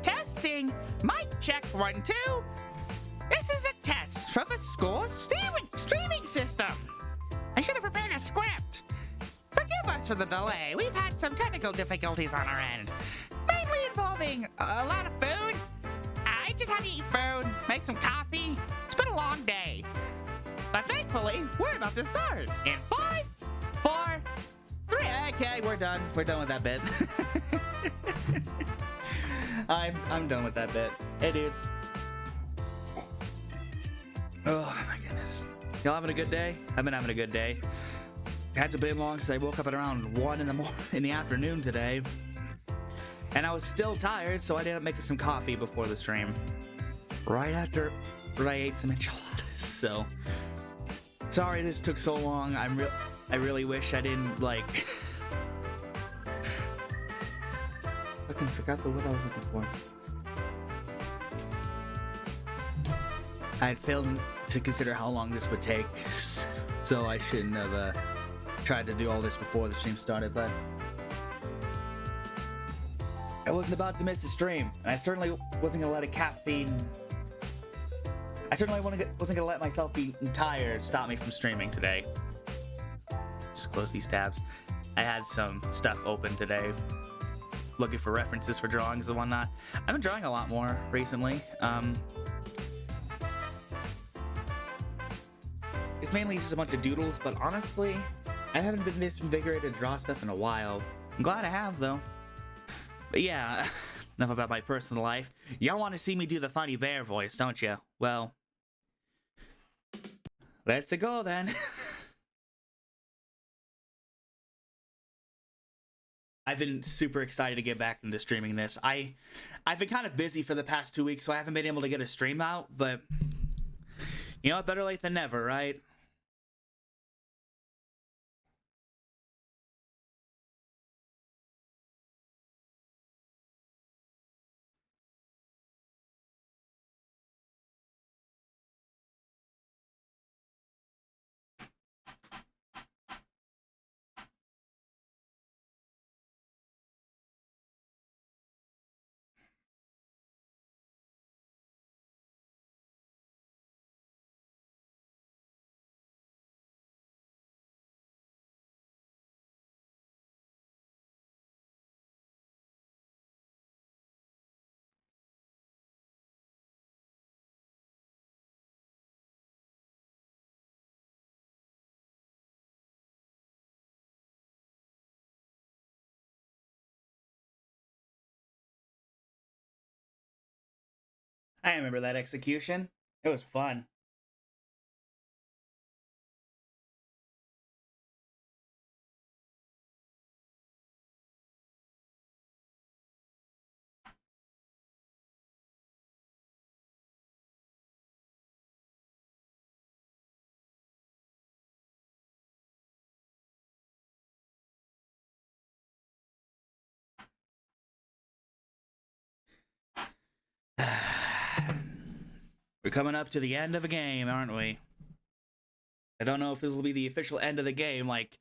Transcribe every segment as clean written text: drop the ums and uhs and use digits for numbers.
Testing. Mic check 1, 2. This is a test from the school's streaming system. I should have prepared a script. Forgive us for the delay. We've had some technical difficulties on our end, mainly involving a lot of food. I just had to eat food, make some coffee. It's been a long day. But thankfully, we're about to start. In 5, 4, 3. Okay, we're done. We're done with that bit. I'm done with that bit. Hey, dudes. Oh my goodness. Y'all having a good day? I've been having a good day. It hasn't been long since I woke up at around 1 in the afternoon today. And I was still tired, so I ended up making some coffee before the stream. Right after I ate some enchiladas, so... Sorry this took so long. I really wish I didn't, like... Fucking forgot the word I was looking for. I had failed to consider how long this would take, so I shouldn't have tried to do all this before the stream started, but I wasn't about to miss the stream, and I certainly wasn't gonna let a caffeine. I certainly wasn't gonna let myself be tired stop me from streaming today. Just close these tabs. I had some stuff open today, looking for references for drawings and whatnot. I've been drawing a lot more recently. It's mainly just a bunch of doodles, but honestly, I haven't been this invigorated to draw stuff in a while. I'm glad I have, though. But yeah, enough about my personal life. Y'all want to see me do the funny bear voice, don't you? Well, let's go then. I've been super excited to get back into streaming this. I've been kind of busy for the past 2 weeks, so I haven't been able to get a stream out, but you know what? Better late than never, right? I remember that execution. It was fun. We're coming up to the end of a game, aren't we? I don't know if this will be the official end of the game, like,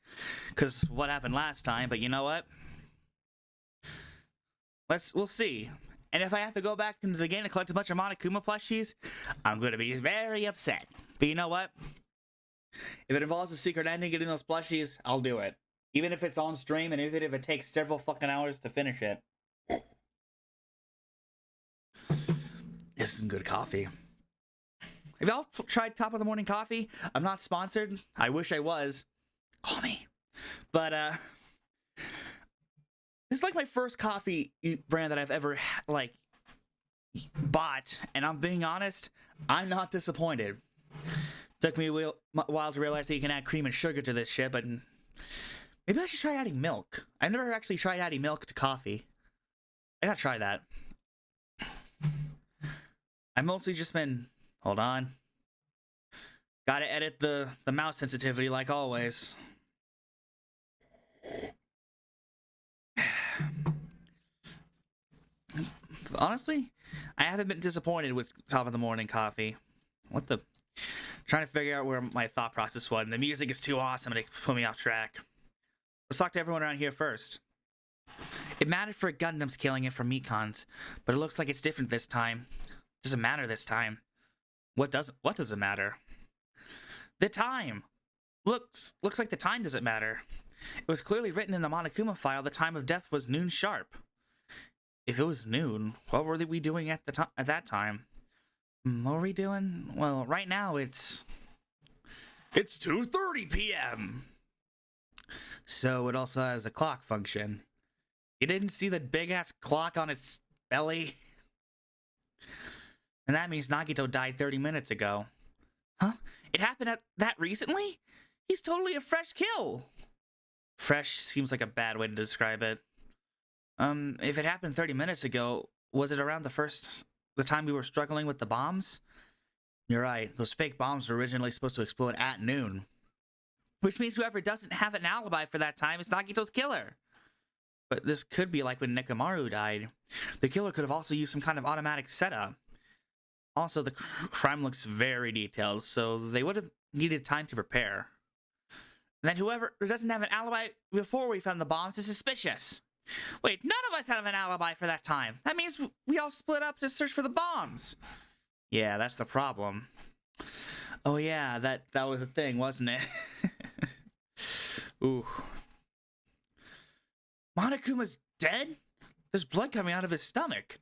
because what happened last time, but you know what? We'll see. And if I have to go back into the game to collect a bunch of Monokuma plushies, I'm going to be very upset. But you know what? If it involves a secret ending getting those plushies, I'll do it. Even if it's on stream, and even if it takes several fucking hours to finish it. This is some good coffee. Have y'all tried Top of the Morning Coffee? I'm not sponsored. I wish I was. Call me. But, this is like my first coffee brand that I've ever, like, bought. And I'm being honest, I'm not disappointed. Took me a while to realize that you can add cream and sugar to this shit, but maybe I should try adding milk. I've never actually tried adding milk to coffee. I gotta try that. I've mostly just been... Hold on. Gotta edit the mouse sensitivity like always. Honestly, I haven't been disappointed with Top of the Morning Coffee. What the... Trying to figure out where my thought process was. And the music is too awesome and it put me off track. Let's talk to everyone around here first. It mattered for Gundams killing it from Mekons, but it looks like it's different this time. Doesn't matter this time. What does it matter? The time! Looks like the time doesn't matter. It was clearly written in the Monokuma file the time of death was noon sharp. If it was noon, what were we doing at that time? What were we doing? Well, right now it's 2:30 p.m. So it also has a clock function. You didn't see the big-ass clock on its belly? And that means Nagito died 30 minutes ago. Huh? It happened that recently? He's totally a fresh kill! Fresh seems like a bad way to describe it. If it happened 30 minutes ago, was it around the time we were struggling with the bombs? You're right, those fake bombs were originally supposed to explode at noon. Which means whoever doesn't have an alibi for that time is Nagito's killer. But this could be like when Nekomaru died. The killer could have also used some kind of automatic setup. Also, the crime looks very detailed, so they would have needed time to prepare. And then whoever doesn't have an alibi before we found the bombs is suspicious. Wait, none of us have an alibi for that time. That means we all split up to search for the bombs. Yeah, that's the problem. Oh yeah, that was a thing, wasn't it? Ooh. Monokuma's dead? There's blood coming out of his stomach.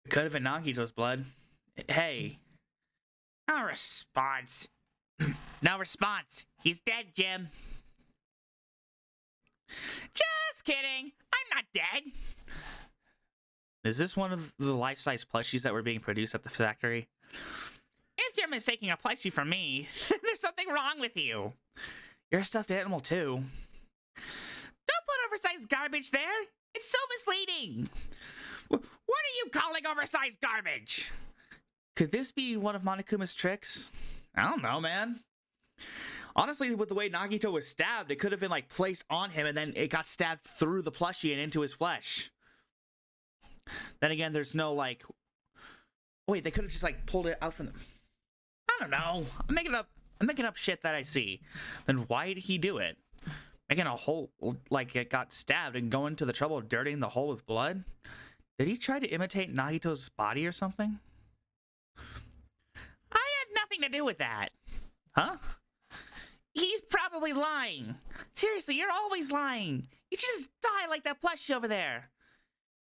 It could have been Nagito's blood. Hey. No response. No response. He's dead, Jim. Just kidding. I'm not dead. Is this one of the life-size plushies that were being produced at the factory? If you're mistaking a plushie for me, there's something wrong with you. You're a stuffed animal, too. Don't put oversized garbage there. It's so misleading. What are you calling oversized garbage? Could this be one of Monokuma's tricks? I don't know, man. Honestly, with the way Nagito was stabbed, it could have been like placed on him and then it got stabbed through the plushie and into his flesh. Then again, there's no like... Wait, they could have just like pulled it out from the... I don't know. I'm making up shit that I see. Then why did he do it? Making a hole like it got stabbed and going to the trouble of dirtying the hole with blood? Did he try to imitate Nagito's body or something? I had nothing to do with that. Huh? He's probably lying. Seriously, you're always lying. You should just die like that plushie over there.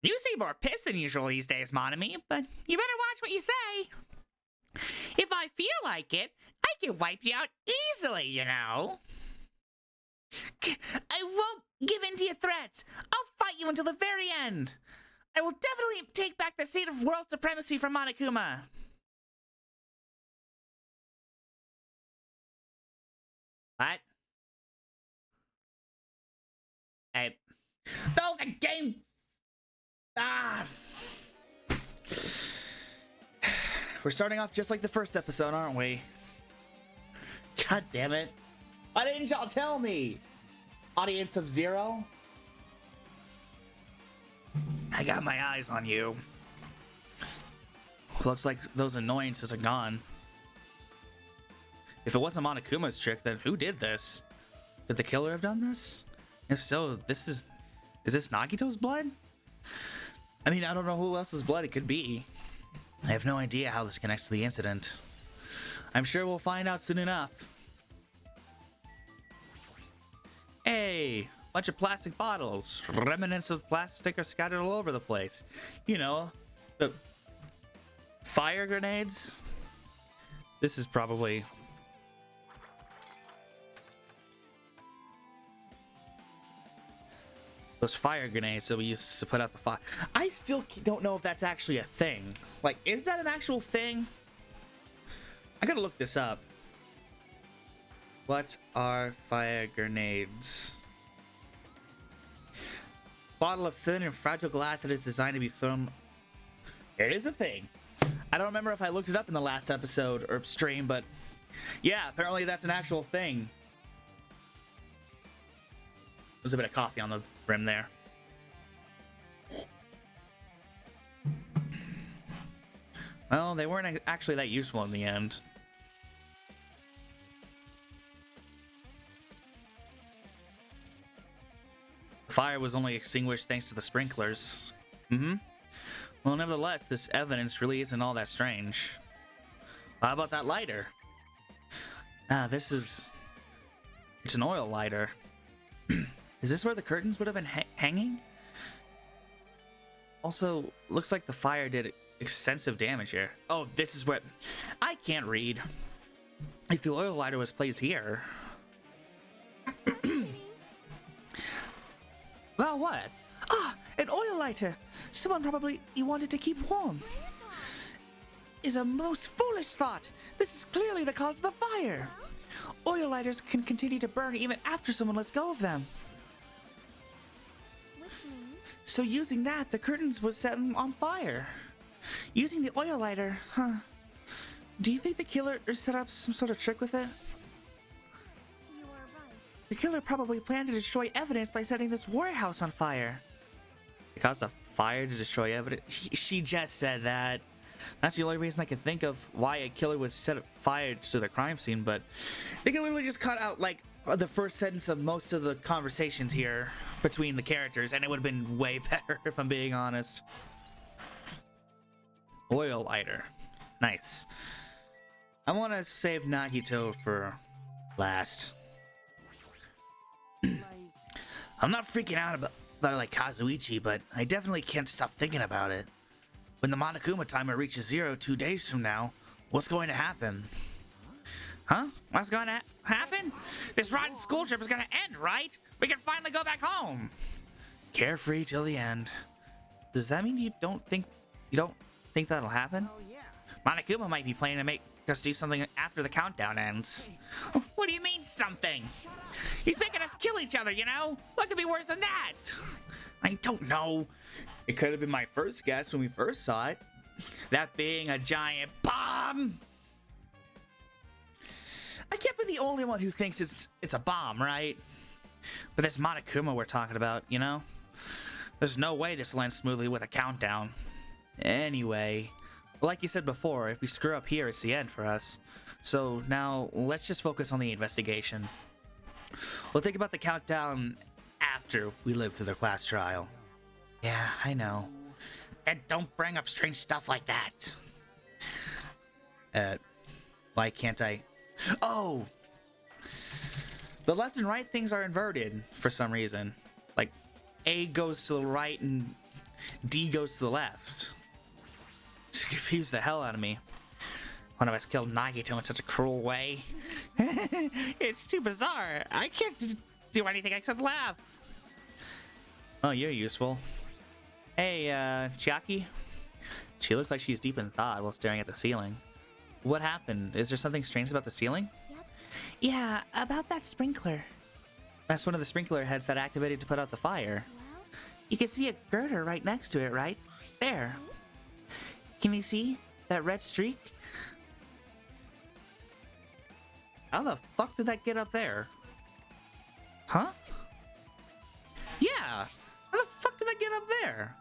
You seem more pissed than usual these days, Monami, but you better watch what you say. If I feel like it, I can wipe you out easily, you know. I won't give in to your threats. I'll fight you until the very end. I will definitely take back the seat of world supremacy from Monokuma. What? Hey. Though the game... Ah! We're starting off just like the first episode, aren't we? God damn it. Why didn't y'all tell me? Audience of 0? I got my eyes on you. Looks like those annoyances are gone. If it wasn't Monokuma's trick, then who did this? Did the killer have done this? If so, is this Nagito's blood? I mean, I don't know who else's blood it could be. I have no idea how this connects to the incident. I'm sure we'll find out soon enough. Hey, bunch of plastic bottles. Remnants of plastic are scattered all over the place. You know, the fire grenades. This is probably... those fire grenades that we used to put out the fire. I still don't know if that's actually a thing. Like, is that an actual thing? I gotta look this up. What are fire grenades? Bottle of thin and fragile glass that is designed to be thrown. It is a thing. I don't remember if I looked it up in the last episode or stream, but yeah, apparently that's an actual thing. There's a bit of coffee on the rim there. Well, they weren't actually that useful in the end. fire was only extinguished thanks to the sprinklers. Well, nevertheless, this evidence really isn't all that strange. How about that lighter? It's an oil lighter. Is this where the curtains would have been hanging? Also, looks like the fire did extensive damage here. Oh, this is where... I can't read. If the oil lighter was placed here... Well, what? Ah, an oil lighter! Someone probably wanted to keep warm. Is a most foolish thought. This is clearly the cause of the fire. Oil lighters can continue to burn even after someone lets go of them. So using that, the curtains was set on fire. Using the oil lighter, huh? Do you think the killer set up some sort of trick with it? You are right. The killer probably planned to destroy evidence by setting this warehouse on fire. It caused a fire to destroy evidence? She just said that. That's the only reason I can think of why a killer would set fire to the crime scene, but they can literally just cut out, like, the first sentence of most of the conversations here between the characters, and it would have been way better, if I'm being honest. Oil lighter. Nice. I want to save Nagito for last. I'm not freaking out about it like Kazuichi, but I definitely can't stop thinking about it. When the Monokuma timer reaches 0 2 days from now, what's going to happen? Huh? What's going to happen? This rotten school trip is going to end, right? We can finally go back home. Carefree till the end. Does that mean you don't think that'll happen? Oh, yeah. Monokuma might be planning to make us do something after the countdown ends. What do you mean, something? He's making us kill each other, you know? What could be worse than that? I don't know. It could have been my first guess when we first saw it. That being a giant bomb! I can't be the only one who thinks it's a bomb, right? But this Monokuma we're talking about, you know? There's no way this will end smoothly with a countdown. Anyway, like you said before, if we screw up here, it's the end for us. So now, let's just focus on the investigation. We'll think about the countdown after we live through the class trial. Yeah, I know. And don't bring up strange stuff like that. Why can't I? Oh! The left and right things are inverted for some reason. Like, A goes to the right and D goes to the left. It confused the hell out of me. One of us killed Nagito in such a cruel way. It's too bizarre. I can't do anything except laugh. Oh, you're useful. Hey, Chiaki? She looked like she's deep in thought while staring at the ceiling. What happened? Is there something strange about the ceiling? Yep. Yeah, about that sprinkler. That's one of the sprinkler heads that activated to put out the fire. Well, You can see a girder right next to it, right? There. Can you see that red streak? How the fuck did that get up there? Huh? Yeah! How the fuck did that get up there?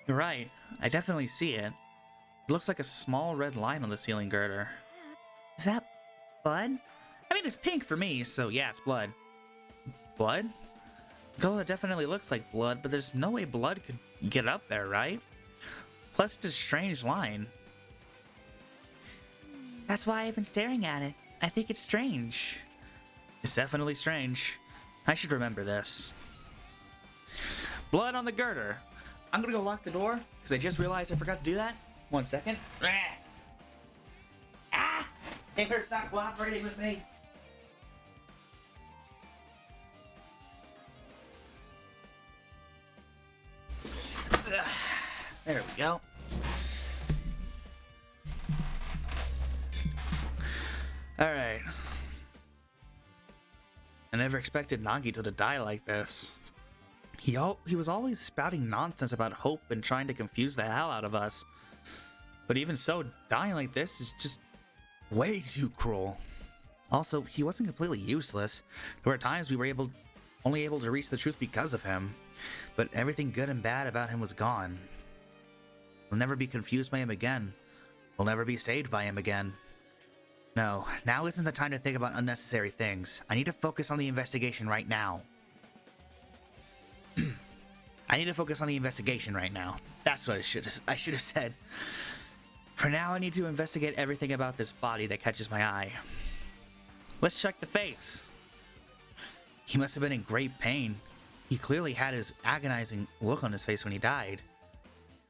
You're right. I definitely see it. It looks like a small red line on the ceiling girder. perhaps. Is that blood? I mean, it's pink for me, so yeah, it's blood. Blood? Well, it definitely looks like blood, but there's no way blood could get up there, right? Plus, it's a strange line. That's why I've been staring at it. I think it's strange. It's definitely strange. I should remember this. Blood on the girder. I'm gonna go lock the door, because I just realized I forgot to do that. 1 second. Ah! Paper's not cooperating with me. There we go. Alright. I never expected Nagito to die like this. He was always spouting nonsense about hope and trying to confuse the hell out of us. But even so, dying like this is just way too cruel. Also, he wasn't completely useless. There were times we were only able to reach the truth because of him. But everything good and bad about him was gone. We'll never be confused by him again. We'll never be saved by him again. No, now isn't the time to think about unnecessary things. I need to focus on the investigation right now. I need to focus on the investigation right now. That's what I should have said. For now, I need to investigate everything about this body that catches my eye. Let's check the face. He must have been in great pain. He clearly had his agonizing look on his face when he died.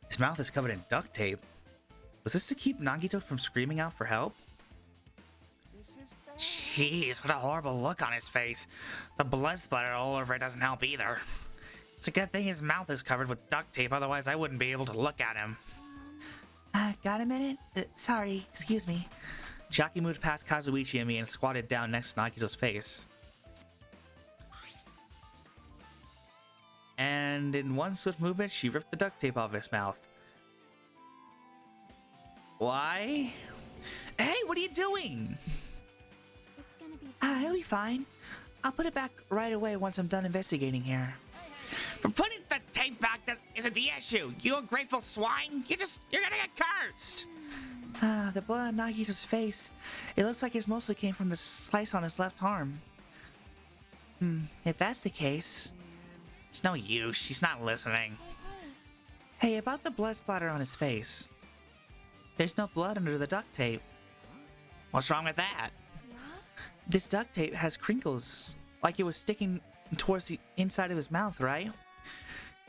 His mouth is covered in duct tape. Was this to keep Nagito from screaming out for help? Jeez, what a horrible look on his face. The blood splatter all over it doesn't help either. It's a good thing his mouth is covered with duct tape, otherwise I wouldn't be able to look at him. Got a minute? Sorry, excuse me. Chiaki moved past Kazuichi and me and squatted down next to Nagito's face. And in one swift movement, she ripped the duct tape off his mouth. Why? Hey, what are you doing? It's gonna be It'll be fine. I'll put it back right away once I'm done investigating here. For putting the tape back, that isn't the issue. You ungrateful swine. You're gonna get cursed. The blood on Nagito's face. It looks like it mostly came from the slice on his left arm. If that's the case... It's no use. She's not listening. Hey, about the blood splatter on his face. There's no blood under the duct tape. What's wrong with that? This duct tape has crinkles, like it was sticking towards the inside of his mouth, right?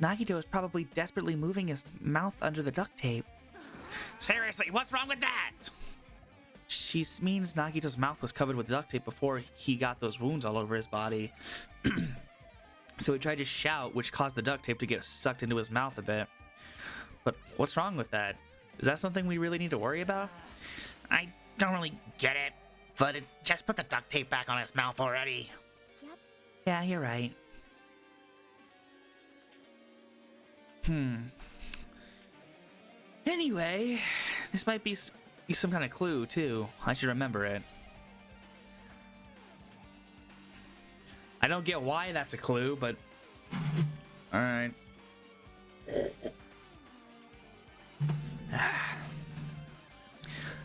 Nagito is probably desperately moving his mouth under the duct tape. Seriously, what's wrong with that? She means Nagito's mouth was covered with duct tape before he got those wounds all over his body. So he tried to shout, which caused the duct tape to get sucked into his mouth a bit. But what's wrong with that? Is that something we really need to worry about? I don't really get it, but just put the duct tape back on his mouth already. Yep. Yeah, you're right. Anyway, this might be some kind of clue, too. I should remember it. I don't get why that's a clue, but... Alright.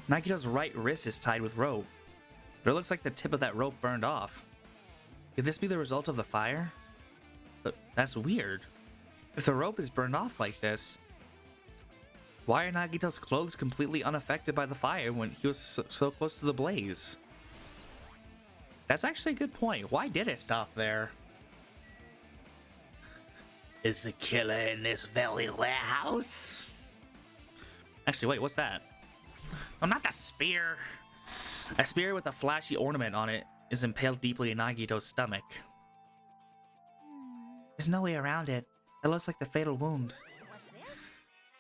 Nagito's right wrist is tied with rope. But it looks like the tip of that rope burned off. Could this be the result of the fire? But that's weird. If the rope is burned off like this, why are Nagito's clothes completely unaffected by the fire when he was so close to the blaze? That's actually a good point. Why did it stop there? Is the killer in this very warehouse? Actually, wait, what's that? Oh, not the spear. A spear with a flashy ornament on it is impaled deeply in Nagito's stomach. There's no way around it. It looks like the fatal wound.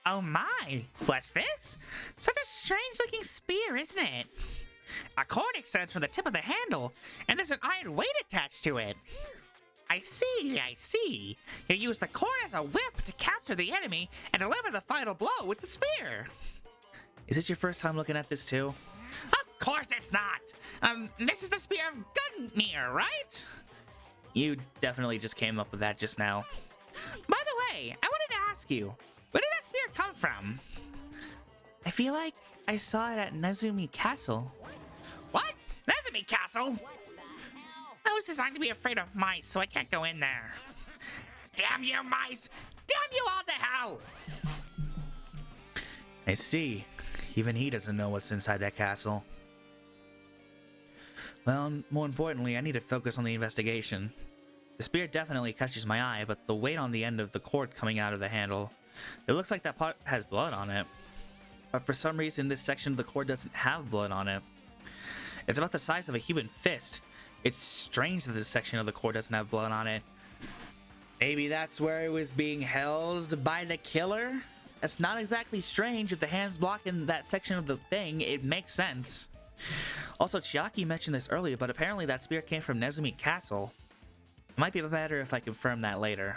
Oh my! What's this? Such a strange looking spear, isn't it? A cord extends from the tip of the handle, and there's an iron weight attached to it. I see. You use the cord as a whip to capture the enemy and deliver the final blow with the spear. Is this your first time looking at this too? Of course it's not. This is the spear of Gungnir, right? You definitely just came up with that just now. By the way, I wanted to ask you, where did that spear come from? I feel like I saw it at Nezumi Castle. What? Nezumi Castle? I was designed to be afraid of mice, so I can't go in there. Damn you, mice! Damn you all to hell! I see. Even he doesn't know what's inside that castle. Well, more importantly, I need to focus on the investigation. The spear definitely catches my eye, but the weight on the end of the cord coming out of the handle, it looks like that part has blood on it. But for some reason, this section of the cord doesn't have blood on it. It's about the size of a human fist. It's strange that this section of the cord doesn't have blood on it. Maybe that's where it was being held by the killer? That's not exactly strange. If the hand's blocking that section of the thing, it makes sense. Also, Chiaki mentioned this earlier, but apparently that spear came from Nezumi Castle. It might be better if I confirm that later.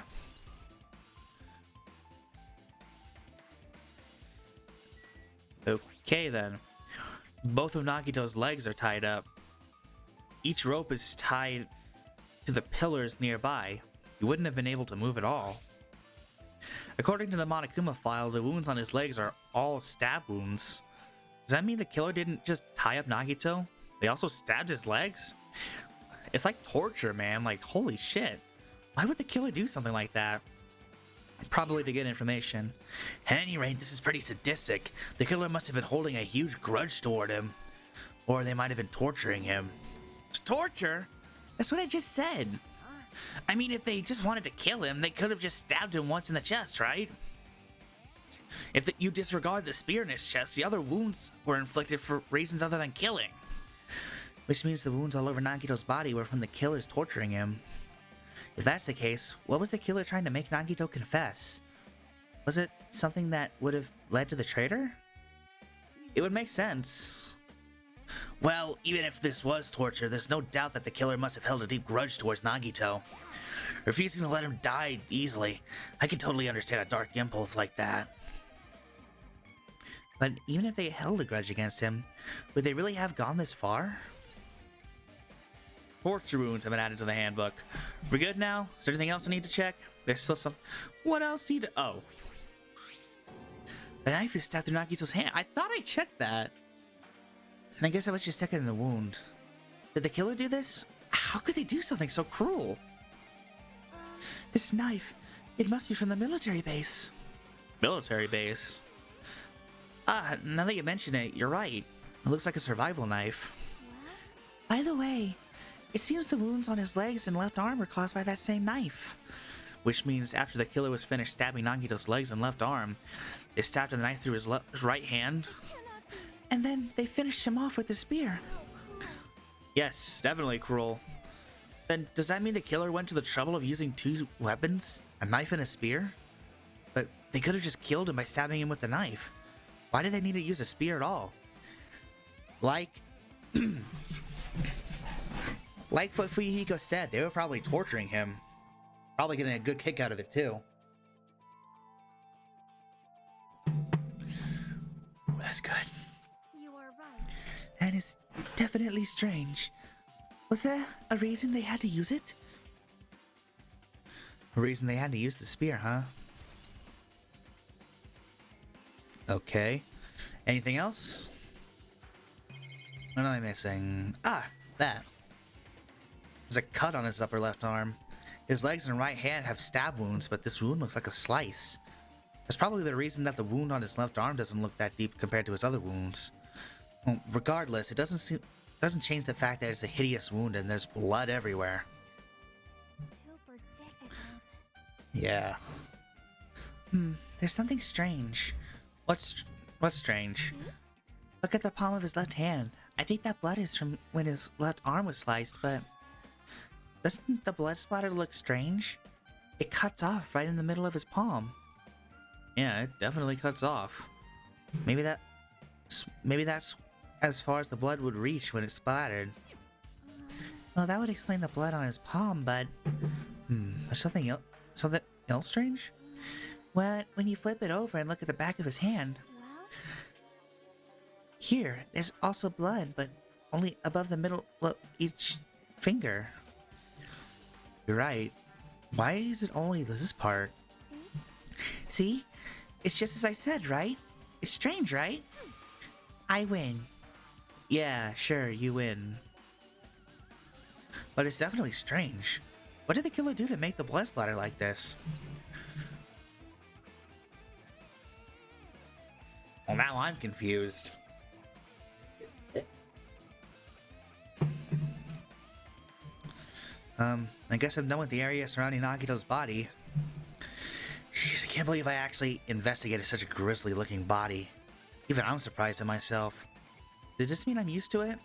Okay then. Both of Nagito's legs are tied up. Each rope is tied to the pillars nearby. He wouldn't have been able to move at all. According to the Monokuma file, the wounds on his legs are all stab wounds. Does that mean the killer didn't just tie up Nagito? They also stabbed his legs? It's like torture, man. Like, holy shit. Why would the killer do something like that? Probably to get information. At any rate, this is pretty sadistic. The killer must have been holding a huge grudge toward him. Or they might have been torturing him. Torture? That's what I just said. I mean, if they just wanted to kill him, they could have just stabbed him once in the chest, right? If you disregard the spear in his chest, the other wounds were inflicted for reasons other than killing. Which means the wounds all over Nagito's body were from the killers torturing him. If that's the case, what was the killer trying to make Nagito confess? Was it something that would have led to the traitor? It would make sense. Well, even if this was torture, there's no doubt that the killer must have held a deep grudge towards Nagito. Refusing to let him die easily, I can totally understand a dark impulse like that. But even if they held a grudge against him, would they really have gone this far? Torture wounds have been added to the handbook. We're good now? Is there anything else I need to check? There's still some... What else need to... Oh. The knife is stabbed through Nagito's hand. I thought I checked that. I guess I was just sticking in the wound. Did the killer do this? How could they do something so cruel? This knife, it must be from the military base. Military base? Now that you mention it, you're right. It looks like a survival knife. By the way, it seems the wounds on his legs and left arm were caused by that same knife. Which means after the killer was finished stabbing Nagito's legs and left arm, they stabbed the knife through his right hand. And then they finished him off with the spear. Yes, definitely cruel. Then does that mean the killer went to the trouble of using two weapons? A knife and a spear? But they could have just killed him by stabbing him with the knife. Why did they need to use a spear at all? Like what Fuyuhiko said, they were probably torturing him. Probably getting a good kick out of it too. That's good. You are right. And it's definitely strange. Was there a reason they had to use it? A reason they had to use the spear, huh? Okay. Anything else? What am I missing? Ah, that. There's a cut on his upper left arm. His legs and right hand have stab wounds, but this wound looks like a slice. That's probably the reason that the wound on his left arm doesn't look that deep compared to his other wounds. Well, regardless, it doesn't change the fact that it's a hideous wound and there's blood everywhere. Super difficult. Yeah. There's something strange. What's strange? Look at the palm of his left hand. I think that blood is from when his left arm was sliced, but doesn't the blood splatter look strange? It cuts off right in the middle of his palm. Yeah, it definitely cuts off. Maybe that's as far as the blood would reach when it splattered. Well, that would explain the blood on his palm, but there's something else strange? Well, when you flip it over and look at the back of his hand, Well, here, there's also blood, but only above the middle of each finger. You're right. Why is it only this part? See? It's just as I said, right? It's strange, right? I win. Yeah, sure, you win. But it's definitely strange. What did the killer do to make the blood splatter like this? Well, now I'm confused. I guess I'm done with the area surrounding Nagito's body. Jeez, I can't believe I actually investigated such a grisly-looking body. Even I'm surprised at myself. Does this mean I'm used to it?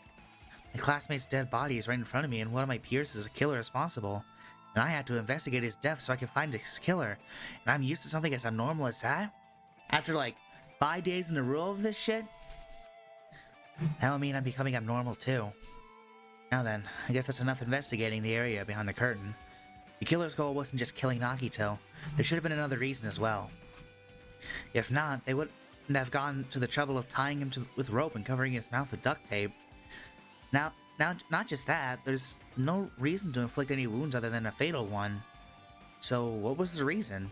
My classmate's dead body is right in front of me, and one of my peers is a killer responsible. And I had to investigate his death so I could find his killer. And I'm used to something as abnormal as that? After like 5 days in a row of this shit? That'll mean I'm becoming abnormal too. Now then, I guess that's enough investigating the area behind the curtain. The killer's goal wasn't just killing Nagito. There should have been another reason as well. If not, they wouldn't have gone to the trouble of tying him with rope and covering his mouth with duct tape. Now, not just that, there's no reason to inflict any wounds other than a fatal one. So, what was the reason?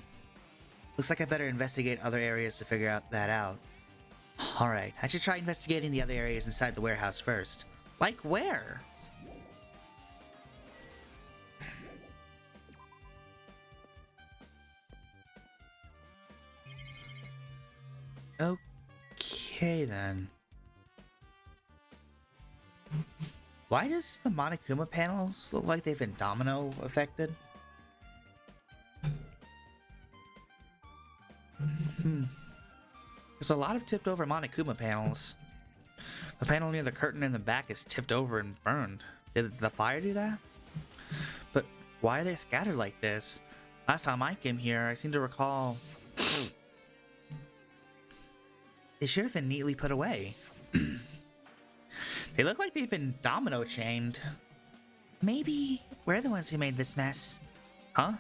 Looks like I better investigate other areas to figure that out. Alright, I should try investigating the other areas inside the warehouse first. Like where? Okay then. Why does the Monokuma panels look like they've been domino affected? There's a lot of tipped over Monokuma panels. The panel near the curtain in the back is tipped over and burned. Did the fire do that? But why are they scattered like this? Last time I came here, I seem to recall they should have been neatly put away. They look like they've been domino chained. Maybe we're the ones who made this mess. Huh?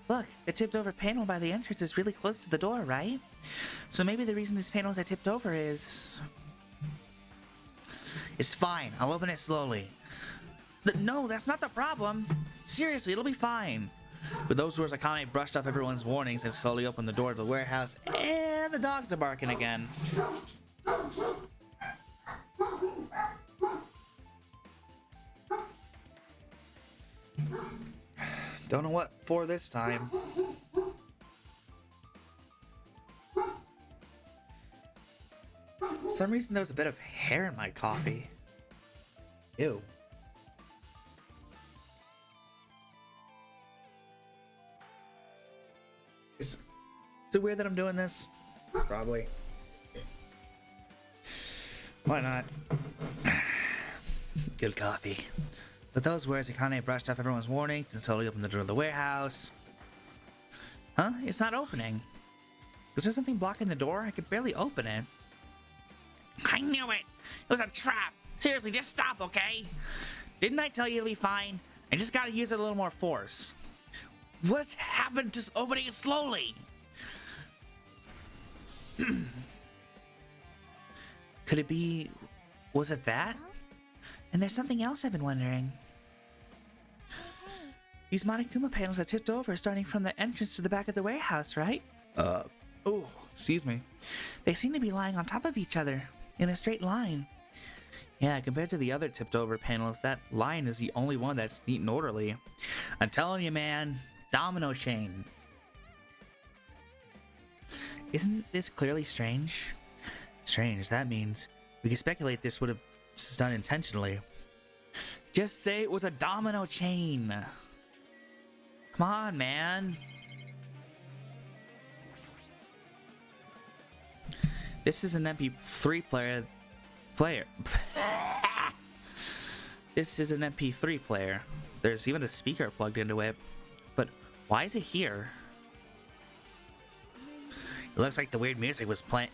Look, the tipped over panel by the entrance is really close to the door, right? So maybe the reason these panels are tipped over is... It's fine. I'll open it slowly. No, that's not the problem. Seriously, it'll be fine. With those words, Akane brushed off everyone's warnings and slowly opened the door to the warehouse, and the dogs are barking again. Don't know what for this time. For some reason there was a bit of hair in my coffee. Ew. Is it weird that I'm doing this? Probably. Why not? Good coffee. With those words, Akane brushed off everyone's warnings and slowly opened the door of the warehouse. Huh? It's not opening. Is there something blocking the door? I could barely open it. I knew it! It was a trap! Seriously, just stop, okay? Didn't I tell you to be fine? I just gotta use a little more force. What's happened to opening it slowly? Could it be... Was it that? And there's something else I've been wondering. These Monokuma panels are tipped over starting from the entrance to the back of the warehouse, right? Oh, excuse me. They seem to be lying on top of each other, in a straight line. Yeah, compared to the other tipped over panels, that line is the only one that's neat and orderly. I'm telling you, man, domino chain. Isn't this clearly strange? Strange, that means we can speculate this would have done intentionally. Just say it was a domino chain. Come on, man. This is an MP3 player. This is an MP3 player. There's even a speaker plugged into it. But why is it here? It looks like the weird music was playing.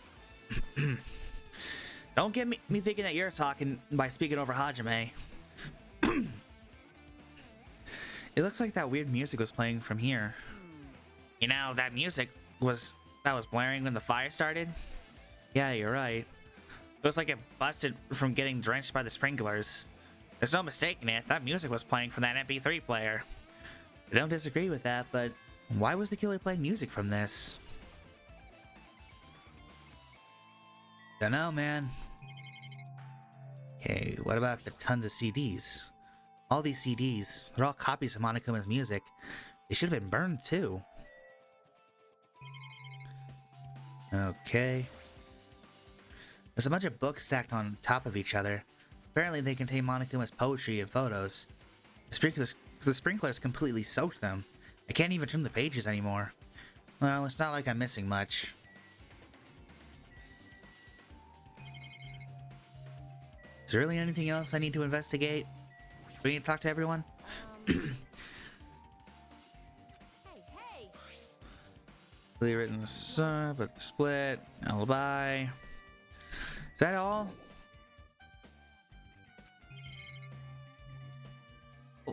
Don't get me thinking that you're talking by speaking over Hajime. It looks like that weird music was playing from here. You know, that music was blaring when the fire started. Yeah, you're right. Looks like it busted from getting drenched by the sprinklers. There's no mistaking it. That music was playing from that MP3 player. I don't disagree with that, but why was the killer playing music from this? Don't know, man. Okay, what about the tons of CDs? All these CDs, they're all copies of Monokuma's music. They should have been burned too. Okay. There's a bunch of books stacked on top of each other. Apparently they contain Monokuma's poetry and photos. The sprinklers completely soaked them. I can't even turn the pages anymore. Well, it's not like I'm missing much. Is there really anything else I need to investigate? Do we need to talk to everyone? Hey! Clearly written sub, but split, alibi. Is that all?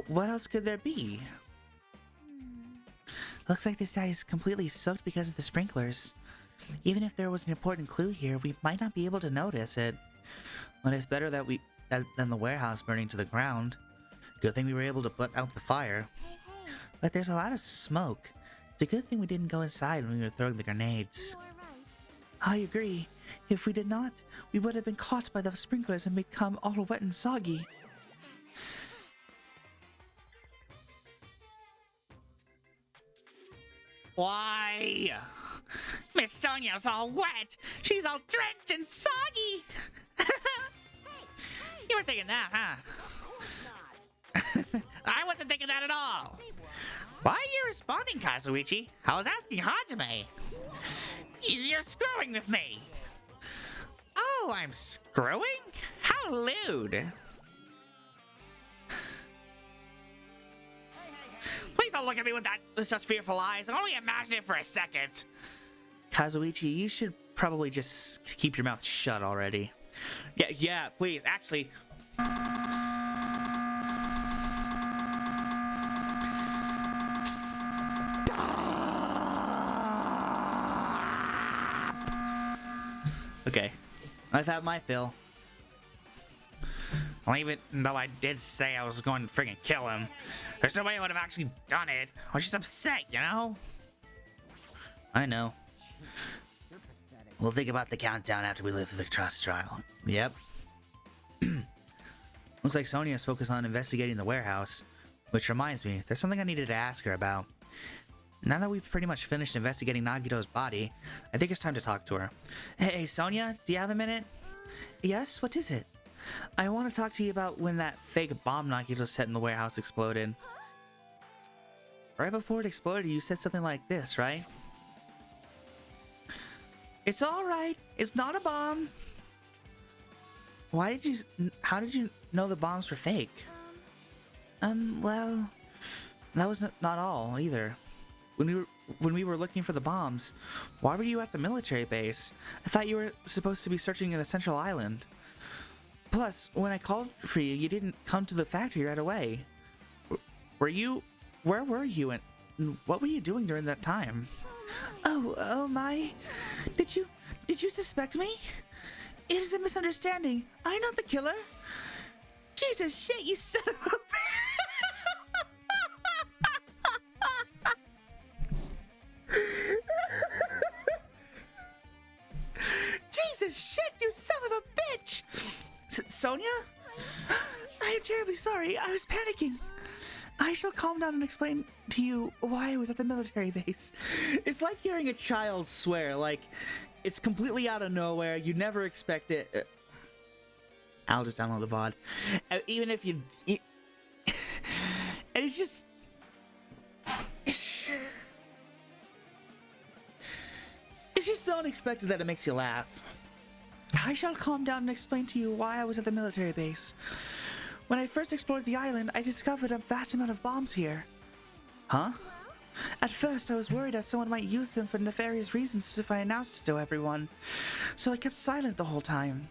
What else could there be? Looks like this side is completely soaked because of the sprinklers. Even if there was an important clue here, we might not be able to notice it. But it's better that than the warehouse burning to the ground. Good thing we were able to put out the fire. Hey! But there's a lot of smoke. It's a good thing we didn't go inside when we were throwing the grenades. You are right. I agree. If we did not, we would have been caught by the sprinklers and become all wet and soggy. Why? Miss Sonia's all wet. She's all drenched and soggy. You were thinking that, huh? I wasn't thinking that at all. Why are you responding, Kazuichi? I was asking Hajime. You're screwing with me. Oh, I'm screwing? How lewd. Please don't look at me with such fearful eyes. I can only imagine it for a second. Kazuichi, you should probably just keep your mouth shut already. Yeah, please, actually. Okay, I've had my fill. Well, even though I did say I was going to friggin' kill him, there's no way I would have actually done it. I was just upset, you know? I know. We'll think about the countdown after we live through the trust trial. Yep. Looks like Sonia is focused on investigating the warehouse. Which reminds me, there's something I needed to ask her about. Now that we've pretty much finished investigating Nagito's body, I think it's time to talk to her. Hey, Sonia, do you have a minute? Yes, what is it? I want to talk to you about when that fake bomb Nagito set in the warehouse exploded. Right before it exploded, you said something like this, right? It's alright, it's not a bomb. How did you know the bombs were fake? Well, that was not all either. When we were looking for the bombs, why were you at the military base? I thought you were supposed to be searching in the central island. Plus, when I called for you, you didn't come to the factory right away. Where were you and what were you doing during that time? Oh my. Did you suspect me? It is a misunderstanding. I'm not the killer. Jesus shit, you son of a Jesus shit, you son of a bitch! Sonia? I am terribly sorry. I was panicking. I shall calm down and explain to you why I was at the military base. It's like hearing a child swear. Like, it's completely out of nowhere. You never expect it. I'll just download the VOD. Even if you... and it's just... It's just so unexpected that it makes you laugh. I shall calm down and explain to you why I was at the military base. When I first explored the island, I discovered a vast amount of bombs here. Huh? At first, I was worried that someone might use them for nefarious reasons if I announced it to everyone. So I kept silent the whole time.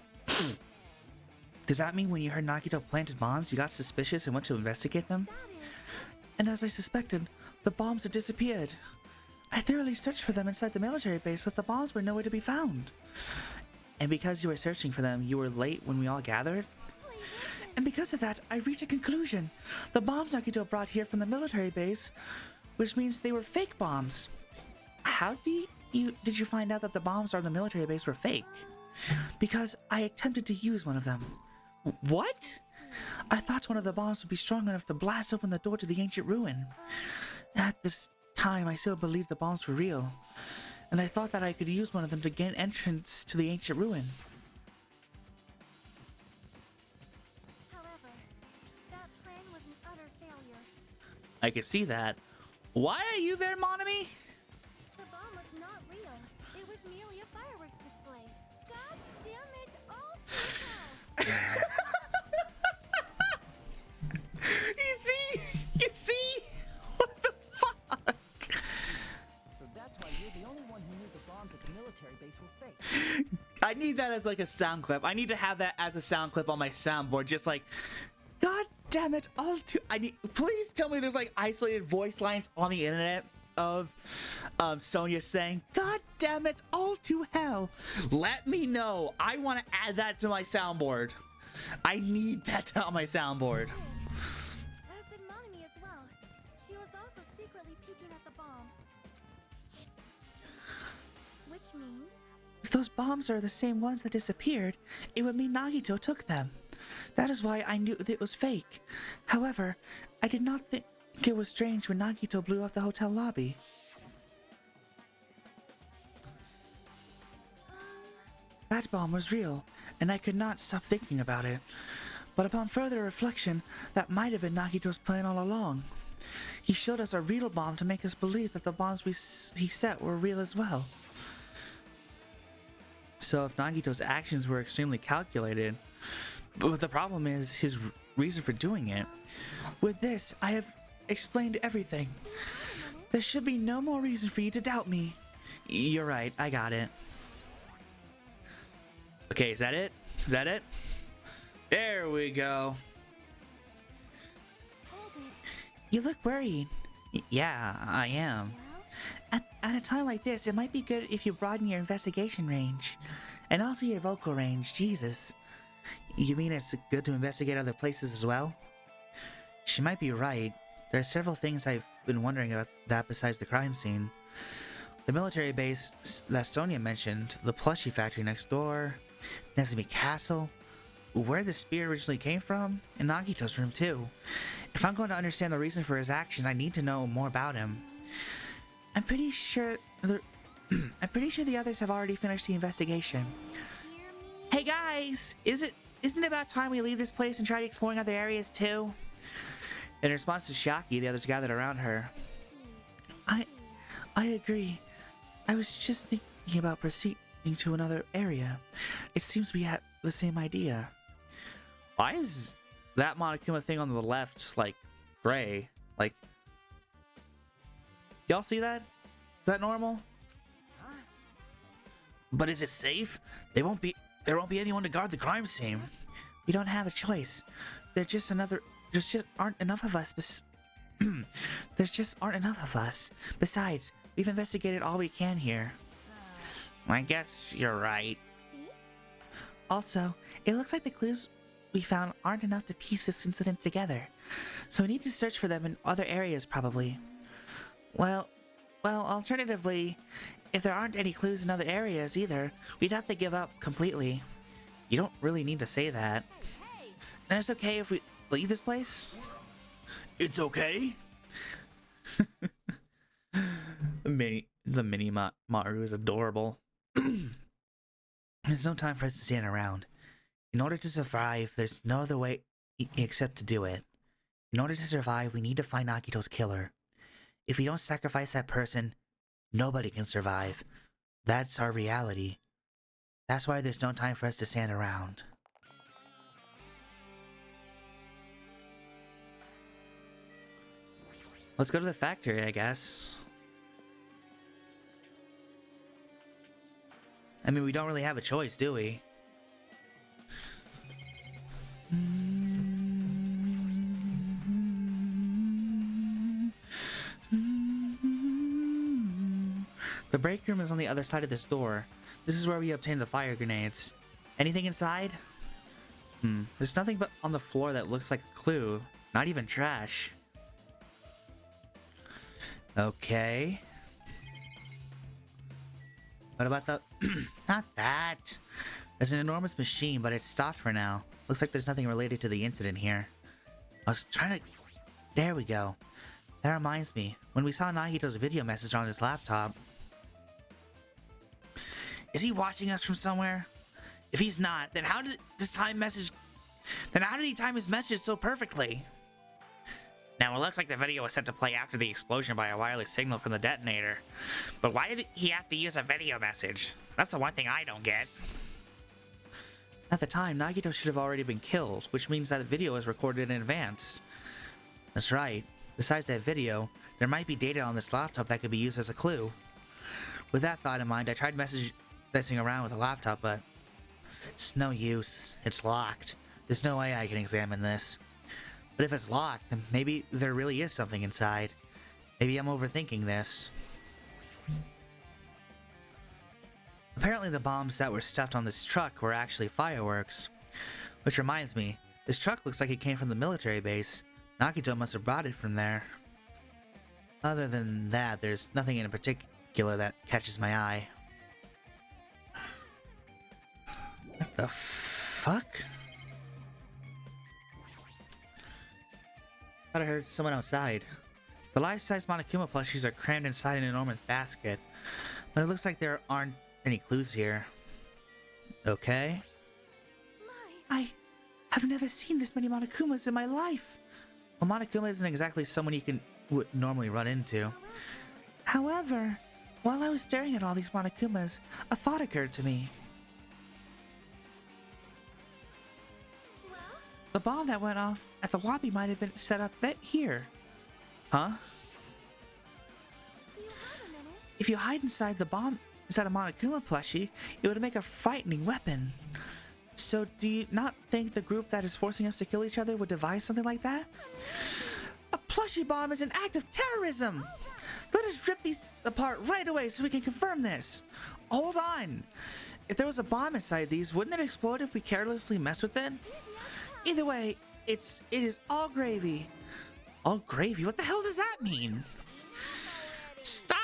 Does that mean when you heard Nagito planted bombs, you got suspicious and went to investigate them? And as I suspected, the bombs had disappeared. I thoroughly searched for them inside the military base, but the bombs were nowhere to be found. And because you were searching for them, you were late when we all gathered? And because of that, I reached a conclusion. The bombs Nagito brought here from the military base, which means they were fake bombs. How did you find out that the bombs on the military base were fake? Because I attempted to use one of them. What? I thought one of the bombs would be strong enough to blast open the door to the ancient ruin. At this time, I still believed the bombs were real, and I thought that I could use one of them to gain entrance to the ancient ruin. However, that plan was an utter failure. I could see that. Why are you there, Monami? The bomb was not real. It was merely a fireworks display. God damn it, all too well. You see? What the fuck? So that's why you're the only one who knew the bombs at the military base were fake. I need that as like a sound clip. I need to have that as a sound clip on my soundboard. Just like, God damn it, please tell me there's like isolated voice lines on the internet of Sonia saying, God damn it, all to hell. Let me know. I want to add that to my soundboard. I need that on my soundboard. As did Monami as well. She was also secretly peeking at the bomb. Which means... If those bombs are the same ones that disappeared, it would mean Nagito took them. That is why I knew that it was fake. However, I did not think it was strange when Nagito blew up the hotel lobby. That bomb was real, and I could not stop thinking about it. But upon further reflection, that might have been Nagito's plan all along. He showed us a real bomb to make us believe that the bombs he set were real as well. So if Nagito's actions were extremely calculated, but the problem is his reason for doing it. With this, I have explained everything. There should be no more reason for you to doubt me. You're right, I got it. Okay, is that it? Is that it? There we go. Hold it. You look worried. Yeah, I am. At a time like this, it might be good if you broaden your investigation range. And also your vocal range, Jesus. You mean it's good to investigate other places as well? She might be right. There are several things I've been wondering about that besides the crime scene. The military base that Sonia mentioned, the plushie factory next door, Nezumi Castle, where the spear originally came from, and Nagito's room too. If I'm going to understand the reason for his actions, I need to know more about him. I'm pretty sure the others have already finished the investigation. Hear me? Hey guys, isn't it about time we leave this place and try exploring other areas too? In response to Shiaki, the others gathered around her. I agree. I was just thinking about proceeding to another area. It seems we had the same idea. Why is that Monokuma thing on the left just like gray? Like, y'all see that? Is that normal? But is it safe? There won't be anyone to guard the crime scene. We don't have a choice. There just aren't enough of us. There just aren't enough of us. Besides, we've investigated all we can here. I guess you're right. See? Also, it looks like the clues we found aren't enough to piece this incident together. So we need to search for them in other areas probably. Well, alternatively, if there aren't any clues in other areas either, we'd have to give up completely. You don't really need to say that. Hey! And it's okay if we leave this place? It's okay? The mini Maru is adorable. There's no time for us to stand around. In order to survive, there's no other way except to do it. In order to survive, we need to find Nagito's killer. If we don't sacrifice that person, nobody can survive. That's our reality. That's why there's no time for us to stand around. Let's go to the factory, I guess. I mean, we don't really have a choice, do we? The break room is on the other side of this door. This is where we obtain the fire grenades. Anything inside? There's nothing but on the floor that looks like a clue. Not even trash. Okay. What about the... Not that! There's an enormous machine, but it's stopped for now. Looks like there's nothing related to the incident here. I was trying to... There we go. That reminds me. When we saw Nagito's video message on his laptop... Is he watching us from somewhere? If he's not, then how did he time his message so perfectly? Now, it looks like the video was set to play after the explosion by a wireless signal from the detonator. But why did he have to use a video message? That's the one thing I don't get. At the time, Nagito should have already been killed, which means that the video was recorded in advance. That's right. Besides that video, there might be data on this laptop that could be used as a clue. With that thought in mind, I tried messing around with the laptop, but it's no use. It's locked. There's no way I can examine this. But if it's locked, then maybe there really is something inside. Maybe I'm overthinking this. Apparently the bombs that were stuffed on this truck were actually fireworks. Which reminds me, this truck looks like it came from the military base. Nagito must have brought it from there. Other than that, there's nothing in particular that catches my eye. What the fuck? I heard someone outside. The life-size Monokuma plushies are crammed inside an enormous basket, but it looks like there aren't any clues here. Okay. My, I have never seen this many Monokumas in my life. Well, Monokuma isn't exactly someone you would normally run into. However, while I was staring at all these Monokumas, a thought occurred to me. well, The bomb that went off at the lobby might have been set up here. Huh? do you have a minute? If you hide inside the bomb, inside a Monokuma plushie, it would make a frightening weapon. So do you not think the group that is forcing us to kill each other would devise something like that? A plushie bomb is an act of terrorism! Let us rip these apart right away so we can confirm this. Hold on. If there was a bomb inside these, wouldn't it explode if we carelessly mess with it? Either way, it is all gravy. All gravy? What the hell does that mean? Stop!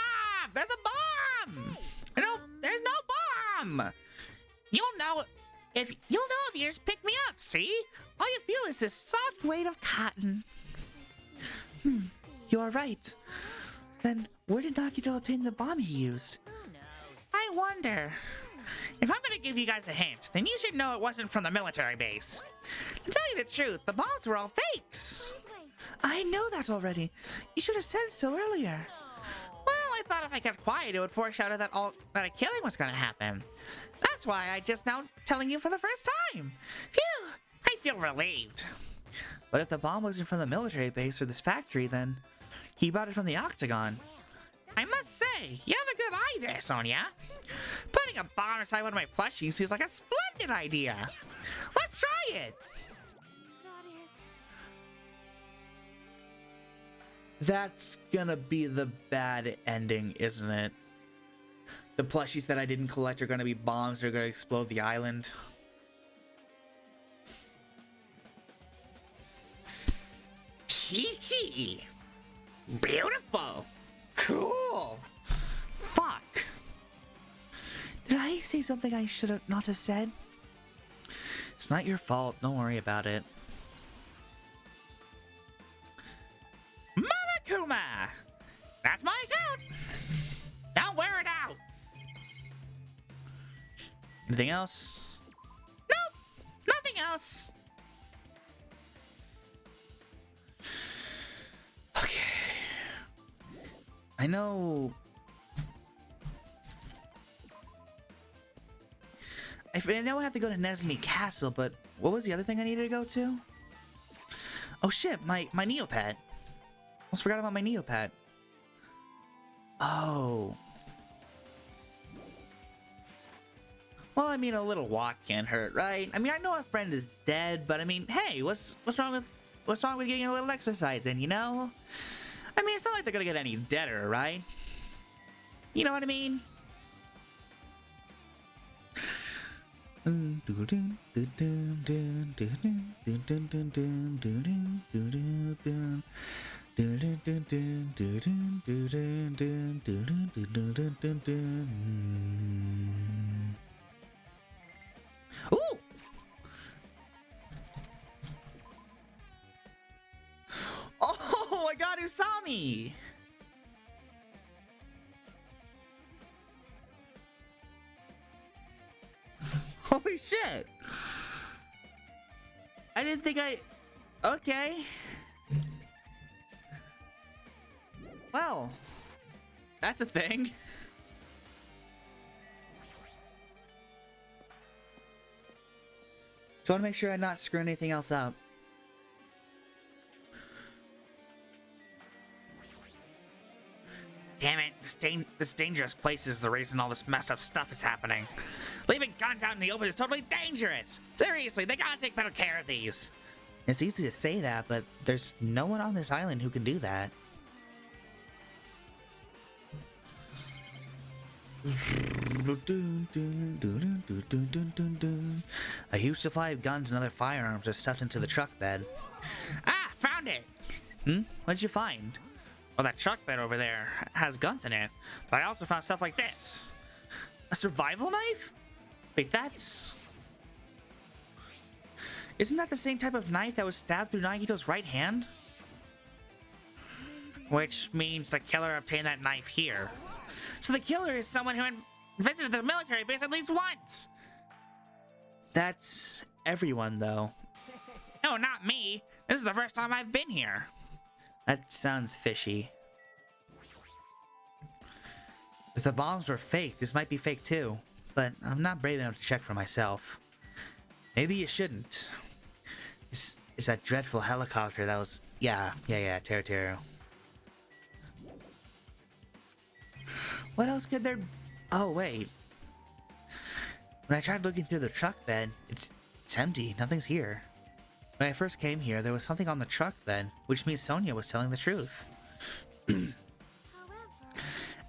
There's a bomb! No, there's no bomb! You'll know if you just pick me up, see? All you feel is this soft weight of cotton. You are right. Then where did Nagito obtain the bomb he used? I wonder. If I'm gonna give you guys a hint, then you should know it wasn't from the military base. To tell you the truth, the bombs were all fakes. Please wait. I know that already. You should have said so earlier. Well, I thought if I kept quiet, it would foreshadow that a killing was gonna happen. That's why I just now telling you for the first time. Phew! I feel relieved. But if the bomb wasn't from the military base or this factory, then he bought it from the Octagon. I must say, you have a good eye there, Sonia. Putting a bomb inside one of my plushies seems like a splendid idea. Let's try it. That is. That's gonna be the bad ending, isn't it? The plushies that I didn't collect are gonna be bombs that are gonna explode the island. Peachy. Beautiful. Cool. Fuck. Did I say something I should not have said? It's not your fault. Don't worry about it. Monokuma! That's my account! Don't wear it out! Anything else? Nope! Nothing else! Okay. I know. I know I have to go to Nezumi Castle, but what was the other thing I needed to go to? Oh shit, my Neopet. Almost forgot about my Neopet. Oh. Well, I mean, a little walk can't hurt, right? I mean, I know our friend is dead, but I mean, hey, what's wrong with getting a little exercise in, you know? I mean, it's not like they're gonna get any deader, right? You know what I mean? Ooh! Oh, I got Usami! Holy shit! I didn't think Okay. Well, that's a thing. So I want to make sure I not screw anything else up. Damn it, this dangerous place is the reason all this messed up stuff is happening. Leaving guns out in the open is totally dangerous! Seriously, they gotta take better care of these. It's easy to say that, but there's no one on this island who can do that. A huge supply of guns and other firearms are stuffed into the truck bed. Ah, found it! What did you find? Well, that truck bed over there has guns in it, but I also found stuff like this. A survival knife? Wait, that's... Isn't that the same type of knife that was stabbed through Nagito's right hand? Which means the killer obtained that knife here. So the killer is someone who had visited the military base at least once! That's everyone, though. No, not me. This is the first time I've been here. That sounds fishy. If the bombs were fake, this might be fake too. But I'm not brave enough to check for myself. Maybe you shouldn't. It's that dreadful helicopter that was... Yeah, Teru. What else could there... Oh, wait. When I tried looking through the truck bed, it's empty. Nothing's here. When I first came here, there was something on the truck bed, which means Sonia was telling the truth. However,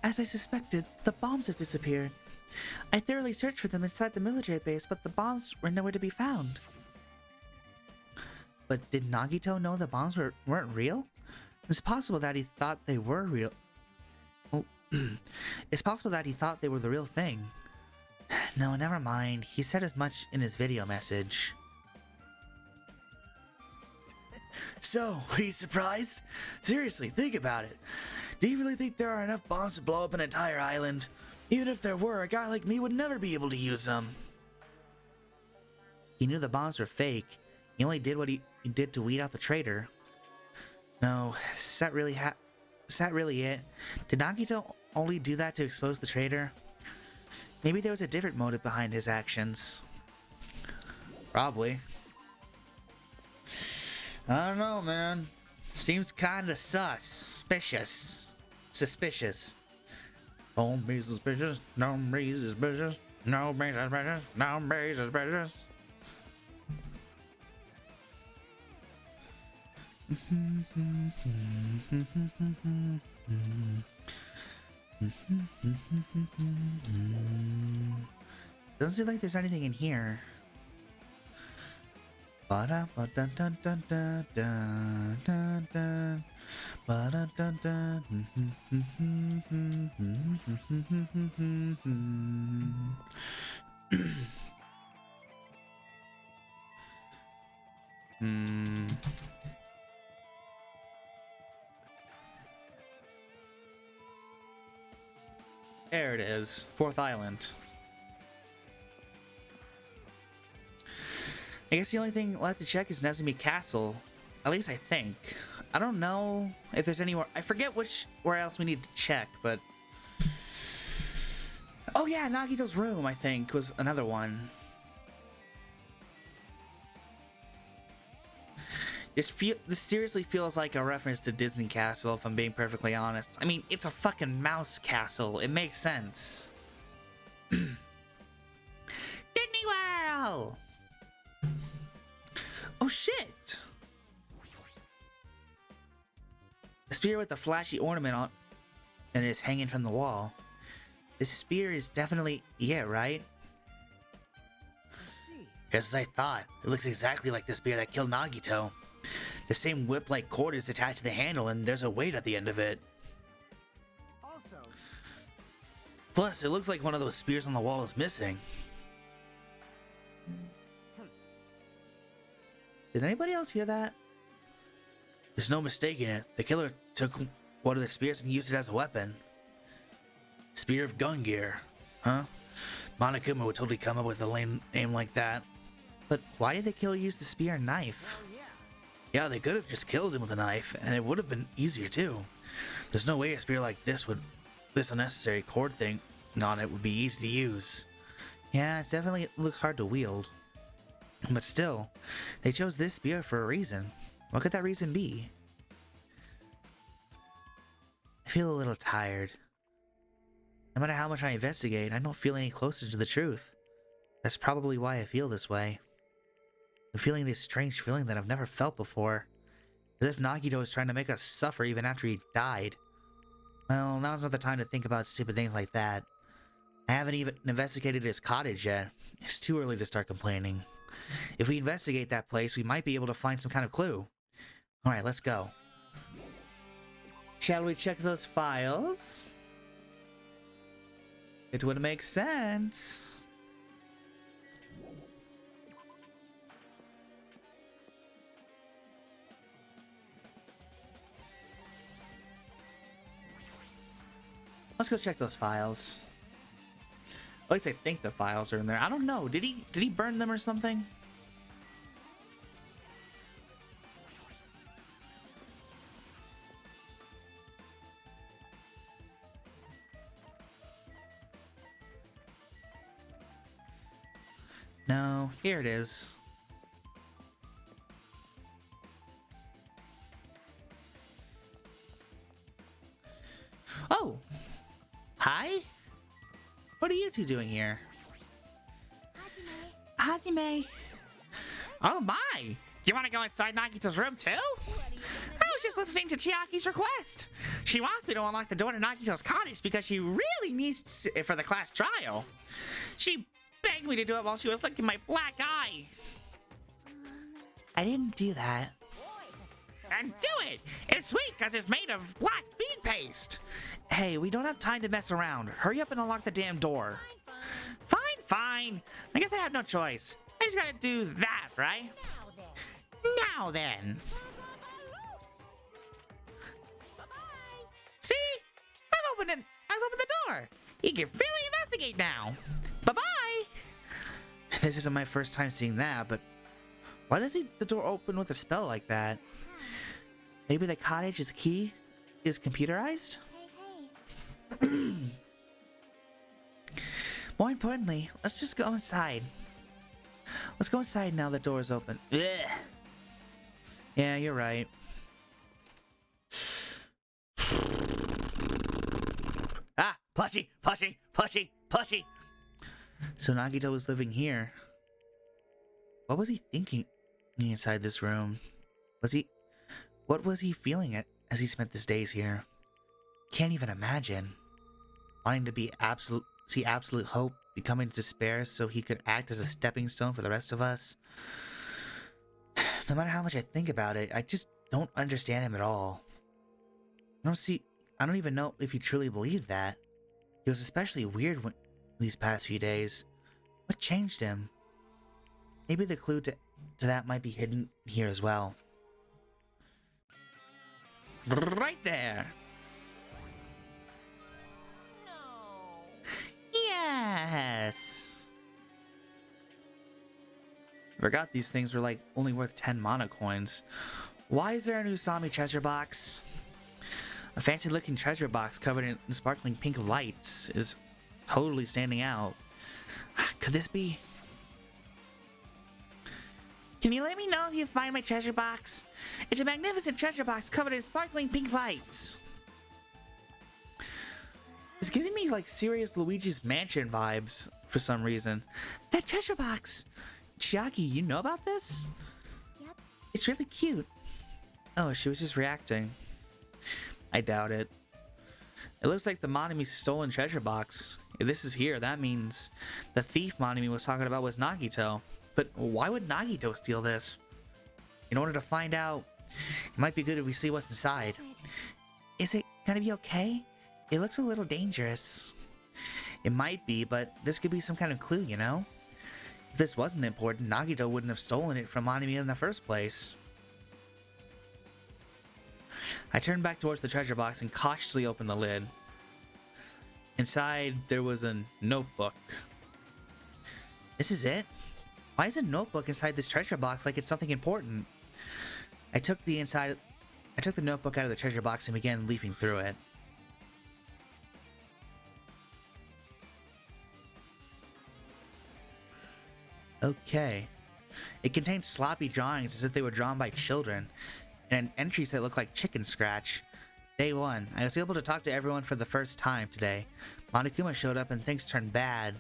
As I suspected, the bombs have disappeared. I thoroughly searched for them inside the military base, but the bombs were nowhere to be found. But did Nagito know the bombs weren't real? It's possible that he thought they were real. Well, it's possible that he thought they were the real thing. No, never mind. He said as much in his video message. So, were you surprised? Seriously, think about it. Do you really think there are enough bombs to blow up an entire island? Even if there were, a guy like me would never be able to use them. He knew the bombs were fake. He only did what he did to weed out the traitor. No, is that really it? Did Nagito only do that to expose the traitor? Maybe there was a different motive behind his actions. Probably. I don't know, man. Seems kinda suspicious. Don't be suspicious. Don't be suspicious. No be suspicious. Don't be suspicious. Doesn't seem like there's anything in here. There it is, Fourth Island. I guess the only thing left to check is Nezumi Castle. At least I think. I don't know if there's anywhere... I forget where else we need to check, but... Oh yeah, Nagito's room, I think, was another one. This seriously feels like a reference to Disney Castle, if I'm being perfectly honest. I mean, it's a fucking mouse castle. It makes sense. Disney World! Oh shit! The spear with the flashy ornament on and is hanging from the wall. This spear is definitely it, right? I see. Just as I thought. It looks exactly like the spear that killed Nagito. The same whip-like cord is attached to the handle and there's a weight at the end of it. Also, Plus, it looks like one of those spears on the wall is missing. Did anybody else hear that? There's no mistaking it. The killer took one of the spears and used it as a weapon. Spear of gun gear. Huh? Monokuma would totally come up with a lame name like that. But why did the killer use the spear and knife? oh yeah. Yeah, they could have just killed him with a knife, and it would have been easier too. There's no way a spear like this unnecessary cord thing on it would be easy to use. Yeah, it definitely looks hard to wield. But still, they chose this spear for a reason. What could that reason be? I feel a little tired. No matter how much I investigate, I don't feel any closer to the truth. That's probably why I feel this way. I'm feeling this strange feeling that I've never felt before. As if Nagito is trying to make us suffer even after he died. Well, now's not the time to think about stupid things like that. I haven't even investigated his cottage yet. It's too early to start complaining. If we investigate that place, we might be able to find some kind of clue. Alright, let's go. Shall we check those files? It would make sense. Let's go check those files. At least I think the files are in there. I don't know. Did he burn them or something? No, here it is. Oh! Hi? What are you two doing here? Hajime! Oh my! You want to go inside Nagito's room too? I was just listening to Chiaki's request. She wants me to unlock the door to Nagito's cottage because she really needs it for the class trial. She begged me to do it while she was licking my black eye. I didn't do that. And do it! It's sweet because it's made of black bean paste. Hey, we don't have time to mess around. Hurry up and unlock the damn door. Fine, fine. I guess I have no choice. I just gotta do that, right? Now then. See? I've opened the door. You can freely investigate now. Bye-bye. This isn't my first time seeing that, but why does the door open with a spell like that? Maybe the cottage is computerized? More importantly, let's just go inside. Let's go inside now the door is open. Ugh. Yeah, you're right. Ah! Plushie! Plushie! Plushie! Plushie! So Nagito was living here. What was he thinking inside this room? What was he feeling as he spent his days here? Can't even imagine. Wanting to see absolute hope, becoming despair so he could act as a stepping stone for the rest of us. No matter how much I think about it, I just don't understand him at all. I don't even know if he truly believed that. He was especially weird these past few days. What changed him? Maybe the clue to that might be hidden here as well. Right there! No. Yes! Forgot these things were like only worth 10 mana coins. Why is there a new Usami treasure box? A fancy looking treasure box covered in sparkling pink lights is totally standing out. Could this be? Can you let me know if you find my treasure box? It's a magnificent treasure box covered in sparkling pink lights. It's giving me like serious Luigi's Mansion vibes for some reason. That treasure box! Chiaki, you know about this? Yep. It's really cute. Oh, she was just reacting. I doubt it. It looks like the Monimi's stolen treasure box. If this is here, that means the thief Monimi was talking about was Nagito. But why would Nagito steal this? In order to find out, it might be good if we see what's inside. Is it gonna be okay? It looks a little dangerous. It might be, but this could be some kind of clue, you know? If this wasn't important, Nagito wouldn't have stolen it from Monimi in the first place. I turned back towards the treasure box and cautiously opened the lid. Inside, there was a notebook. This is it? Why is a notebook inside this treasure box like it's something important? I took the notebook out of the treasure box and began leafing through it. Okay. It contains sloppy drawings as if they were drawn by children, and entries that look like chicken scratch. Day 1. I was able to talk to everyone for the first time today. Monokuma showed up and things turned bad.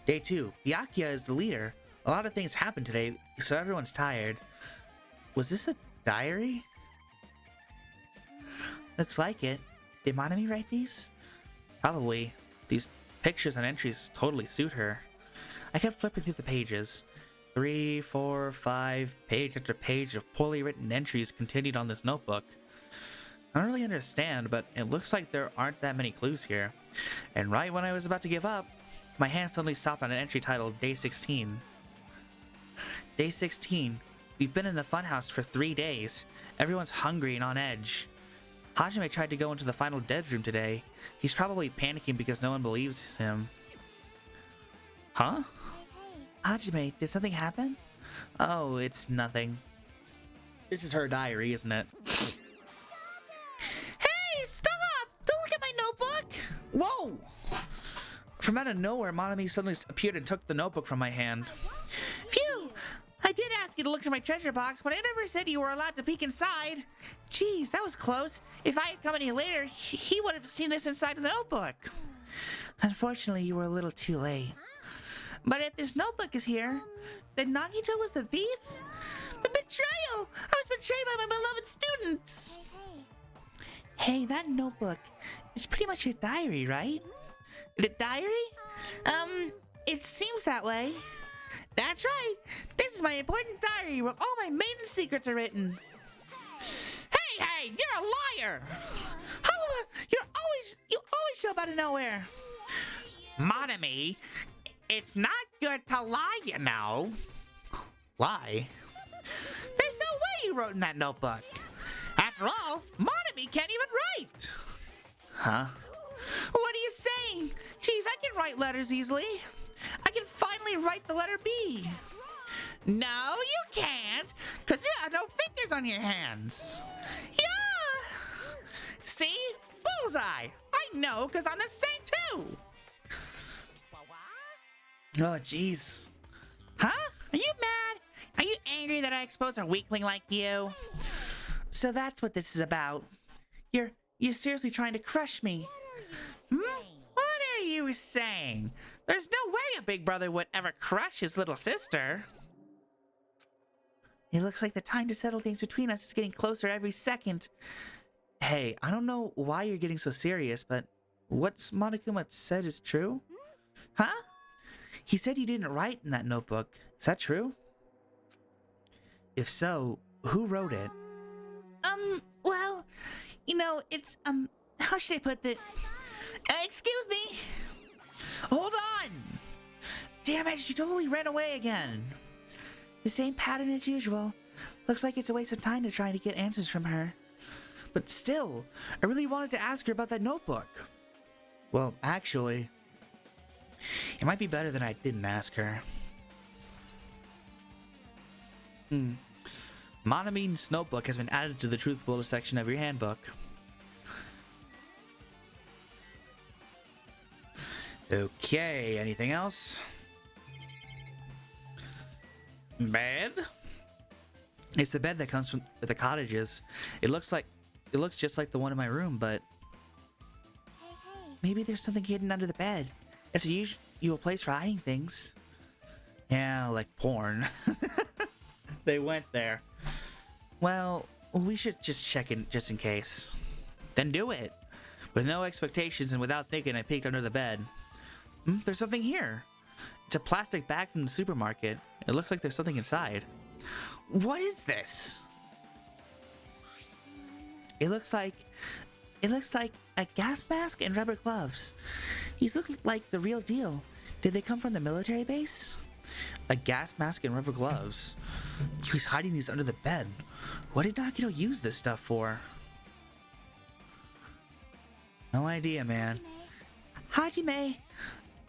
Day 2. Byakuya is the leader. A lot of things happened today, so everyone's tired. Was this a diary? Looks like it. Did Monami write these? Probably. These pictures and entries totally suit her. I kept flipping through the pages. 3, 4, 5, page after page of poorly written entries continued on this notebook. I don't really understand, but it looks like there aren't that many clues here. And right when I was about to give up, my hand suddenly stopped on an entry titled Day 16. Day 16. We've been in the funhouse for 3 days. Everyone's hungry and on edge. Hajime tried to go into the final dead room today. He's probably panicking because no one believes him. Huh? Hajime, did something happen? Oh, it's nothing. This is her diary, isn't it? Hey, stop! Don't look at my notebook! Whoa! From out of nowhere, Monami suddenly appeared and took the notebook from my hand. Phew! I did ask you to look through my treasure box, but I never said you were allowed to peek inside. Jeez, that was close. If I had come any later, he would have seen this inside the notebook. Unfortunately, you were a little too late. But if this notebook is here, then Nagito was the thief? But betrayal! I was betrayed by my beloved students! Hey, that notebook is pretty much your diary, right? The diary? It seems that way. That's right. This is my important diary where all my maiden secrets are written. Hey, you're a liar! How, you always show up out of nowhere. Monami, it's not good to lie, you know. Lie? There's no way you wrote in that notebook. After all, Monami can't even write. Huh? What are you saying? Geez, I can write letters easily. I can finally write the letter B. No, you can't, because you have no fingers on your hands. Yeah! See? Bullseye! I know, because I'm the same too. Oh, jeez. Huh? Are you mad? Are you angry that I exposed a weakling like you? So that's what this is about. You're seriously trying to crush me. What are you saying? There's no way a big brother would ever crush his little sister. It looks like the time to settle things between us is getting closer every second. Hey, I don't know why you're getting so serious, but what's Monokuma said is true? Huh? He said you didn't write in that notebook. Is that true? If so, who wrote it? Well, you know, it's, how should I put that? Excuse me? Hold on! Damn it, she totally ran away again. The same pattern as usual. Looks like it's a waste of time to try to get answers from her. But still, I really wanted to ask her about that notebook. Well, actually, it might be better that I didn't ask her. Monami's notebook has been added to the truthful section of your handbook. Okay, anything else? Bed? It's the bed that comes from the cottages. It looks just like the one in my room, but maybe there's something hidden under the bed. It's a usual place for hiding things. Yeah, like porn. They went there. Well, we should just check in just in case. Then do it. With no expectations and without thinking, I peeked under the bed. There's something here. It's a plastic bag from the supermarket. It looks like there's something inside. What is this? It looks like a gas mask and rubber gloves. These look like the real deal. Did they come from the military base? A gas mask and rubber gloves. He was hiding these under the bed. What did Nagito use this stuff for? No idea, man. Hajime,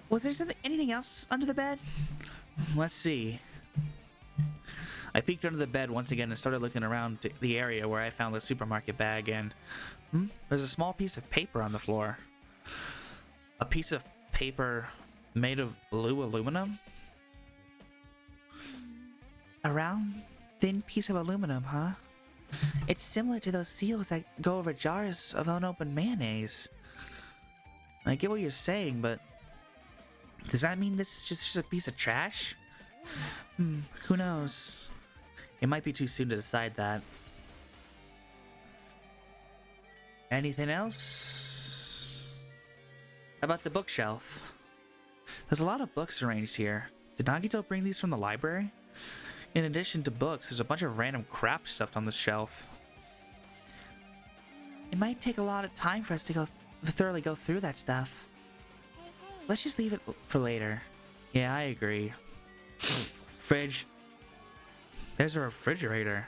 was there anything else under the bed? Let's see. I peeked under the bed once again and started looking around the area where I found the supermarket bag, and there's a small piece of paper on the floor. A piece of paper made of blue aluminum? A round, thin piece of aluminum, huh? It's similar to those seals that go over jars of unopened mayonnaise. I get what you're saying, but does that mean this is just a piece of trash? Who knows? It might be too soon to decide that. Anything else? How about the bookshelf? There's a lot of books arranged here. Did Nagito bring these from the library? In addition to books, there's a bunch of random crap stuffed on the shelf. It might take a lot of time for us to thoroughly go through that stuff. Let's just leave it for later. Yeah, I agree. Fridge. There's a refrigerator.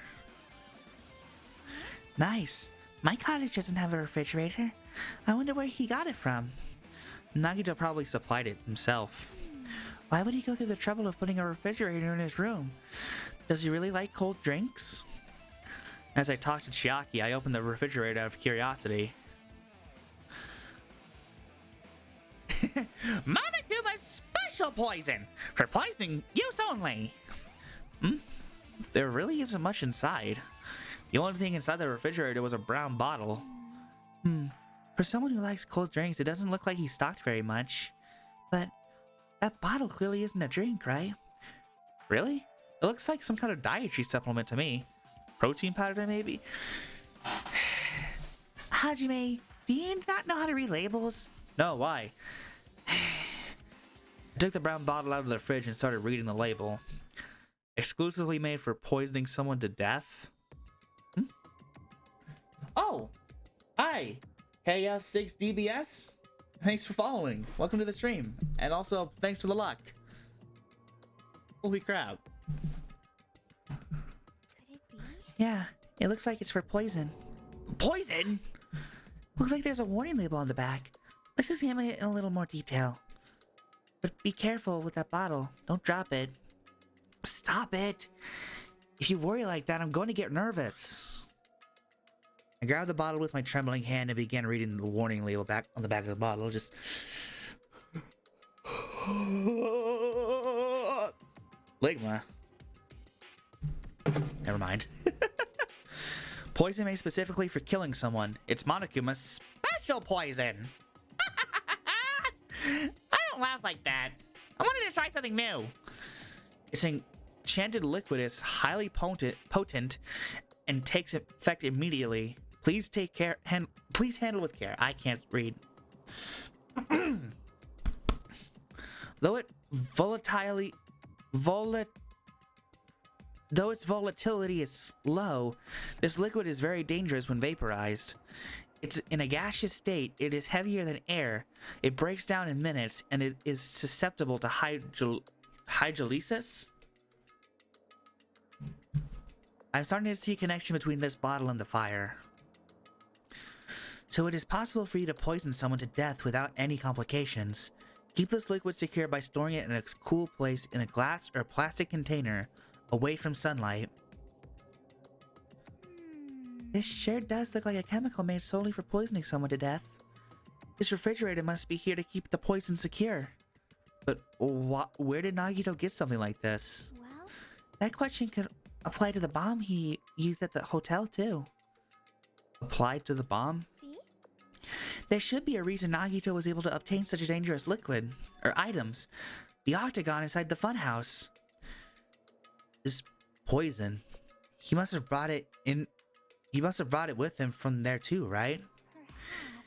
Nice. My cottage doesn't have a refrigerator. I wonder where he got it from. Nagito probably supplied it himself. Why would he go through the trouble of putting a refrigerator in his room? Does he really like cold drinks? As I talked to Chiaki, I opened the refrigerator out of curiosity. Monokuma's special poison! For poisoning use only! There really isn't much inside. The only thing inside the refrigerator was a brown bottle. For someone who likes cold drinks, it doesn't look like he stocked very much. But that bottle clearly isn't a drink, right? Really? It looks like some kind of dietary supplement to me. Protein powder, maybe? Hajime, do you not know how to read labels? No, why? I took the brown bottle out of the fridge and started reading the label. Exclusively made for poisoning someone to death? Oh! Hi! KF6DBS? Thanks for following. Welcome to the stream. And also, thanks for the luck. Holy crap. Could it be? Yeah, it looks like it's for poison. Poison? Looks like there's a warning label on the back. Let's examine it in a little more detail. But be careful with that bottle. Don't drop it. Stop it! If you worry like that, I'm going to get nervous. I grabbed the bottle with my trembling hand and began reading the warning label back on the back of the bottle. Just... Ligma. Never mind. Poison made specifically for killing someone. It's Monokuma's special poison! I don't laugh like that. I wanted to try something new. It's an enchanted liquid. It's highly potent and takes effect immediately. Please take care. Please handle with care. I can't read. Though its volatility is low, this liquid is very dangerous when vaporized. It's in a gaseous state. It is heavier than air. It breaks down in minutes, and it is susceptible to hydrolysis. I'm starting to see a connection between this bottle and the fire. So it is possible for you to poison someone to death without any complications. Keep this liquid secure by storing it in a cool place in a glass or plastic container, away from sunlight. This sure does look like a chemical made solely for poisoning someone to death. This refrigerator must be here to keep the poison secure. But where did Nagito get something like this? Well, That question could apply to the bomb he used at the hotel, too. Applied to the bomb? see? There should be a reason Nagito was able to obtain such a dangerous liquid, or items. The octagon inside the funhouse. This poison. He must have brought it in. He must have brought it with him from there too, right? Perhaps.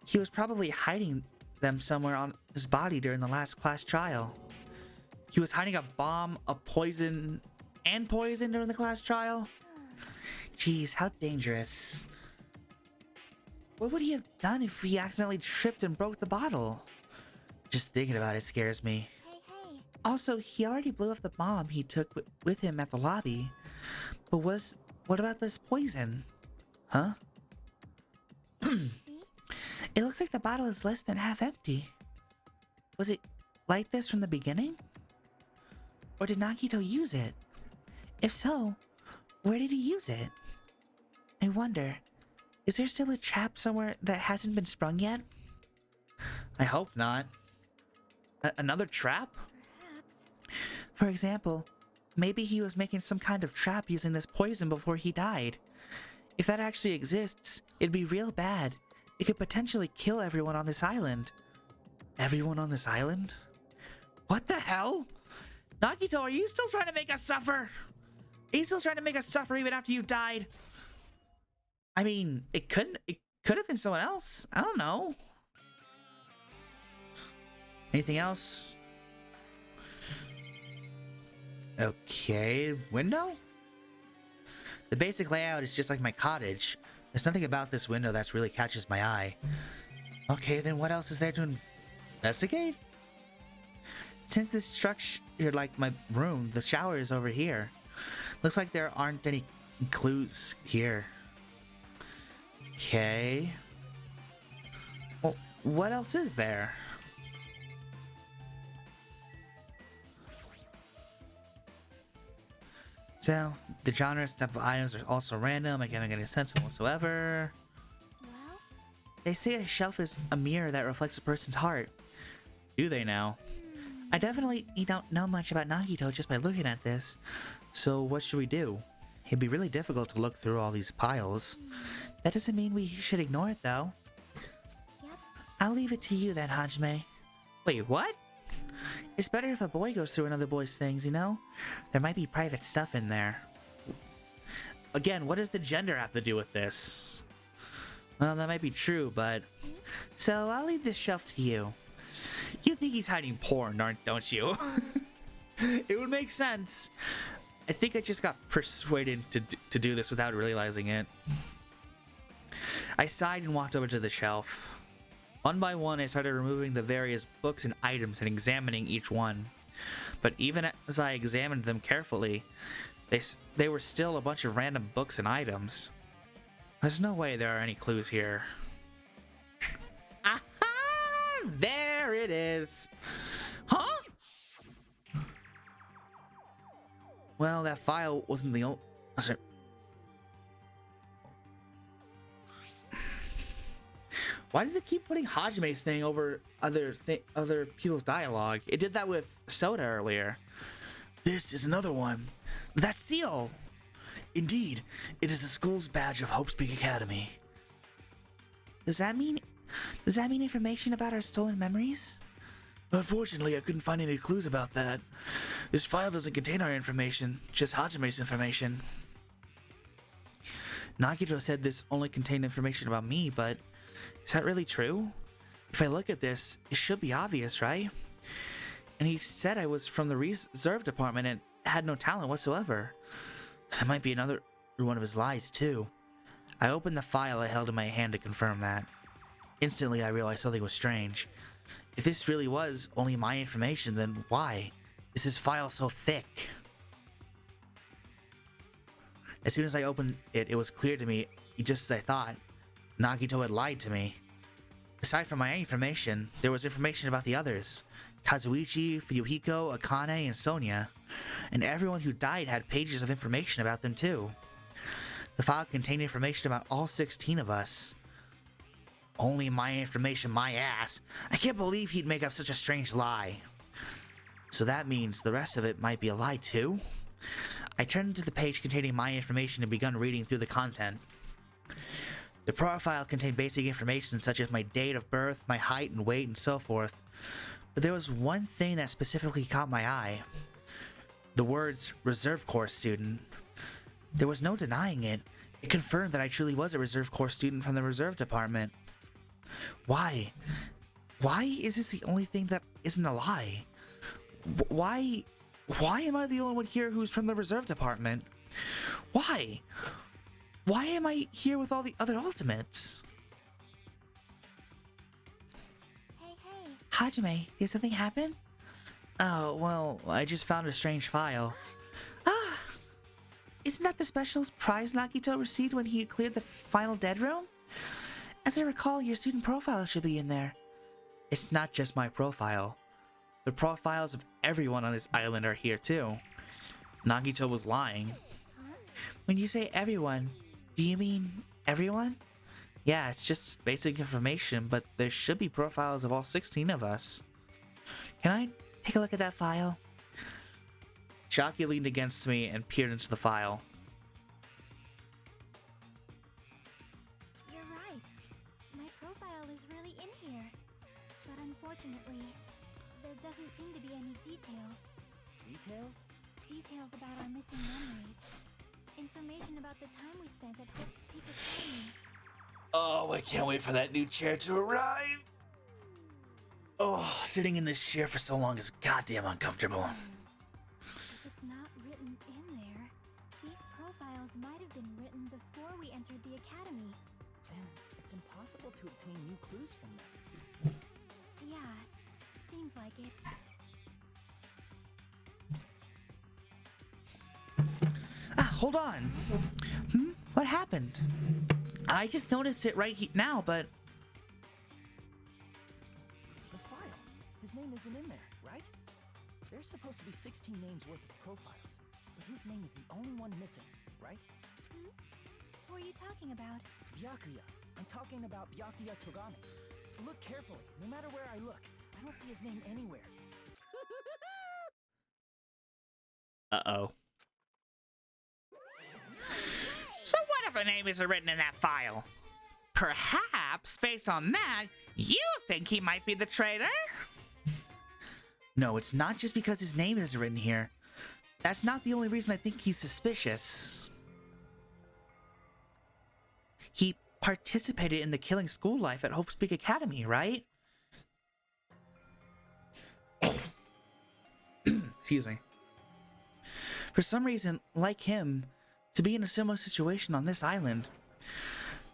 He was probably hiding them somewhere on his body during the last class trial. He was hiding a bomb, a poison, and poison during the class trial? Jeez, how dangerous. What would he have done if he accidentally tripped and broke the bottle? Just thinking about it scares me. Hey, hey. Also, he already blew up the bomb he took with him at the lobby. But what about this poison? Huh? See? It looks like the bottle is less than half empty. Was it like this from the beginning? Or did Nagito use it? If so, where did he use it? I wonder, is there still a trap somewhere that hasn't been sprung yet? I hope not. Another trap? Perhaps. For example, maybe he was making some kind of trap using this poison before he died. If that actually exists, it'd be real bad. It could potentially kill everyone on this island. Everyone on this island? What the hell? Nagito, are you still trying to make us suffer? Are you still trying to make us suffer even after you died? I mean, it could have been someone else. I don't know. Anything else? Okay, window? The basic layout is just like my cottage. There's nothing about this window that really catches my eye. Okay, then what else is there to investigate? Since this structure, like my room, the shower is over here. Looks like there aren't any clues here. Okay. Well, what else is there? So, the genres type of items are also random. I can't make any sense whatsoever. Well, They say a shelf is a mirror that reflects a person's heart. Do they now? I definitely don't know much about Nagito just by looking at this. So what should we do? It'd be really difficult to look through all these piles. That doesn't mean we should ignore it though. yep. I'll leave it to you then, Hajime. Wait, what? It's better if a boy goes through another boy's things, you know? There might be private stuff in there. Again, what does the gender have to do with this? Well, that might be true, but... So, I'll leave this shelf to you. You think he's hiding porn, don't you? It would make sense. I think I just got persuaded to do this without realizing it. I sighed and walked over to the shelf. One by one, I started removing the various books and items and examining each one. But even as I examined them carefully, they were still a bunch of random books and items. There's no way there are any clues here. Aha! There it is! Huh? Well, that file wasn't the only... Why does it keep putting Hajime's thing over other people's dialogue? It did that with Soda earlier. This is another one. That seal! Indeed, it is the school's badge of Hope's Peak Academy. Does that mean information about our stolen memories? Unfortunately, I couldn't find any clues about that. This file doesn't contain our information, just Hajime's information. Nagito said this only contained information about me, but is that really true? If I look at this, it should be obvious, right? And he said I was from the reserve department and had no talent whatsoever. That might be another one of his lies, too. I opened the file I held in my hand to confirm that. Instantly, I realized something was strange. If this really was only my information, then why is this file so thick? As soon as I opened it, it was clear to me, just as I thought, Nagito had lied to me. Aside from my information, there was information about the others. Kazuichi, Fuyuhiko, Akane, and Sonia. And everyone who died had pages of information about them too. The file contained information about all 16 of us. Only my information, my ass. I can't believe he'd make up such a strange lie. So that means the rest of it might be a lie too? I turned to the page containing my information and begun reading through the content. The profile contained basic information such as my date of birth, my height and weight, and so forth. But there was one thing that specifically caught my eye. The words, Reserve Corps student. There was no denying it. It confirmed that I truly was a Reserve Corps student from the Reserve Department. Why? Why is this the only thing that isn't a lie? Why am I the only one here who's from the Reserve Department? Why? Why am I here with all the other Ultimates? Hey, hey. Hajime, did something happen? Oh, well, I just found a strange file. Ah! Isn't that the special prize Nagito received when he cleared the final dead room? As I recall, your student profile should be in there. It's not just my profile. The profiles of everyone on this island are here too. Nagito was lying. When you say everyone, do you mean everyone? Yeah, it's just basic information, but there should be profiles of all 16 of us. Can I take a look at that file? Shocky leaned against me and peered into the file. You're right. My profile is really in here. But unfortunately, there doesn't seem to be any details. Details? Details about our missing memories. Information about the time we spent at Hope's Peak Academy. Oh, I can't wait for that new chair to arrive. Oh, sitting in this chair for so long is goddamn uncomfortable. If it's not written in there, these profiles might have been written before we entered the academy. Then it's impossible to obtain new clues from them. Yeah, seems like it. Ah, hold on. What happened? I just noticed it right now, but... The file. His name isn't in there, right? There's supposed to be 16 names worth of profiles, but his name is the only one missing, right? Hmm? Who are you talking about? Byakuya. I'm talking about Byakuya Togami. Look carefully. No matter where I look, I don't see his name anywhere. Uh-oh. So what if a name isn't written in that file? Perhaps, based on that, you think he might be the traitor? No, it's not just because his name isn't written here. That's not the only reason I think he's suspicious. He participated in the killing school life at Hope's Peak Academy, right? Excuse me. For some reason, like him, to be in a similar situation on this island,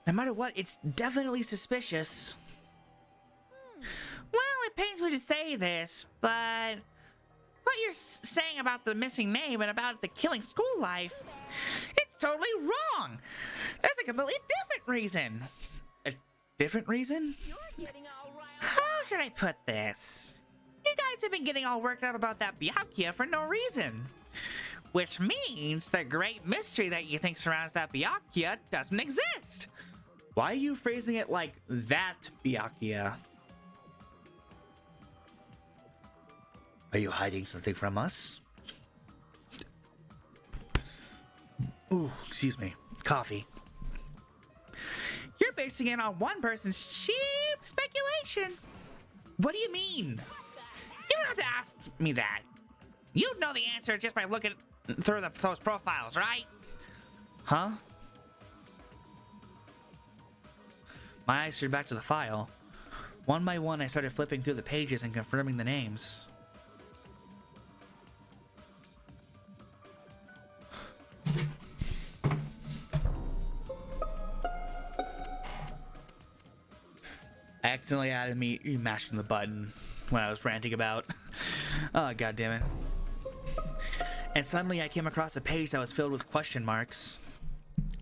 no matter what, it's definitely suspicious. Well, it pains me to say this, but what you're saying about the missing name and about the killing school life, it's totally wrong. There's a completely different reason. A different reason? How should I put this? You guys have been getting all worked up about that Byakuya for no reason. Which means the great mystery that you think surrounds that Byakuya doesn't exist. Why are you phrasing it like that, Byakuya? Are you hiding something from us? Ooh, excuse me. Coffee. You're basing it on one person's cheap speculation. What do you mean? You don't have to ask me that. You know the answer just by looking through those profiles, right? Huh? My eyes turned back to the file. One by one, I started flipping through the pages and confirming the names. I accidentally added me mashing the button when I was ranting about. Oh, god damn it. And suddenly I came across a page that was filled with question marks.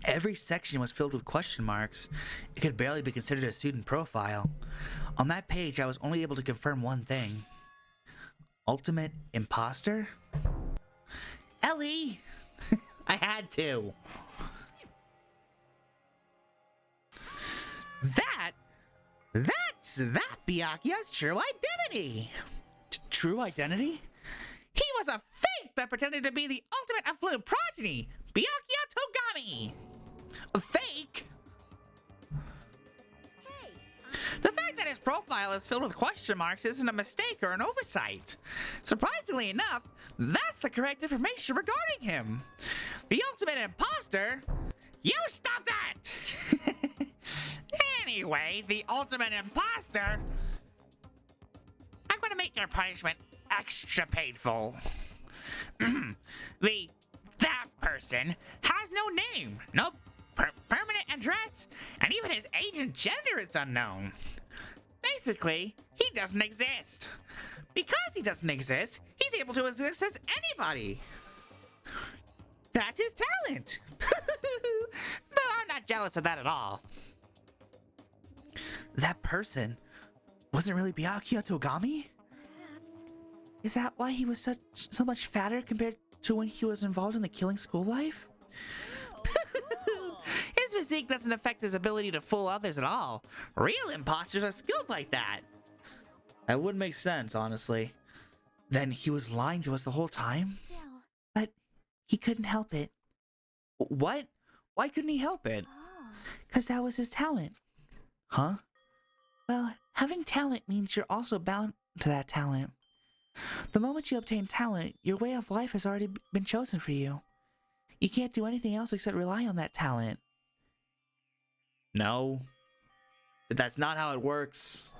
Every section was filled with question marks. It could barely be considered a student profile. On that page, I was only able to confirm one thing. Ultimate imposter? Ellie! I had to. That's that Byakuya's true identity. True identity? He was a fake that pretended to be the ultimate affluent progeny, Byakuya Togami. A fake? The fact that his profile is filled with question marks isn't a mistake or an oversight. Surprisingly enough, that's the correct information regarding him. The ultimate imposter? You stop that! Anyway, the ultimate imposter... I'm gonna make your punishment extra painful. That person has no name, no permanent address, and even his age and gender is unknown. Basically, he doesn't exist. Because he doesn't exist, he's able to exist as anybody. That's his talent. Though I'm not jealous of that at all. That person wasn't really Byakuya Togami? Perhaps. Is that why he was so much fatter compared to when he was involved in the killing school life? His physique doesn't affect his ability to fool others at all. Real imposters are skilled like that. That would make sense, honestly. Then he was lying to us the whole time? Still. But he couldn't help it. What? Why couldn't he help it? Oh. Because that was his talent. Huh? Well, having talent means you're also bound to that talent. The moment you obtain talent, your way of life has already been chosen for you. You can't do anything else except rely on that talent. No. That's not how it works.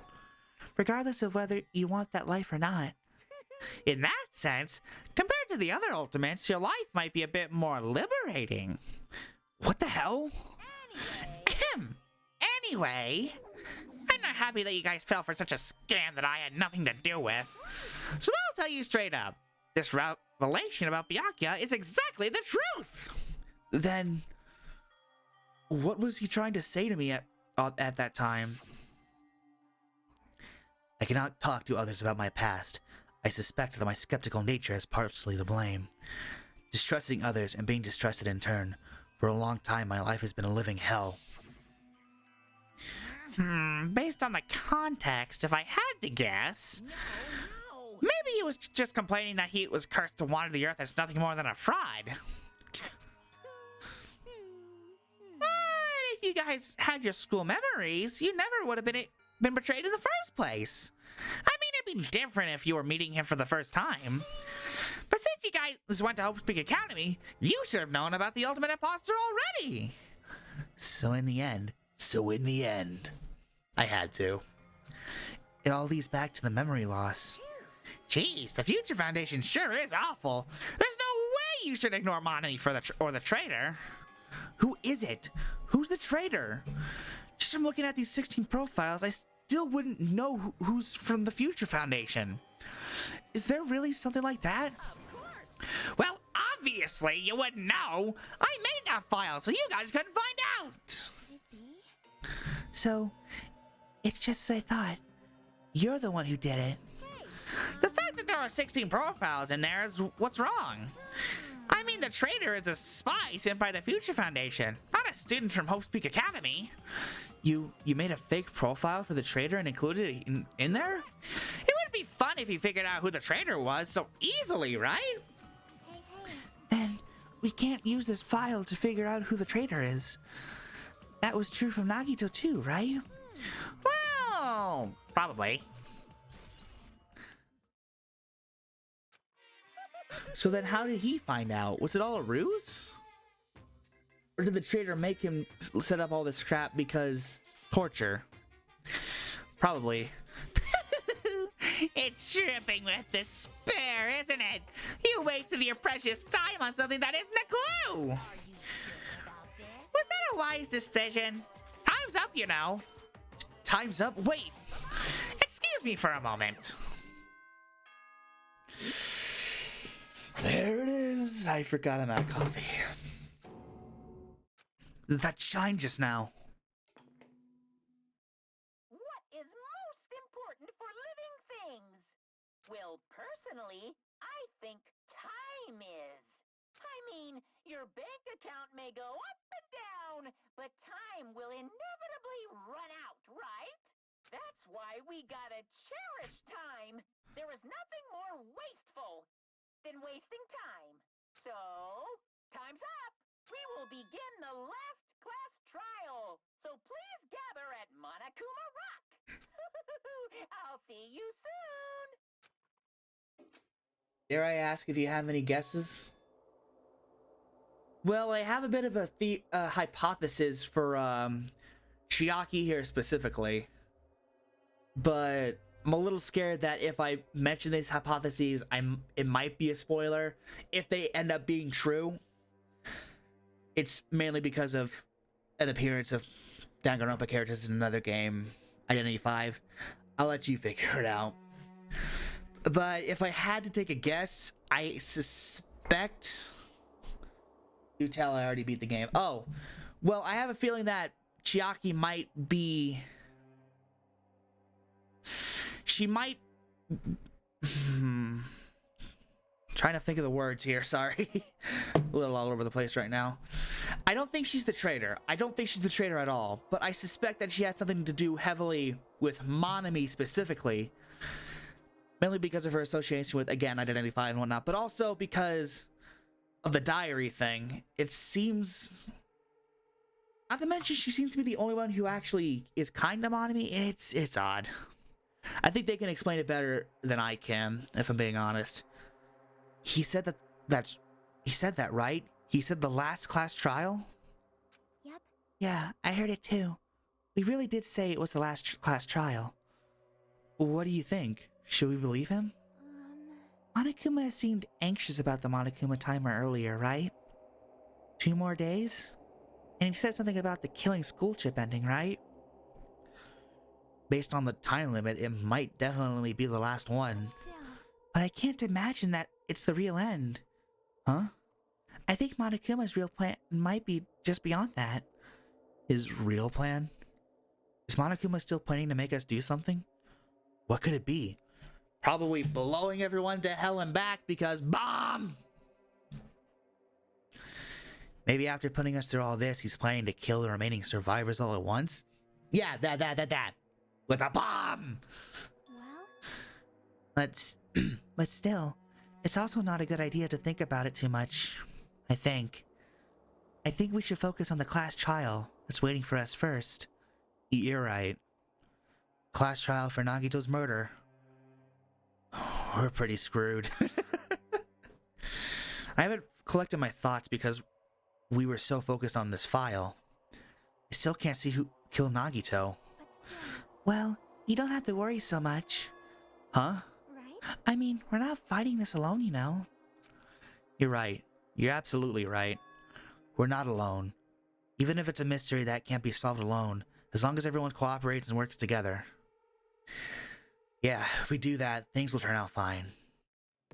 Regardless of whether you want that life or not. In that sense, compared to the other ultimates, your life might be a bit more liberating. What the hell? Anyway, I'm not happy that you guys fell for such a scam that I had nothing to do with. So I'll tell you straight up, this revelation about Byakuya is exactly the truth. Then, What was he trying to say to me at that time? I cannot talk to others about my past. I suspect that my skeptical nature is partially to blame. Distrusting others and being distrusted in turn. For a long time, my life has been a living hell. Based on the context, if I had to guess, maybe he was just complaining that he was cursed to wander the earth as nothing more than a fraud. But if you guys had your school memories, you never would have been betrayed in the first place. I mean, it'd be different if you were meeting him for the first time. But since you guys went to Hope's Peak Academy, you should have known about the ultimate imposter already. So in the end, I had to. It all leads back to the memory loss. Jeez, the Future Foundation sure is awful. There's no way you should ignore Monami for the traitor. Who is it? Who's the traitor? Just from looking at these 16 profiles, I still wouldn't know who's from the Future Foundation. Is there really something like that? Of course! Well, obviously you wouldn't know. I made that file so you guys couldn't find out. So, it's just as I thought. You're the one who did it. The fact that there are 16 profiles in there is what's wrong. I mean, the traitor is a spy sent by the Future Foundation, not a student from Hope's Peak Academy. You made a fake profile for the traitor and included it in there? It would be fun if you figured out who the traitor was so easily, right? Then we can't use this file to figure out who the traitor is. That was true from Nagito too, right? Well, probably. So then how did he find out? Was it all a ruse? Or did the traitor make him set up all this crap because torture? Probably. It's dripping with despair, isn't it? You wasted your precious time on something that isn't a clue. Was that a wise decision? Time's up, you know. Time's up? Wait! Excuse me for a moment. There it is. I forgot I'm out of coffee. That shine just now. What is most important for living things? Well, personally, I think time is. I mean, your bank account may go up and down, but time will inevitably run out, right? That's why we gotta cherish time. There is nothing more wasteful than wasting time. So, time's up. We will begin the last class trial. So please gather at Monokuma Rock. I'll see you soon. Dare I ask if you have any guesses? Well, I have a bit of a hypothesis for Chiaki here specifically, but I'm a little scared that if I mention these hypotheses, it might be a spoiler. If they end up being true, it's mainly because of an appearance of Danganronpa characters in another game, Identity 5. I'll let you figure it out. But if I had to take a guess, I suspect... You tell I already beat the game. Oh, well, I have a feeling that Chiaki might be... She might... Trying to think of the words here, sorry. A little all over the place right now. I don't think she's the traitor. I don't think she's the traitor at all. But I suspect that she has something to do heavily with Monami specifically. Mainly because of her association with, again, Identity 5 and whatnot. But also because of the diary thing. It seems... Not to mention, she seems to be the only one who actually is kind to Monami. It's odd. I think they can explain it better than I can, if I'm being honest. He said he said that, right? He said the last class trial? Yep. Yeah, I heard it too. We really did say it was the last class trial. What do you think? Should we believe him? Monokuma seemed anxious about the Monokuma timer earlier, right? 2 more days? And he said something about the killing school chip ending, right? Based on the time limit, it might definitely be the last one. Still, But I can't imagine that it's the real end. Huh? I think Monokuma's real plan might be just beyond that. His real plan? Is Monokuma still planning to make us do something? What could it be? Probably blowing everyone to hell and back because bomb! Maybe after putting us through all this, he's planning to kill the remaining survivors all at once? Yeah, that. With a bomb! Well, But still, it's also not a good idea to think about it too much, I think. I think we should focus on the class trial that's waiting for us first. You're right. Class trial for Nagito's murder. We're pretty screwed. I haven't collected my thoughts because we were so focused on this file. I still can't see who killed Nagito. but still, Well, you don't have to worry so much. Huh? right? I mean, we're not fighting this alone, you know. You're right. You're absolutely right. We're not alone. Even if it's a mystery that can't be solved alone, as long as everyone cooperates and works together. Yeah, if we do that, things will turn out fine.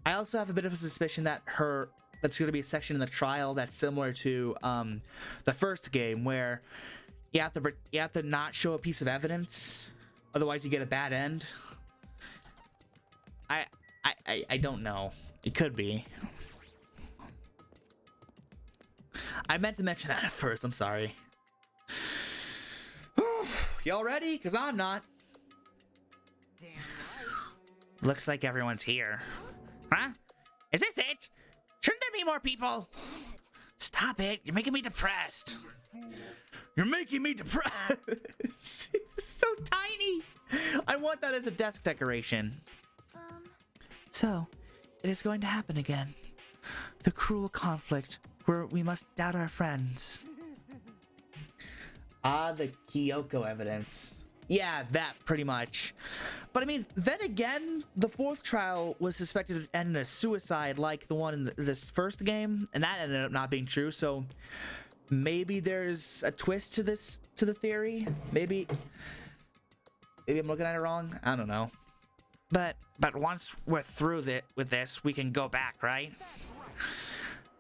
I also have a bit of a suspicion that that's going to be a section in the trial that's similar to the first game, where you have to not show a piece of evidence, otherwise you get a bad end. I don't know. It could be. I meant to mention that at first. I'm sorry. Y'all ready? Because I'm not. Damn right. Looks like everyone's here. Huh? Is this it? Shouldn't there be more people? Stop it. You're making me depressed. You're making me depressed. It's so tiny. I want that as a desk decoration. So, it is going to happen again. The cruel conflict where we must doubt our friends. The Kyoko evidence. Yeah, that pretty much. But I mean, then again, the fourth trial was suspected to end in a suicide like the one in this first game, and that ended up not being true, so maybe there's a twist to the theory. Maybe I'm looking at it wrong. I don't know. But once we're through with this, we can go back, right?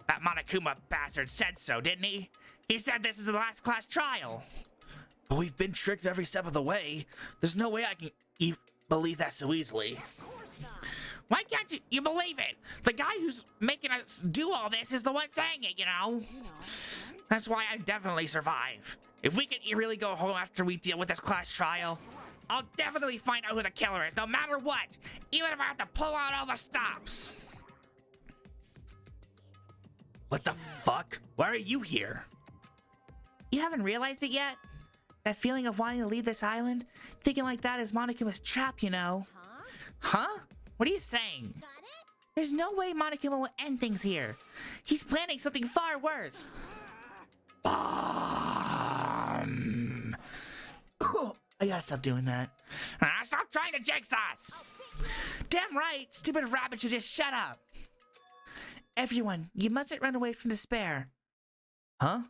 That Monokuma bastard said so, didn't he? He said this is the last class trial. But we've been tricked every step of the way. There's no way I can believe that so easily. Why can't you believe it? The guy who's making us do all this is the one saying it, you know? That's why I definitely survive. If we can really go home after we deal with this class trial, I'll definitely find out who the killer is, no matter what. Even if I have to pull out all the stops. What the fuck? Why are you here? You haven't realized it yet? That feeling of wanting to leave this island? Thinking like that is Monokuma's trap, you know. Huh? What are you saying? There's no way Monokuma will end things here. He's planning something far worse. I gotta stop doing that. Stop trying to jinx us! Damn right! Stupid rabbit should just shut up! Everyone, you mustn't run away from despair. Huh?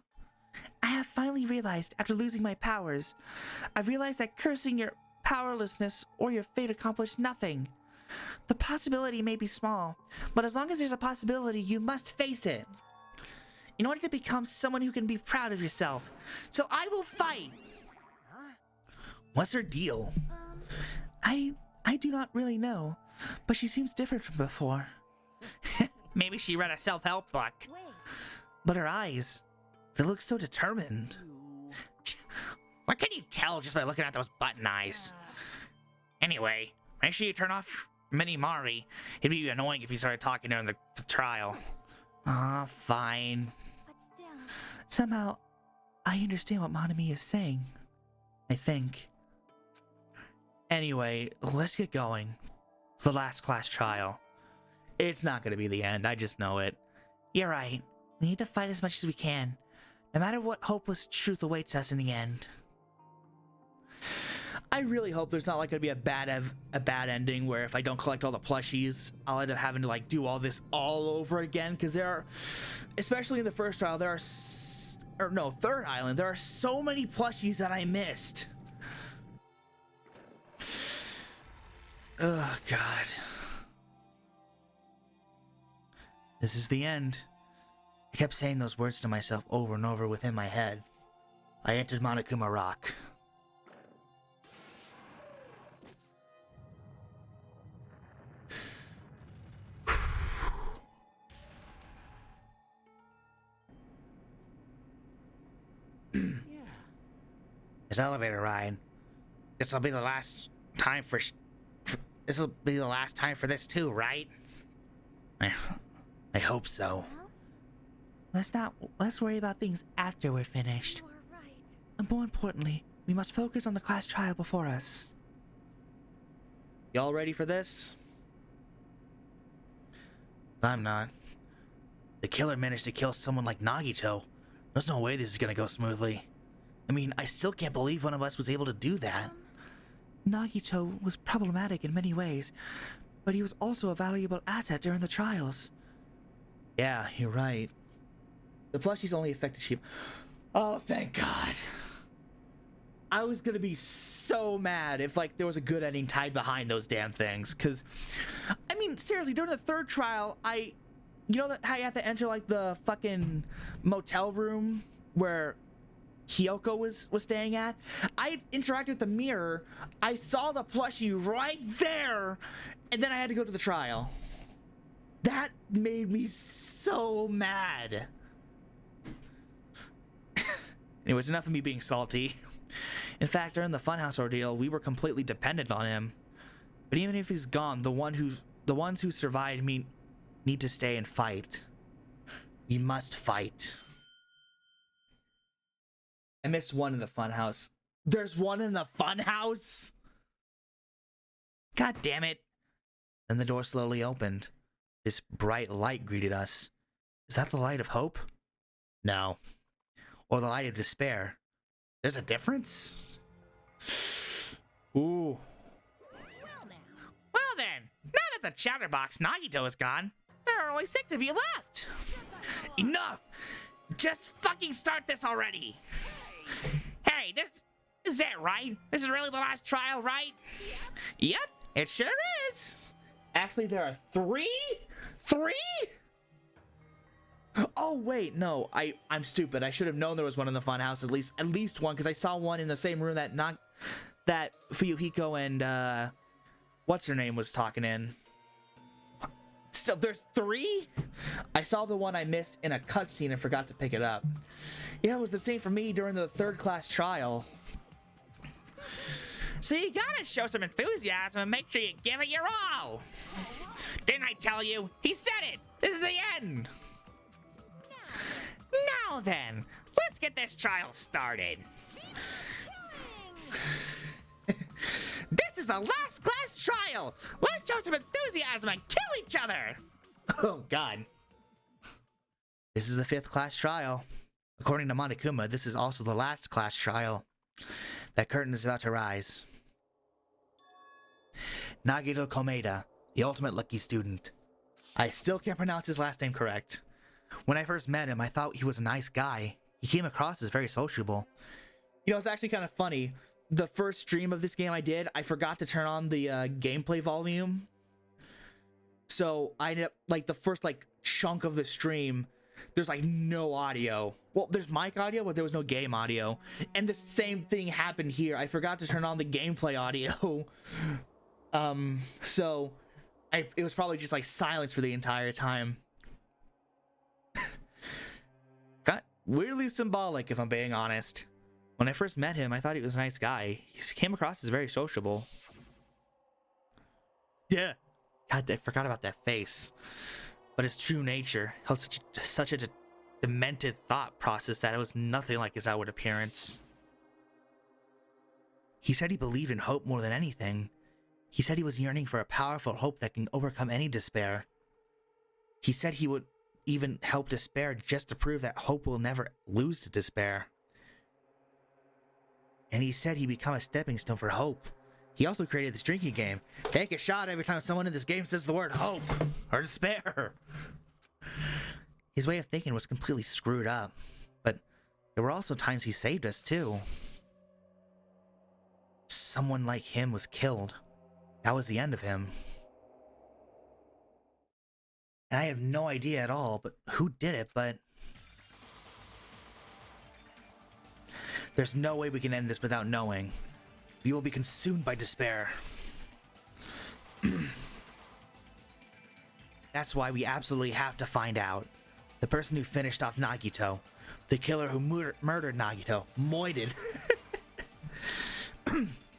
I have finally realized, after losing my powers, I've realized that cursing your powerlessness or your fate accomplished nothing. The possibility may be small, but as long as there's a possibility, you must face it. In order to become someone who can be proud of yourself. So I will fight! What's her deal? I do not really know, but she seems different from before. Maybe she read a self-help book. But her eyes, they look so determined. What can you tell just by looking at those button eyes? Anyway, make sure you turn off Mini Mari. It'd be annoying if you started talking during the trial. Ah, fine. But still, Somehow, I understand what Monami is saying. I think. Anyway, let's get going. The last class trial. It's not gonna be the end, I just know it. You're right. We need to fight as much as we can, no matter what hopeless truth awaits us in the end. I really hope there's not like gonna be a bad ending where if I don't collect all the plushies, I'll end up having to like do all this all over again. Because there are, especially in the first trial, there are third island. There are so many plushies that I missed. Oh God. This is the end. I kept saying those words to myself over and over within my head. I entered Monokuma Rock. This elevator ride. This'll be the last time for this'll be the last time for this too, right? I hope so. Well, Let's worry about things after we're finished. you are right. And more importantly, we must focus on the class trial before us. Y'all ready for this? I'm not. The killer managed to kill someone like Nagito. There's no way this is gonna go smoothly. I mean, I still can't believe one of us was able to do that. Nagito was problematic in many ways, but he was also a valuable asset during the trials. Yeah, you're right. The plushies only affected sheep. Oh, thank God. I was gonna be so mad if, like, there was a good ending tied behind those damn things. Because, I mean, seriously, during the third trial, you know how you have to enter, like, the fucking motel room where Kyoko was staying at? I interacted with the mirror, I saw the plushie right there, and then I had to go to the trial. That made me so mad. Anyways, enough of me being salty. In fact, during the Funhouse ordeal, we were completely dependent on him. But even if he's gone, the ones who survived need to stay and fight. We must fight. I missed one in the Funhouse. There's one in the Funhouse? God damn it. Then the door slowly opened. This bright light greeted us. Is that the light of hope? No. Or the light of despair. There's a difference? Ooh. Well then, now that the chatterbox Nagito is gone, there are only 6 of you left. Enough! Just fucking start this already! Hey, this is it, right? This is really the last trial, right? Yep. It sure is. Actually, there are 3? 3? Oh wait, no. I'm stupid. I should have known there was one in the Funhouse, at least one, because I saw one in the same room that Fuyuhiko and what's her name was talking in. So there's 3? I saw the one I missed in a cutscene and forgot to pick it up. Yeah, it was the same for me during the third class trial. So you gotta show some enthusiasm and make sure you give it your all. Didn't I tell you? He said it. This is the end. Now then, let's get this trial started. This is the last class trial. Let's show some enthusiasm and kill each other. Oh God. This is the 5th class trial. According to Monokuma, this is also the last class trial. That curtain is about to rise. Nagito Komeda, the ultimate lucky student. I still can't pronounce his last name correct. When I first met him, I thought he was a nice guy. He came across as very sociable. You know, it's actually kind of funny. The first stream of this game I did, I forgot to turn on the gameplay volume. So I ended up, like, the first, like, chunk of the stream, there's, like, no audio. Well, there's mic audio, but there was no game audio. And the same thing happened here. I forgot to turn on the gameplay audio. So it was probably just, like, silence for the entire time. Weirdly symbolic, if I'm being honest. When I first met him, I thought he was a nice guy. He came across as very sociable. Yeah. God, I forgot about that face. But his true nature held such a demented thought process that it was nothing like his outward appearance. He said he believed in hope more than anything. He said he was yearning for a powerful hope that can overcome any despair. He said he would even help despair just to prove that hope will never lose to despair. And he said he'd become a stepping stone for hope. He also created this drinking game. Take a shot every time someone in this game says the word hope or despair. His way of thinking was completely screwed up, but there were also times he saved us too. Someone like him was killed. That was the end of him. And I have no idea at all, but who did it, but... There's no way we can end this without knowing. We will be consumed by despair. That's why we absolutely have to find out. The person who finished off Nagito. The killer who murdered Nagito. Moided.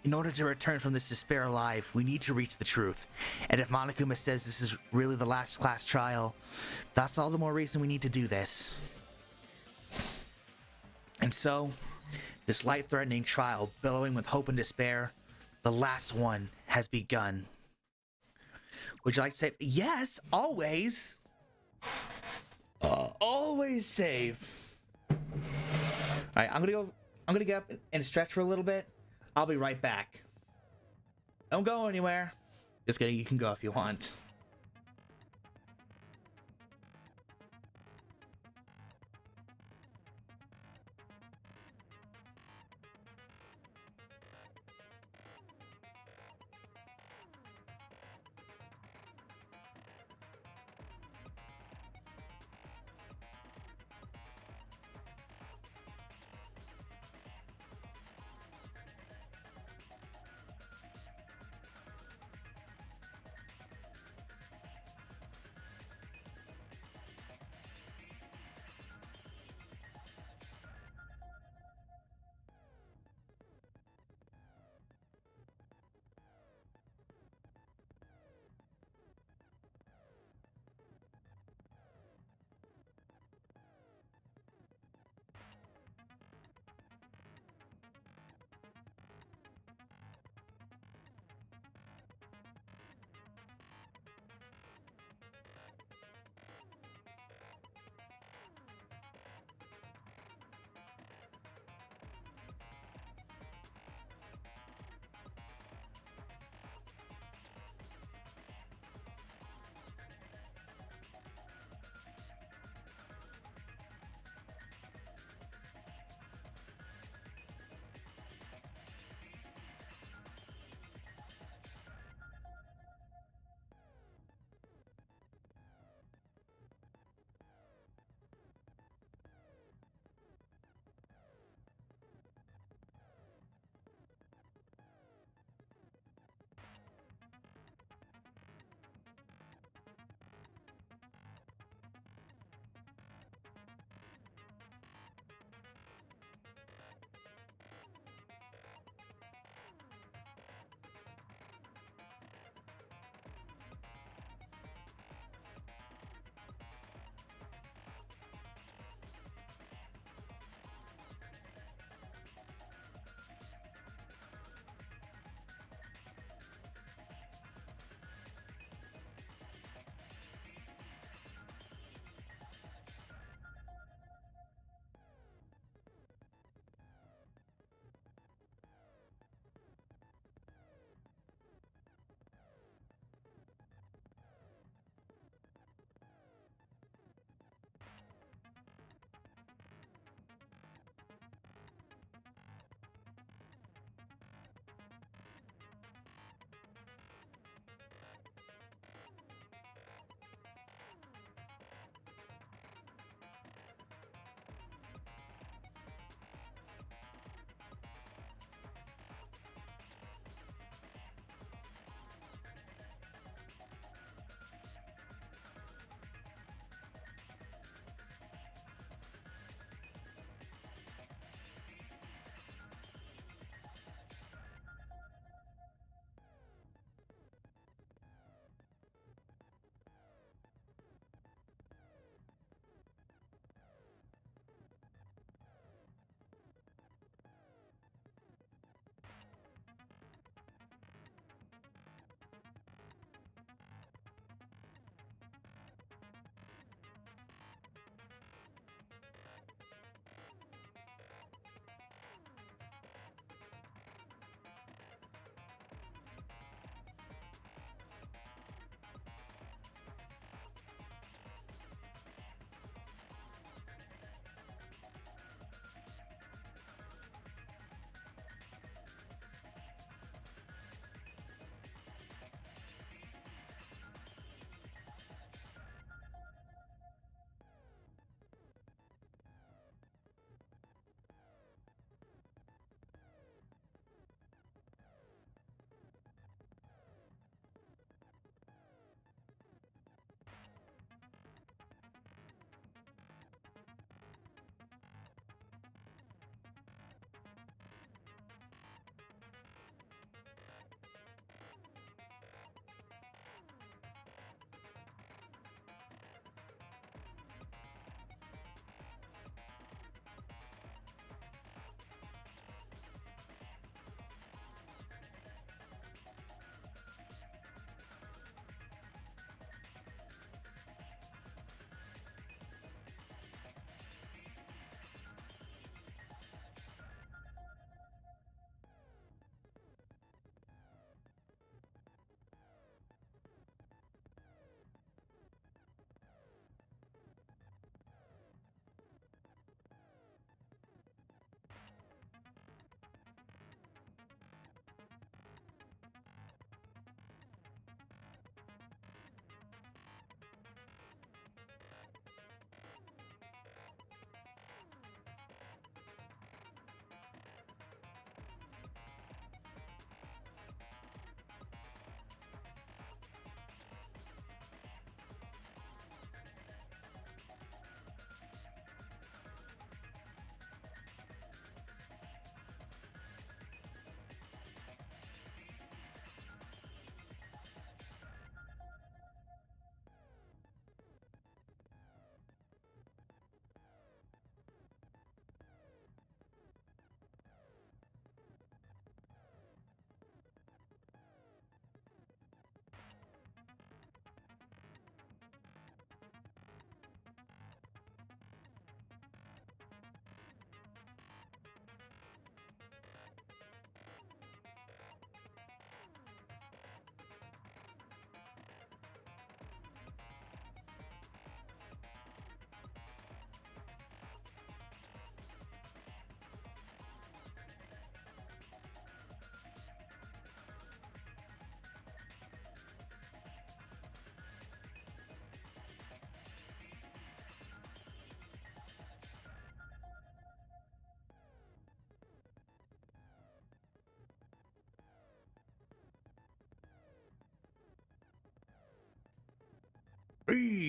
In order to return from this despair alive, we need to reach the truth. And if Monokuma says this is really the last class trial, that's all the more reason we need to do this. And so, this light-threatening trial, billowing with hope and despair, the last one has begun. Would you like to say, yes, always? Always save. Alright, I'm gonna get up and stretch for a little bit. I'll be right back. Don't go anywhere. Just kidding, you can go if you want.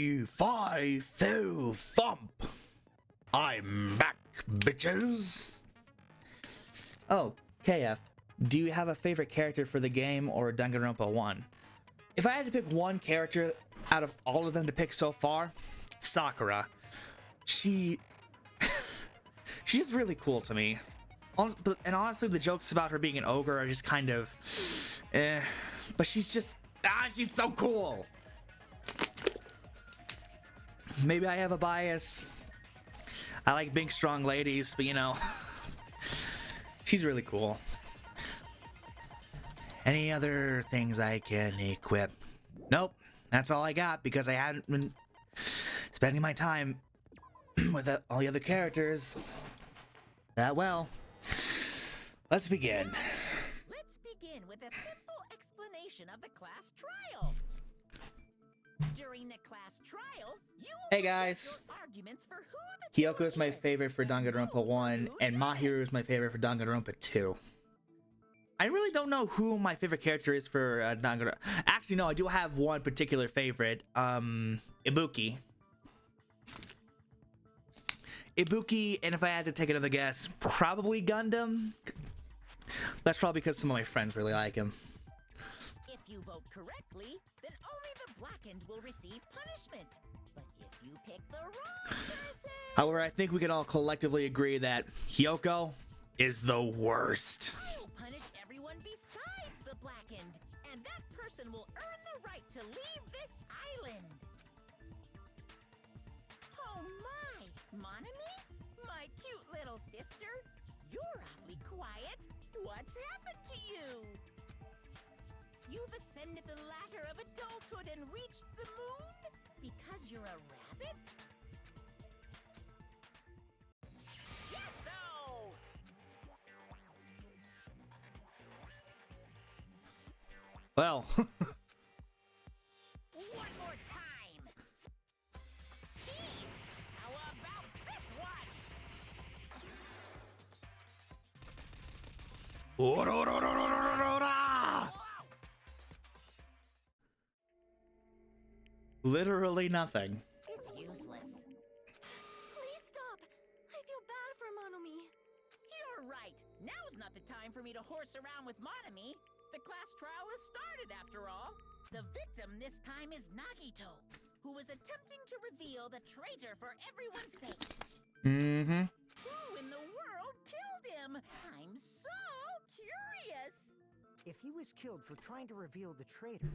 3-5-2 thump. I'm back, bitches. Oh, KF, do you have a favorite character for the game or Danganronpa 1? If I had to pick one character out of all of them to pick so far, Sakura. She's really cool to me. And honestly, the jokes about her being an ogre are just kind of but she's so cool. Maybe I have a bias. I like big strong ladies, but you know, she's really cool. Any other things I can equip? Nope, that's all I got because I hadn't been spending my time with all the other characters that well. Let's begin. Let's begin with a simple explanation of the class trial. During the class trial, you will Hey guys. your arguments for who the Kyoko is my favorite for Danganronpa 1, and Mahiru is my favorite for Danganronpa 2. I really don't know who my favorite character is for Danganronpa. Actually, no, I do have one particular favorite. Ibuki. Ibuki, and if I had to take another guess, probably Gundam. That's probably because some of my friends really like him. If you vote correctly, then only the blackened will receive punishment. But if you pick the wrong person... However, I think we can all collectively agree that Kyoko is the worst. I will punish everyone besides the blackened, and that person will earn the right to leave this island. Oh my! Monami? My cute little sister? You're awfully quiet. What's happened to you? You've ascended the ladder of adulthood and reached the moon? Because you're a rabbit? Chesto! Well, One more time! Jeez! How about this one? literally nothing. It's useless. Please stop. I feel bad for Monomi. You're right. Now's not the time for me to horse around with Monami. The class trial has started, after all. The victim this time is Nagito, who is attempting to reveal the traitor for everyone's sake. Mm-hmm. Who in the world killed him? I'm so curious. If he was killed for trying to reveal the traitor,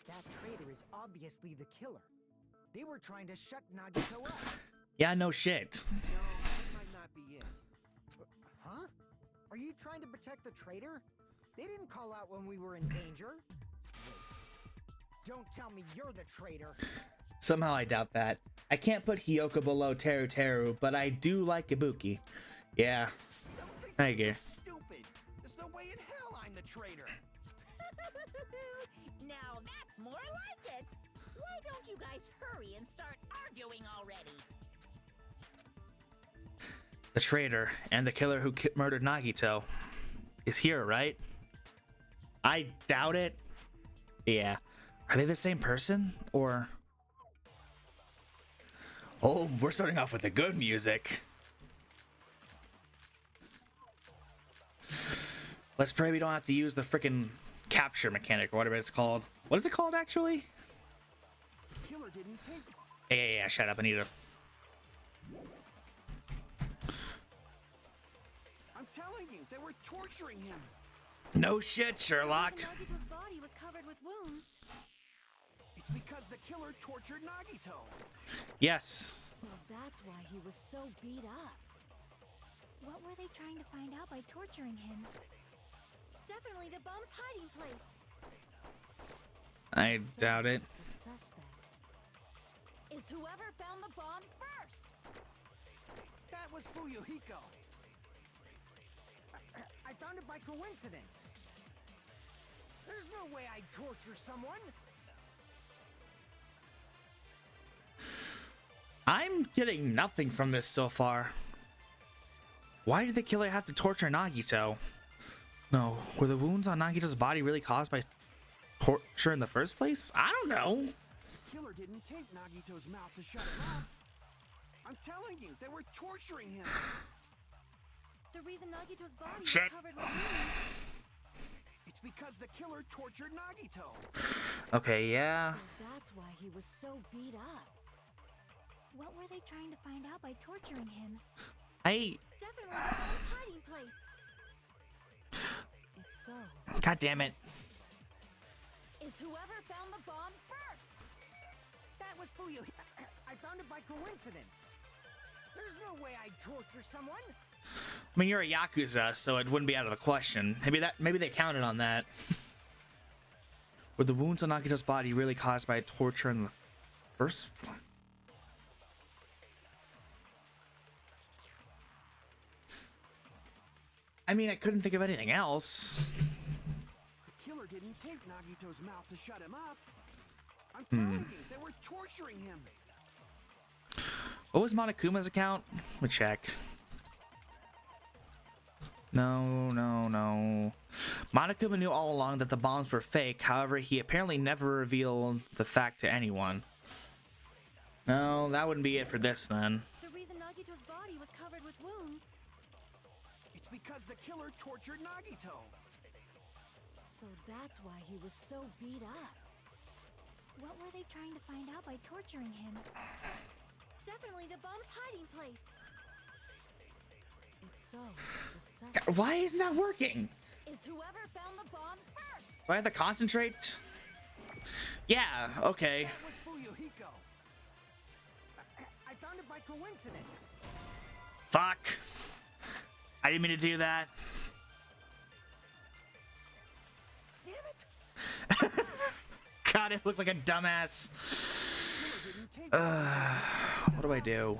that traitor is obviously the killer. They were trying to shut Nagito up. Yeah, no shit. No, that might not be it. Huh? Are you trying to protect the traitor? They didn't call out when we were in danger. Wait. Don't tell me you're the traitor. Somehow I doubt that. I can't put Hiyoko below Teru Teru, but I do like Ibuki. Yeah. Don't say I something agree. stupid. There's no way in hell I'm the traitor. Now that's more like it. Why don't you guys hurry and start arguing already? The traitor and the killer who murdered Nagito is here, right? I doubt it. Yeah. Are they the same person? Or... Oh, we're starting off with the good music. Let's pray we don't have to use the frickin' capture mechanic or whatever it's called. What is it called, actually? Killer didn't take. Yeah, shut up, Anita. I'm telling you, they were torturing him. No shit, Sherlock. Nagito's body was covered with wounds. It's because the killer tortured Nagito. Yes. So that's why he was so beat up. What were they trying to find out by torturing him? Definitely the bomb's hiding place. I doubt it. The suspect is whoever found the bomb first. That was Fuyuhiko. I found it by coincidence. There's no way I'd torture someone. I'm getting nothing from this so far. Why did the killer have to torture Nagito? No, were the wounds on Nagito's body really caused by torture in the first place? I don't know. killer didn't tape Nagito's mouth to shut him up. I'm telling you, they were torturing him. The reason Nagito's body Shit. was covered with wounds. It's because the killer tortured Nagito. Okay, yeah. So that's why he was so beat up. What were they trying to find out by torturing him? I. Definitely the bomb's hiding place. If so, God damn it. is whoever found the bomb first. That was Fuyu. I found it by coincidence. There's no way I'd torture someone. I mean, you're a Yakuza, so it wouldn't be out of the question. Maybe they counted on that. Were the wounds on Nagito's body really caused by torture in the first? I mean, I couldn't think of anything else. The killer didn't tape Nagito's mouth to shut him up. I'm telling you, they were torturing him. What was Monokuma's account? Let me check. No. Monokuma knew all along that the bombs were fake. However, he apparently never revealed the fact to anyone. No, that wouldn't be it for this then. The reason Nagito's body was covered with wounds. It's because the killer tortured Nagito. So that's why he was so beat up. What were they trying to find out by torturing him? Definitely the bomb's hiding place. If so, the suspect Why isn't that working? is whoever found the bomb first. Do I have to concentrate? Yeah, okay. That was Fuyuhiko. I found it by coincidence. Fuck. I didn't mean to do that. Damn it! God, it looked like a dumbass. The killer didn't tape Nagito's mouth to What do I do?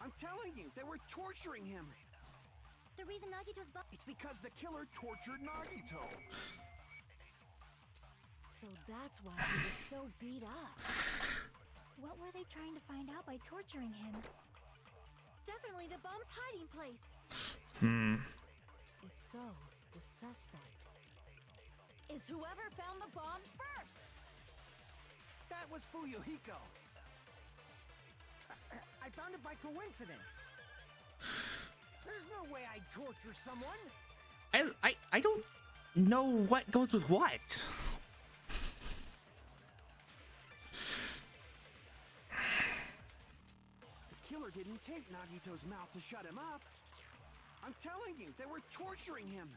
I'm telling you, they were torturing him. The reason Nagito's body. It's because the killer tortured Nagito. So that's why he was so beat up. What were they trying to find out by torturing him? Definitely the bomb's hiding place. If so, the suspect is whoever found the bomb first. That was Fuyuhiko. I found it by coincidence. There's no way I'd torture someone. I don't know what goes with what. The killer didn't tape Nagito's mouth to shut him up. I'm telling you, they were torturing him.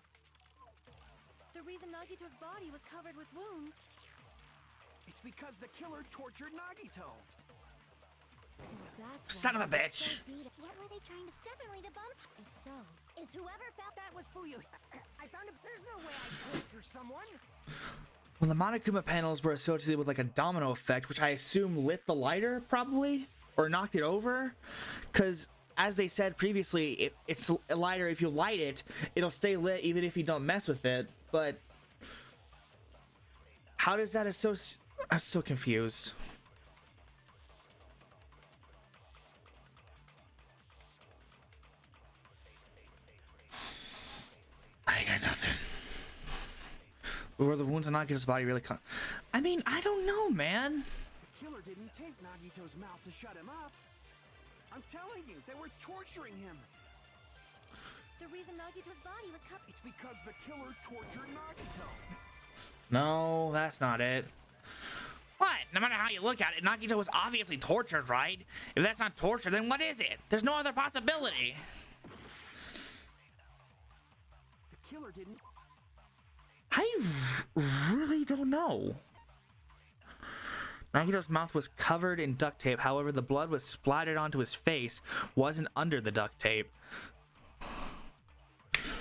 The reason Nagito's body was covered with wounds. It's because the killer tortured Nagito. So that's Son why of a he was bitch. so beat up. What were they trying to? Definitely the bombs. If so, is whoever found That was Fuyu. I found it. There's no way I'd torture someone. Well, the Monokuma panels were associated with like a domino effect, which I assume lit the lighter, probably, or knocked it over. Because, as they said previously, it's a lighter. If you light it, it'll stay lit even if you don't mess with it. But how does that associate? I'm so confused. I got nothing. Were the wounds on Nagito's body really I mean, I don't know, man. The killer didn't tape Nagito's mouth to shut him up. I'm telling you, they were torturing him. the reason Nagito's body was covered? It's because the killer tortured Nagito. No, that's not it. What? No matter how you look at it, Nagito was obviously tortured, right? If that's not torture, then what is it? There's no other possibility. The killer didn't. I really don't know. Nagito's mouth was covered in duct tape. However, the blood was splattered onto his face, wasn't under the duct tape.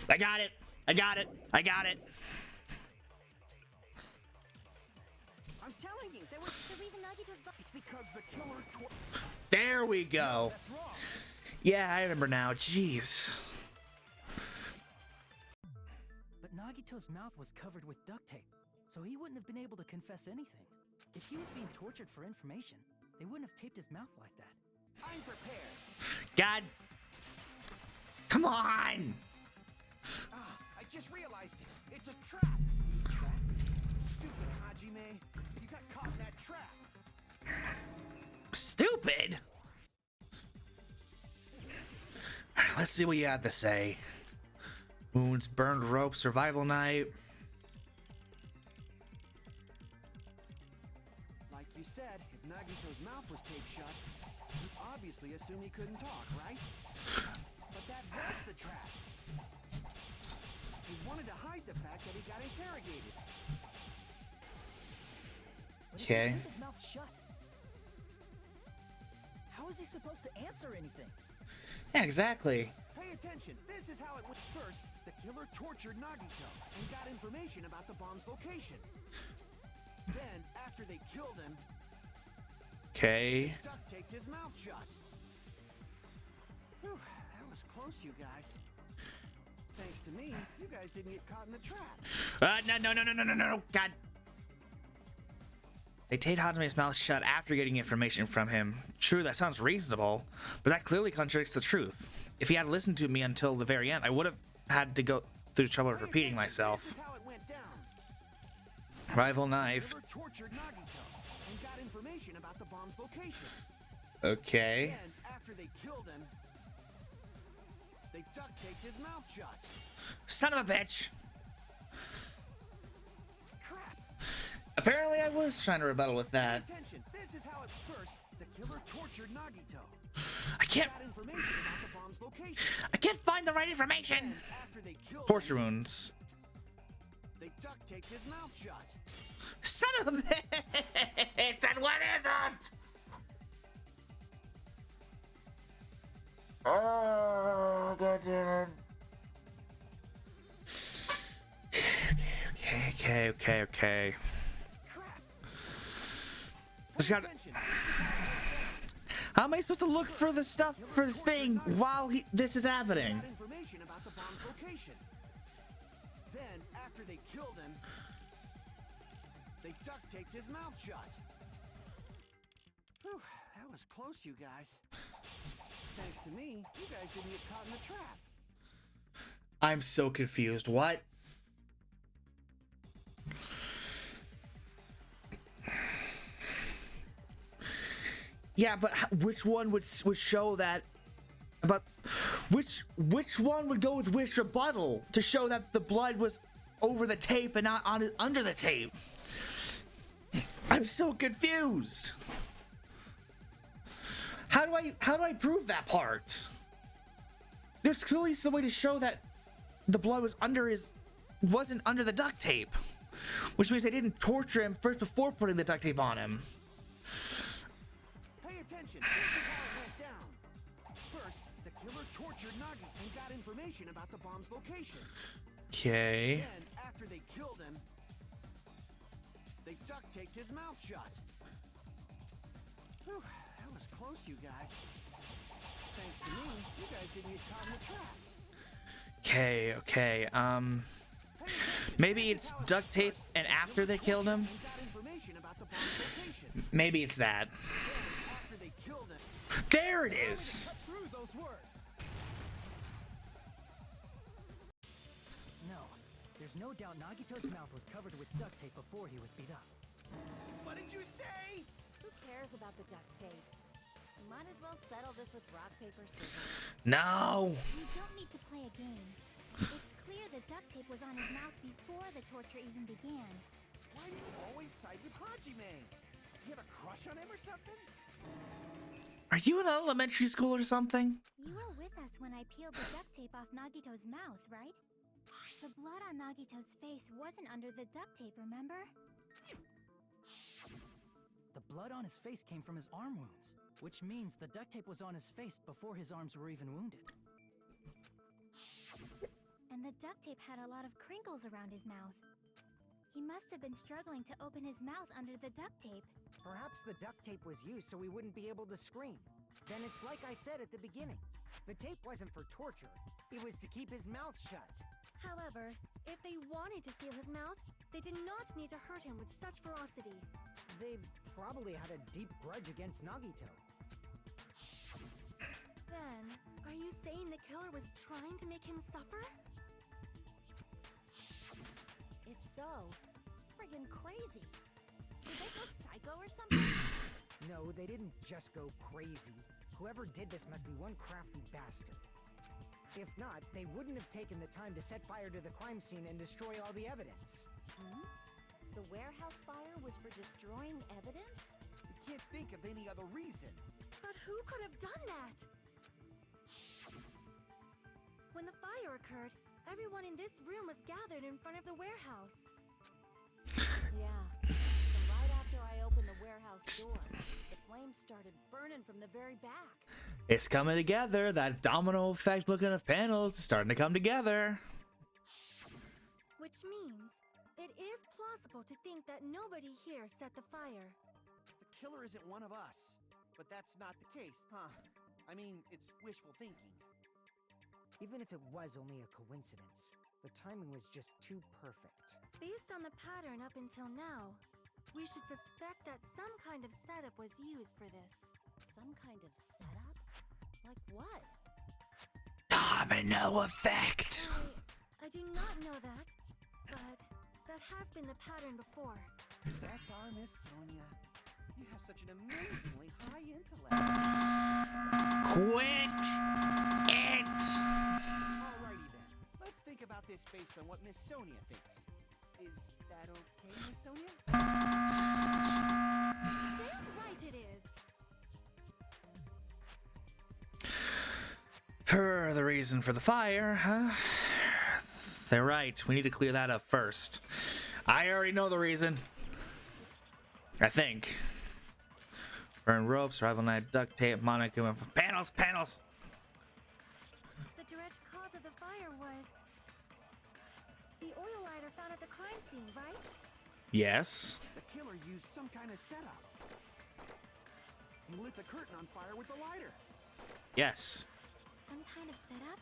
I got it. I got it. I got it. I'm telling you, they were. The reason Nagito's body. It's because the killer There we go. That's wrong. Yeah, I remember now. Jeez. But Nagito's mouth was covered with duct tape, so he wouldn't have been able to confess anything. If he was being tortured for information, they wouldn't have taped his mouth like that. I'm prepared. God. Come on. Ah, I just realized it. It's a trap. Trap? Stupid Hajime. You got caught in that trap. Stupid. All right, let's see what you had to say. Wounds, burned rope, survival night. Like you said, if Nagito's mouth was taped shut, you obviously assumed he couldn't talk, right? But that was the trap. He wanted to hide the fact that he got interrogated. But if Okay. he taped his mouth shut, how is he supposed to answer anything? Yeah, exactly. Pay attention. This is how it went. First, the killer tortured Nagito and got information about the bomb's location. Then, after they killed him, Okay. duct taped his mouth shut. Whew, that was close, you guys. Thanks to me, you guys didn't get caught in the trap. No. God. They taped Hajime's mouth shut after getting information from him. True, that sounds reasonable, but that clearly contradicts the truth. If he had listened to me until the very end, I would have had to go through the trouble of repeating myself. This is how it went down. Rival knife. Killer tortured Nagito and got information about the bomb's location. Okay. Then, after they killed him, they duct taped his mouth shut. Son of a bitch. Crap! Apparently I was trying to rebuttal with that. Attention! This is how it first. The killer tortured Nagito. I can't Got information about the bomb's location. I can't find the right information. Then, after they killed Torture him, wounds. they duct taped his mouth shut. Son of a bitch! And what is it? Oh, God damn it. Okay. Crap! Just gotta, Attention! This is how it went down. how am I supposed to look for the stuff for this thing while this is happening? Got information about the bomb's location. Then, after they killed him, they duct taped his mouth shut. Whew, that was close, you guys. Thanks to me, you guys didn't get caught in the trap. I'm so confused. What? Yeah, but which one would show that? But which one would go with which rebuttal to show that the blood was over the tape and not under the tape? I'm so confused. How do I prove that part? There's clearly some way to show that the blood wasn't under the duct tape, which means they didn't torture him first before putting the duct tape on him. Pay attention, this is how it went down. First, the killer tortured Nagi and got information about the bomb's location. Okay. Then, after they killed him, they duct taped his mouth shut. Whew, that was close, you guys. Thanks to me, you guys didn't get caught in the trap. Okay. Maybe it's duct tape and after they killed him. And got information about the bomb's location. Maybe it's that. Then, after they killed him, There it is. through those words. No, there's no doubt Nagito's mouth was covered with duct tape before he was beat up. What did you say? Who cares about the duct tape? We might as well settle this with rock, paper, scissors. No. You don't need to play a game. It's clear the duct tape was on his mouth before the torture even began. Why do you always side with Hajime? You have a crush on him or something? Are you in elementary school or something? You were with us when I peeled the duct tape off Nagito's mouth, right? The blood on Nagito's face wasn't under the duct tape, remember? The blood on his face came from his arm wounds, which means the duct tape was on his face before his arms were even wounded. And the duct tape had a lot of crinkles around his mouth. He must have been struggling to open his mouth under the duct tape. Perhaps the duct tape was used so he wouldn't be able to scream. Then it's like I said at the beginning. The tape wasn't for torture. It was to keep his mouth shut. However, if they wanted to seal his mouth, they did not need to hurt him with such ferocity. They probably had a deep grudge against Nagito. Then, are you saying the killer was trying to make him suffer? If so, friggin' crazy. Did they go psycho or something? No, they didn't just go crazy. Whoever did this must be one crafty bastard. If not, they wouldn't have taken the time to set fire to the crime scene and destroy all the evidence. Hmm? The warehouse fire was for destroying evidence? We can't think of any other reason. But who could have done that? When the fire occurred, everyone in this room was gathered in front of the warehouse. Yeah. And right after I opened the warehouse door, the flames started burning from the very back. It's coming together. That domino effect looking of panels is starting to come together. Which means it is plausible to think that nobody here set the fire. The killer isn't one of us. But that's not the case, huh? I mean, it's wishful thinking. Even if it was only a coincidence, the timing was just too perfect. Based on the pattern up until now, we should suspect that some kind of setup was used for this. Some kind of setup? Like what? Domino effect. I do not know that, but that has been the pattern before. That's our Miss Sonia. You have such an amazingly high intellect. Quit it. Alrighty then. Let's think about this based on what Miss Sonia thinks. Is that okay, Miss Sonia? Damn right it is! Per the reason for the fire, huh? They're right. We need to clear that up first. I already know the reason. I think. Burn ropes, rival night, duct tape, monochrome, panels. The direct cause of the fire was the oil lighter found at the crime scene, right? Yes. The killer used some kind of setup. He lit the curtain on fire with the lighter. Yes. Some kind of setup?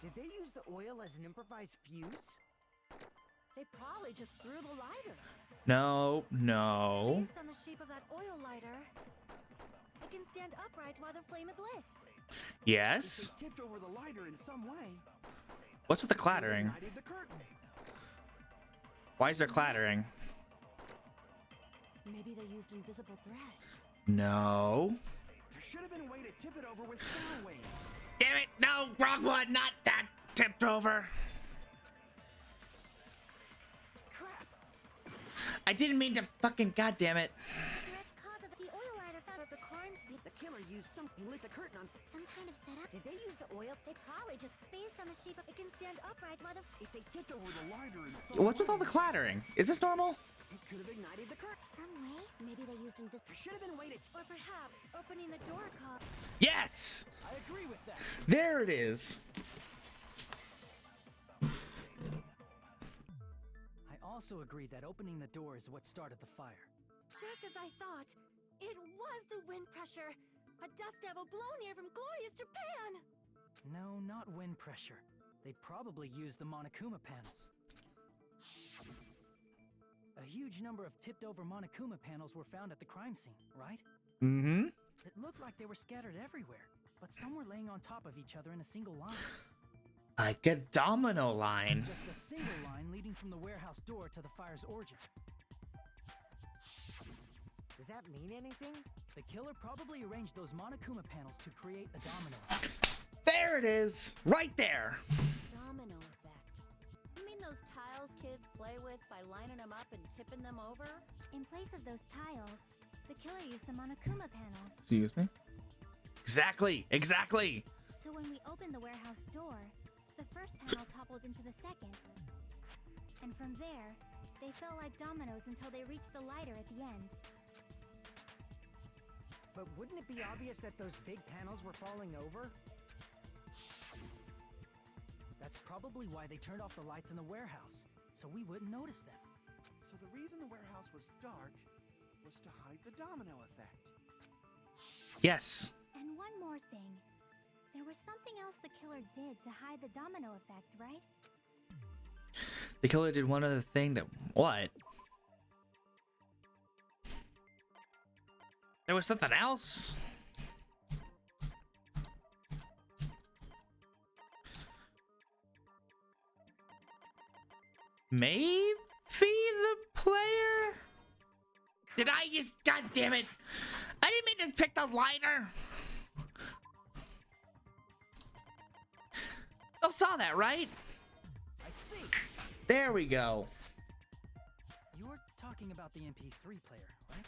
Did they use the oil as an improvised fuse? They probably just threw the lighter. No. Based on the shape of that oil lighter, it can stand upright while the flame is lit. Yes. If they tipped over the lighter in some way. What's with the clattering? They ignited the curtain. Why is there clattering? Maybe they used invisible thread. No. There should have been a way to tip it over with sound waves. Damn it! No, wrong one. Not that tipped over. Crap! I didn't mean to fucking goddamn it. The direct cause of the oil lighter found at the crime scene. The killer used something, lit the curtain on. Some kind of setup? Did they use the oil? They probably just based on the shape of it can stand upright while the If they tipped over the lighter in some What's with all the way, clattering? Is this normal? it could have ignited the curtain. some way? Maybe they used invisible. There should have been a way to. Or perhaps opening the door caused. Yes! I agree with that. There it is. I also agree that opening the door is what started the fire. Just as I thought, it was the wind pressure. A dust devil blown here from glorious Japan. No, not wind pressure. They probably used the Monokuma panels. A huge number of tipped-over Monokuma panels were found at the crime scene, right? Mm-hmm. It looked like they were scattered everywhere, but some were laying on top of each other in a single line. Like a domino line. Just a single line leading from the warehouse door to the fire's origin. Does that mean anything? The killer probably arranged those Monokuma panels to create a domino. There it is. Right there. Domino effect. You mean those tiles kids play with by lining them up and tipping them over? In place of those tiles, the killer used the Monokuma panels. Excuse me? Exactly. So when we opened the warehouse door, the first panel toppled into the second. And from there, they fell like dominoes until they reached the lighter at the end. But wouldn't it be obvious that those big panels were falling over? That's probably why they turned off the lights in the warehouse, so we wouldn't notice them. So the reason the warehouse was dark was to hide the domino effect. Yes. And one more thing. There was something else the killer did to hide the domino effect, right? The killer did one other thing that... What? There was something else? Maybe the player? Did I just... God damn it. I didn't mean to pick the lighter. Oh, saw that, right? I see. There we go. You're talking about the MP3 player, right?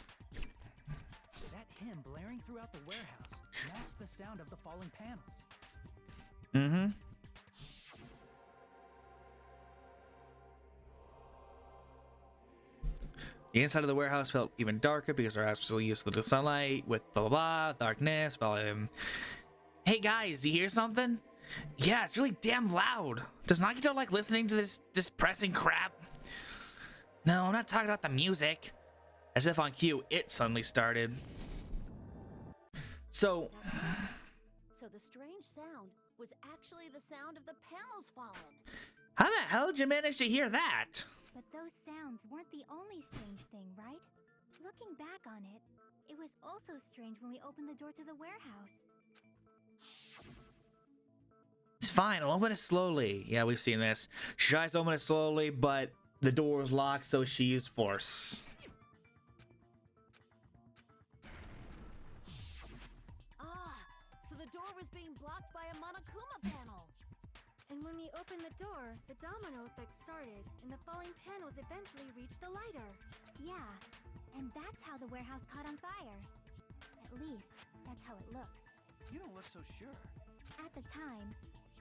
That hymn blaring throughout the warehouse masks the sound of the falling panels. Mm-hmm. The inside of the warehouse felt even darker because our eyes were still used to the sunlight with blah blah blah, darkness, volume. Hey guys, do you hear something? Yeah, it's really damn loud. Does Nagito like listening to this depressing crap? No, I'm not talking about the music. As if on cue, it suddenly started. So the strange sound was actually the sound of the panels falling. how the hell did you manage to hear that? But those sounds weren't the only strange thing, right? Looking back on it, it was also strange when we opened the door to the warehouse. It's fine, I'll open it slowly. Yeah, we've seen this. She tries to open it slowly, but the door is locked, so she used force. So the door was being blocked by a Monokuma panel. And when we opened the door, the domino effect started, and the falling panels eventually reached the lighter. Yeah, and that's how the warehouse caught on fire. At least, that's how it looks. You don't look so sure. At the time,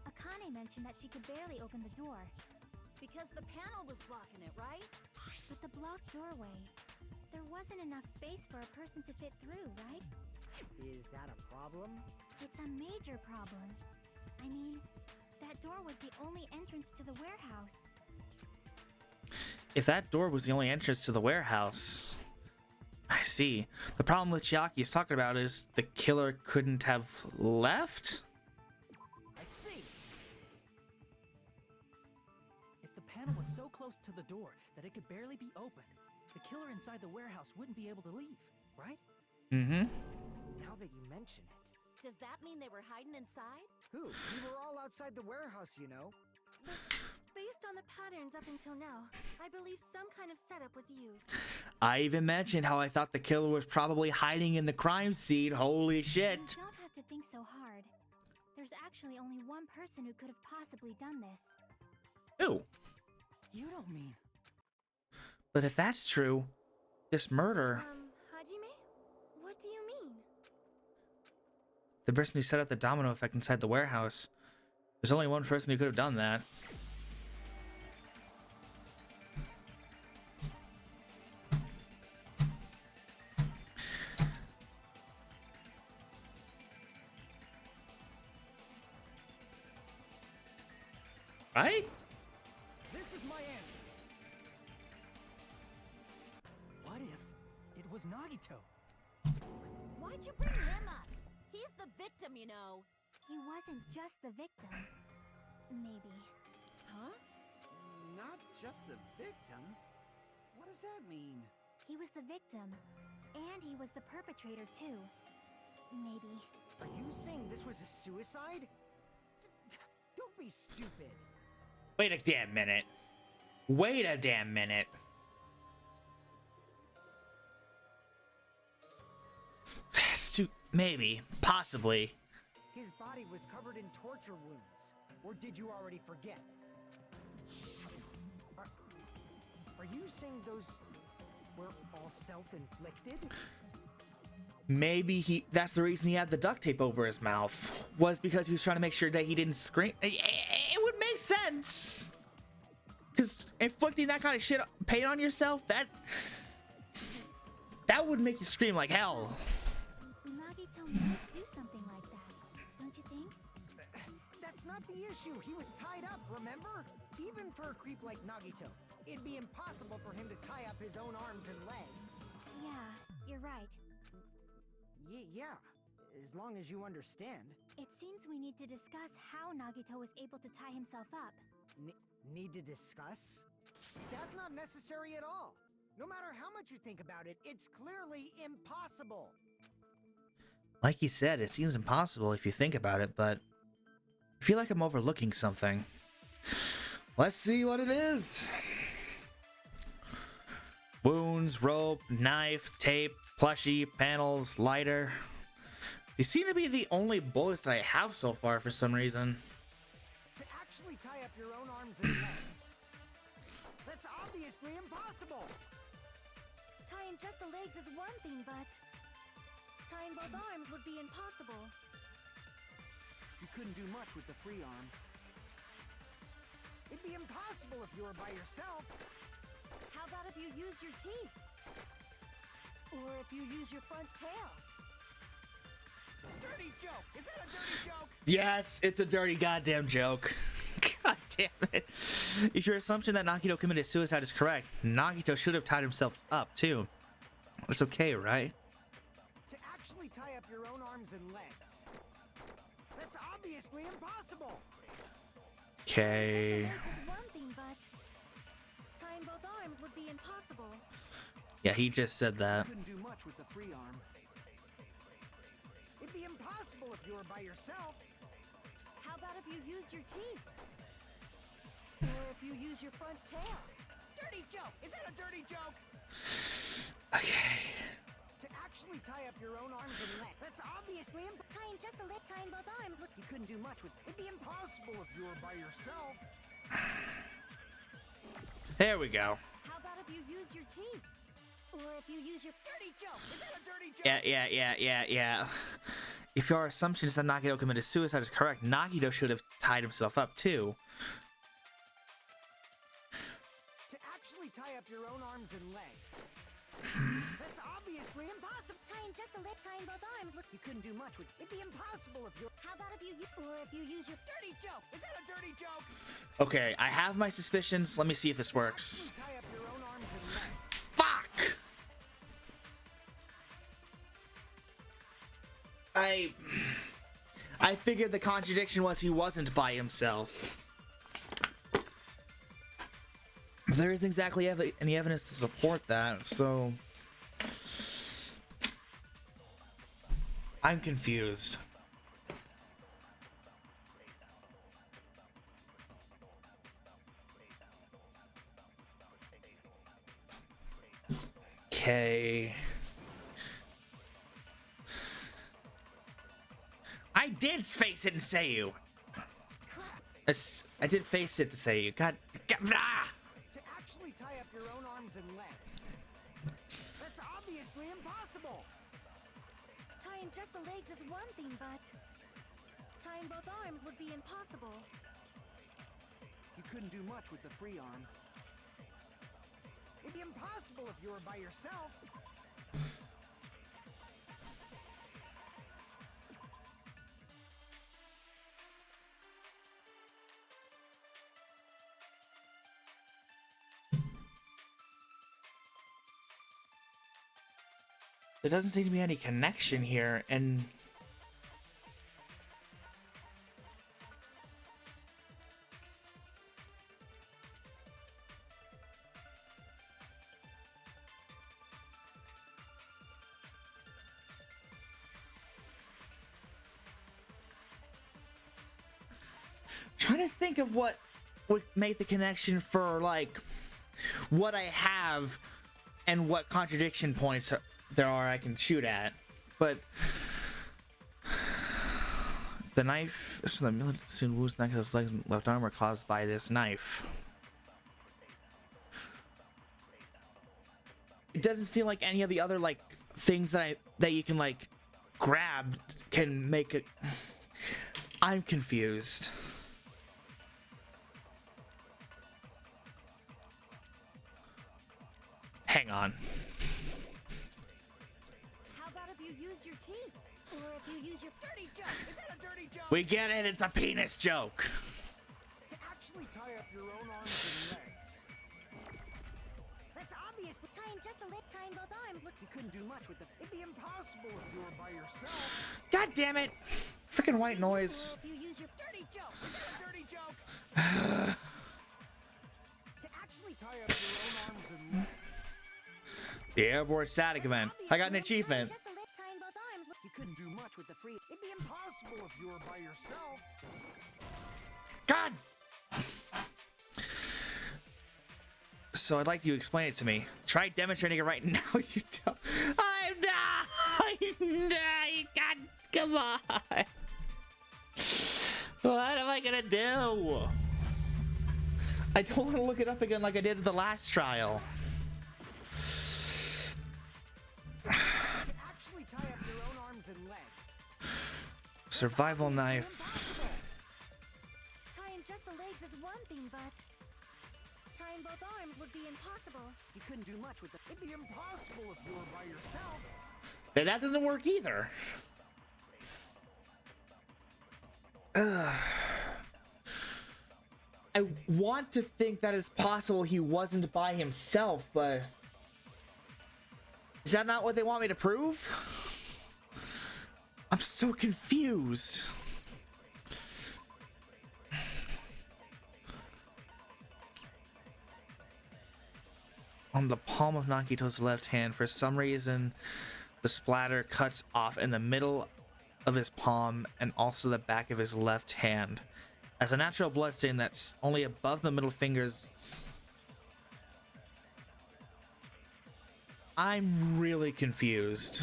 Akane mentioned that she could barely open the door. Because the panel was blocking it, right? But the blocked doorway, there wasn't enough space for a person to fit through, right? Is that a problem? It's a major problem. I mean, that door was the only entrance to the warehouse. If that door was the only entrance to the warehouse, I see. The problem that Chiaki is talking about is the killer couldn't have left? I see. If the panel was so close to the door that it could barely be opened, the killer inside the warehouse wouldn't be able to leave, right? Mm-hmm. Now that you mention it. Does that mean they were hiding inside? Who? We were all outside the warehouse, you know. But based on the patterns up until now, I believe some kind of setup was used. I even mentioned how I thought the killer was probably hiding in the crime scene. Holy shit. You don't have to think so hard. There's actually only one person who could have possibly done this. Who? You don't mean... But if that's true, this murder... Hajime? What do you mean? The person who set up the domino effect inside the warehouse. There's only one person who could have done that. Right? This is my answer. What if it was Nagito? Why'd you bring him up? He's the victim, you know. He wasn't just the victim. Maybe. Huh? Not just the victim? What does that mean? He was the victim. And he was the perpetrator, too. Maybe. Are you saying this was a suicide? Don't be stupid. Wait a damn minute. Wait a damn minute. Maybe. Possibly. His body was covered in torture wounds. Or did you already forget? Are you saying those were all self-inflicted? Maybe that's the reason he had the duct tape over his mouth. Was because he was trying to make sure that he didn't scream. It would make sense. Because inflicting that kind of shit pain on yourself, that would make you scream like hell. Nagito might do something like that, don't you think? That's not the issue. He was tied up, remember? Even for a creep like Nagito, it'd be impossible for him to tie up his own arms and legs. Yeah, you're right. Yeah, as long as you understand. It seems we need to discuss how Nagito was able to tie himself up. Need to discuss? That's not necessary at all. No matter how much you think about it, it's clearly impossible. Like you said, it seems impossible if you think about it, but I feel like I'm overlooking something. Let's see what it is. Wounds, rope, knife, tape, plushie, panels, lighter. These seem to be the only bullets that I have so far for some reason. To actually tie up your own arms and legs. That's obviously impossible. Tying just the legs is one thing, but tying both arms would be impossible. You couldn't do much with the free arm. It'd be impossible if you were by yourself. How about if you use your teeth? Or if you use your front tail? Dirty joke! Is that a dirty joke? Yes, it's a dirty goddamn joke. God damn it. If your assumption that Nagito committed suicide is correct, Nagito should have tied himself up too. It's okay, right? To actually tie up your own arms and legs. That's obviously impossible. Okay. Tying just the legs is one thing, but tying both arms would be impossible. Yeah, he just said that. You couldn't do much with the free arm. It'd be impossible if you were by yourself. How about if you use your teeth? Or if you use your front tail? Dirty joke! Is that a dirty joke? Okay. To actually tie up your own arms and legs. That's obviously Tying just the leg, tying both arms would... You couldn't do much with. It'd be impossible if you were by yourself. There we go. How about if you use your teeth? Or if you use your... Dirty joke! Is that a dirty joke? Yeah. If your assumption is that Nagito committed suicide is correct, Nagito should have tied himself up too. To actually tie up your own arms and legs. That's obviously impossible. Tying just the leg, tying both arms would... You couldn't do much with. It'd be impossible if you... How about if you... Or if you use your... Dirty joke! Is that a dirty joke? Okay, I have my suspicions. Let me see if this works. Tie up your own arms and legs. Fuck! I figured the contradiction was he wasn't by himself. There isn't exactly any evidence to support that, so I'm confused. Okay. I did face it and say you. I did face it to say you. God. Ah! To actually tie up your own arms and legs. That's obviously impossible. Tying just the legs is one thing, but tying both arms would be impossible. You couldn't do much with the free arm. It'd be impossible if you were by yourself. There doesn't seem to be any connection here, and trying to think of what would make the connection for like what I have and what contradiction points there are I can shoot at, but the knife. So the millet soon wounds Nagito's legs and left arm were caused by this knife. It doesn't seem like any of the other like things that you can like grab can make it. I'm confused. Hang on. How about if you use your teeth? Or if you use your... Dirty joke! Is that a dirty joke? We get it, it's a penis joke. To actually tie up your own arms and legs. That's obviously Tying just the leg, tying both arms would... You couldn't do much with the. It'd be impossible if you were by yourself. God damn it. Freaking white noise. Or if you use your... Dirty joke! Is that a dirty joke? To actually tie up your own arms and legs. The airborne static event. I got an achievement. Just the leg, tying both arms would... You couldn't do much with the free. It'd be impossible if you were by yourself. God! So I'd like you to explain it to me. Try demonstrating it right now. You don't. I'm not. God, come on. What am I gonna do? I don't want to look it up again like I did at the last trial. Actually tie up your own arms and legs. Survival knife. Tying just the legs is one thing, but tying both arms would be impossible. You couldn't do much with it. It'd be impossible if you were by yourself. That doesn't work either. Ugh. I want to think that it's possible he wasn't by himself, but is that not what they want me to prove? I'm so confused. On the palm of Nagito's left hand, for some reason, the splatter cuts off in the middle of his palm and also the back of his left hand. As a natural bloodstain that's only above the middle fingers. I'm really confused.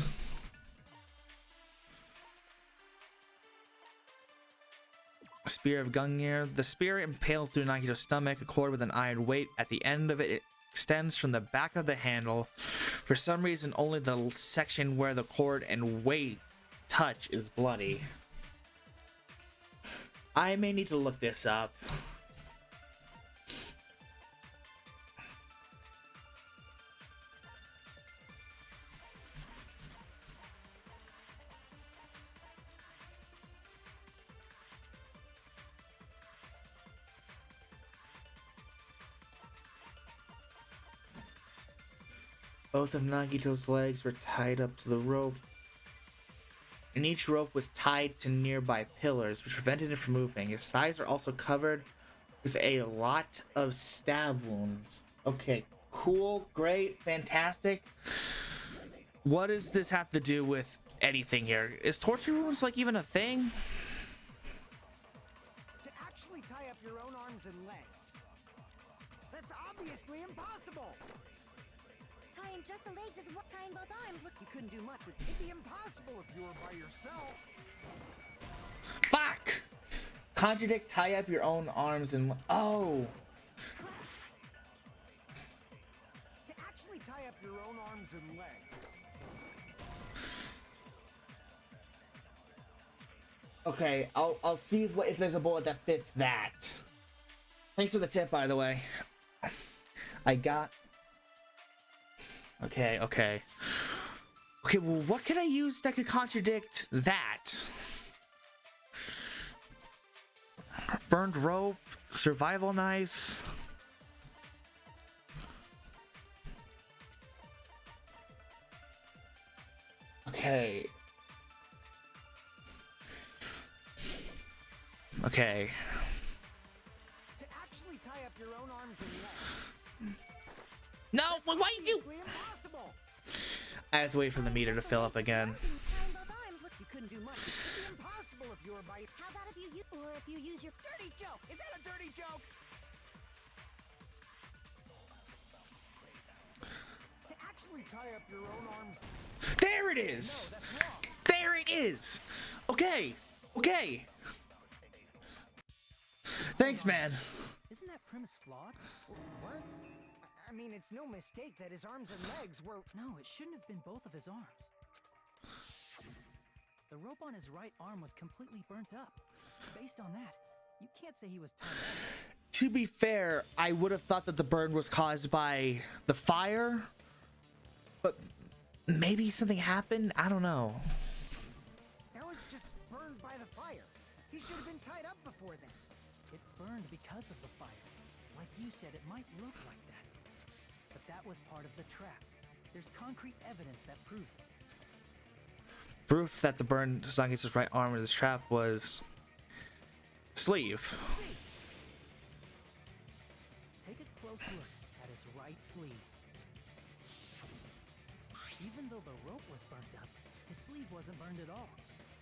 Spear of Gungnir. The spear impaled through Nagito's stomach, a cord with an iron weight at the end of it extends from the back of the handle. For some reason, only the section where the cord and weight touch is bloody. I may need to look this up. Both of Nagito's legs were tied up to the rope, and each rope was tied to nearby pillars, which prevented it from moving. His thighs are also covered with a lot of stab wounds. Okay, cool, great, fantastic. What does this have to do with anything here? Is torture wounds like even a thing? To actually tie up your own arms and legs. That's obviously impossible. Tying just the legs is what tying both arms would. You couldn't do much with it. It'd be impossible if you were by yourself. Fuck! Contradict, tie up your own arms and... Oh! To actually tie up your own arms and legs. Okay, I'll see if there's a bullet that fits that. Thanks for the tip, by the way. I got... Okay, well, what can I use that could contradict that? Burned rope, survival knife. Okay. Okay. To actually tie up your own arms and legs. No, why did you? Impossible. I have to wait for the meter to fill up again. Tying both arms would. You couldn't do much. It'd be impossible if you were by. How about if you use your Dirty joke! Is that a dirty joke? To actually tie up your own arms. There it is. No, that's wrong. There it is. Okay. Thanks, man. Isn't that premise flawed? What? I mean, it's no mistake that his arms and legs were. No, it shouldn't have been both of his arms. The rope on his right arm was completely burnt up. Based on that, you can't say he was tied up. To be fair, I would have thought that the burn was caused by the fire, but maybe something happened. I don't know. That was just burned by the fire. He should have been tied up before then. It burned because of the fire. Like you said, it might look like that. But that was part of the trap. There's concrete evidence that proves it. Proof that the burn Nagito's right arm in this trap was sleeve. Take a close look at his right sleeve. Even though the rope was burnt up, his sleeve wasn't burned at all.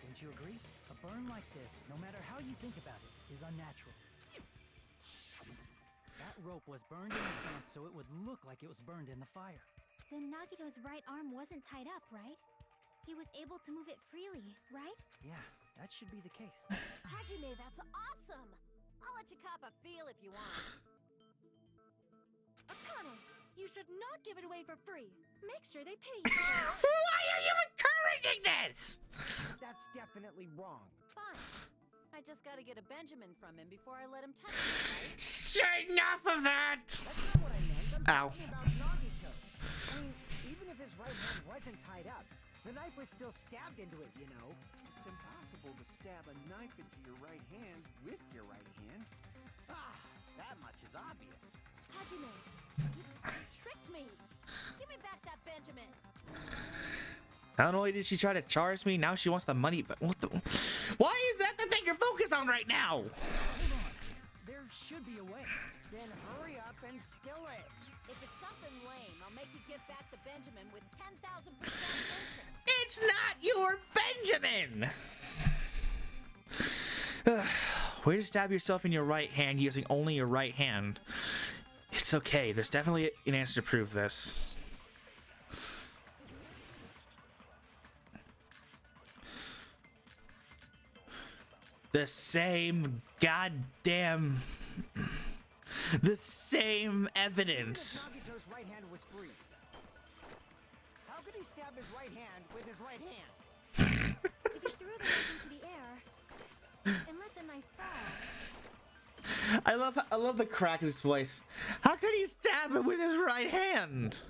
Wouldn't you agree? A burn like this, no matter how you think about it, is unnatural. That rope was burned in advance so it would look like it was burned in the fire. Then Nagito's right arm wasn't tied up, right? He was able to move it freely, right? Yeah, that should be the case. Hajime, that's awesome! I'll let you cop a feel if you want. Akane, you should not give it away for free. Make sure they pay you. Why are you encouraging this? That's definitely wrong. Fine. I just gotta get a Benjamin from him before I let him touch me, right? Enough of that! That's not what I meant. I'm Ow. talking about Nagito. I mean, even if his right hand wasn't tied up, the knife was still stabbed into it, you know? It's impossible to stab a knife into your right hand with your right hand. Ah, that much is obvious. Hajime, you tricked me. Give me back that Benjamin. Not only did she try to charge me, now she wants the money. But what the? Why is that the thing you're focused on right now? Hold on. There should be a way. Then hurry up and spill it. If it's something lame, I'll make you give back the Benjamin with 10,000% interest. It's not your Benjamin! Way to stab yourself in your right hand using only your right hand. It's okay. There's definitely an answer to prove this. The same goddamn... The same evidence. Even if Nagito's right hand was free, how could he stab his right hand with his right hand? If he threw the knife into the air and let the knife fall, I love the crack in his voice. How could he stab it with his right hand?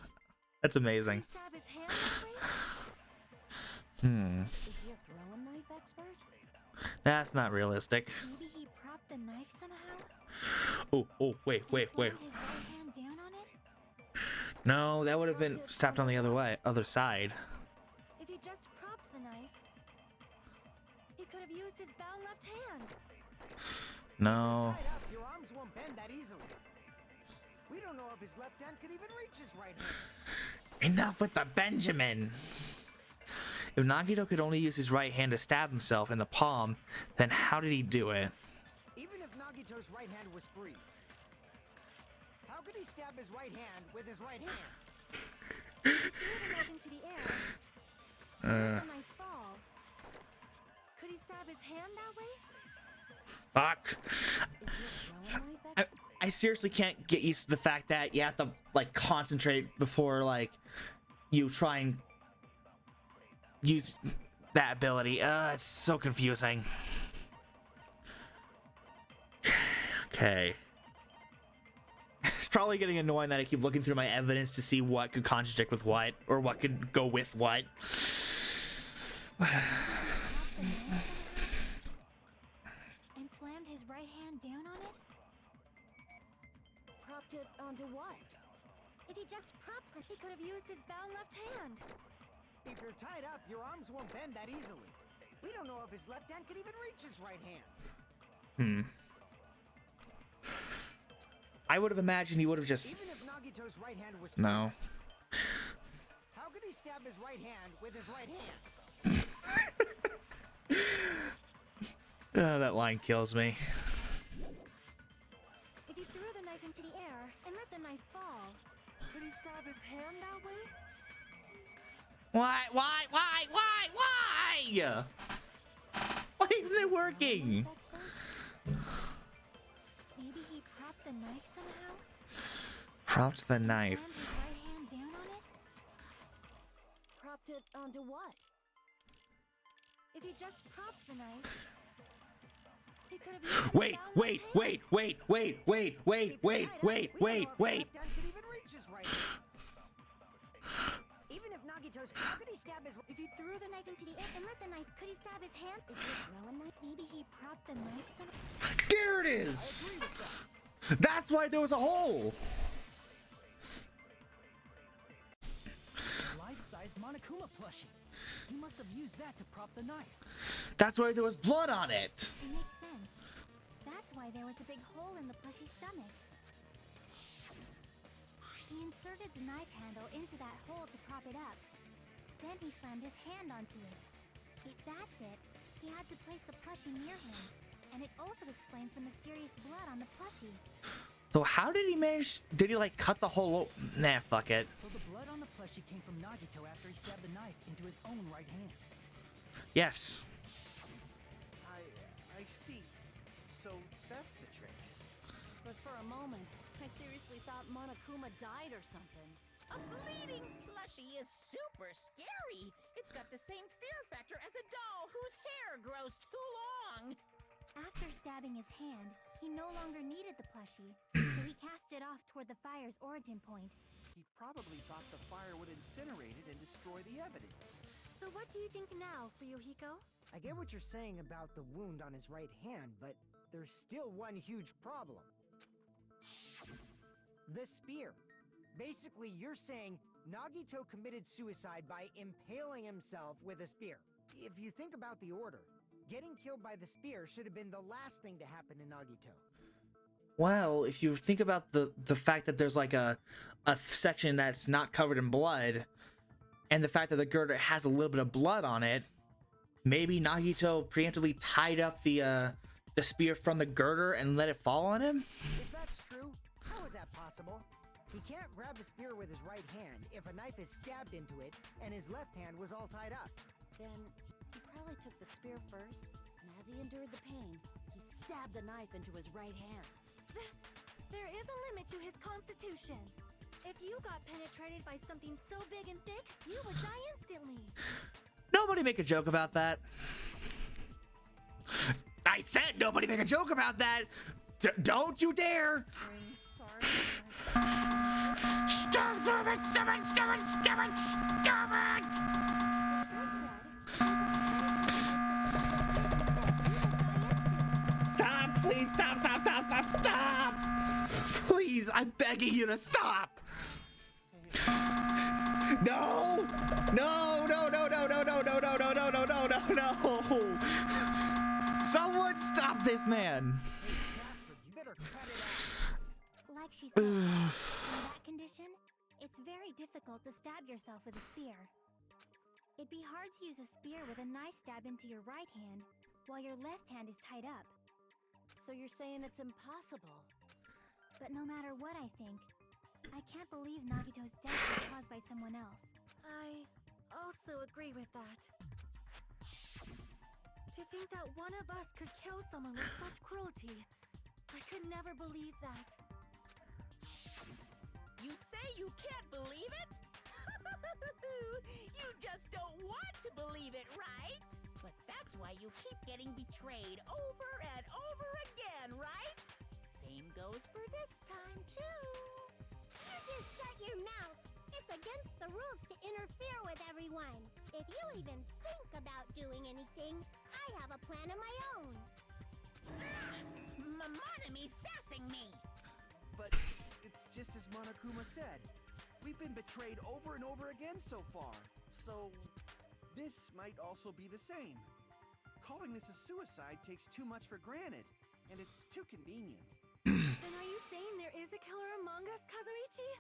That's did amazing. he stab his hand that way? Is he a throwing knife expert? That's not realistic. Maybe he propped the knife somehow? Oh, wait. And slammed his right hand down on it? No, that would have been stabbed on the other side. If he just propped the knife, he could have used his bound left hand. No. Tied up, your arms won't bend that easily. We don't know if his left hand could even reach his right hand. Enough with the Benjamin. If Nagito could only use his right hand to stab himself in the palm, then how did he do it? Even if Nagito's right hand was free, how could he stab his right hand with his right hand? Threw the knife into the air and let the knife fall. Could he stab his hand that way? Fuck. Is he a throwing knife expert? I seriously can't get used to the fact that you have to like concentrate before like you try and use that ability. It's so confusing. Okay. It's probably getting annoying that I keep looking through my evidence to see what could contradict with what, or what could go with what. And slammed his right hand down on it? Propped it onto what? If he just propped it, he could have used his bound left hand. If you're tied up, your arms won't bend that easily. We don't know if his left hand could even reach his right hand. I would have imagined he would have just... Even if Nagito's right hand was free, No. how could he stab his right hand with his right hand? That line kills me. If he threw the knife into the air and let the knife fall, could he stab his hand that way? Why? Why isn't it working? Knife expert? Maybe he propped the knife somehow? Propped the Slammed his knife. right hand down on it? Propped it onto what? If he just propped the knife, he could have used his Wait. bound left hand. If you're tied up, we don't know if his left hand could even reach his right hand. Even if Nagito's, how could he stab his? If he threw the knife into the air and let the knife, could he stab his hand? Is he a throwing knife? Maybe he propped the knife somehow? There it is! That's why there was a hole! Life-sized Monokuma plushie. You must have used that to prop the knife. That's why there was blood on it! It makes sense. That's why there was a big hole in the plushie's stomach. He inserted the knife handle into that hole to prop it up. Then he slammed his hand onto it. If that's it, he had to place the plushie near him. And it also explains the mysterious blood on the plushie. So how did he manage? Did he like cut the whole? Nah, fuck it. So the blood on the plushie came from Nagito after he stabbed the knife into his own right hand. Yes. I see. So that's the trick. But for a moment, I seriously thought Monokuma died or something. A bleeding plushie is super scary. It's got the same fear factor as a doll whose hair grows too long. After stabbing his hand, he no longer needed the plushie, so he cast it off toward the fire's origin point. He probably thought the fire would incinerate it and destroy the evidence. So what do you think now, Fuyuhiko? I get what you're saying about the wound on his right hand, but there's still one huge problem. The spear. Basically, you're saying Nagito committed suicide by impaling himself with a spear. If you think about the order, getting killed by the spear should have been the last thing to happen to Nagito. Well, if you think about the fact that there's like a section that's not covered in blood, and the fact that the girder has a little bit of blood on it, maybe Nagito preemptively tied up the spear from the girder and let it fall on him? If that's true, how is that possible? He can't grab the spear with his right hand if a knife is stabbed into it and his left hand was all tied up. Then he probably took the spear first, and as he endured the pain, he stabbed the knife into his right hand. There is a limit to his constitution. If you got penetrated by something so big and thick, you would die instantly. Nobody make a joke about that. I said nobody make a joke about that. Don't you dare. I'm sorry. Stop it! Stop it! Stop it! Stop it! Stop it! Stop! Please stop! Stop! Stop! Stop! Stop! Please, I'm begging you to stop. No! No! No! No! No! No! No! No! No! No! No! No! No! No! No! Someone stop this man! Bastard, you better cut it out. Like she said, in that condition, it's very difficult to stab yourself with a spear. It'd be hard to use a spear with a knife stab into your right hand while your left hand is tied up. So you're saying it's impossible? But no matter what I think, I can't believe Nagito's death was caused by someone else. I also agree with that. To think that one of us could kill someone with such cruelty, I could never believe that. You say you can't believe it? You just don't want to believe it, right? But that's why you keep getting betrayed over and over again, right? Same goes for this time, too. You just shut your mouth. It's against the rules to interfere with everyone. If you even think about doing anything, I have a plan of my own. Monomi sassing me! But it's just as Monokuma said. We've been betrayed over and over again so far. So this might also be the same. Calling this a suicide takes too much for granted, and it's too convenient. Then are you saying there is a killer among us, Kazuichi?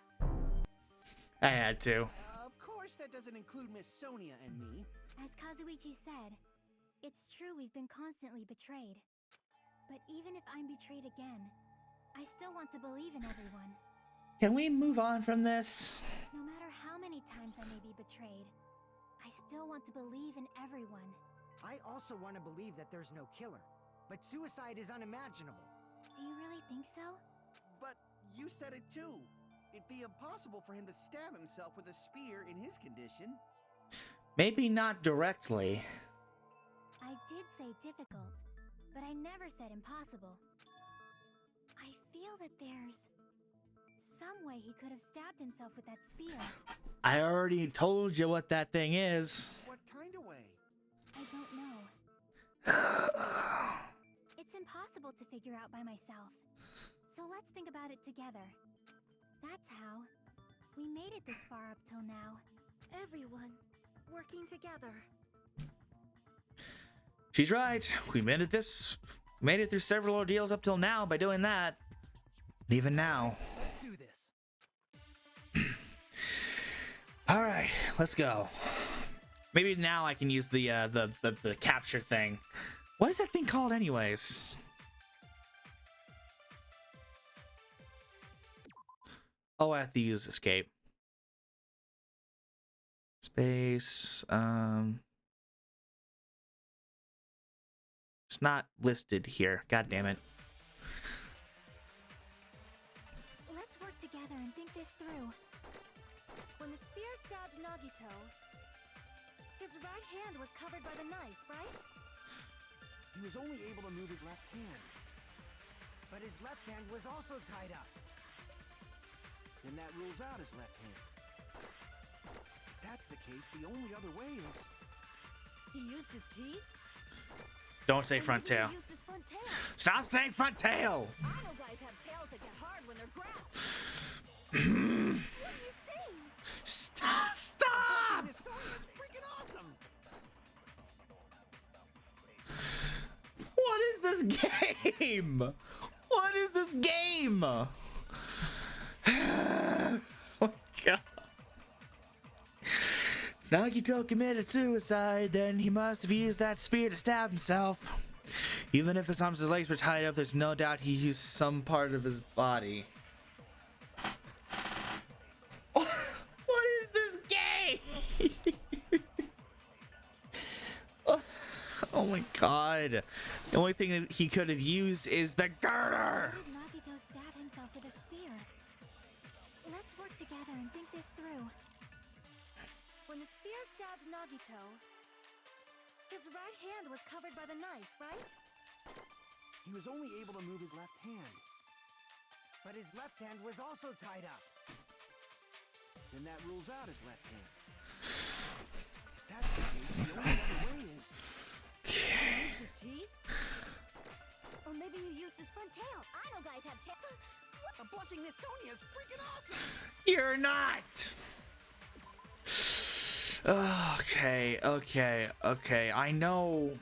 I had to. Of course, that doesn't include Miss Sonia and me. As Kazuichi said, it's true we've been constantly betrayed. But even if I'm betrayed again, I still want to believe in everyone. Can we move on from this? No matter how many times I may be betrayed, I still want to believe in everyone. I also want to believe that there's no killer, but suicide is unimaginable. Do you really think so? But you said it too. It'd be impossible for him to stab himself with a spear in his condition. Maybe not directly. I did say difficult, but I never said impossible. I feel that there's some way he could have stabbed himself with that spear. I already told you what that thing is. What kind of way? I don't know. It's impossible to figure out by myself. So let's think about it together. That's how we made it this far up till now. Everyone working together. She's right. We made it through several ordeals up till now by doing that. And even now. Let's do this. All right, let's go. Maybe now I can use the capture thing. What is that thing called anyways? Oh, I have to use escape. Space. It's not listed here. God damn it. Let's work together and think this through. When the spear stabbed Nagito, his right hand was covered by the knife, right? He was only able to move his left hand. But his left hand was also tied up. Then that rules out his left hand. If that's the case, the only other way is... He used his teeth? Don't say front tail. He used his front tail. Stop saying front tail! I know guys have tails that get hard when they're grabbed. What are you saying? Stop! Miss Sonya is freaking awesome! What is this game? What is this game? Oh my god. Nagito committed suicide, then he must have used that spear to stab himself. Even if his arms and legs were tied up, there's no doubt he used some part of his body. What is this game? Oh my god. The only thing that he could have used is the girder. Why did Nagito stab himself with a spear? Let's work together and think this through. When the spear stabbed Nagito, his right hand was covered by the knife, right? He was only able to move his left hand. But his left hand was also tied up. Then that rules out his left hand. If that's the case, the only other way is... He used his teeth? Or maybe he used his front tail. I know guys have tails. A blushing Miss Sonya is freaking awesome! You're not. Okay. I know.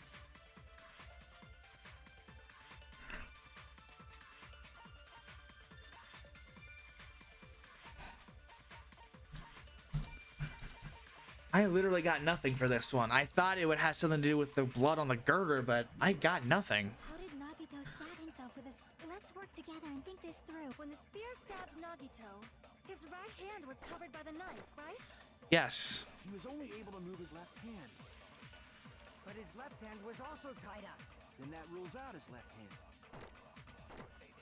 I literally got nothing for this one. I thought it would have something to do with the blood on the girder, but I got nothing. How did Nagito stab himself with a... Let's work together and think this through. When the spear stabbed Nagito, his right hand was covered by the knife, right? Yes. He was only able to move his left hand. But his left hand was also tied up. Then that rules out his left hand.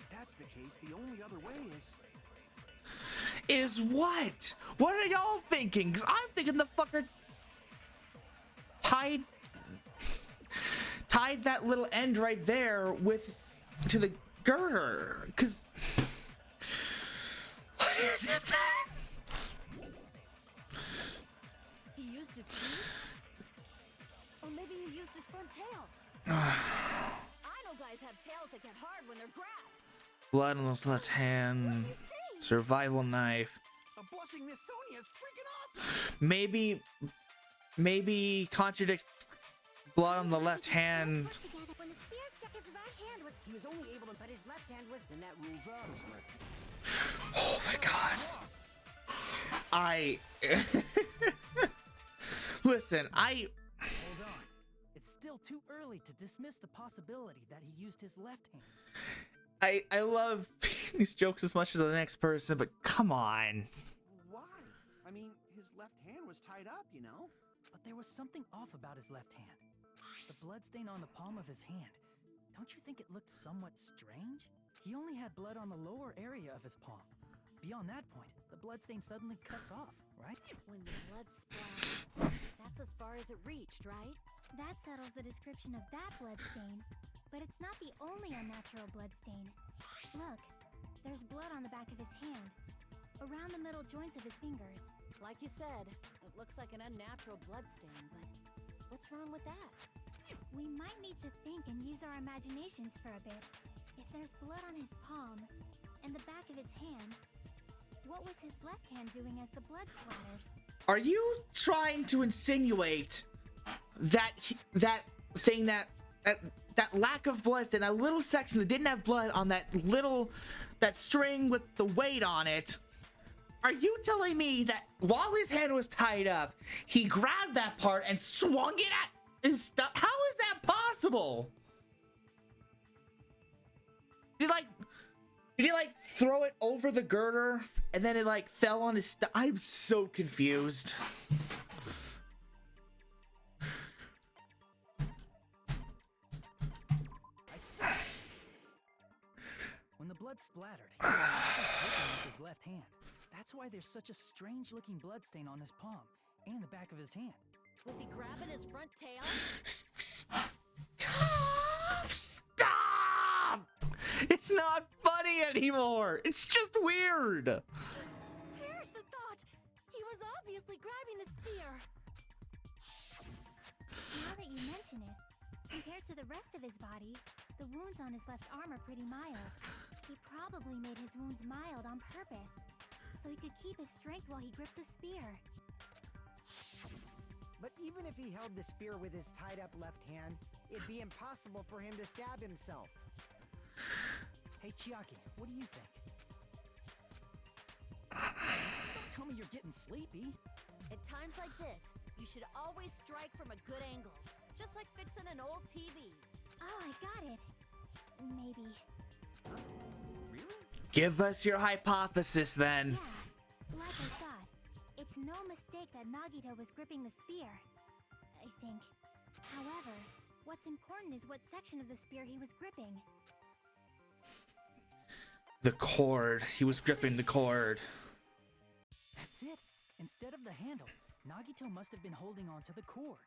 If that's the case, the only other way is... Is what? What are y'all thinking? Because I'm thinking the fucker tied that little end right there to the girder. Because what is it then? He used his teeth? Or maybe he used his front tail. I know guys have tails that get hard when they're grabbed. Blood on his left hand. Survival knife. A blushing Miss Sonya is freaking awesome! Maybe contradict blood on the left hand. When the spear stuck his right hand was... He was only able to... But his left hand was... Then that rules out his left hand. Oh my god. Listen, Hold on. It's still too early to dismiss the possibility that he used his left hand. I love these jokes as much as the next person, but come on. Why? I mean, his left hand was tied up, you know? But there was something off about his left hand. The bloodstain on the palm of his hand. Don't you think it looked somewhat strange? He only had blood on the lower area of his palm. Beyond that point, the bloodstain suddenly cuts off, right? When the blood splattered, that's as far as it reached, right? That settles the description of that bloodstain. But it's not the only unnatural bloodstain. Look, there's blood on the back of his hand, around the middle joints of his fingers. Like you said, it looks like an unnatural bloodstain, but what's wrong with that? We might need to think and use our imaginations for a bit. If there's blood on his palm and the back of his hand, what was his left hand doing as the blood splattered? Are you trying to insinuate that that lack of blood in that little section that didn't have blood on that string with the weight on it? Are you telling me that while his hand was tied up, he grabbed that part and swung it at his stuff? How is that possible? Did he like throw it over the girder and then it like fell on his I'm so confused. When the blood splattered, he was gripping with his left hand. That's why there's such a strange-looking bloodstain on his palm and the back of his hand. Was he grabbing his front tail? Stop! It's not funny anymore. It's just weird. Perish the thought! He was obviously grabbing the spear. Now that you mention it, compared to the rest of his body, the wounds on his left arm are pretty mild. He probably made his wounds mild on purpose, so he could keep his strength while he gripped the spear. But even if he held the spear with his tied-up left hand, it'd be impossible for him to stab himself. Hey, Chiaki, what do you think? Don't tell me you're getting sleepy. At times like this, you should always strike from a good angle. Just like fixing an old TV. Oh, I got it. Maybe. Really? Give us your hypothesis then. Yeah, like I thought. It's no mistake that Nagito was gripping the spear, I think. However, what's important is what section of the spear he was gripping. The cord. He was gripping the cord. That's it. Instead of the handle, Nagito must have been holding on to the cord.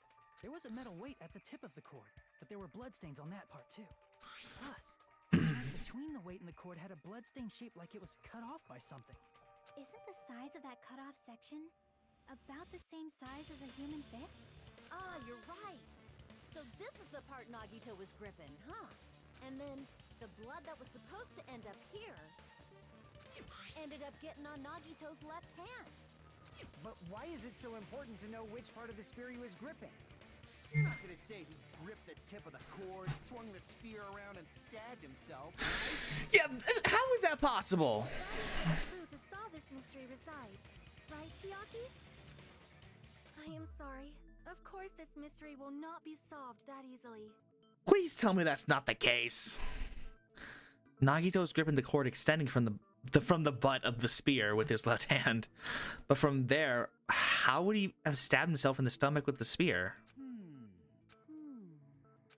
There was a metal weight at the tip of the cord, but there were bloodstains on that part too. Plus, the joint between the weight and the cord had a bloodstain shaped like it was cut off by something. Isn't the size of that cut-off section about the same size as a human fist? Ah, you're right. So this is the part Nagito was gripping, huh? And then the blood that was supposed to end up here ended up getting on Nagito's left hand. But why is it so important to know which part of the spear he was gripping? You're not gonna say he gripped the tip of the cord, swung the spear around, and stabbed himself, right? Yeah, how is that possible? That is the clue to solve this mystery resides. Right, Chiaki? I am sorry. Of course this mystery will not be solved that easily. Please tell me that's not the case. Nagito's gripping the cord extending from the butt of the spear with his left hand. But from there, how would he have stabbed himself in the stomach with the spear?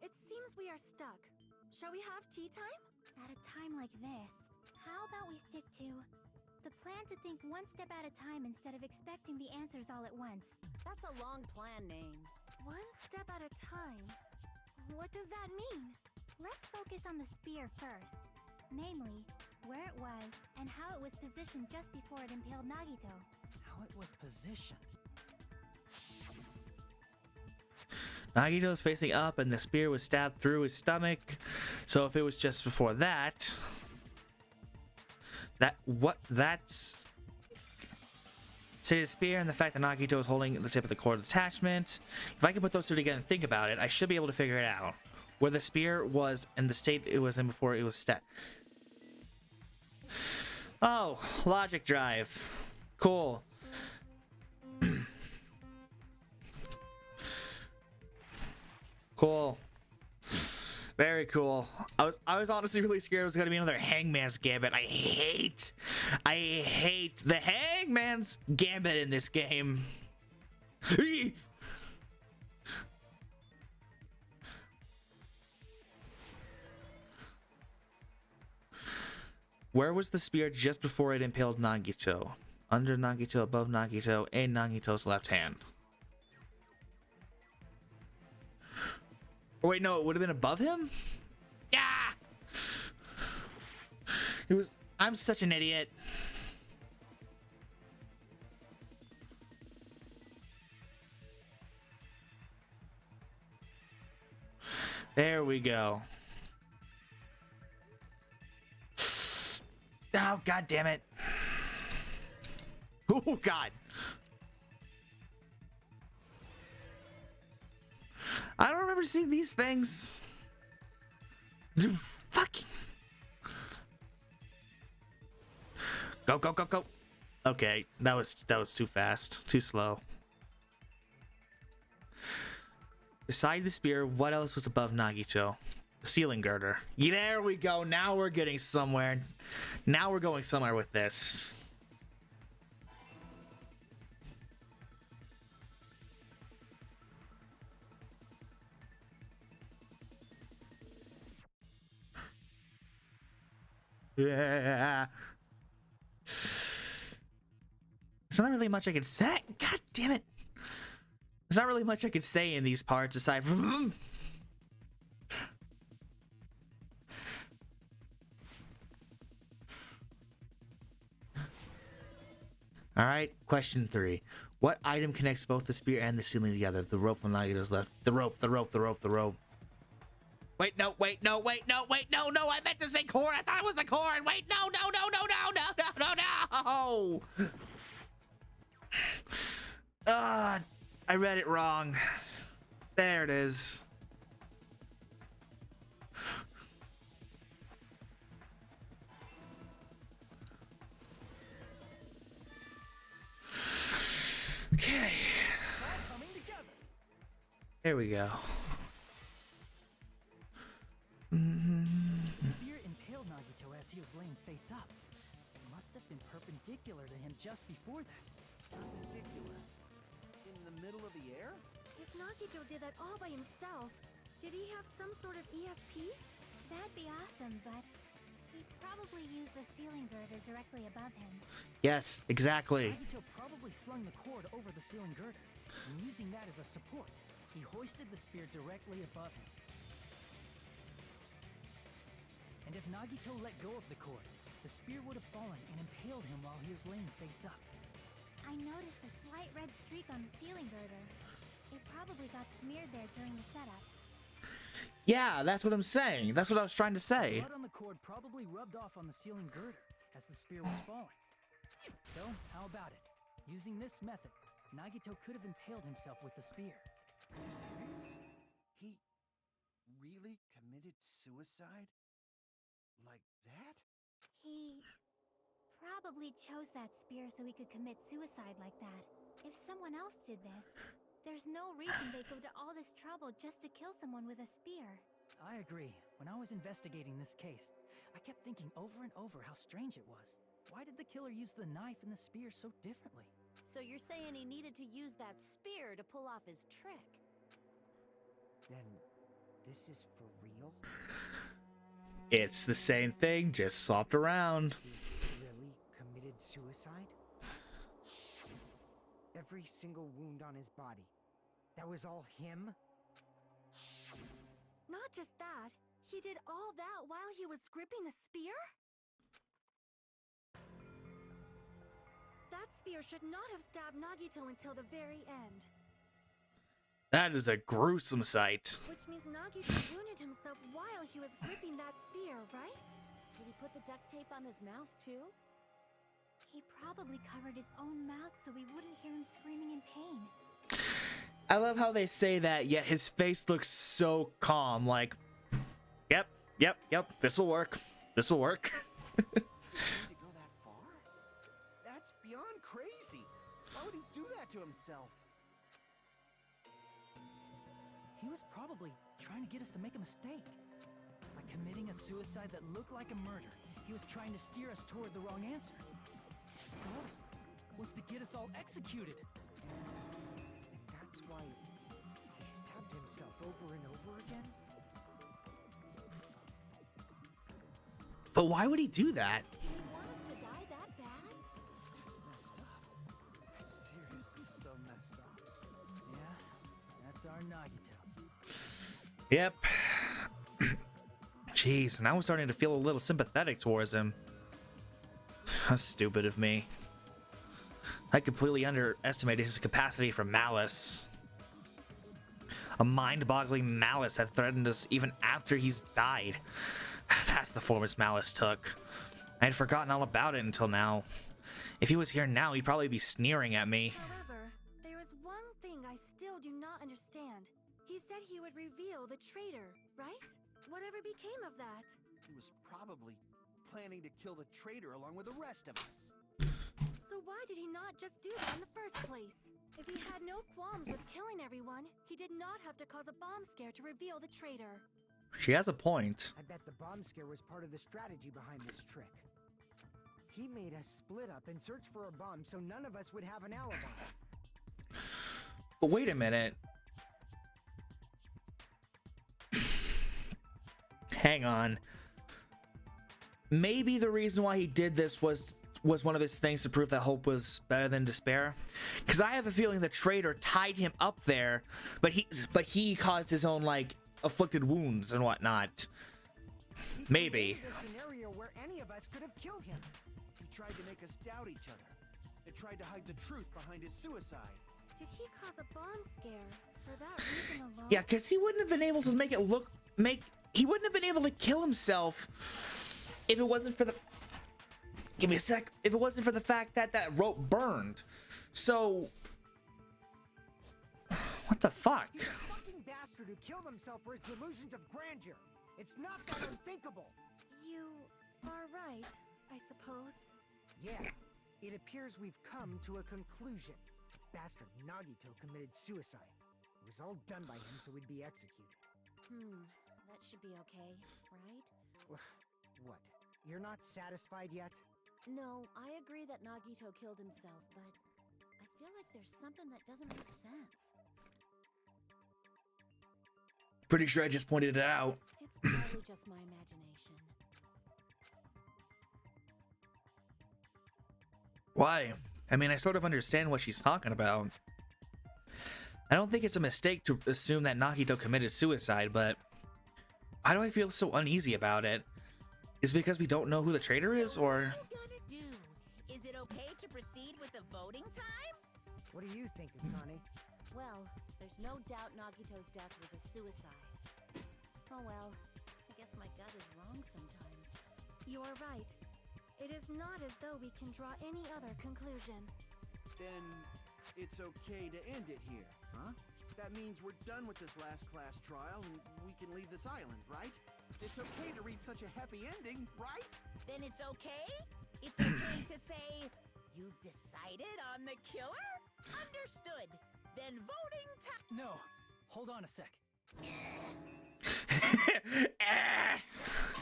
It seems we are stuck. Shall we have tea time? At a time like this, how about we stick to the plan to think one step at a time instead of expecting the answers all at once? That's a long plan name. One step at a time? What does that mean? Let's focus on the spear first. Namely, where it was and how it was positioned just before it impaled Nagito. How it was positioned. Nagito's facing up and the spear was stabbed through his stomach. So if it was just before that's say the spear and the fact that Nagito was holding the tip of the cord attachment. If I can put those two together and think about it, I should be able to figure it out. Where the spear was and the state it was in before it was stabbed. Oh, logic drive. Cool. Cool. Very cool. I was honestly really scared it was gonna be another Hangman's Gambit. I hate the Hangman's Gambit in this game. Where was the spear just before it impaled Nagito? Under Nagito, above Nagito, in Nagito's left hand. Or wait, no, it would have been above him? Yeah! It was... I'm such an idiot. There we go. Oh, god damn it. Oh, god. I don't remember seeing these things. Dude, fucking. Go, go, go, go. Okay, that was too fast. Too slow. Beside the spear, what else was above Nagito? Ceiling girder. Yeah, there we go. Now we're getting somewhere. Now we're going somewhere with this. Yeah. There's not really much I can say. God damn it. There's not really much I could say in these parts aside from... Alright, question 3. What item connects both the spear and the ceiling together? The rope on Nagito's left. The rope. Wait, no, no, I meant to say cord. I thought it was the cord. Wait, no. I read it wrong. There it is. Okay. Here we go. The spear impaled Nagito as he was laying face up. It must have been perpendicular to him just before that. Perpendicular? In the middle of the air? If Nagito did that all by himself, did he have some sort of ESP? That'd be awesome, but he probably used the ceiling girder directly above him. Yes, exactly. Nagito probably slung the cord over the ceiling girder, and using that as a support, he hoisted the spear directly above him. And if Nagito let go of the cord, the spear would have fallen and impaled him while he was laying face up. I noticed a slight red streak on the ceiling girder. It probably got smeared there during the setup. Yeah, that's what I'm saying. That's what I was trying to say. Blood on the cord probably rubbed off on the ceiling girder as the spear was falling. So, how about it? Using this method, Nagito could have impaled himself with the spear. Are you serious? He really committed suicide? Like that? He probably chose that spear so he could commit suicide like that. If someone else did this, there's no reason they'd go to all this trouble just to kill someone with a spear. I agree. When I was investigating this case, I kept thinking over and over how strange it was. Why did the killer use the knife and the spear so differently? So you're saying he needed to use that spear to pull off his trick? Then this is for real? It's the same thing, just swapped around. He really committed suicide? Every single wound on his body. That was all him? Not just that, he did all that while he was gripping the spear? That spear should not have stabbed Nagito until the very end. That is a gruesome sight. Which means Nagito wounded himself while he was gripping that spear, right? Did he put the duct tape on his mouth too? He probably covered his own mouth so we wouldn't hear him screaming in pain. I love how they say that, yet his face looks so calm, like, yep, this'll work. Did he go that far? That's beyond crazy. Why would he do that to himself? He was probably trying to get us to make a mistake. By committing a suicide that looked like a murder, he was trying to steer us toward the wrong answer. His goal was to get us all executed. And that's why he stabbed himself over and over again? But why would he do that? Did he want us to die that bad? That's messed up. That's seriously so messed up. Yeah, that's our Nagito. Yep. Jeez, now I'm starting to feel a little sympathetic towards him. That's stupid of me. I completely underestimated his capacity for malice. A mind-boggling malice that threatened us even after he's died. That's the form his malice took. I had forgotten all about it until now. If he was here now, he'd probably be sneering at me. However, there is one thing I still do not understand. He said he would reveal the traitor, right? Whatever became of that? He was probably planning to kill the traitor along with the rest of us. So why did he not just do that in the first place? If he had no qualms with killing everyone, he did not have to cause a bomb scare to reveal the traitor. She has a point. I bet the bomb scare was part of the strategy behind this trick. He made us split up and search for a bomb so none of us would have an alibi. But wait a minute. Hang on. Maybe the reason why he did this was one of his things to prove that hope was better than despair. Because I have a feeling the traitor tied him up there, but he caused his own like afflicted wounds and whatnot. Maybe. A scenario where any of us could have killed him. He tried to make us doubt each other. And tried to hide the truth behind his suicide. Did he cause a bomb scare for that reason alone? Yeah, because he wouldn't have been able to he wouldn't have been able to kill himself if it wasn't for the. Give me a sec. If it wasn't for the fact that that rope burned. So. What the fuck? He's a fucking bastard who killed himself for his delusions of grandeur. It's not that unthinkable. You are right, I suppose. Yeah, it appears we've come to a conclusion. Bastard Nagito committed suicide. It was all done by him so we'd be executed. That should be okay, right? What? You're not satisfied yet? No, I agree that Nagito killed himself, but I feel like there's something that doesn't make sense. Pretty sure I just pointed it out. It's probably just my imagination. Why? I mean, I sort of understand what she's talking about. I don't think it's a mistake to assume that Nagito committed suicide, but why do I feel so uneasy about it? Is it because we don't know who the traitor is, or? What are you gonna do? Is it okay to proceed with the voting time? What do you think, Akane? Well, there's no doubt Nagito's death was a suicide. Oh well, I guess my gut is wrong sometimes. You're right. It is not as though we can draw any other conclusion. Then it's okay to end it here, huh? That means we're done with this last class trial and we can leave this island, right? It's okay to reach such a happy ending, right? Then it's okay? It's okay to say, you've decided on the killer? Understood. Then voting time. No, hold on a sec.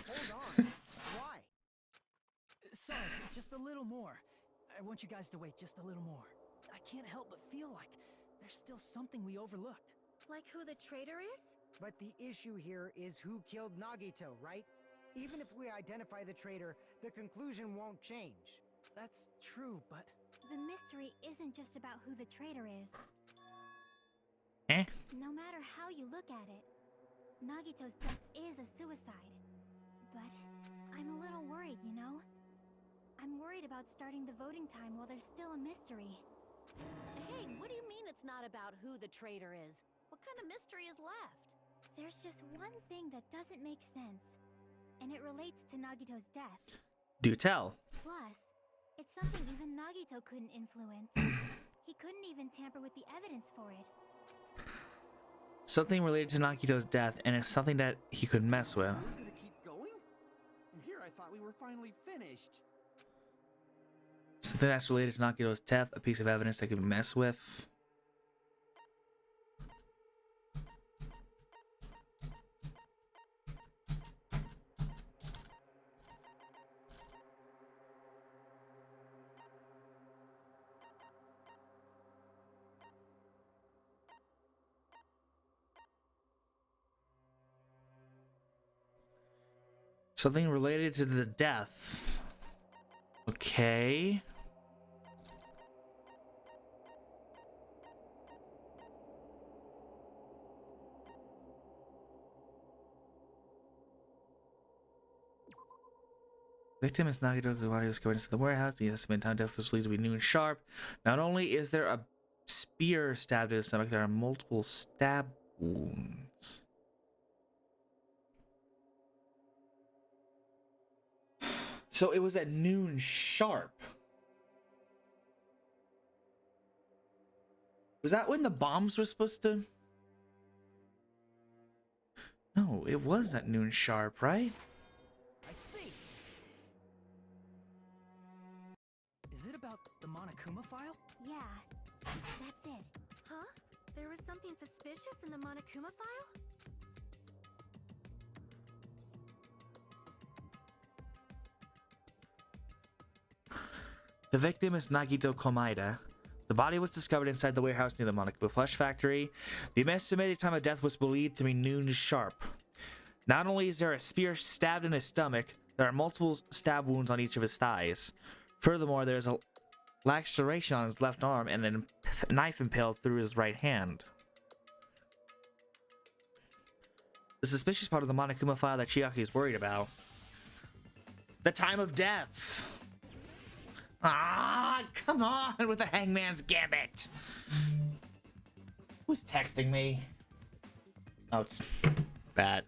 Hold on. Why? Sorry, just a little more. I want you guys to wait just a little more. I can't help but feel like there's still something we overlooked. Like who the traitor is? But the issue here is who killed Nagito, right? Even if we identify the traitor, the conclusion won't change. That's true, but The mystery isn't just about who the traitor is. No matter how you look at it, Nagito's death is a suicide. But I'm a little worried, you know? I'm worried about starting the voting time while there's still a mystery. Hey, what do you mean it's not about who the traitor is? What kind of mystery is left? There's just one thing that doesn't make sense, and it relates to Nagito's death. Do tell. Plus, it's something even Nagito couldn't influence. He couldn't even tamper with the evidence for it. Something related to Nagito's death, and it's something that he could mess with. We're gonna keep going? Here I thought we were finally finished. Something that's related to Nagito's death, a piece of evidence that could mess with. Something related to the death. Okay. Victim is Nagito. The body was going into the warehouse. The estimated time death was believed to be noon sharp. Not only is there a spear stabbed in his stomach, there are multiple stab wounds. So it was at noon sharp. Was that when the bombs were supposed to? No, it was at noon sharp, right? I see. is it about the Monokuma file? Yeah, that's it. Huh? There was something suspicious in the Monokuma file? The victim is Nagito Komaeda. The body was discovered inside the warehouse near the Monokuma Flesh Factory. The estimated time of death was believed to be noon sharp. Not only is there a spear stabbed in his stomach, there are multiple stab wounds on each of his thighs. Furthermore, there is a laceration on his left arm and a knife impaled through his right hand. The suspicious part of the Monokuma file that Chiaki is worried about. The time of death! Ah, come on with the Hangman's Gambit! Who's texting me? Oh, it's that.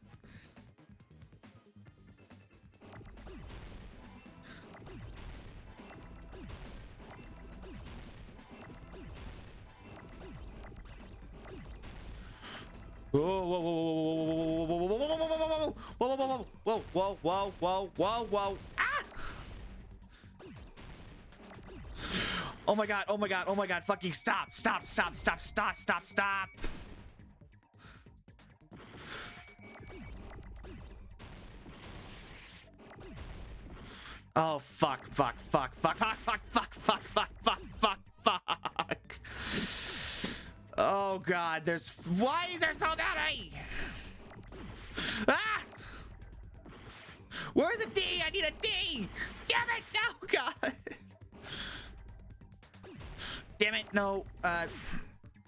Whoa, whoa, whoa, whoa, whoa, whoa, whoa, whoa, whoa, whoa, whoa, whoa, whoa, ah! Oh my god, oh my god, oh my god, fucking stop, stop, stop, stop, stop, stop, stop. Oh fuck, fuck, fuck, fuck, fuck, fuck, fuck, fuck, fuck, fuck, fuck, fuck. Oh god, there's, why is there so many? Ah! Where's a D? I need a D! Damn it! No, god! Damn it, no.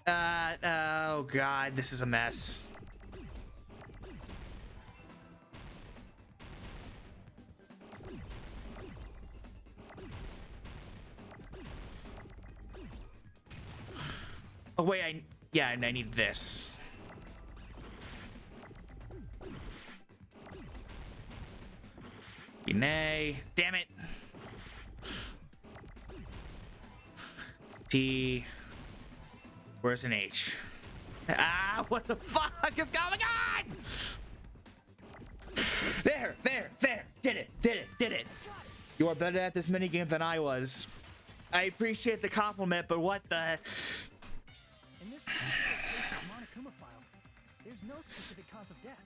Oh god, this is a mess. Oh wait, yeah, I need this. Nay, damn it. T. Where's an H? Ah, what the fuck is going on? There. Did it. You are better at this minigame than I was. I appreciate the compliment, but what the... In this particular Monokuma file, there's no specific cause of death.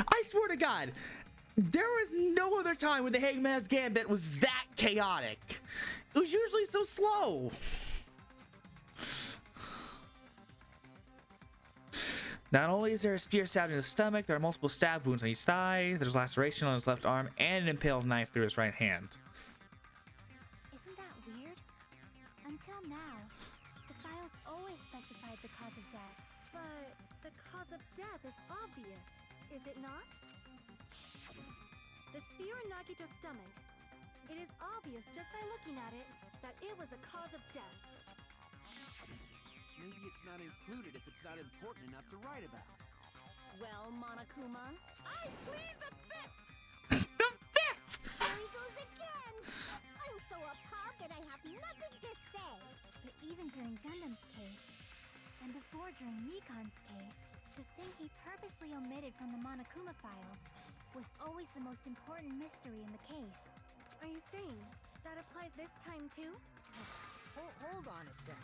I swear to God, there was no other time when the Hangman's Gambit was that chaotic. It was usually so slow. Not only is there a spear stabbed in his stomach, there are multiple stab wounds on each thigh, there's laceration on his left arm, and an impaled knife through his right hand. Isn't that weird? Until now, the files always specified the cause of death. But the cause of death is obvious, is it not? The spear in Nagito's stomach. It is obvious just by looking at it that it was the cause of death. Maybe it's not included if it's not important enough to write about. Well, Monokuma, I plead the fifth! The fifth! There he goes again! I'm so appalled that I have nothing to say. But even during Gundam's case, and before during Mikan's case, the thing he purposely omitted from the Monokuma file was always the most important mystery in the case. Are you saying that applies this time too? Hold on a sec.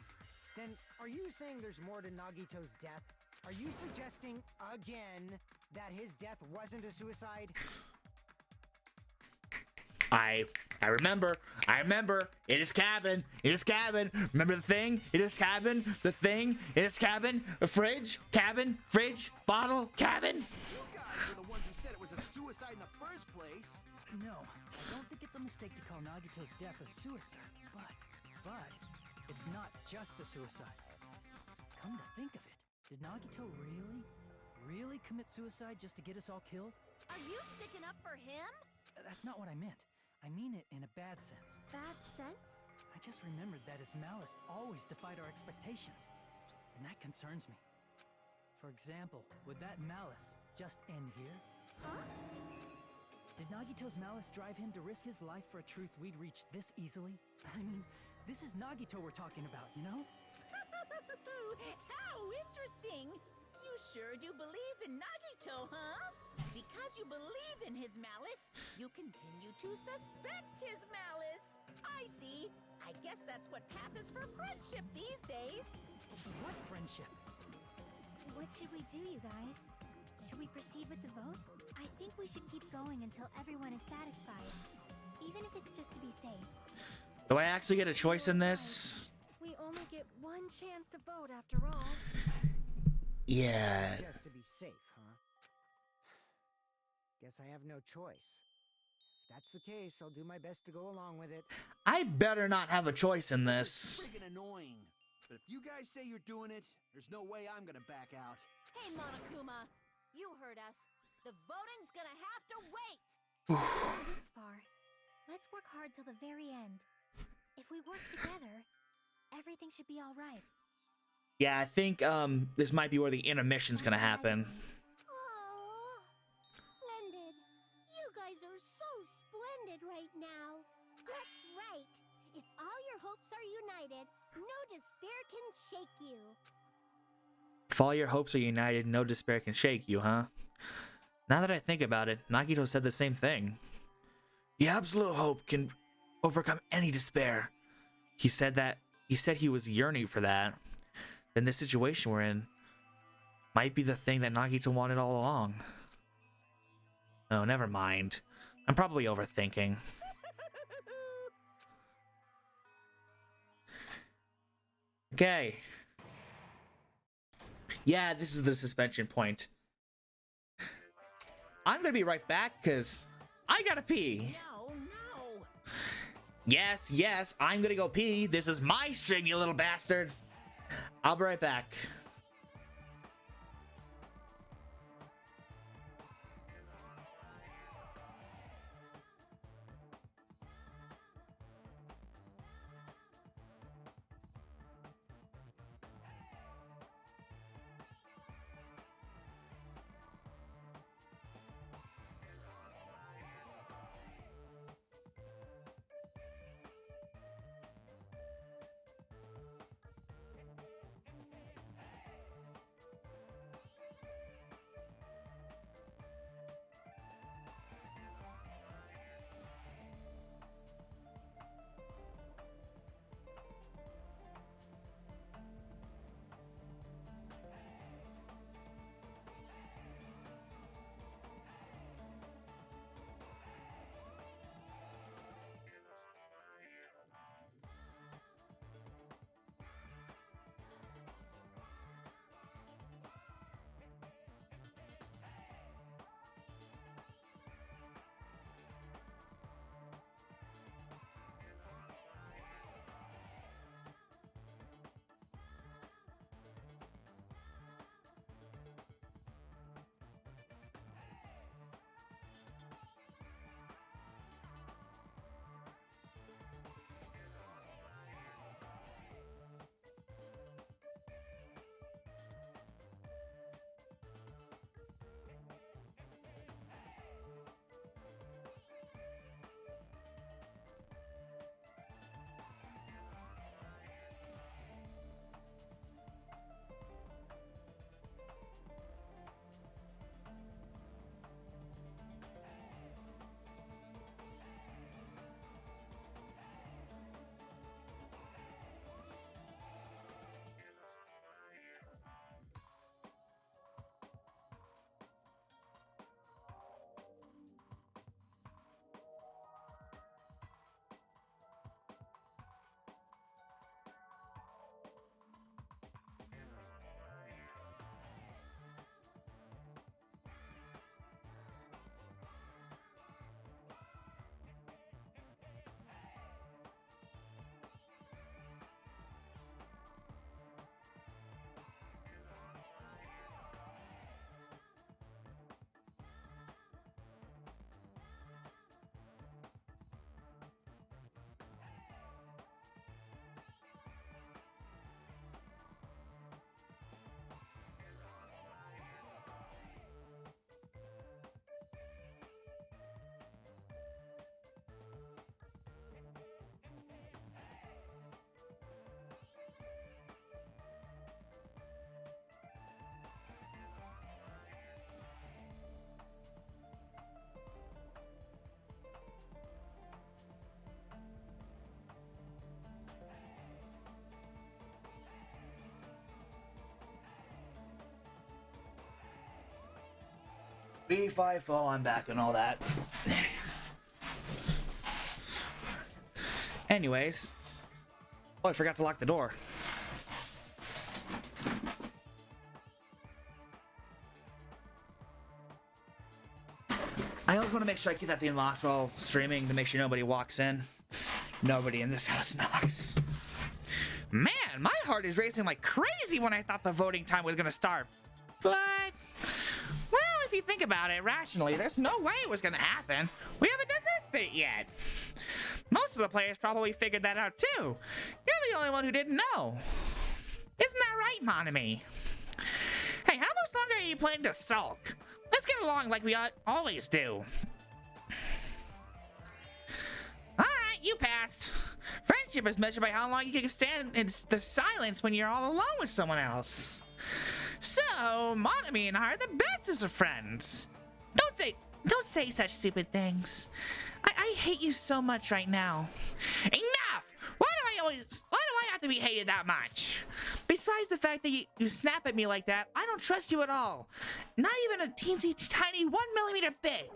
Then, are you saying there's more to Nagito's death? Are you suggesting, again, that his death wasn't a suicide? I remember. It is cabin. Remember the thing? It is cabin. The thing. It is cabin. A fridge. Cabin. Fridge. Bottle. Cabin. You guys are the ones who said it was a suicide in the first place. No, I don't think it's a mistake to call Nagito's death a suicide, but it's not just a suicide. Come to think of it, did Nagito really commit suicide just to get us all killed? Are you sticking up for him? That's not what I meant. I mean it in a bad sense. Bad sense? I just remembered that his malice always defied our expectations, and that concerns me. For example, would that malice just end here? Huh? Did Nagito's malice drive him to risk his life for a truth we'd reach this easily? I mean, this is Nagito we're talking about, you know? How interesting! You sure do believe in Nagito, huh? Because you believe in his malice, you continue to suspect his malice. I see. I guess that's what passes for friendship these days. What friendship? What should we do, you guys? Should we proceed with the vote? I think we should keep going until everyone is satisfied, even if it's just to be safe. Do I actually get a choice in this? We only get one chance to vote after all. Yeah. Just to be safe, huh? Guess I have no choice. If that's the case, I'll do my best to go along with it. I better not have a choice in this. Friggin' annoying. But if you guys say you're doing it, there's no way I'm gonna back out. Hey, Monokuma, you heard us. The voting's gonna have to wait. This far. Let's work hard till the very end. If we work together, everything should be all right. Yeah, I think this might be where the intermission's gonna happen. Oh, splendid. You guys are so splendid right now. That's right. If all your hopes are united, no despair can shake you. If all your hopes are united, no despair can shake you, huh? Now that I think about it, Nagito said the same thing. The absolute hope can overcome any despair. He said he was yearning for that. Then this situation we're in might be the thing that Nagito wanted all along. Oh, never mind. I'm probably overthinking. Okay. Yeah, this is the suspension point. I'm gonna be right back, because I gotta pee. No. Yes, I'm gonna go pee. This is my stream, you little bastard. I'll be right back. B5-0, I'm back and all that. Anyways. Oh, I forgot to lock the door. I always want to make sure I keep that thing locked while streaming to make sure nobody walks in. Nobody in this house knocks. Man, my heart is racing like crazy when I thought the voting time was gonna start. But, well, if you think about it rationally, there's no way it was gonna happen. We haven't done this bit yet. Most of the players probably figured that out too. You're the only one who didn't know. Isn't that right, Monami? Hey, how much longer are you planning to sulk? Let's get along like we always do. Alright, you passed. Friendship is measured by how long you can stand in the silence when you're all alone with someone else. So, Monami and I are the bestest of friends. Don't say such stupid things. I hate you so much right now. Enough! Why do I have to be hated that much? Besides the fact that you snap at me like that, I don't trust you at all. Not even a teensy tiny 1 millimeter bit.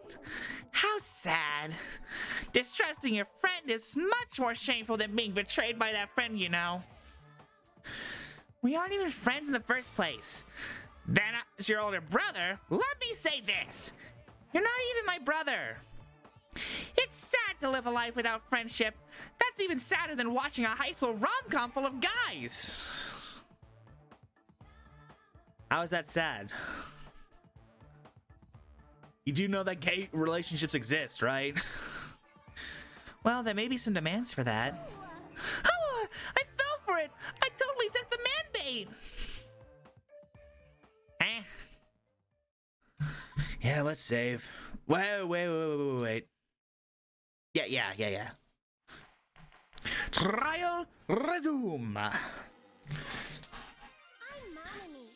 How sad. Distrusting your friend is much more shameful than being betrayed by that friend, you know. We aren't even friends in the first place. Then, as your older brother, let me say this. You're not even my brother. It's sad to live a life without friendship. That's even sadder than watching a high school rom-com full of guys. How is that sad? You do know that gay relationships exist, right? Well, there may be some demands for that. Oh, I fell for it! I totally took the man bait! Yeah, let's save. Wait. Yeah. Trial resume. I'm Monami.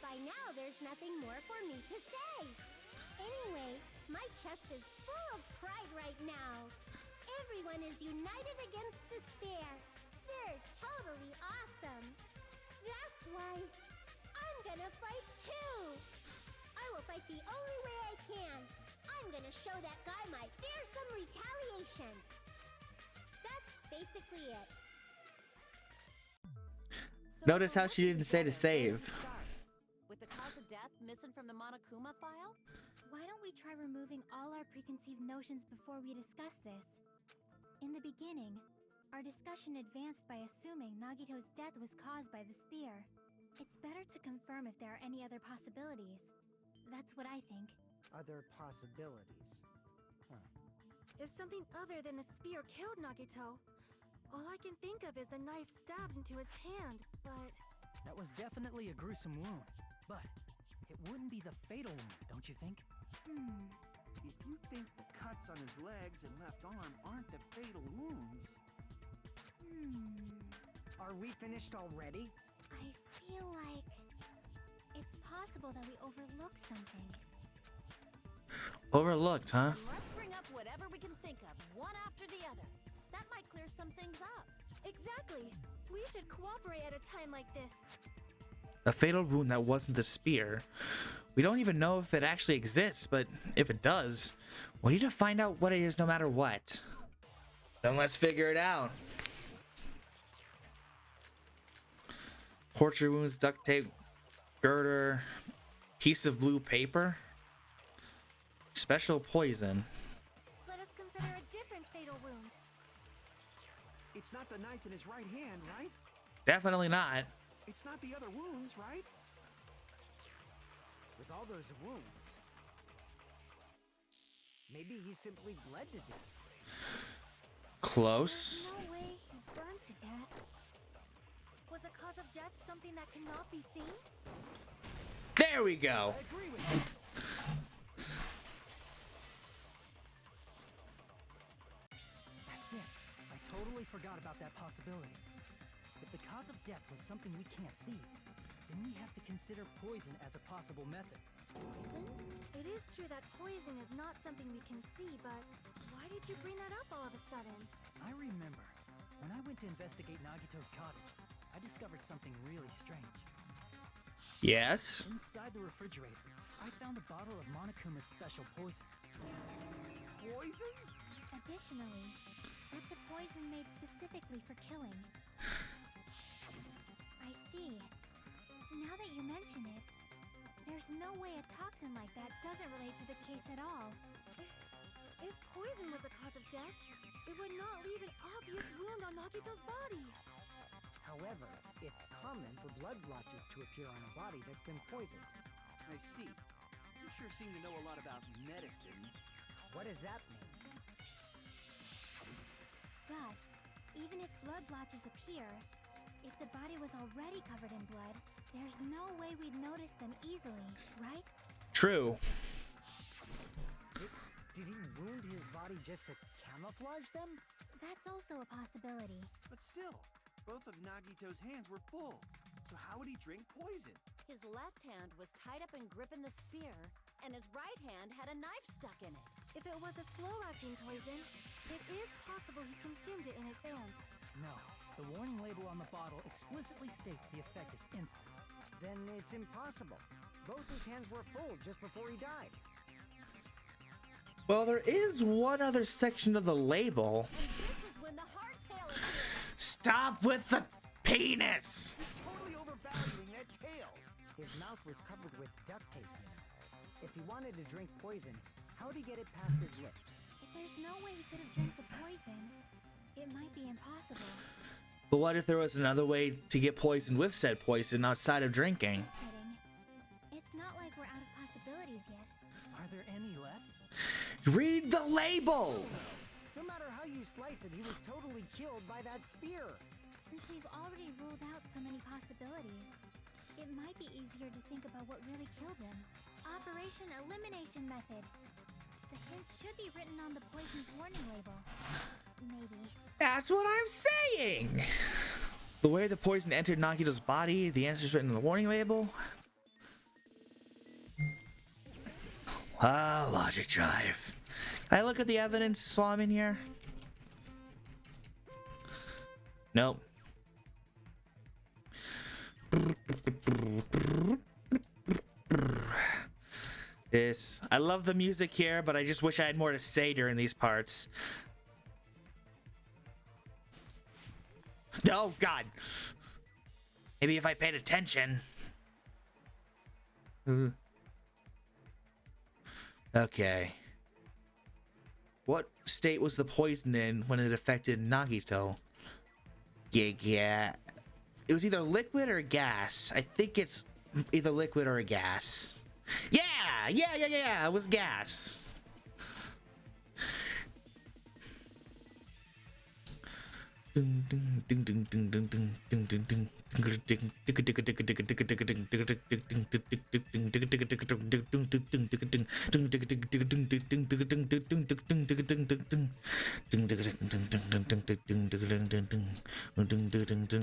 By now, there's nothing more for me to say. Anyway, my chest is full of pride right now. Everyone is united against despair. They're totally awesome. That's why I'm gonna fight too. I will fight the only way I can. I'm gonna show that guy my fearsome retaliation. That's basically it. Notice how she didn't say to save. With the cause of death missing from the Monokuma file? Why don't we try removing all our preconceived notions before we discuss this? In the beginning, our discussion advanced by assuming Nagito's death was caused by the spear. It's better to confirm if there are any other possibilities. That's what I think. Other possibilities. If something other than the spear killed Nagito, all I can think of is the knife stabbed into his hand, but... That was definitely a gruesome wound, but it wouldn't be the fatal wound, don't you think? If you think the cuts on his legs and left arm aren't the fatal wounds... Are we finished already? I feel like it's possible that we overlooked something. Overlooked, huh? Let's bring up whatever we can think of, one after the other. That might clear some things up. Exactly! We should cooperate at a time like this. A fatal wound that wasn't the spear. We don't even know if it actually exists, but if it does, we need to find out what it is no matter what. Then let's figure it out. Torture wounds, duct tape, girder, piece of blue paper, special poison. Let us consider a different fatal wound. It's not the knife in his right hand, right? Definitely not. It's not the other wounds, right? With all those wounds, maybe he simply bled to death. Close. No way he burned to death. Was the cause of death something that cannot be seen? There we go. I agree with you. That's it. I totally forgot about that possibility. If the cause of death was something we can't see, then we have to consider poison as a possible method. Poison? It is true that poison is not something we can see, but why did you bring that up all of a sudden? I remember, when I went to investigate Nagito's cottage, I discovered something really strange. Yes. Inside the refrigerator, I found a bottle of Monokuma's special poison. Poison? Additionally, it's a poison made specifically for killing. I see. Now that you mention it, there's no way a toxin like that doesn't relate to the case at all. If poison was the cause of death, it would not leave an obvious wound on Nagito's body. However, it's common for blood blotches to appear on a body that's been poisoned. I see. You sure seem to know a lot about medicine. What does that mean? But, even if blood blotches appear, if the body was already covered in blood, there's no way we'd notice them easily, right? True. Did he wound his body just to camouflage them? That's also a possibility. But still, both of Nagito's hands were full. So how would he drink poison? His left hand was tied up and gripping the spear, and his right hand had a knife stuck in it. If it was a slow-acting poison, it is possible he consumed it in advance. No, the warning label on the bottle explicitly states the effect is instant. Then it's impossible. Both his hands were full just before he died. Well, there is one other section of the label. And this is when the hardtail appeared. Stop with the penis! Totally overvaluing that tail. His mouth was covered with duct tape, you know. If he wanted to drink poison, how'd he get it past his lips? If there's no way he could have drank the poison, it might be impossible. But what if there was another way to get poisoned with said poison outside of drinking? Just kidding. It's not like we're out of possibilities yet. Are there any left? Read the label! No matter how you slice it, he was totally killed by that spear. Since we've already ruled out so many possibilities, it might be easier to think about what really killed him. Operation Elimination Method. The hint should be written on the poison's warning label. Maybe. That's what I'm saying! The way the poison entered Nagito's body, the answer is written in the warning label. Ah, logic drive. Can I look at the evidence while I'm in here? Nope. This. I love the music here, but I just wish I had more to say during these parts. Oh, God. Maybe if I paid attention. Okay. What state was the poison in when it affected Nagito? Yeah. It was either liquid or gas. I think it's either liquid or a gas. Yeah. It was gas.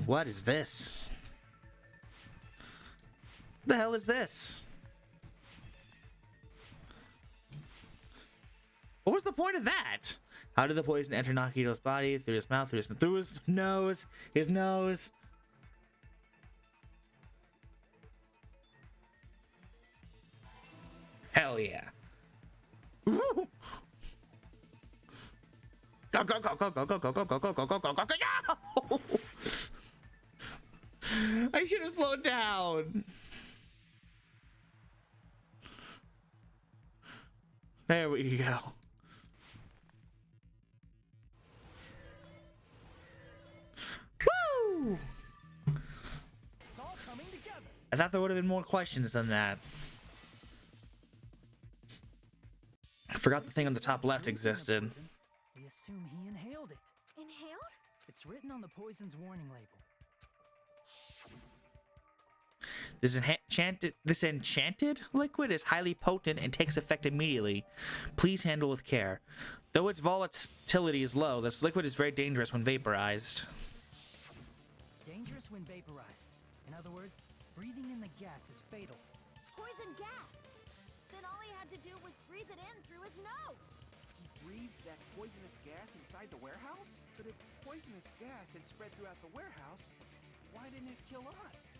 What is this? The hell is this? What was the point of that? How did the poison enter Nagito's body? Through his mouth, through his nose, his nose. Hell yeah. Woo! Go, go, go, go, go, go, go, go, go, go, go, go, go, go, go, no! I should have slowed down. There we go. Woo! It's all coming together. I thought there would have been more questions than that. I forgot the thing on the top left existed. We assume he inhaled it. Inhaled? It's written on the poison's warning label. This enchanted liquid is highly potent and takes effect immediately. Please handle with care. Though its volatility is low, this liquid is very dangerous when vaporized. Dangerous when vaporized. In other words, breathing in the gas is fatal. Poison gas! Then all he had to do was breathe it in through his nose. He breathed that poisonous gas inside the warehouse? But if poisonous gas had spread throughout the warehouse, why didn't it kill us?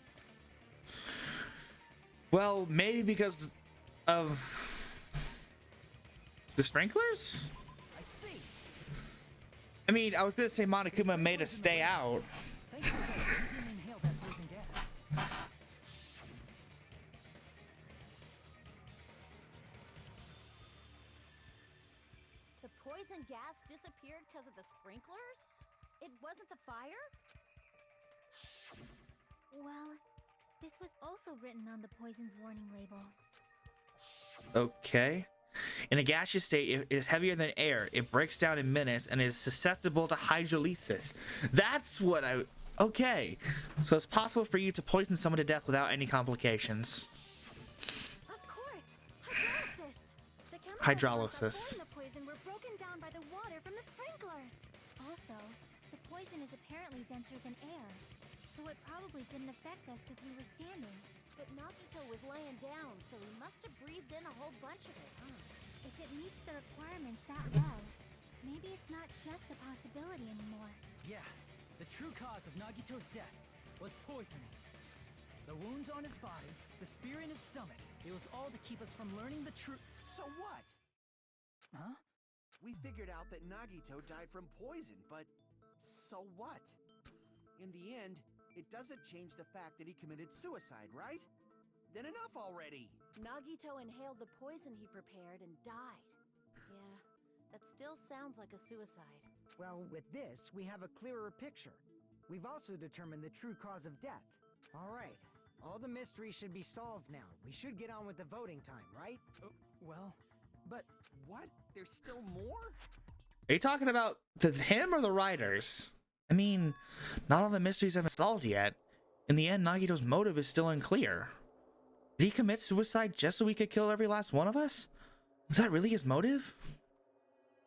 Well, maybe because of the sprinklers? I see. I mean, I was gonna say Monokuma made us stay out. Thankfully, he didn't inhale that poison gas. The poison gas disappeared because of the sprinklers? It wasn't the fire? Well, this was also written on the poison's warning label. Okay. In a gaseous state, it is heavier than air. It breaks down in minutes and is susceptible to hydrolysis. That's what I... Okay. So it's possible for you to poison someone to death without any complications. Of course, hydrolysis. The chemicals Hydrolysis. that form the poison were broken down by the water from the sprinklers. Also, the poison is apparently denser than air, so it probably didn't affect us because we were standing. But Nagito was laying down, so he must have breathed in a whole bunch of it, huh? If it meets the requirements that well, maybe it's not just a possibility anymore. Yeah, the true cause of Nagito's death was poisoning. The wounds on his body, the spear in his stomach, it was all to keep us from learning the truth. So what? Huh? We figured out that Nagito died from poison, but so what? In the end, it doesn't change the fact that he committed suicide, right? Then enough already! Nagito inhaled the poison he prepared and died. Yeah, that still sounds like a suicide. Well, with this, we have a clearer picture. We've also determined the true cause of death. All right, all the mysteries should be solved now. We should get on with the voting time, right? Well, but What? There's still more? Are you talking about him or the writers? I mean, not all the mysteries have been solved yet. In the end, Nagito's motive is still unclear. Did he commit suicide just so he could kill every last one of us? Is that really his motive?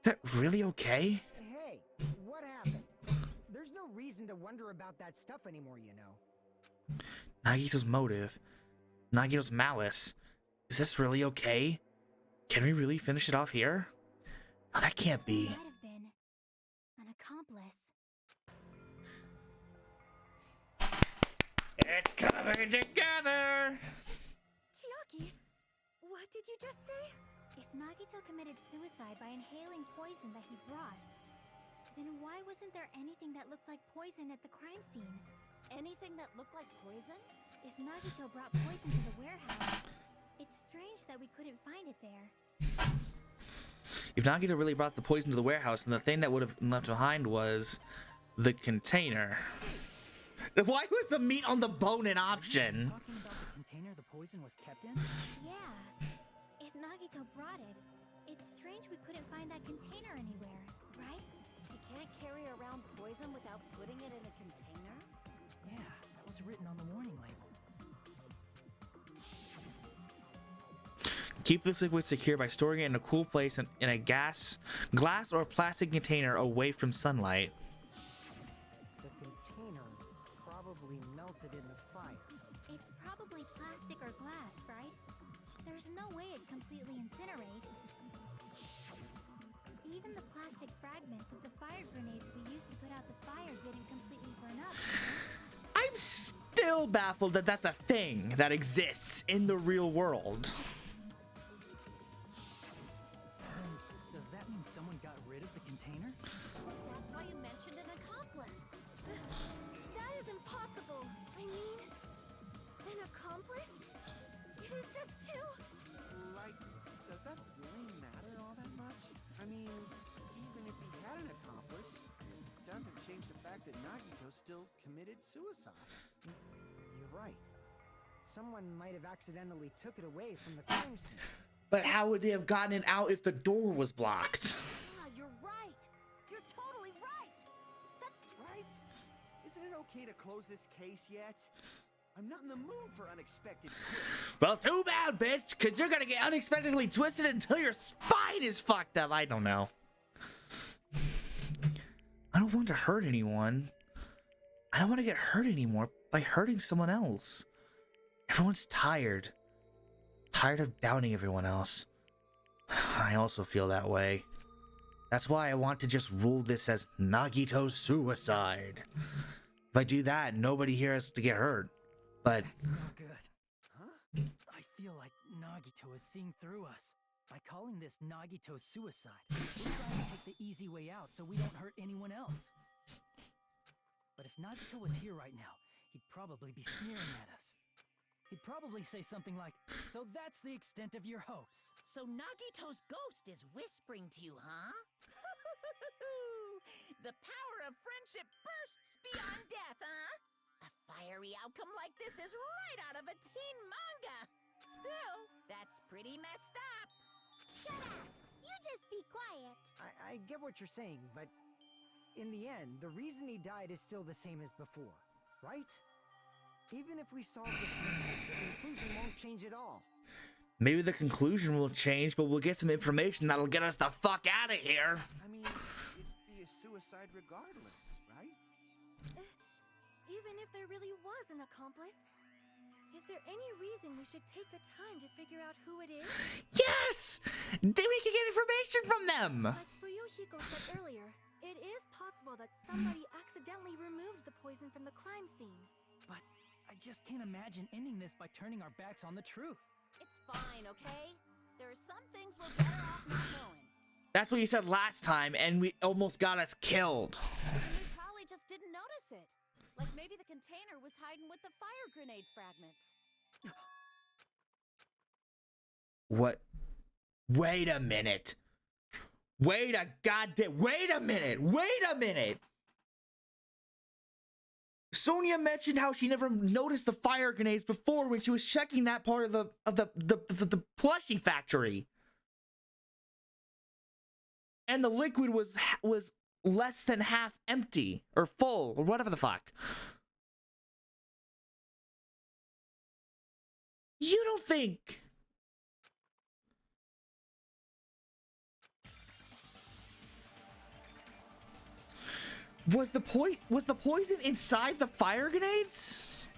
Is that really okay? Hey, what happened? There's no reason to wonder about that stuff anymore, you know. Nagito's motive. Nagito's malice. Is this really okay? Can we really finish it off here? Oh, that can't be. Might have been an accomplice. It's coming together! Chiaki, what did you just say? If Nagito committed suicide by inhaling poison that he brought, then why wasn't there anything that looked like poison at the crime scene? Anything that looked like poison? If Nagito brought poison to the warehouse, it's strange that we couldn't find it there. If Nagito really brought the poison to the warehouse, then the thing that would have been left behind was the container. Why was the meat on the bone an option? talking about the container the poison was kept in? Yeah. If Nagito brought it, it's strange we couldn't find that container anywhere, right? You can't carry around poison without putting it in a container? Yeah, that was written on the warning label. Keep this liquid secure by storing it in a cool place in a glass or plastic container away from sunlight. The container probably melted in the fire. It's probably plastic or glass, right? There's no way it'd completely incinerate. Even the plastic fragments of the fire grenades we used to put out the fire didn't completely burn up. I'm still baffled that that's a thing that exists in the real world. Does that mean someone got rid of the container? So that's why you mentioned an accomplice. That is impossible. I mean, an accomplice? It is just two. Like, does that really matter all that much? I mean, even if he had an accomplice, it doesn't change the fact that Nagito still committed suicide. You're right. Someone might have accidentally took it away from the crime scene. But how would they have gotten it out if the door was blocked? Ah, you're right. You're totally right. That's Right? Isn't it okay to close this case yet? I'm not in the mood for unexpected twists. Well, too bad, bitch, because you're gonna get unexpectedly twisted until your spine is fucked up. I don't know. I don't want to hurt anyone. I don't want to get hurt anymore by hurting someone else. Everyone's tired. Tired of doubting everyone else. I also feel that way. That's why I want to just rule this as Nagito's suicide. If I do that, nobody here has to get hurt. But That's not good. Huh? I feel like Nagito is seeing through us. By calling this Nagito's suicide, we're trying to take the easy way out so we don't hurt anyone else. But if Nagito was here right now, he'd probably be sneering at us. He'd probably say something like, "So that's the extent of your hopes." So Nagito's ghost is whispering to you, huh? The power of friendship bursts beyond death, huh? A fiery outcome like this is right out of a teen manga. Still, that's pretty messed up. Shut up! You just be quiet. I get what you're saying, but in the end, the reason he died is still the same as before, right? Even if we solve this mystery, the conclusion won't change at all. Maybe the conclusion will change, but we'll get some information that'll get us the fuck out of here. I mean, it'd be a suicide regardless, right? Even if there really was an accomplice, is there any reason we should take the time to figure out who it is? Yes! Then we can get information from them! Like Fuyuhiko said earlier, it is possible that somebody accidentally removed the poison from the crime scene. But I just can't imagine ending this by turning our backs on the truth. It's fine, okay? There are some things we're better off not knowing. That's what you said last time, and we almost got us killed. And we probably just didn't notice it. Like maybe the container was hiding with the fire grenade fragments. What? Wait a minute. Wait a minute. Sonia mentioned how she never noticed the fire grenades before when she was checking that part of the plushie factory. And the liquid was less than half empty or full or whatever the fuck. You don't think was the poison inside the fire grenades?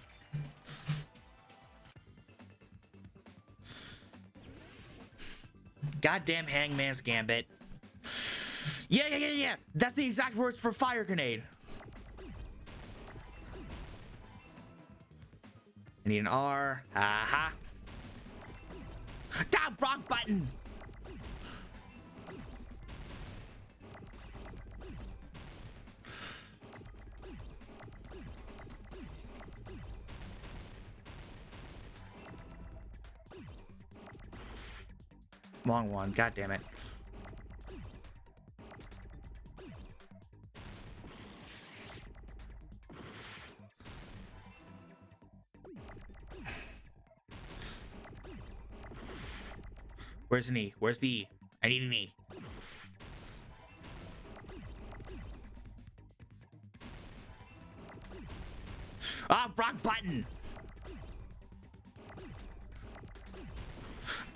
Goddamn Hangman's Gambit. Yeah. That's the exact words for fire grenade. I need an R. Aha. Damn, wrong button. Wrong one. God damn it. Where's an E? Where's the E? I need an E. Ah, wrong button.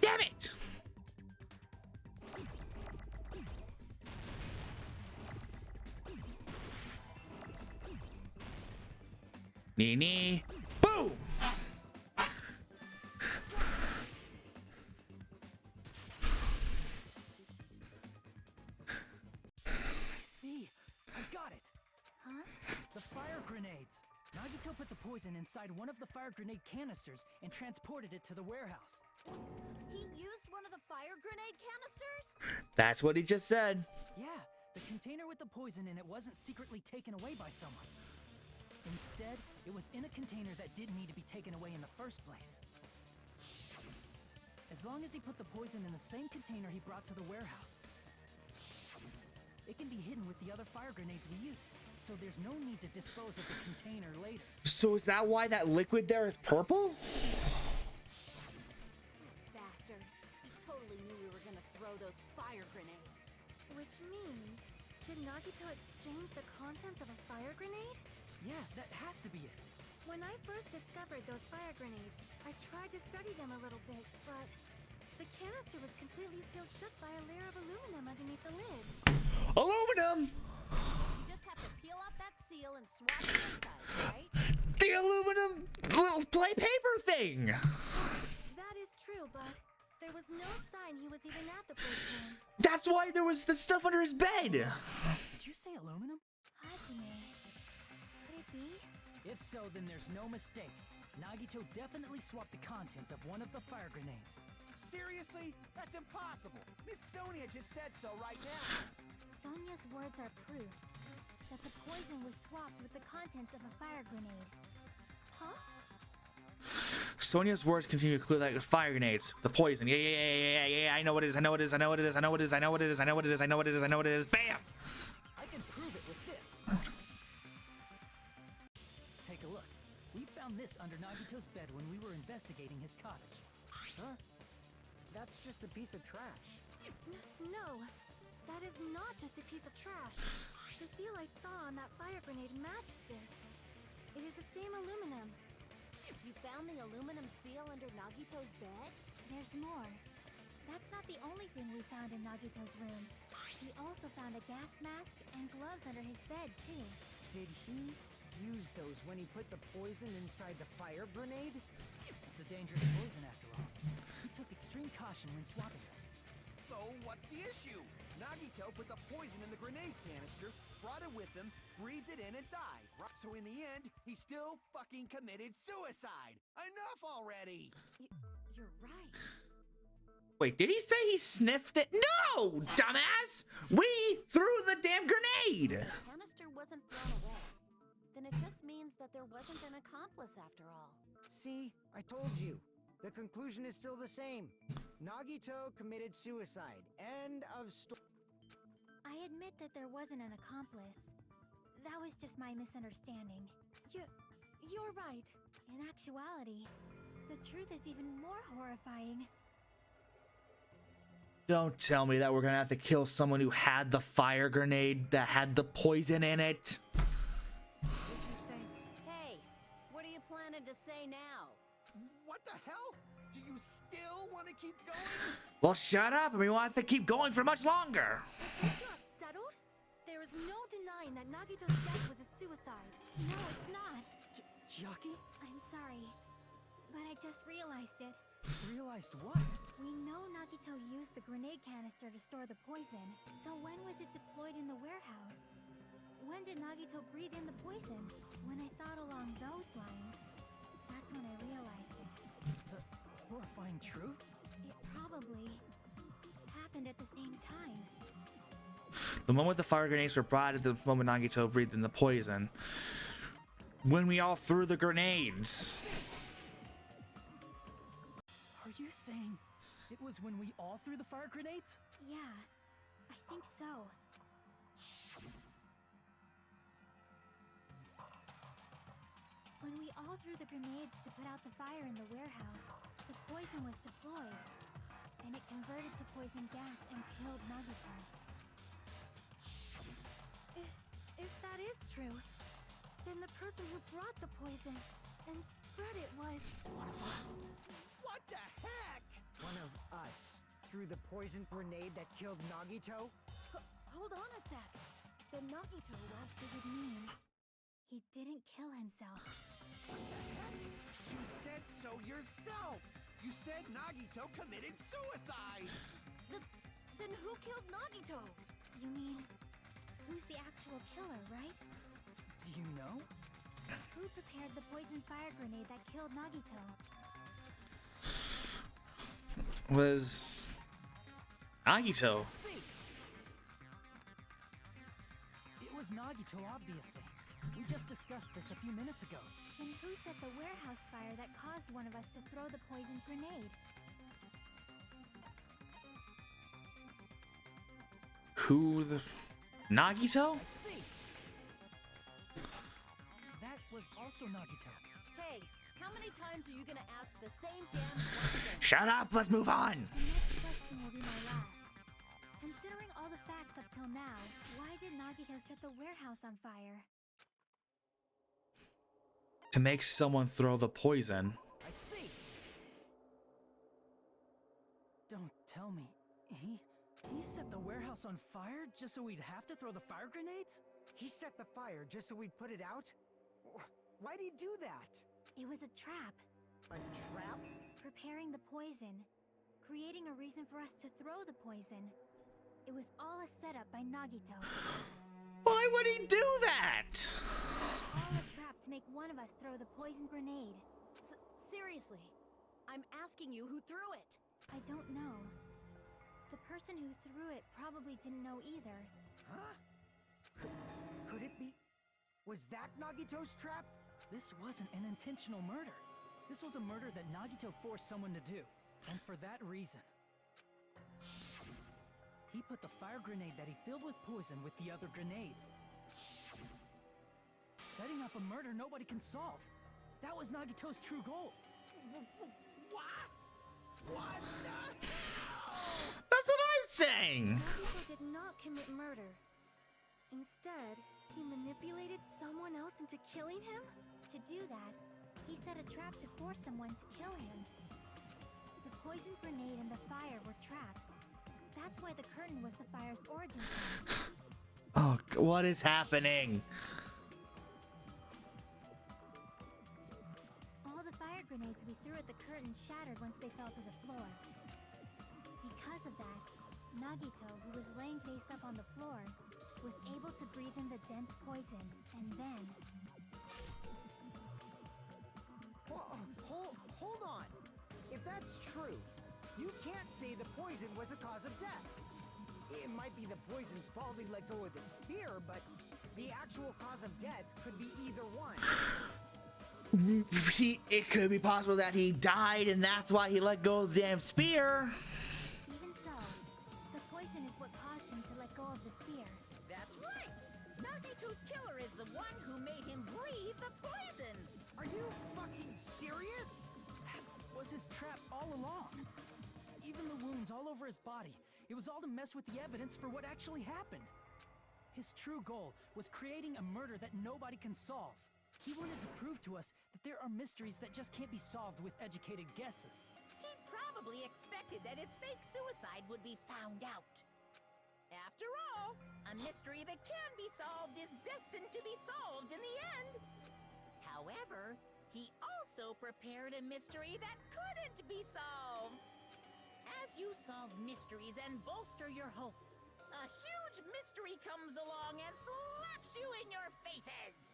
Damn it! Knee. Boom! I got it! Huh? The fire grenades! Nagito put the poison inside one of the fire grenade canisters and transported it to the warehouse. He used one of the fire grenade canisters? That's what he just said. Yeah, the container with the poison in it wasn't secretly taken away by someone. Instead, it was in a container that didn't need to be taken away in the first place. As long as he put the poison in the same container he brought to the warehouse, it can be hidden with the other fire grenades we used, so there's no need to dispose of the container later. So is that why that liquid there is purple? Bastard. He totally knew we were gonna throw those fire grenades. Which means, did Nagito exchange the contents of a fire grenade? Yeah, that has to be it. When I first discovered those fire grenades, I tried to study them a little bit, but the canister was completely sealed shut by a layer of aluminum underneath the lid. Aluminum! You just have to peel off that seal and swap the inside, right? The aluminum little play paper thing! That is true, but there was no sign he was even at the place room. That's why there was the stuff under his bed! Did you say aluminum? Hajime. Could it be? If so, then there's no mistake. Nagito definitely swapped the contents of one of the fire grenades. Seriously? That's impossible. Miss Sonia just said so right now. Sonia's words are proof that the poison was swapped with the contents of a fire grenade. Huh? Sonia's words continue to clue that fire grenades, the poison. Yeah. I know what it is. I know what it is. I know what it is. I know what it is. I know what it is. I know what it is. I know what it is. I know what it is. Bam! I can prove it with this. Take a look. We found this under Nagito's bed when we were investigating his cottage. Huh? That's just a piece of trash. No, that is not just a piece of trash. The seal I saw on that fire grenade matched this. It is the same aluminum. You found the aluminum seal under Nagito's bed? There's more. That's not the only thing we found in Nagito's room. We also found a gas mask and gloves under his bed, too. Did he use those when he put the poison inside the fire grenade? It's a dangerous poison after all. He took extreme caution when swapping them. So what's the issue? Nagito put the poison in the grenade canister, brought it with him, breathed it in, and died. Right? So in the end, he still fucking committed suicide. Enough already! You're right. Wait, did he say he sniffed it? No, dumbass! We threw the damn grenade! The canister wasn't thrown away. Then it just means that there wasn't an accomplice after all. See, I told you. The conclusion is still the same. Nagito committed suicide. End of story. I admit that there wasn't an accomplice. That was just my misunderstanding. You're right. In actuality, the truth is even more horrifying. Don't tell me that we're gonna have to kill someone who had the fire grenade that had the poison in it. What'd you say? Hey, what are you planning to say now? What the hell? Do you still want to keep going? Well, shut up, and we won't have to keep going for much longer. It's not settled. There is no denying that Nagito's death was a suicide. No, it's not. Chiaki? I'm sorry, but I just realized it. Realized what? We know Nagito used the grenade canister to store the poison. So when was it deployed in the warehouse? When did Nagito breathe in the poison? When I thought along those lines, that's when I realized it. The horrifying truth? It probably happened at the same time. The moment the fire grenades were brought at the moment Nagito breathed in the poison. When we all threw the grenades. Are you saying it was when we all threw the fire grenades? Yeah, I think so. When we all threw the grenades to put out the fire in the warehouse, the poison was deployed, and it converted to poison gas and killed Nagito. If that is true, then the person who brought the poison and spread it was One of us. What the heck? One of us threw the poison grenade that killed Nagito? Hold on a sec. The Nagito was it would mean he didn't kill himself. What the heck? You said so yourself. You said Nagito committed suicide. Then who killed Nagito? You mean, who's the actual killer, right? Do you know? Who prepared the poison fire grenade that killed Nagito? Was Nagito. See. It was Nagito, obviously. We just discussed this a few minutes ago. Then who set the warehouse fire that caused one of us to throw the poison grenade? Who the Nagito? I see. That was also Nagito. Hey, how many times are you gonna ask the same damn question? Shut up, let's move on. The next question will be my last. Considering all the facts up till now, why did Nagito set the warehouse on fire? To make someone throw the poison. I see. Don't tell me. He set the warehouse on fire just so we'd have to throw the fire grenades? He set the fire just so we'd put it out? Why'd he do that? It was a trap. A trap? Preparing the poison. Creating a reason for us to throw the poison. It was all a setup by Nagito. Why would he do that? All a trap to make one of us throw the poison grenade. Seriously, I'm asking you who threw it. I don't know. The person who threw it probably didn't know either. Huh? Could it be... Was that Nagito's trap? This wasn't an intentional murder. This was a murder that Nagito forced someone to do. And for that reason. He put the fire grenade that he filled with poison with the other grenades. Setting up a murder nobody can solve. That was Nagito's true goal. What? What? That's what I'm saying. Nagito did not commit murder. Instead, he manipulated someone else into killing him? To do that, he set a trap to force someone to kill him. The poison grenade and the fire were traps. That's why the curtain was the fire's origin point. Oh, what is happening? All the fire grenades we threw at the curtain shattered once they fell to the floor. Because of that, Nagito, who was laying face up on the floor, was able to breathe in the dense poison, and then... Hold on. If that's true, you can't say the poison was the cause of death. It might be the poison's fault he let go of the spear, but the actual cause of death could be either one. It could be possible that he died and that's why he let go of the damn spear. Even so, the poison is what caused him to let go of the spear. That's right! Nagito's killer is the one who made him breathe the poison! Are you fucking serious? That was his trap all along. Even the wounds all over his body. It was all to mess with the evidence for what actually happened. His true goal was creating a murder that nobody can solve. He wanted to prove to us that there are mysteries that just can't be solved with educated guesses. He probably expected that his fake suicide would be found out. After all, a mystery that can be solved is destined to be solved in the end. However, he also prepared a mystery that couldn't be solved. As you solve mysteries and bolster your hope, a huge mystery comes along and slaps you in your faces.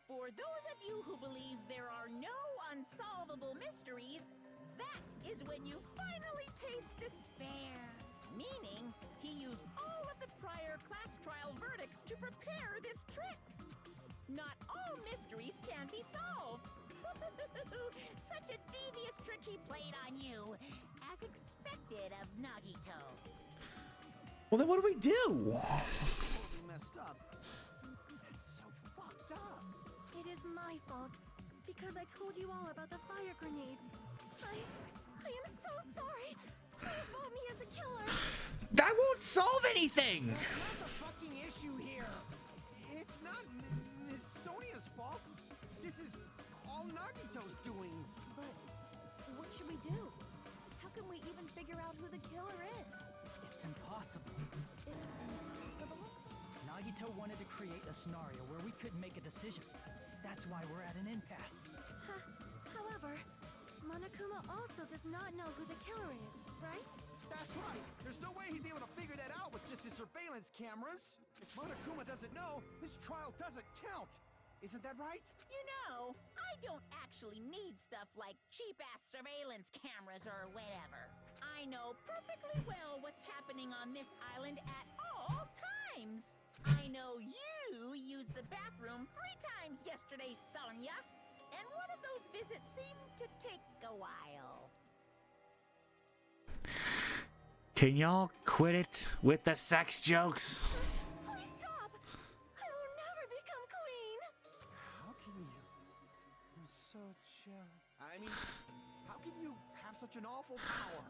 For those of you who believe there are no unsolvable mysteries, that is when you finally taste despair. Meaning, he used all of the prior class trial verdicts to prepare this trick. Not all mysteries can be solved. Such a devious trick he played on you, as expected of Nagito. Well, then what do we do? Totally messed up. That's so fucked up. It is my fault, because I told you all about the fire grenades. I am so sorry. Please vote me as the killer. That won't solve anything. That's not the fucking issue here. It's not Miss Sonia's fault. This is all Nagito's doing. But what should we do? How can we even figure out who the killer is? It's impossible. Impossible? Nagito wanted to create a scenario where we couldn't make a decision. That's why we're at an impasse. However, Monokuma also does not know who the killer is, right? That's right. There's no way he'd be able to figure that out with just his surveillance cameras. If Monokuma doesn't know, this trial doesn't count. Isn't that right? You know, I don't actually need stuff like cheap-ass surveillance cameras or whatever. I know perfectly well what's happening on this island at all times. I know you used the bathroom 3 times yesterday, Sonia. And one of those visits seemed to take a while. Can y'all quit it with the sex jokes? Please stop! I will never become queen! How can you? I'm so jealous. I mean, how can you have such an awful power?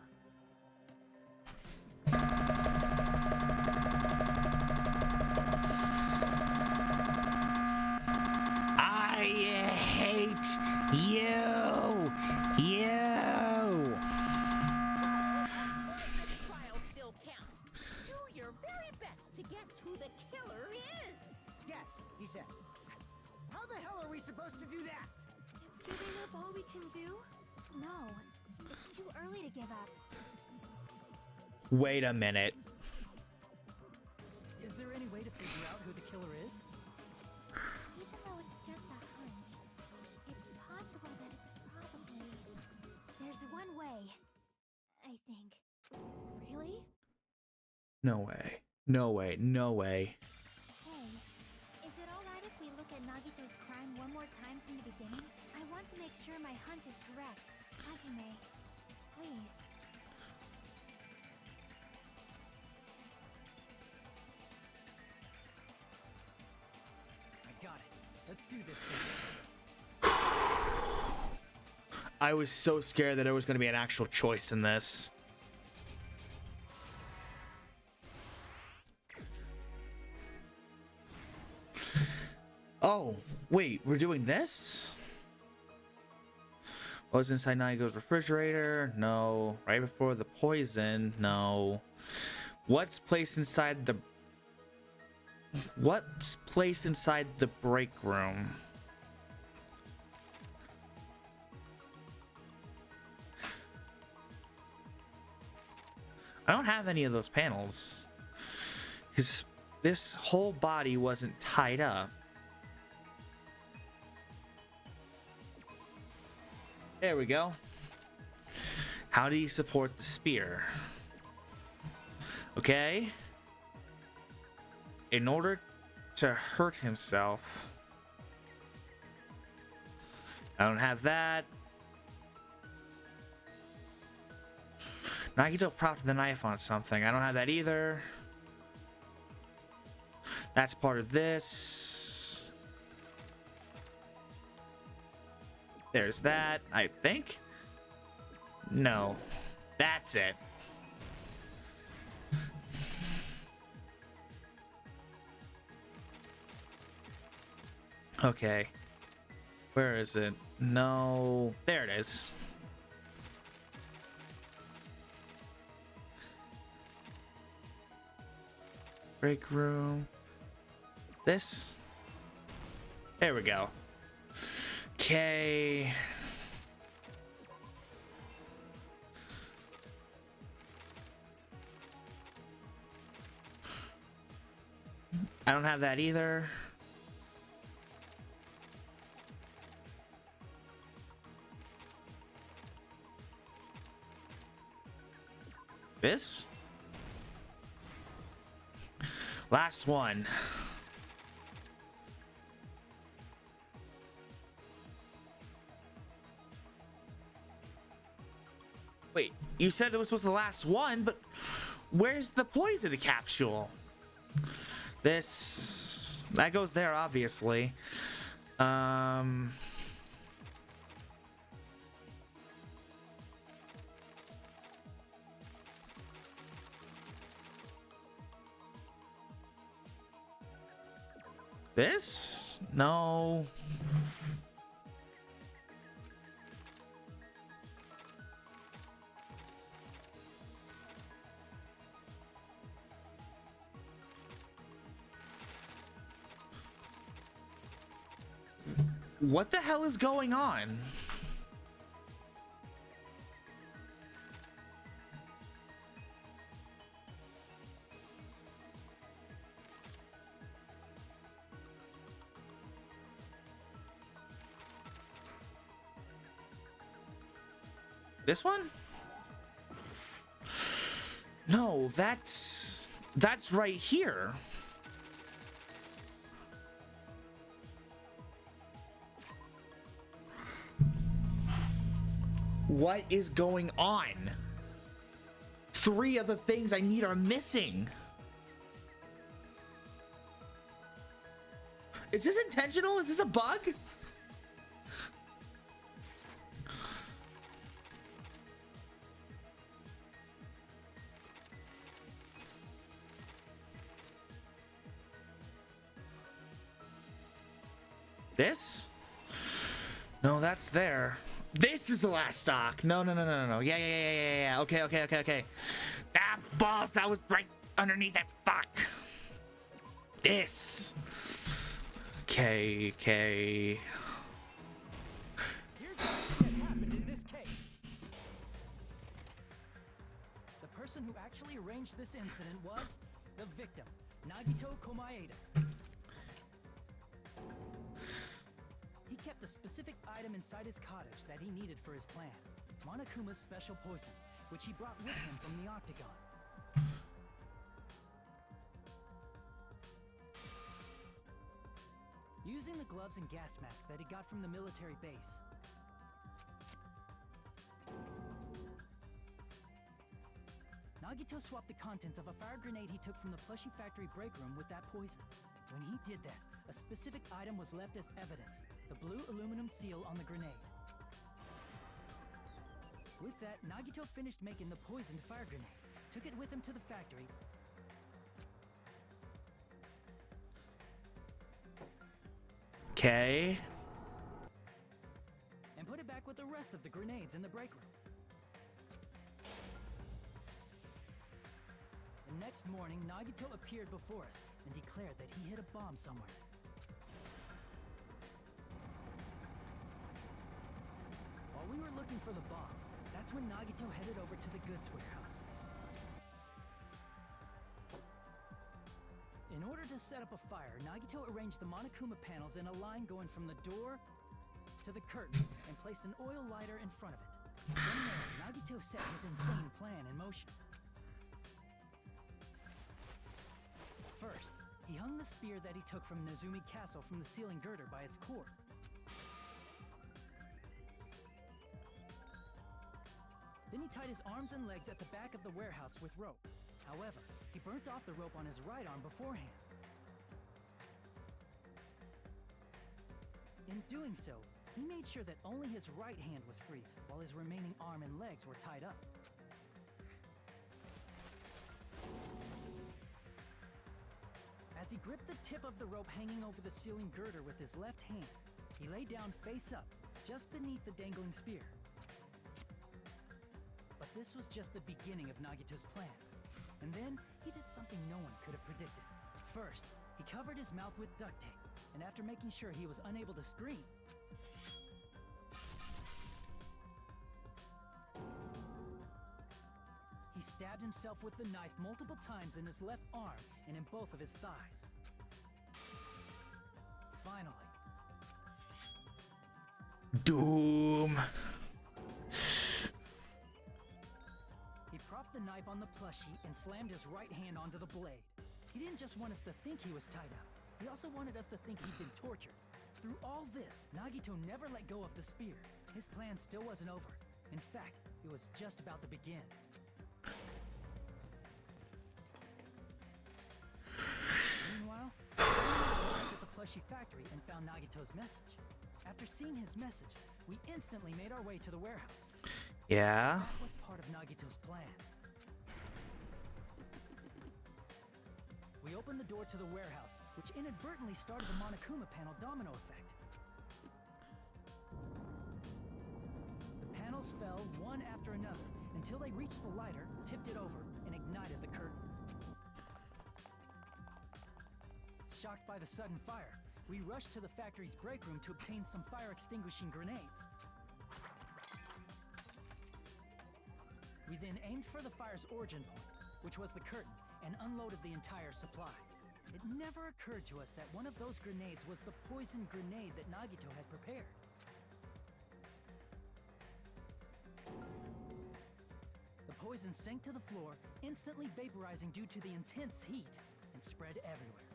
I hate you! You! This trial still counts. Do your very best to guess who the killer is. Yes, he says. How the hell are we supposed to do that? Is giving up all we can do? No, it's too early to give up. Wait a minute. Is there any way to figure out who the killer is? Even though it's just a hunch, it's possible that it's probably... There's one way. I think. Really? No way. No way. No way. Hey, is it alright if we look at Nagito's crime one more time from the beginning? I want to make sure my hunch is correct. Hajime, please. I got it. Let's do this thing. I was so scared that there was going to be an actual choice in this. Oh, wait, we're doing this? What was inside Nagito's refrigerator? No. Right before the poison? No. What's placed inside the break room? I don't have any of those panels. This whole body wasn't tied up. There we go. How do you support the spear? Okay. In order to hurt himself. I don't have that. Nagito propped the knife on something. I don't have that either. That's part of this. There's that, I think. No. That's it. Okay. Where is it? No. There it is. Break room. This. There we go. Okay. I don't have that either. This? Last one. Wait, you said it was supposed to the last one, but where's the poison capsule? That goes there, obviously. This? No. What the hell is going on? This one? No, that's right here. What is going on? 3 of the things I need are missing. Is this intentional? Is this a bug? This? No, that's there. This is the last stock. No. Yeah. Okay. Ah, balls, that was right underneath it. Fuck. This. Okay. Here's what happened in this case. The person who actually arranged this incident was the victim, Nagito Komaeda. He kept a specific item inside his cottage that he needed for his plan. Monokuma's special poison, which he brought with him from the octagon. Using the gloves and gas mask that he got from the military base, Nagito swapped the contents of a fire grenade he took from the plushie factory break room with that poison. When he did that, a specific item was left as evidence, the blue aluminum seal on the grenade. With that, Nagito finished making the poisoned fire grenade, took it with him to the factory, Okay. and put it back with the rest of the grenades in the break room. The next morning, Nagito appeared before us and declared that he hid a bomb somewhere. While we were looking for the bomb, that's when Nagito headed over to the goods warehouse. In order to set up a fire, Nagito arranged the Monokuma panels in a line going from the door to the curtain and placed an oil lighter in front of it. Then there, Nagito set his insane plan in motion. First, he hung the spear that he took from Nezumi Castle from the ceiling girder by its cord. Then he tied his arms and legs at the back of the warehouse with rope. However, he burnt off the rope on his right arm beforehand. In doing so, he made sure that only his right hand was free, while his remaining arm and legs were tied up. As he gripped the tip of the rope hanging over the ceiling girder with his left hand, he lay down face up, just beneath the dangling spear. But this was just the beginning of Nagito's plan. And then, he did something no one could have predicted. First, he covered his mouth with duct tape, and after making sure he was unable to scream, he stabbed himself with the knife multiple times in his left arm and in both of his thighs. Finally, Doom. he propped the knife on the plushie and slammed his right hand onto the blade. He didn't just want us to think he was tied up. He also wanted us to think he'd been tortured. Through all this, Nagito never let go of the spear. His plan still wasn't over. In fact, it was just about to begin. Meanwhile, we arrived at the plushie factory and found Nagito's message. After seeing his message, we instantly made our way to the warehouse. Yeah. That was part of Nagito's plan. We opened the door to the warehouse, which inadvertently started the Monokuma panel domino effect. The panels fell one after another until they reached the lighter, tipped it over, and ignited the curtain. Shocked by the sudden fire, we rushed to the factory's break room to obtain some fire-extinguishing grenades. We then aimed for the fire's origin point, which was the curtain, and unloaded the entire supply. It never occurred to us that one of those grenades was the poison grenade that Nagito had prepared. The poison sank to the floor, instantly vaporizing due to the intense heat, and spread everywhere.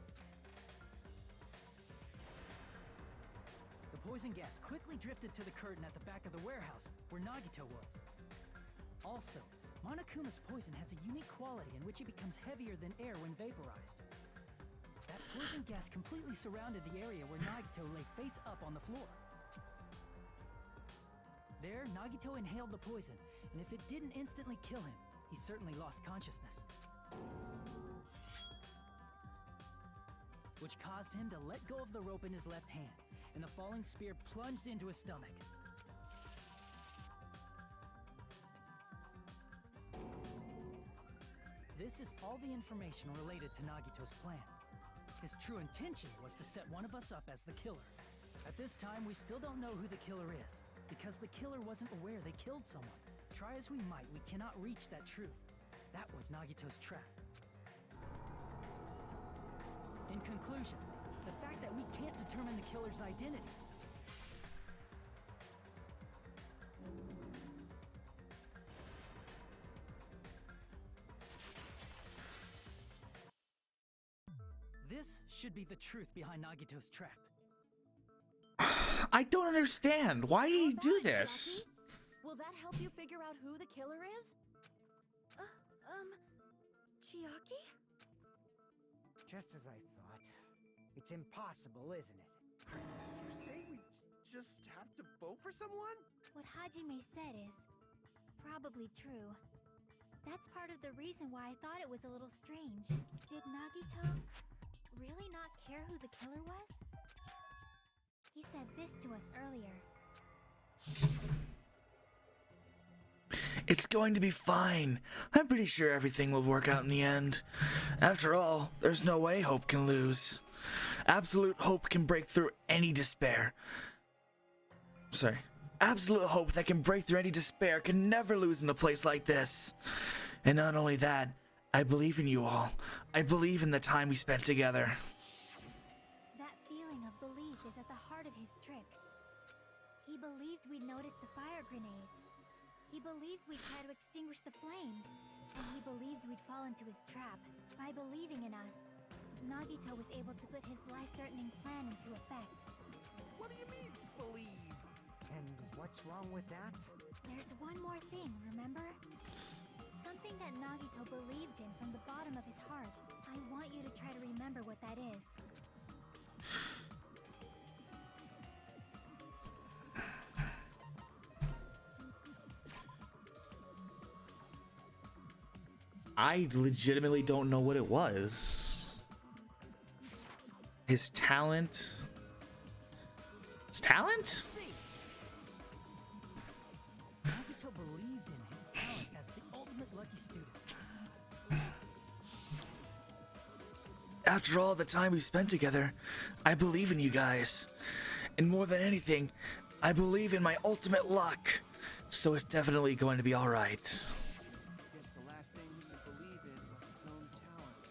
The poison gas quickly drifted to the curtain at the back of the warehouse, where Nagito was. Also, Monokuma's poison has a unique quality in which it becomes heavier than air when vaporized. That poison gas completely surrounded the area where Nagito lay face up on the floor. There, Nagito inhaled the poison, and if it didn't instantly kill him, he certainly lost consciousness. Which caused him to let go of the rope in his left hand, and the falling spear plunged into his stomach. This is all the information related to Nagito's plan. His true intention was to set one of us up as the killer. At this time, we still don't know who the killer is, because the killer wasn't aware they killed someone. Try as we might, we cannot reach that truth. That was Nagito's trap. In conclusion, the fact that we can't determine the killer's identity This should be the truth behind Nagito's trap. I don't understand. Why did he do this? Will that help you figure out who the killer is? Chiaki? Just as I thought. It's impossible, isn't it? You say we just have to vote for someone? What Hajime said is probably true. That's part of the reason why I thought it was a little strange. Did Nagito really not care who the killer was? He said this to us earlier. It's going to be fine. I'm pretty sure everything will work out in the end. After all, there's no way hope can lose. Absolute hope can break through any despair. Sorry. Absolute hope that can break through any despair can never lose in a place like this. And not only that, I believe in you all. I believe in the time we spent together. That feeling of belief is at the heart of his trick. He believed we'd notice the fire grenades. He believed we'd try to extinguish the flames. And he believed we'd fall into his trap. By believing in us, Nagito was able to put his life-threatening plan into effect. What do you mean, believe? And what's wrong with that? There's one more thing, remember? Something that Nagito believed in from the bottom of his heart. I want you to try to remember what that is. I legitimately don't know what it was. His talent? His talent? Nagito believed in his talent as the ultimate lucky student. After all the time we spent together, I believe in you guys. And more than anything, I believe in my ultimate luck. So it's definitely going to be alright. Guess the last thing he could believe in was his own talent.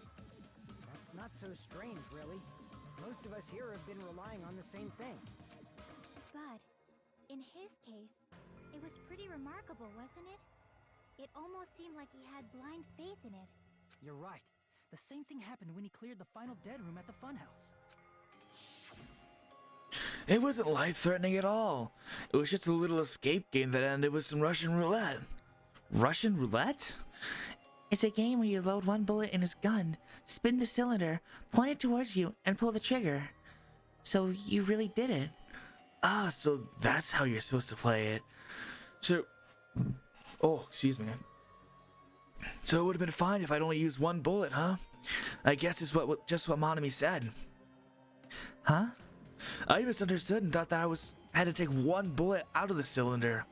That's not so strange, really. Most of us here have been relying on the same thing. But, in his case, it was pretty remarkable, wasn't it? It almost seemed like he had blind faith in it. You're right. The same thing happened when he cleared the final dead room at the funhouse. It wasn't life-threatening at all. It was just a little escape game that ended with some Russian roulette. Russian roulette? It's a game where you load one bullet in his gun, spin the cylinder, point it towards you, and pull the trigger. So you really did it. Ah, so that's how you're supposed to play it. So... Oh, excuse me. So it would have been fine if I'd only used one bullet, huh? I guess it's just what Monami said. Huh? I misunderstood and thought that I had to take one bullet out of the cylinder.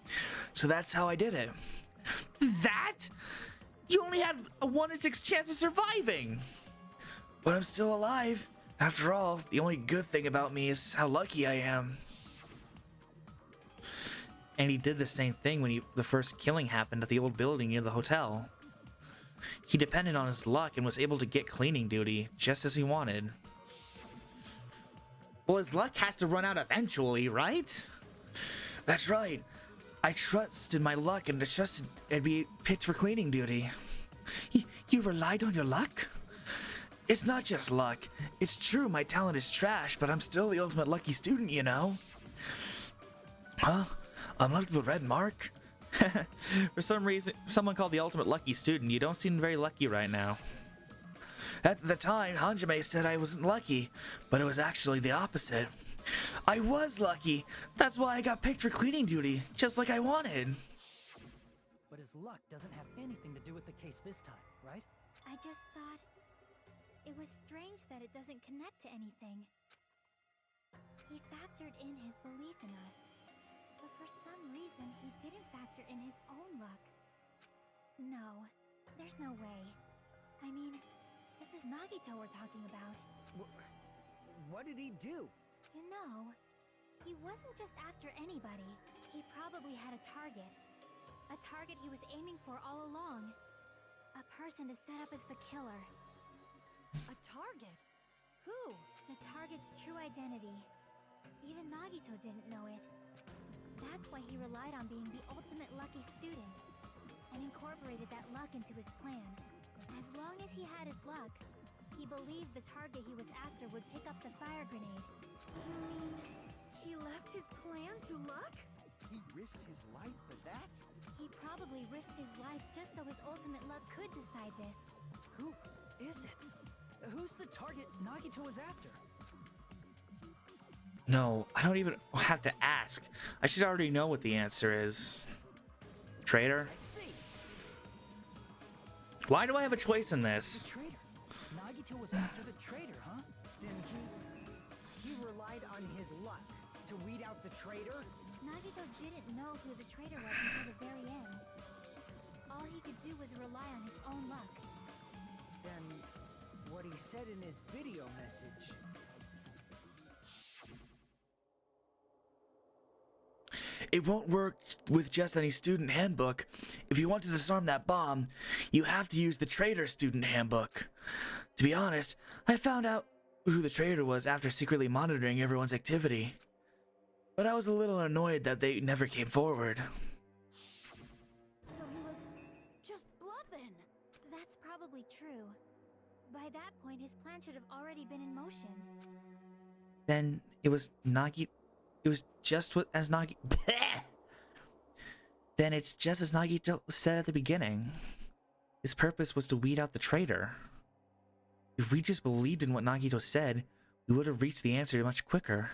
So that's how I did it. That? You only had a 1 in 6 chance of surviving. But I'm still alive. After all, the only good thing about me is how lucky I am. And he did the same thing when the first killing happened at the old building near the hotel. He depended on his luck and was able to get cleaning duty just as he wanted. Well, his luck has to run out eventually, right? That's right. I trusted my luck and trusted I'd be picked for cleaning duty. You relied on your luck? It's not just luck. It's true my talent is trash, but I'm still the ultimate lucky student, you know? Huh? Unlike the red mark? For some reason, someone called the ultimate lucky student. You don't seem very lucky right now. At the time, Hanjime said I wasn't lucky, but it was actually the opposite. I was lucky. That's why I got picked for cleaning duty, just like I wanted. But his luck doesn't have anything to do with the case this time, right? I just thought it was strange that it doesn't connect to anything. He factored in his belief in us, but for some reason he didn't factor in his own luck. No, there's no way. I mean, this is Nagito we're talking about. What did he do? You know, he wasn't just after anybody. He probably had a target. A target he was aiming for all along. A person to set up as the killer. A target? Who? The target's true identity. Even Nagito didn't know it. That's why he relied on being the ultimate lucky student, and incorporated that luck into his plan. As long as he had his luck, He believed the target he was after would pick up the fire grenade. You mean he left his plan to luck? He risked his life for that? He probably risked his life just so his ultimate luck could decide this. Who is it? Who's the target Nagito was after? No, I don't even have to ask. I should already know what the answer is. Traitor? I see. Why do I have a choice in The this? traitor. Nagito was after the traitor, huh? Then he relied on his luck to weed out the traitor? Nagito didn't know who the traitor was until the very end. All he could do was rely on his own luck. Then what he said in his video message. It won't work with just any student handbook. If you want to disarm that bomb, you have to use the traitor student handbook. To be honest, I found out who the traitor was after secretly monitoring everyone's activity. But I was a little annoyed that they never came forward. So he was just bluffing. That's probably true. By that point, his plan should have already been in motion. Then it was Nagi. It was just what as Nagi. Then it's just as Nagito said at the beginning. His purpose was to weed out the traitor. If we just believed in what Nagito said, we would have reached the answer much quicker.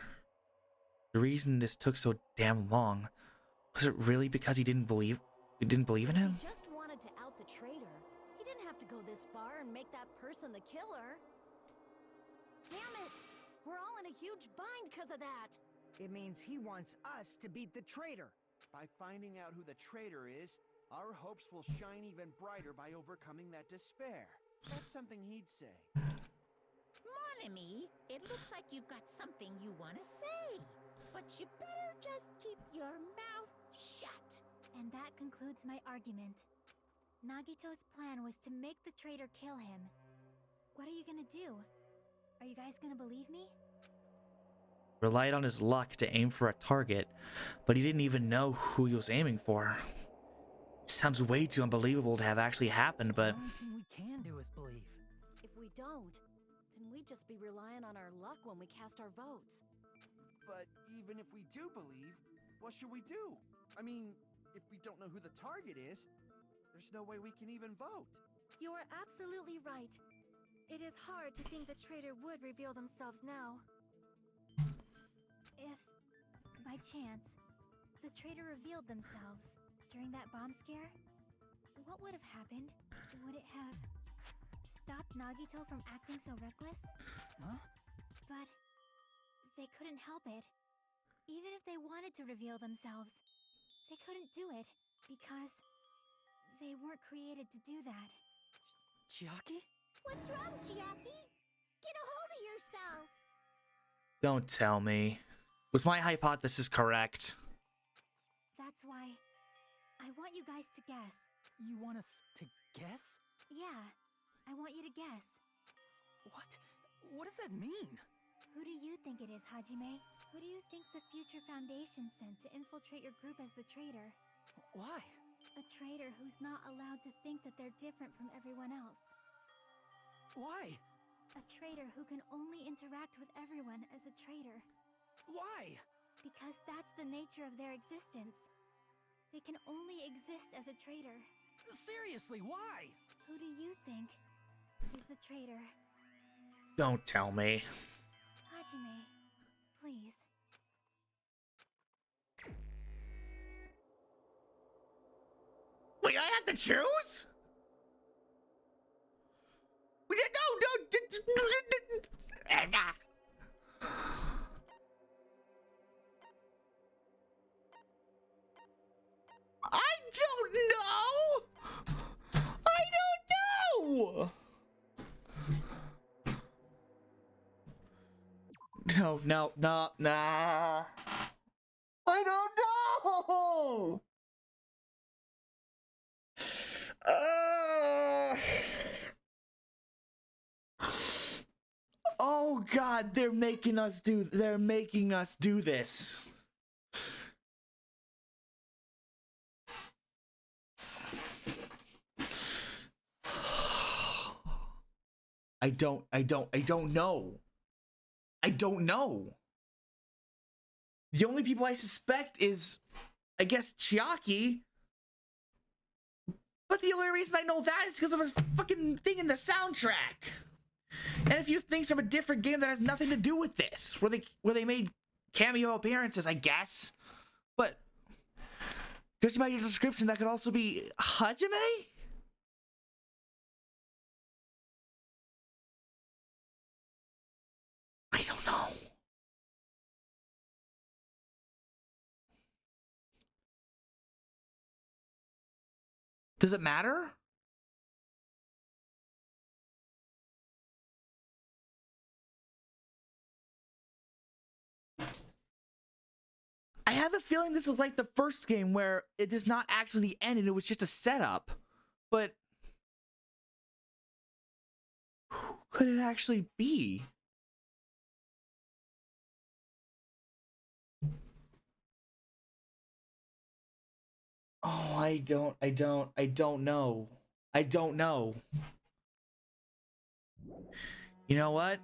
The reason this took so damn long, was it really because he didn't believe in him? He just wanted to out the traitor. He didn't have to go this far and make that person the killer. Damn it! We're all in a huge bind because of that. It means he wants us to beat the traitor. By finding out who the traitor is, our hopes will shine even brighter by overcoming that despair. That's something he'd say. Monami, it looks like you've got something you want to say. But you better just keep your mouth shut. And that concludes my argument. Nagito's plan was to make the traitor kill him. What are you gonna do? Are you guys gonna believe me? Relied on his luck to aim for a target, but he didn't even know who he was aiming for. Sounds way too unbelievable to have actually happened, but The only thing we can do is believe. If we don't, then we'd just be relying on our luck when we cast our votes. But even if we do believe, what should we do? I mean, if we don't know who the target is, there's no way we can even vote. You are absolutely right. It is hard to think the traitor would reveal themselves now. If, by chance, the traitor revealed themselves during that bomb scare, what would have happened? Would it have stopped Nagito from acting so reckless? Huh? But they couldn't help it. Even if they wanted to reveal themselves, they couldn't do it because they weren't created to do that. Chiaki? What's wrong, Chiaki? Get a hold of yourself! don't tell me. Was my hypothesis correct? That's why I want you guys to guess. You want us to guess? Yeah, I want you to guess. What? What does that mean? Who do you think it is, Hajime? Who do you think the Future Foundation sent to infiltrate your group as the traitor? Why? A traitor who's not allowed to think that they're different from everyone else. Why? A traitor who can only interact with everyone as a traitor. Why? Because that's the nature of their existence. They can only exist as a traitor. Seriously, why? Who do you think is the traitor? Don't tell me. Hajime, please. Wait, I have to choose? I don't know. I don't know. No, nah. I don't know. Oh God, they're making us do this. I don't know. I don't know. The only people I suspect is, I guess, Chiaki. But the only reason I know that is because of a fucking thing in the soundtrack. And a few things from a different game that has nothing to do with this. Where they made cameo appearances, I guess. But judging by your description, that could also be Hajime? I don't know. Does it matter? I have a feeling this is like the first game where it is not actually the end and it was just a setup. But who could it actually be? Oh, I don't know. I don't know. You know what?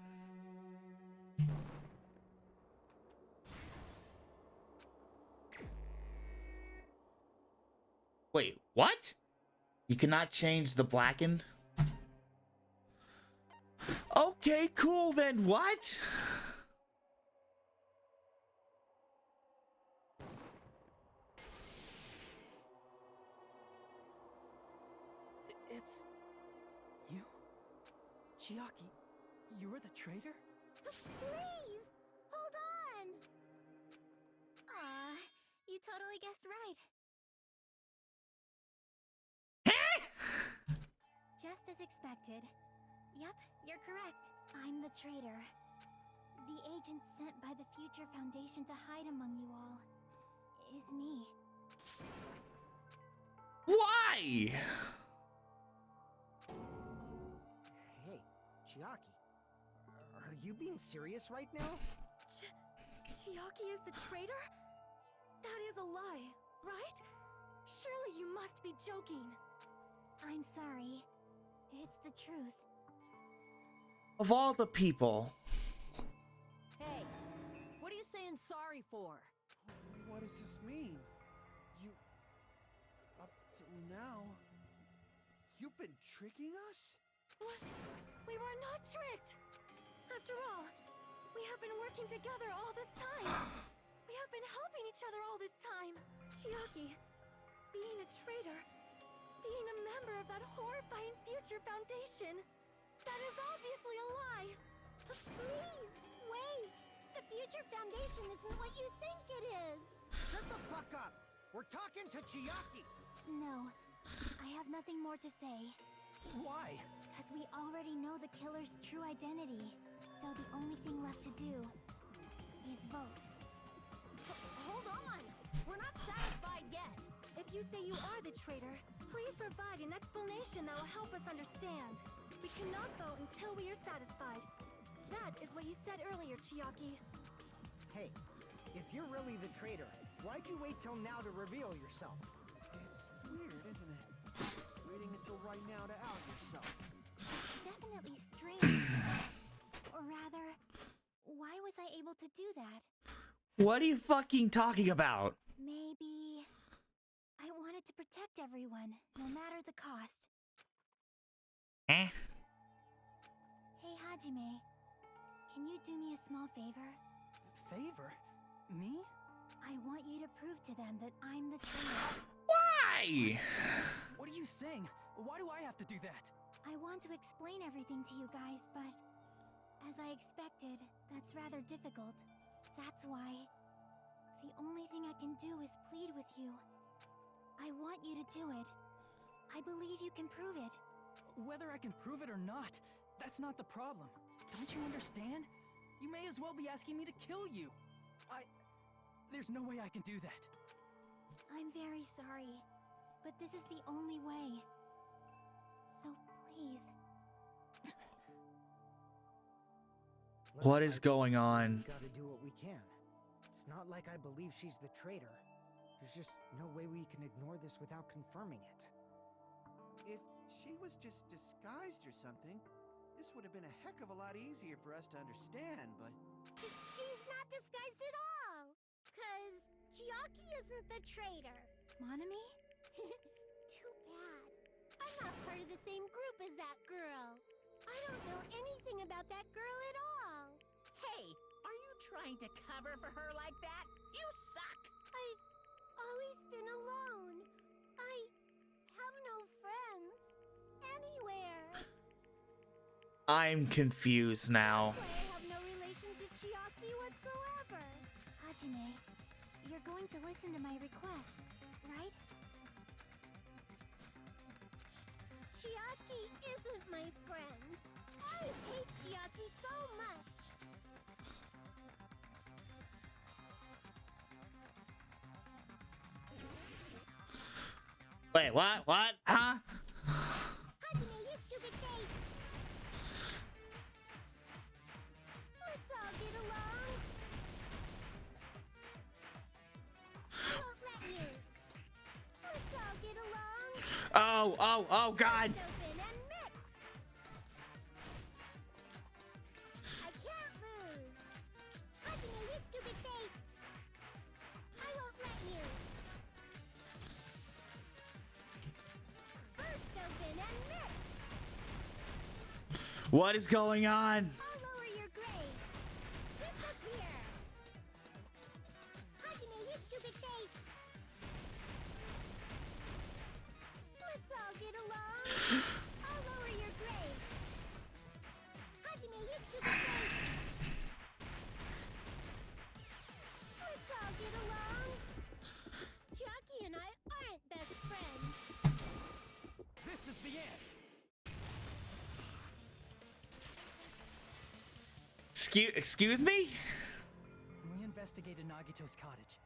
Wait, what? You cannot change the blackened? Okay, cool then. What? It's you? Chiaki, you're the traitor? Please! Hold on! Aw, you totally guessed right. Just as expected. Yep, you're correct. I'm the traitor. The agent sent by the Future Foundation to hide among you all is me. Why? Hey, Chiaki. Are you being serious right now? Chiaki is the traitor? That is a lie, right? Surely you must be joking. I'm sorry. It's the truth. Of all the people. Hey, what are you saying sorry for? What does this mean? Up till now, you've been tricking us? What? We were not tricked! After all, we have been working together all this time. We have been helping each other all this time. Chiaki, being a traitor, being a member of that horrifying Future Foundation, that is obviously a lie. Please, wait! The Future Foundation isn't what you think it is! Shut the fuck up! We're talking to Chiaki! No, I have nothing more to say. Why? Because we already know the killer's true identity. So the only thing left to do is vote. Hold on! We're not satisfied yet! If you say you are the traitor, please provide an explanation that will help us understand. We cannot vote until we are satisfied. That is what you said earlier, Chiaki. Hey, if you're really the traitor, why'd you wait till now to reveal yourself? It's weird, isn't it? Waiting until right now to out yourself. Definitely strange. Or rather, why was I able to do that? What are you fucking talking about? Maybe I wanted to protect everyone, no matter the cost. Eh? Hey, Hajime, can you do me a small favor? Favor? Me? I want you to prove to them that I'm the traitor. Why? What are you saying? Why do I have to do that? I want to explain everything to you guys, but as I expected, that's rather difficult. That's why the only thing I can do is plead with you. I want you to do it. I believe you can prove it. Whether I can prove it or not, that's not the problem. Don't you understand? You may as well be asking me to kill you. There's no way I can do that. I'm very sorry, but this is the only way. So please. What is going on? We gotta do what we can. It's not like I believe she's the traitor. There's just no way we can ignore this without confirming it. If she was just disguised or something, This would have been a heck of a lot easier for us to understand, but... She's not disguised at all. 'Cause Chiaki isn't the traitor. Monami? Too bad. I'm not part of the same group as that girl. I don't know anything about that girl at all. Hey, are you trying to cover for her like that? You suck! I've always been alone. I have no friends anywhere. I'm confused now. That's why I have no relation to Chiaki whatsoever. Hajime, you're going to listen to my request, right? Chiaki isn't my friend. I hate Chiaki so much. Wait, what? What? Huh? Hajime, you stupid face! Let's all get along. I won't let you. Let's all get along. Oh, God. Open and mix. I can't lose. Hajime, you stupid face! I won't let you. First open and mix. What is going on? I'll lower your grade. Disappear. Hajime, you stupid face. Let's all get along. I'll lower your grade. Hajime, you stupid face. Let's all get along. Chiaki and I aren't best friends. This is the end. Excuse me? When we investigated Nagito's cottage,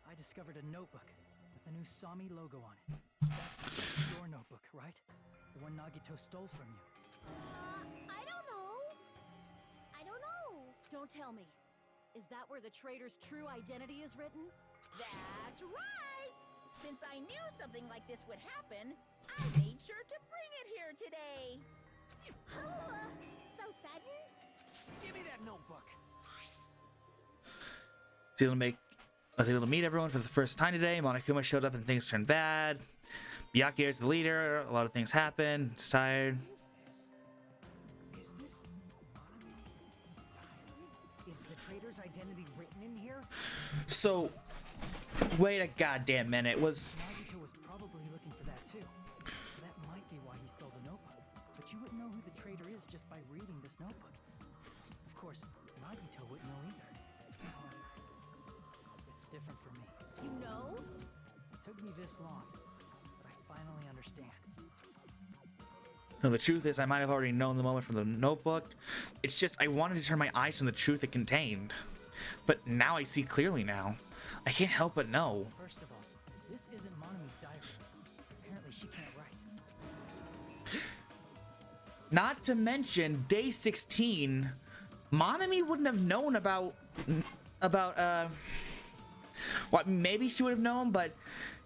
I discovered a notebook with the new Sami logo on it. That's your notebook, right? The one Nagito stole from you. I don't know. I don't know. Don't tell me. Is that where the traitor's true identity is written? That's right! Since I knew something like this would happen, I made sure to bring it here today. Oh, so sudden? Give me that notebook! I was able to meet everyone for the first time today. Monokuma showed up and things turned bad. Miyake is the leader. A lot of things happen. He's tired. Is this Monami's diary? Is the traitor's identity written in here? So, wait a goddamn minute. Was Nagito was probably looking for that too. So that might be why he stole the notebook. But you wouldn't know who the traitor is just by reading this notebook. Of course, Nagito wouldn't know either. However, it's different for me. You know? It took me this long, but I finally understand. no? The truth is, I might have already known the moment from the notebook. It's just I wanted to turn my eyes from the truth it contained, but now I see clearly. Now, I can't help but know. First of all, this isn't Monami's diary. Apparently, she can't write. Not to mention, day 16, Monami wouldn't have known about what maybe she would have known, but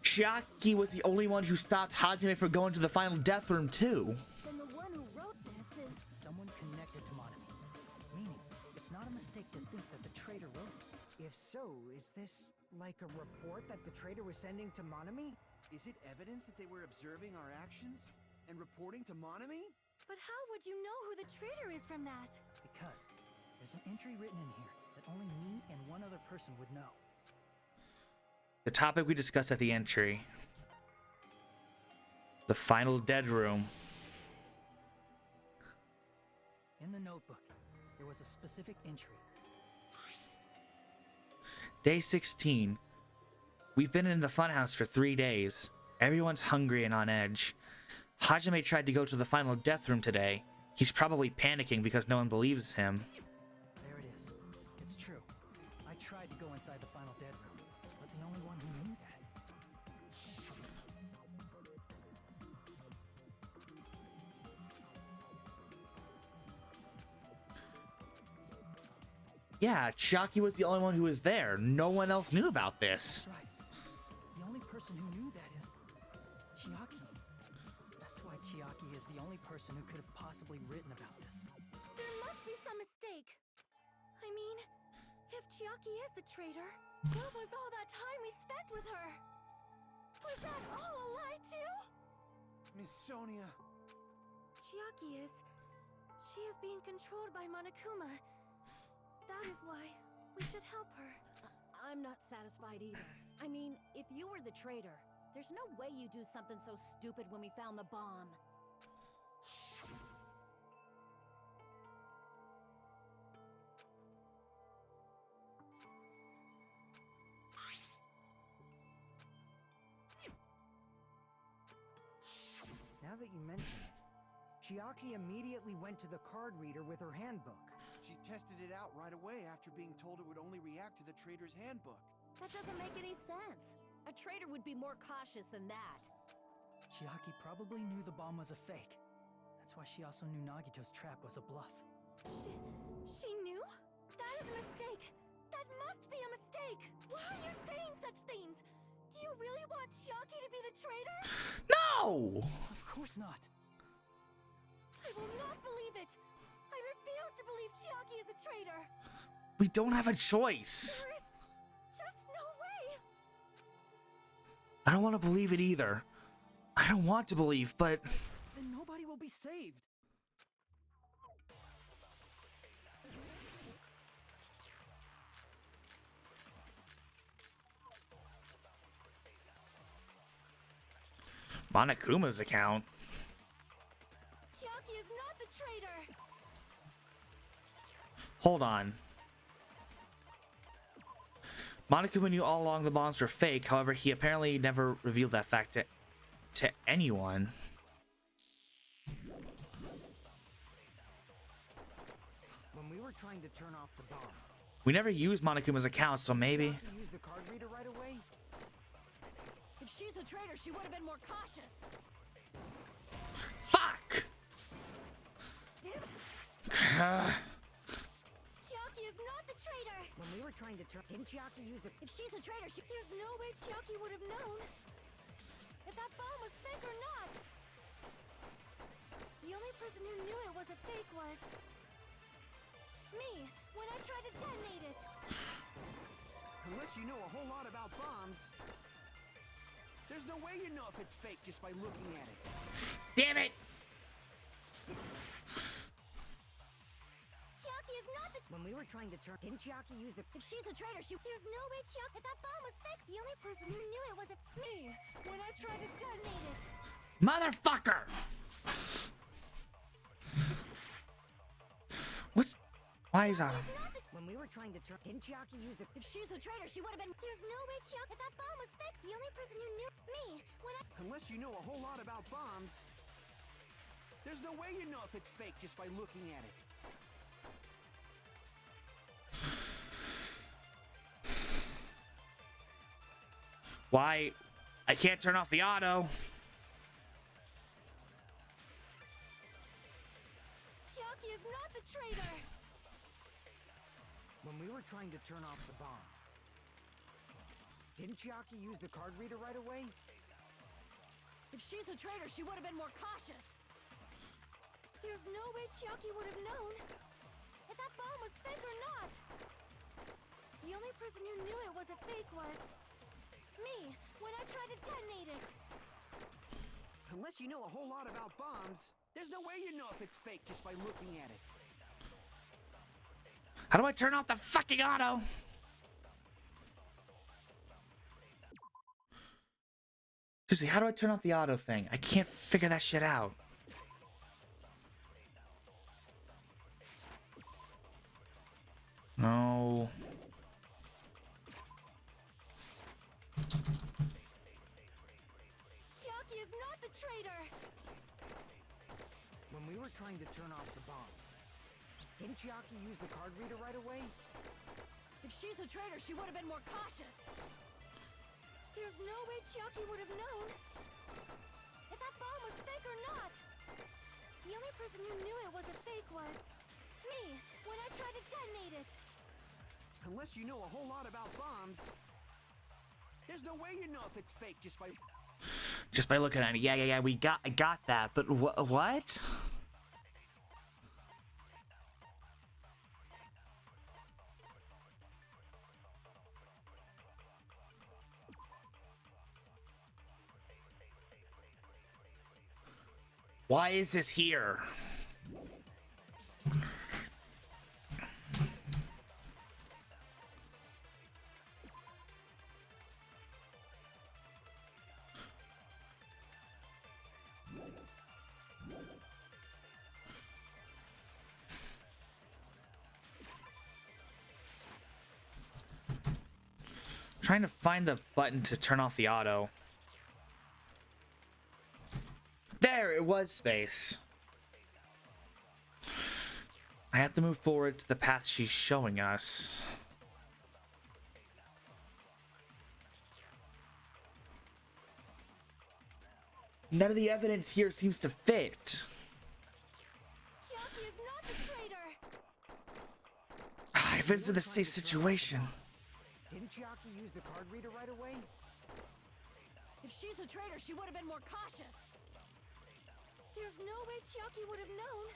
Chiaki was the only one who stopped Hajime from going to the final death room too. Then the one who wrote this is... Someone connected to Monami. Meaning, it's not a mistake to think that the traitor wrote it. If so, is this like a report that the traitor was sending to Monami? Is it evidence that they were observing our actions and reporting to Monami? But how would you know who the traitor is from that? Because there's an entry written in here that only me and one other person would know. The topic we discussed at the entry. The final dead room. In the notebook, there was a specific entry. Day 16. We've been in the funhouse for 3 days. Everyone's hungry and on edge. Hajime tried to go to the final death room today. He's probably panicking because no one believes him. There it is. It's true. I tried to go inside the final dead room, but the only one who knew that. Yeah, Chiaki was the only one who was there. No one else knew about this. That's right. The only person who knew that is Chiaki. That's why Chiaki is the only person who could have possibly written about this. There must be some mistake. I mean, if Chiaki is the traitor, what was all that time we spent with her? Was that all a lie too? Miss Sonia. Chiaki is... She is being controlled by Monokuma. That is why we should help her. I'm not satisfied either. I mean, if you were the traitor, there's no way you do something so stupid when we found the bomb. Now that you mention it, Chiaki immediately went to the card reader with her handbook. She tested it out right away after being told it would only react to the trader's handbook. That doesn't make any sense. A traitor would be more cautious than that. Chiaki probably knew the bomb was a fake. That's why she also knew Nagito's trap was a bluff. She knew? That is a mistake. That must be a mistake. Why are you saying such things? Do you really want Chiaki to be the traitor? No! Of course not. I will not believe it. I refuse to believe Chiaki is a traitor. We don't have a choice. There is just no way. I don't want to believe it either. I don't want to believe, but... Then nobody will be saved. Monokuma's account. Chiaki is not the traitor. Hold on. Monokuma knew all along the bombs were fake. However, he apparently never revealed that fact to anyone. When we were trying to turn off the bomb, We never used Monokuma's account, so maybe. Chiaki used the card reader right away? If she's a traitor, she would have been more cautious. Fuck! Chiaki is not the traitor. When we were trying to turn... Didn't Chiaki use the... If she's a traitor, there's no way Chiaki would have known if that bomb was fake or not. The only person who knew it was a fake was me, when I tried to detonate it. Unless you know a whole lot about bombs, there's no way you know if it's fake just by looking at it. Damn it! Chiaki is not the... When we were trying to turn... Didn't Chiaki use the... If she's a traitor, there's no way Chiaki... If that bomb was fake, the only person who knew it was me, when I tried to detonate it. Motherfucker! What's... Why is that? When we were trying to turn... Didn't Chiaki use the... If she's a traitor, she would have been... There's no way Chiaki... If that bomb was fake, the only person who knew me, when I... Unless you know a whole lot about bombs, there's no way you know if it's fake just by looking at it. Why? I can't turn off the auto. Chiaki is not the traitor. When we were trying to turn off the bomb, didn't Chiaki use the card reader right away? If she's a traitor, she would have been more cautious. There's no way Chiaki would have known if that bomb was fake or not. The only person who knew it was a fake was me, when I tried to detonate it. Unless you know a whole lot about bombs, there's no way you know if it's fake just by looking at it. How do I turn off the fucking auto? Seriously, how do I turn off the auto thing? I can't figure that shit out. No. Chiaki is not the traitor. When we were trying to turn off the bomb, didn't Chiaki use the card reader right away? If she's a traitor, she would have been more cautious. There's no way Chiaki would have known if that bomb was fake or not. The only person who knew it was a fake was me, when I tried to detonate it. Unless you know a whole lot about bombs, there's no way you know if it's fake just by... Just by looking at it. Yeah. I got that. But what? Why is this here? Trying to find the button to turn off the auto. There, it was space. I have to move forward to the path she's showing us. None of the evidence here seems to fit. Chiaki is not the traitor! If it's in a safe situation. Didn't Chiaki use the card reader right away? If she's a traitor, she would have been more cautious. There's no way Chiaki would have known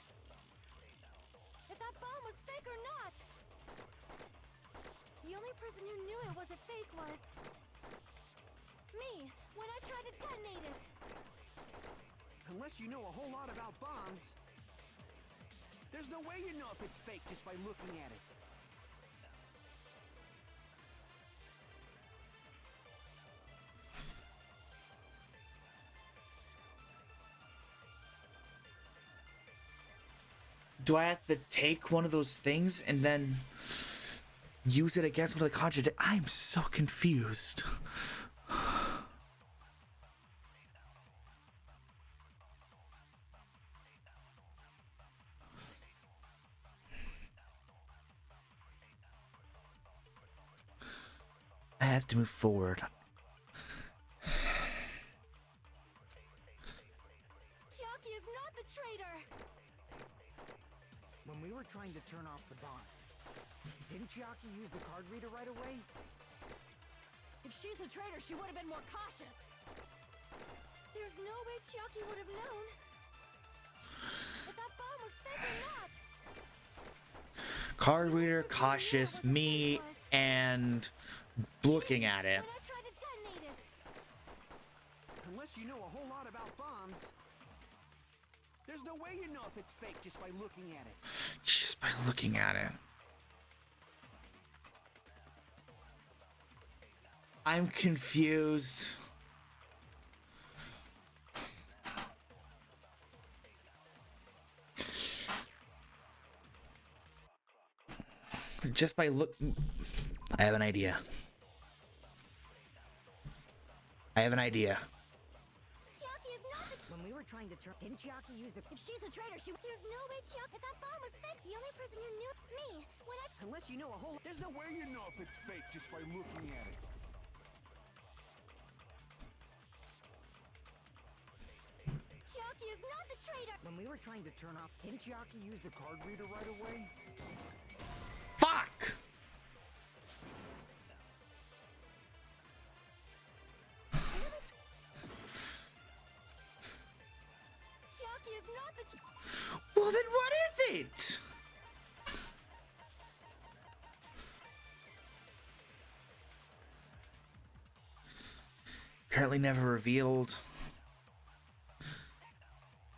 if that bomb was fake or not. The only person who knew it was a fake was me, when I tried to detonate it. Unless you know a whole lot about bombs, there's no way you know if it's fake just by looking at it. Do I have to take one of those things and then use it against one of the contradict? I'm so confused. I have to move forward. Chiaki is not the traitor! When we were trying to turn off the bomb, didn't Chiaki use the card reader right away? If she's a traitor, she would have been more cautious. There's no way Chiaki would have known if that bomb was fake or not. Card reader, cautious, me, and looking at it. When I tried to detonate it. Unless you know a whole lot about bombs, there's no way you know if it's fake just by looking at it. Just by looking at it. I'm confused. Just by look, I have an idea. Chiaki is not the When we were trying to turn, didn't Chiaki use the? If she's a traitor, there's no way Chiaki. If that bomb was fake, the only person who knew me when I. Unless you know a whole... There's no way you know if it's fake just by looking at it. Chiaki is not the traitor. When we were trying to turn off, didn't Chiaki use the card reader right away? Fuck! Chiaki is not the. Well, then what is it? Apparently never revealed.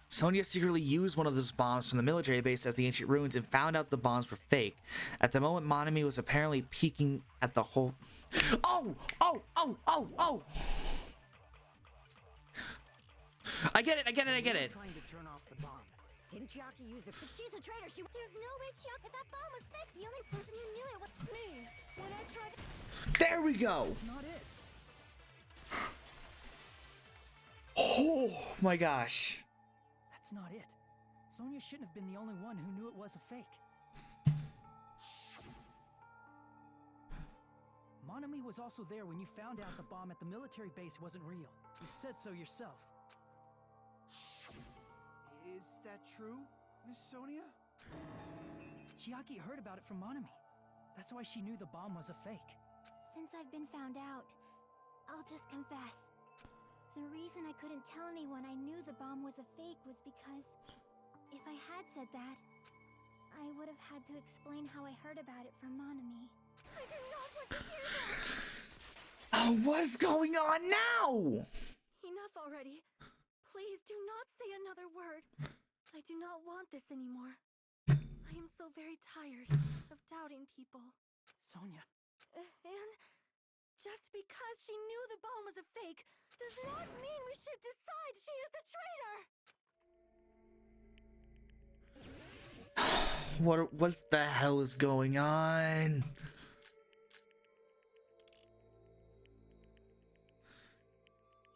Sonya secretly used one of those bombs from the military base at the ancient ruins and found out the bombs were fake. At the moment, Monami was apparently peeking at the whole... Oh! I get it. Trying to turn off the bomb. Didn't Chiaki use the? If she's a traitor, there's no way Chiaki. If that bomb was fake, the only person who knew it was me when I tried to. There we go! That's not it. Oh my gosh. That's not it. Sonya shouldn't have been the only one who knew it was a fake. Monami was also there when you found out the bomb at the military base wasn't real. You said so yourself. Is that true, Miss Sonia? Chiaki heard about it from Monami. That's why she knew the bomb was a fake. Since I've been found out, I'll just confess. The reason I couldn't tell anyone I knew the bomb was a fake was because if I had said that, I would have had to explain how I heard about it from Monami. I did not want to hear that! Oh, what's going on now? Enough already. Please do not say another word. I do not want this anymore. I am so very tired of doubting people. Sonia. And just because she knew the bomb was a fake does not mean we should decide she is the traitor! What the hell is going on?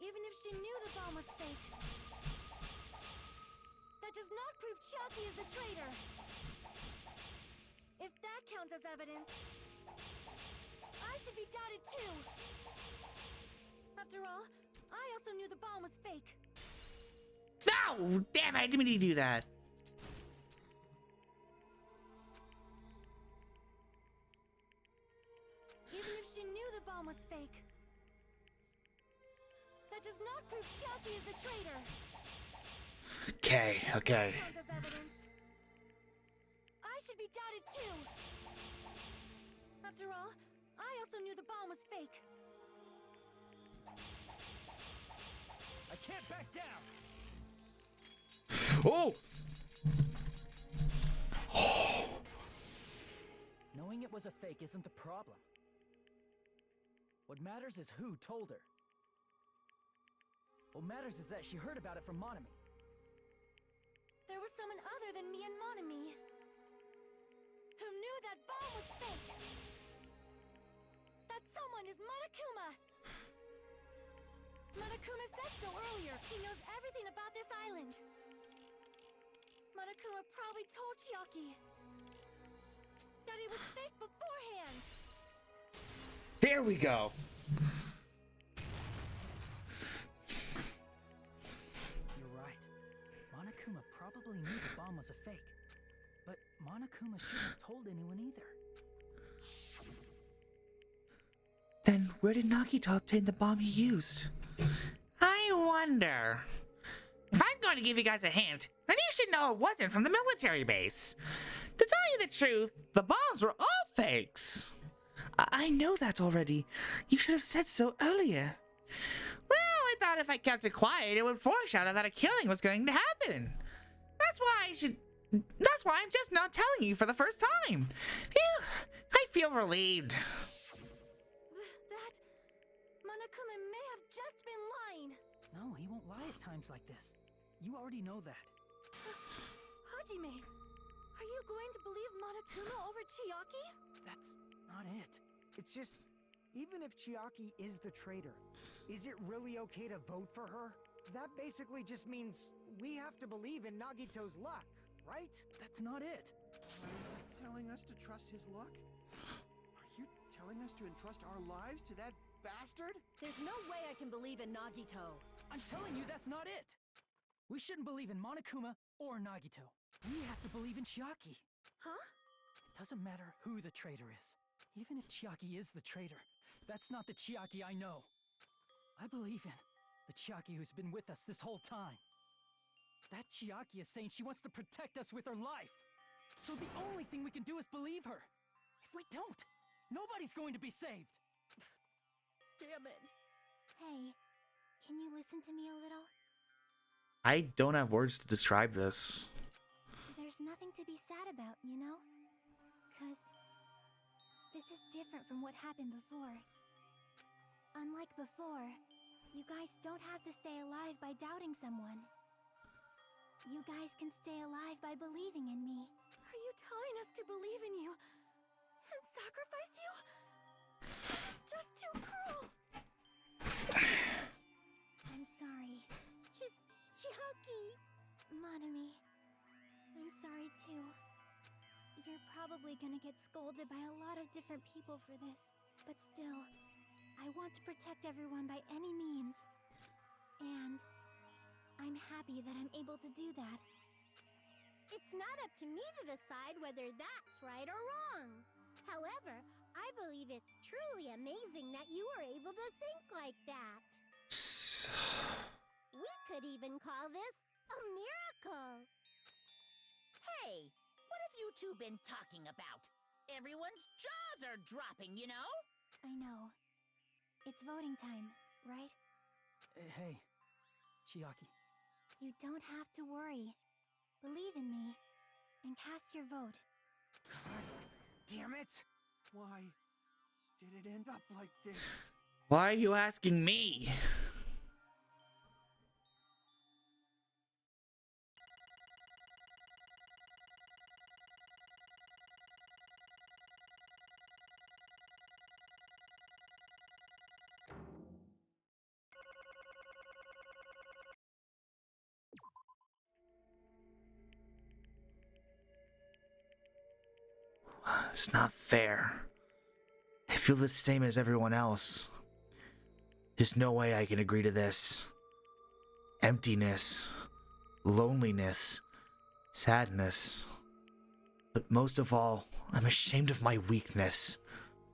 Even if she knew the bomb was fake, that does not prove Chiaki is the traitor. If that counts as evidence, I should be doubted too. After all, I also knew the bomb was fake. No! Damn it, I didn't mean to do that. Even if she knew the bomb was fake, that does not prove Chiaki is the traitor. Okay. Counts as evidence. I should be doubted too. After all, I also knew the bomb was fake. I can't back down! Oh! Knowing it was a fake isn't the problem. What matters is who told her. What matters is that she heard about it from Monami. There was someone other than me and Monami who knew that bomb was fake. That someone is Monokuma. Monokuma said so earlier. He knows everything about this island. Monokuma probably told Chiaki that it was fake beforehand. There we go. You're right. Monokuma probably knew the bomb was a fake. But Monokuma shouldn't have told anyone either. Then where did Nagito obtain the bomb he used? I wonder. If I'm going to give you guys a hint, then you should know it wasn't from the military base. To tell you the truth, the bombs were all fakes. I know that already. You should have said so earlier. Well, I thought if I kept it quiet, it would foreshadow that a killing was going to happen. That's why I'm just now telling you for the first time. Phew, I feel relieved. That Monokuma may have just been lying. No, he won't lie at times like this. You already know that. Hajime, are you going to believe Monokuma over Chiaki? That's not it. It's just, even if Chiaki is the traitor, is it really okay to vote for her? That basically just means we have to believe in Nagito's luck, right? That's not it. Are you telling us to trust his luck? Are you telling us to entrust our lives to that bastard? There's no way I can believe in Nagito. I'm telling you that's not it. We shouldn't believe in Monokuma or Nagito. We have to believe in Chiaki. Huh? It doesn't matter who the traitor is. Even if Chiaki is the traitor, that's not the Chiaki I know. I believe in the Chiaki who's been with us this whole time. That Chiaki is saying she wants to protect us with her life. So the only thing we can do is believe her. If we don't, nobody's going to be saved. Damn it. Hey, can you listen to me a little? I don't have words to describe this. There's nothing to be sad about, you know? 'Cause this is different from what happened before. Unlike before, you guys don't have to stay alive by doubting someone. You guys can stay alive by believing in me. Are you telling us to believe in you and sacrifice you? That is just too cruel. I'm sorry. Chiaki! Monami, I'm sorry too. You're probably gonna get scolded by a lot of different people for this, but still, I want to protect everyone by any means. And I'm happy that I'm able to do that. It's not up to me to decide whether that's right or wrong. However, I believe it's truly amazing that you were able to think like that. Yes. We could even call this a miracle. Hey, what have you two been talking about? Everyone's jaws are dropping, you know? I know. It's voting time, right? Hey, Chiaki. You don't have to worry. Believe in me and cast your vote. Damn it! Why did it end up like this? Why are you asking me? It's not fair. I feel the same as everyone else. There's no way I can agree to this. Emptiness, loneliness, sadness. But most of all, I'm ashamed of my weakness.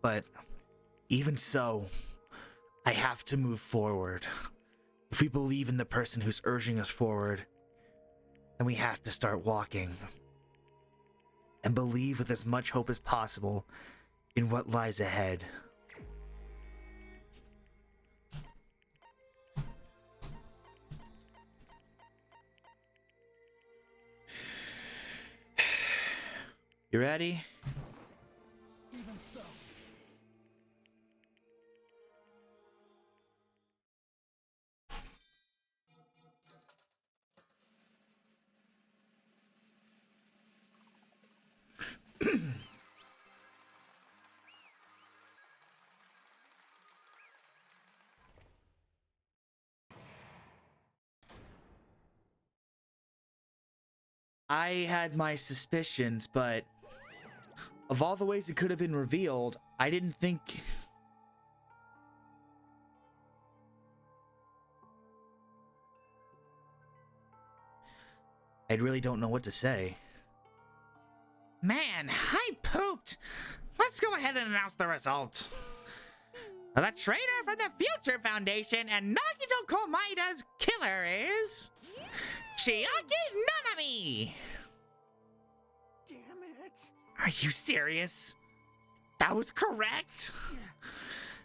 But even so, I have to move forward. If we believe in the person who's urging us forward, then we have to start walking. And believe with as much hope as possible in what lies ahead. You ready? Even so. I had my suspicions, but of all the ways it could have been revealed, I didn't think... I really don't know what to say. Man, I pooped. Let's go ahead and announce the result. The traitor from the Future Foundation and Nagito Komaida's killer is... Chiaki Nanami! Damn it! Are you serious? That was correct?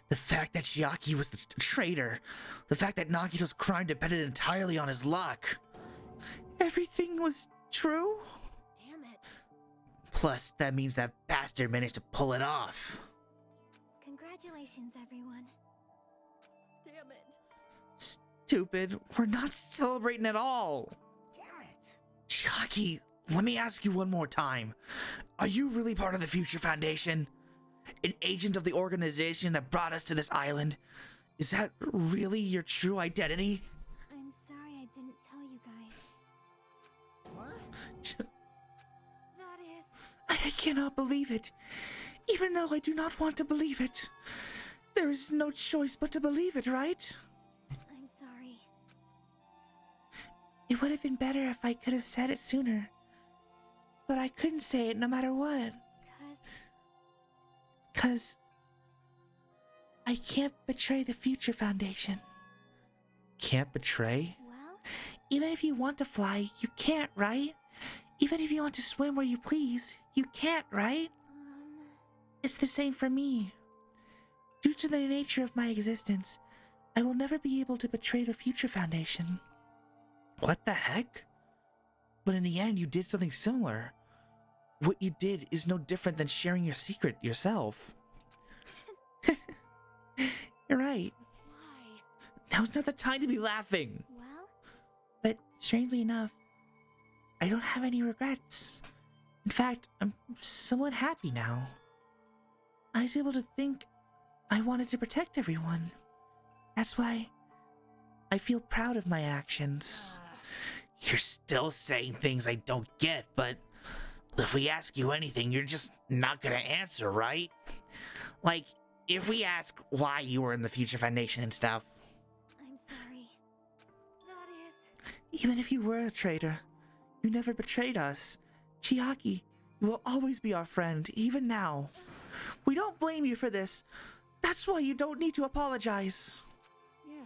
The fact that Chiaki was the traitor, the fact that Nagito's crime depended entirely on his luck. Everything was true? Damn it. Plus, that means that bastard managed to pull it off. Congratulations, everyone. Damn it. Stupid, we're not celebrating at all. Damn it! Chiaki, let me ask you one more time. Are you really part of the Future Foundation? An agent of the organization that brought us to this island? Is that really your true identity? I'm sorry I didn't tell you guys. What? That is... I cannot believe it. Even though I do not want to believe it. There is no choice but to believe it, right? I'm sorry. It would have been better if I could have said it sooner. But I couldn't say it no matter what. 'Cause I can't betray the Future Foundation. Can't betray? Well, Even if you want to fly, you can't, right? Even if you want to swim where you please, you can't, right? It's the same for me. Due to the nature of my existence, I will never be able to betray the Future Foundation. What the heck? But in the end, you did something similar. What you did is no different than sharing your secret yourself. You're right. Why? Now's not the time to be laughing. well, But strangely enough, I don't have any regrets. In fact, I'm somewhat happy now. I was able to think I wanted to protect everyone. That's why I feel proud of my actions. You're still saying things I don't get, but if we ask you anything, you're just not gonna answer, right? Like, if we ask why you were in the Future Foundation and stuff. I'm sorry. That is... Even if you were a traitor, you never betrayed us. Chiaki, you will always be our friend, even now. We don't blame you for this. That's why you don't need to apologize. Yeah,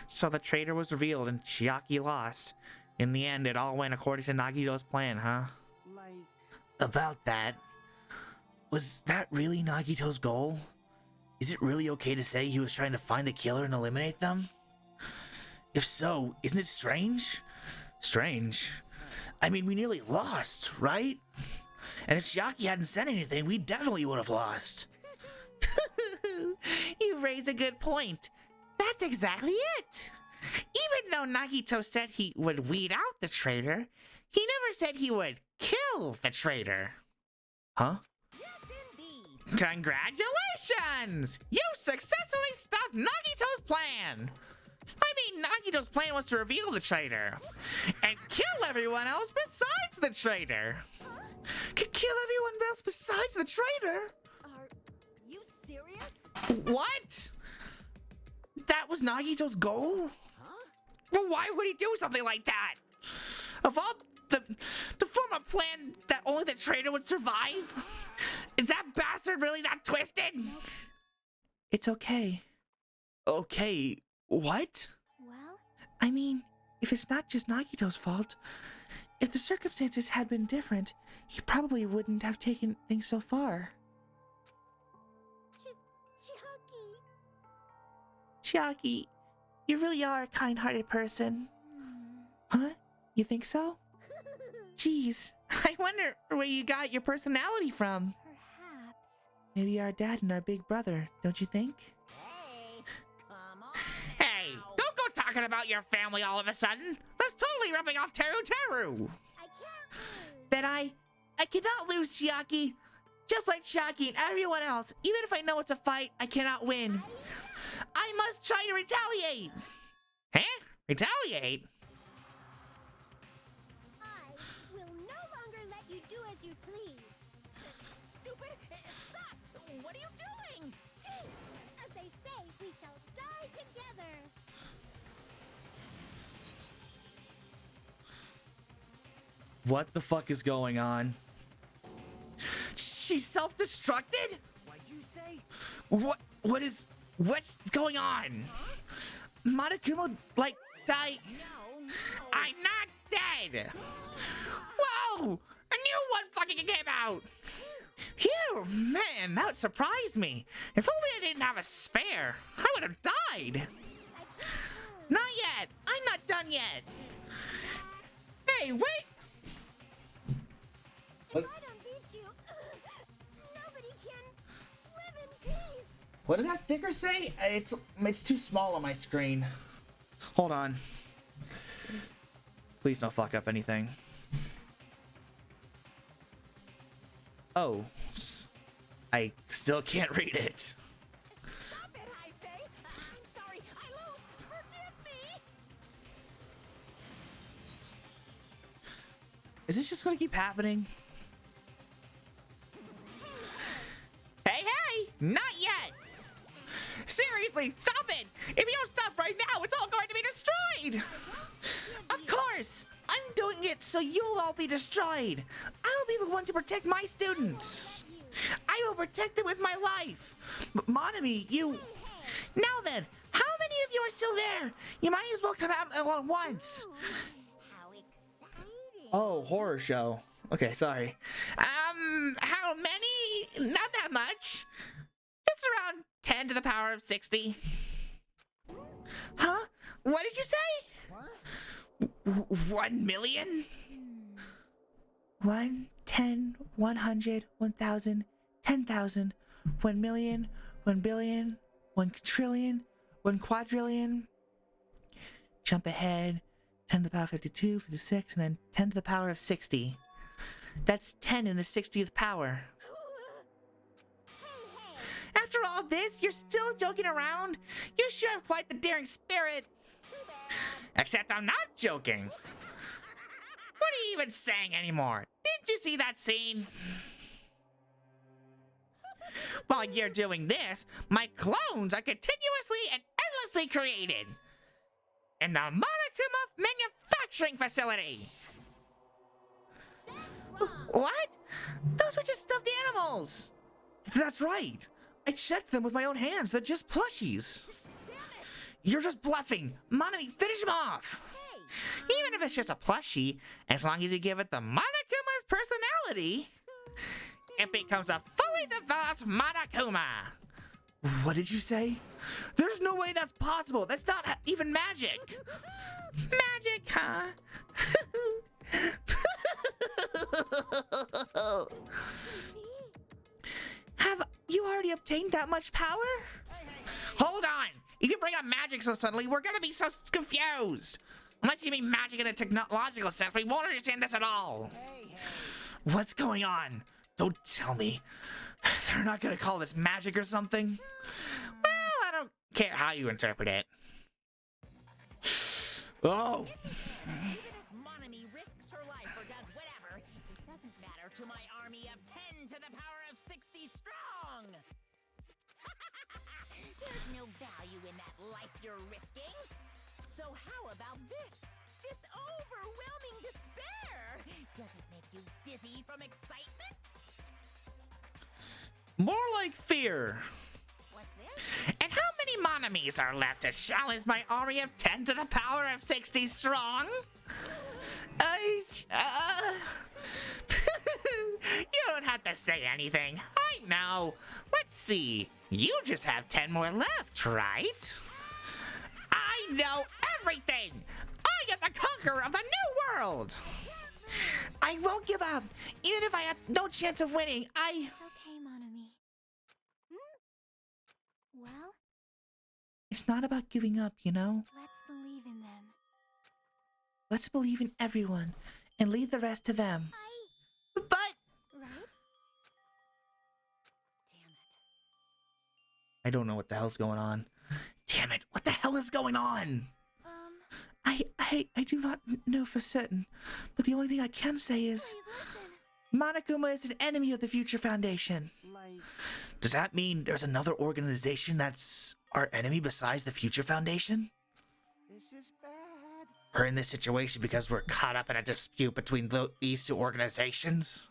So the traitor was revealed and Chiaki lost. In the end, it all went according to Nagito's plan, huh? Like, About that, was that really Nagito's goal? Is it really okay to say he was trying to find the killer and eliminate them? If so, isn't it strange? Strange? I mean, we nearly lost, right? And if Chiaki hadn't said anything, we definitely would have lost. You raise a good point. That's exactly it. Even though Nagito said he would weed out the traitor, he never said he would kill the traitor. Huh? Yes, indeed. Congratulations! You successfully stopped Nagito's plan! I mean, Nagito's plan was to reveal the traitor and kill everyone else besides the traitor. Kill everyone else besides the traitor? Are you serious? What? That was Nagito's goal? Well, why would he do something like that? Of all to form a plan that only the traitor would survive? Is that bastard really that twisted? It's okay. Okay, what? Well, I mean, if it's not just Nagito's fault, if the circumstances had been different, he probably wouldn't have taken things so far. Chiaki. Chiaki, you really are a kind-hearted person. Huh? You think so? Jeez, I wonder where you got your personality from. Perhaps. Maybe our dad and our big brother, don't you think? Hey, come on. Hey, don't go talking about your family all of a sudden. That's totally rubbing off Teru Teru. I can't lose. That I cannot lose, Chiaki. Just like Chiaki and everyone else, even if I know it's a fight, I cannot win. I must try to retaliate. Huh? Retaliate? I will no longer let you do as you please. Stupid! Stop! What are you doing? As they say, we shall die together. What the fuck is going on? She's self-destructed? what'd you say? What's going on? Monokuma, like, died. No. I'm not dead. Whoa! A new one fucking came out. Phew, man, that surprised me. If only I didn't have a spare, I would have died. Not yet. I'm not done yet. Hey, wait. If I don't beat you, nobody can live in peace. What does that sticker say? It's too small on my screen. Hold on. Please don't fuck up anything. Oh, I still can't read it. Stop it, I say! I'm sorry, I lose! Forgive me! Is this just gonna keep happening? Hey, not yet. Seriously, stop it. If you don't stop right now, it's all going to be destroyed. Of course! I'm doing it so you'll all be destroyed. I'll be the one to protect my students. I will protect them with my life. Monami, you... Now then, how many of you are still there? You might as well come out all at once. How exciting. Oh, horror show. Okay, sorry. How many? Not that much. Just around 10 to the power of 60. Huh? What did you say? 1 million? 1, 10, 100, 1,000, 10,000, 1 million, 1 billion, 1 trillion, 1 quadrillion. Jump ahead, 10 to the power of 52, 56, and then 10 to the power of 60. That's 10 in the 60th power. After all this, you're still joking around? You sure have quite the daring spirit. Except I'm not joking. What are you even saying anymore? Didn't you see that scene? While you're doing this, my clones are continuously and endlessly created in the Monokuma manufacturing facility. What? Those were just stuffed animals. That's right. I checked them with my own hands. They're just plushies. You're just bluffing. Monami, finish him off. Hey, Even if it's just a plushie, as long as you give it the Monokuma's personality, it becomes a fully developed Monokuma. What did you say? There's no way that's possible. That's not even magic. Magic, huh? Have you already obtained that much power? Hold on! If you bring up magic so suddenly, we're gonna be so confused! Unless you mean magic in a technological sense, we won't understand this at all! What's going on? Don't tell me. They're not gonna call this magic or something? Well, I don't care how you interpret it. Oh! even if Monami risks her life or does whatever, it doesn't matter to my army of 10 to the power of 60 strong. There's no value in that life you're risking. So how about this? This overwhelming despair. Does it make you dizzy from excitement? More like fear. What's this? And how many Monamis are left to challenge my army of 10 to the power of 60 strong? You don't have to say anything. I know. Let's see. You just have 10 more left, right? I know everything! I am the conqueror of the new world! I won't give up, even if I have no chance of winning. It's okay, Monami. Well, It's not about giving up, you know? let's believe in them. Let's believe in everyone and leave the rest to them. But Right? Damn it. I don't know what the hell's going on. Damn it, what the hell is going on? I do not know for certain, but the only thing I can say is Please listen. Monokuma is an enemy of the Future Foundation. Like, Does that mean there's another organization that's our enemy besides the Future Foundation? this is bad. We're in this situation because we're caught up in a dispute between these two organizations?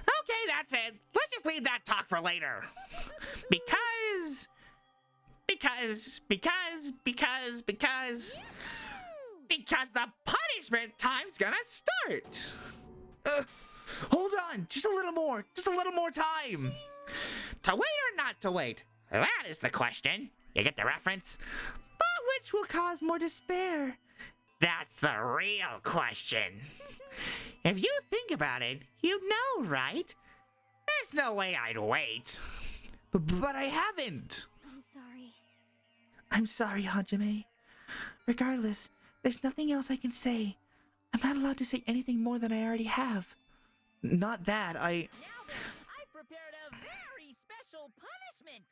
Okay, that's it. Let's just leave that talk for later. Because the punishment time's gonna start. Hold on, just a little more time. To wait or not to wait? That is the question. You get the reference? But which will cause more despair? That's the real question. If you think about it, you know, right? There's no way I'd wait. But I haven't. I'm sorry. I'm sorry, Hajime. Regardless, there's nothing else I can say. I'm not allowed to say anything more than I already have. Not that, Now then, I prepared a very special punishment.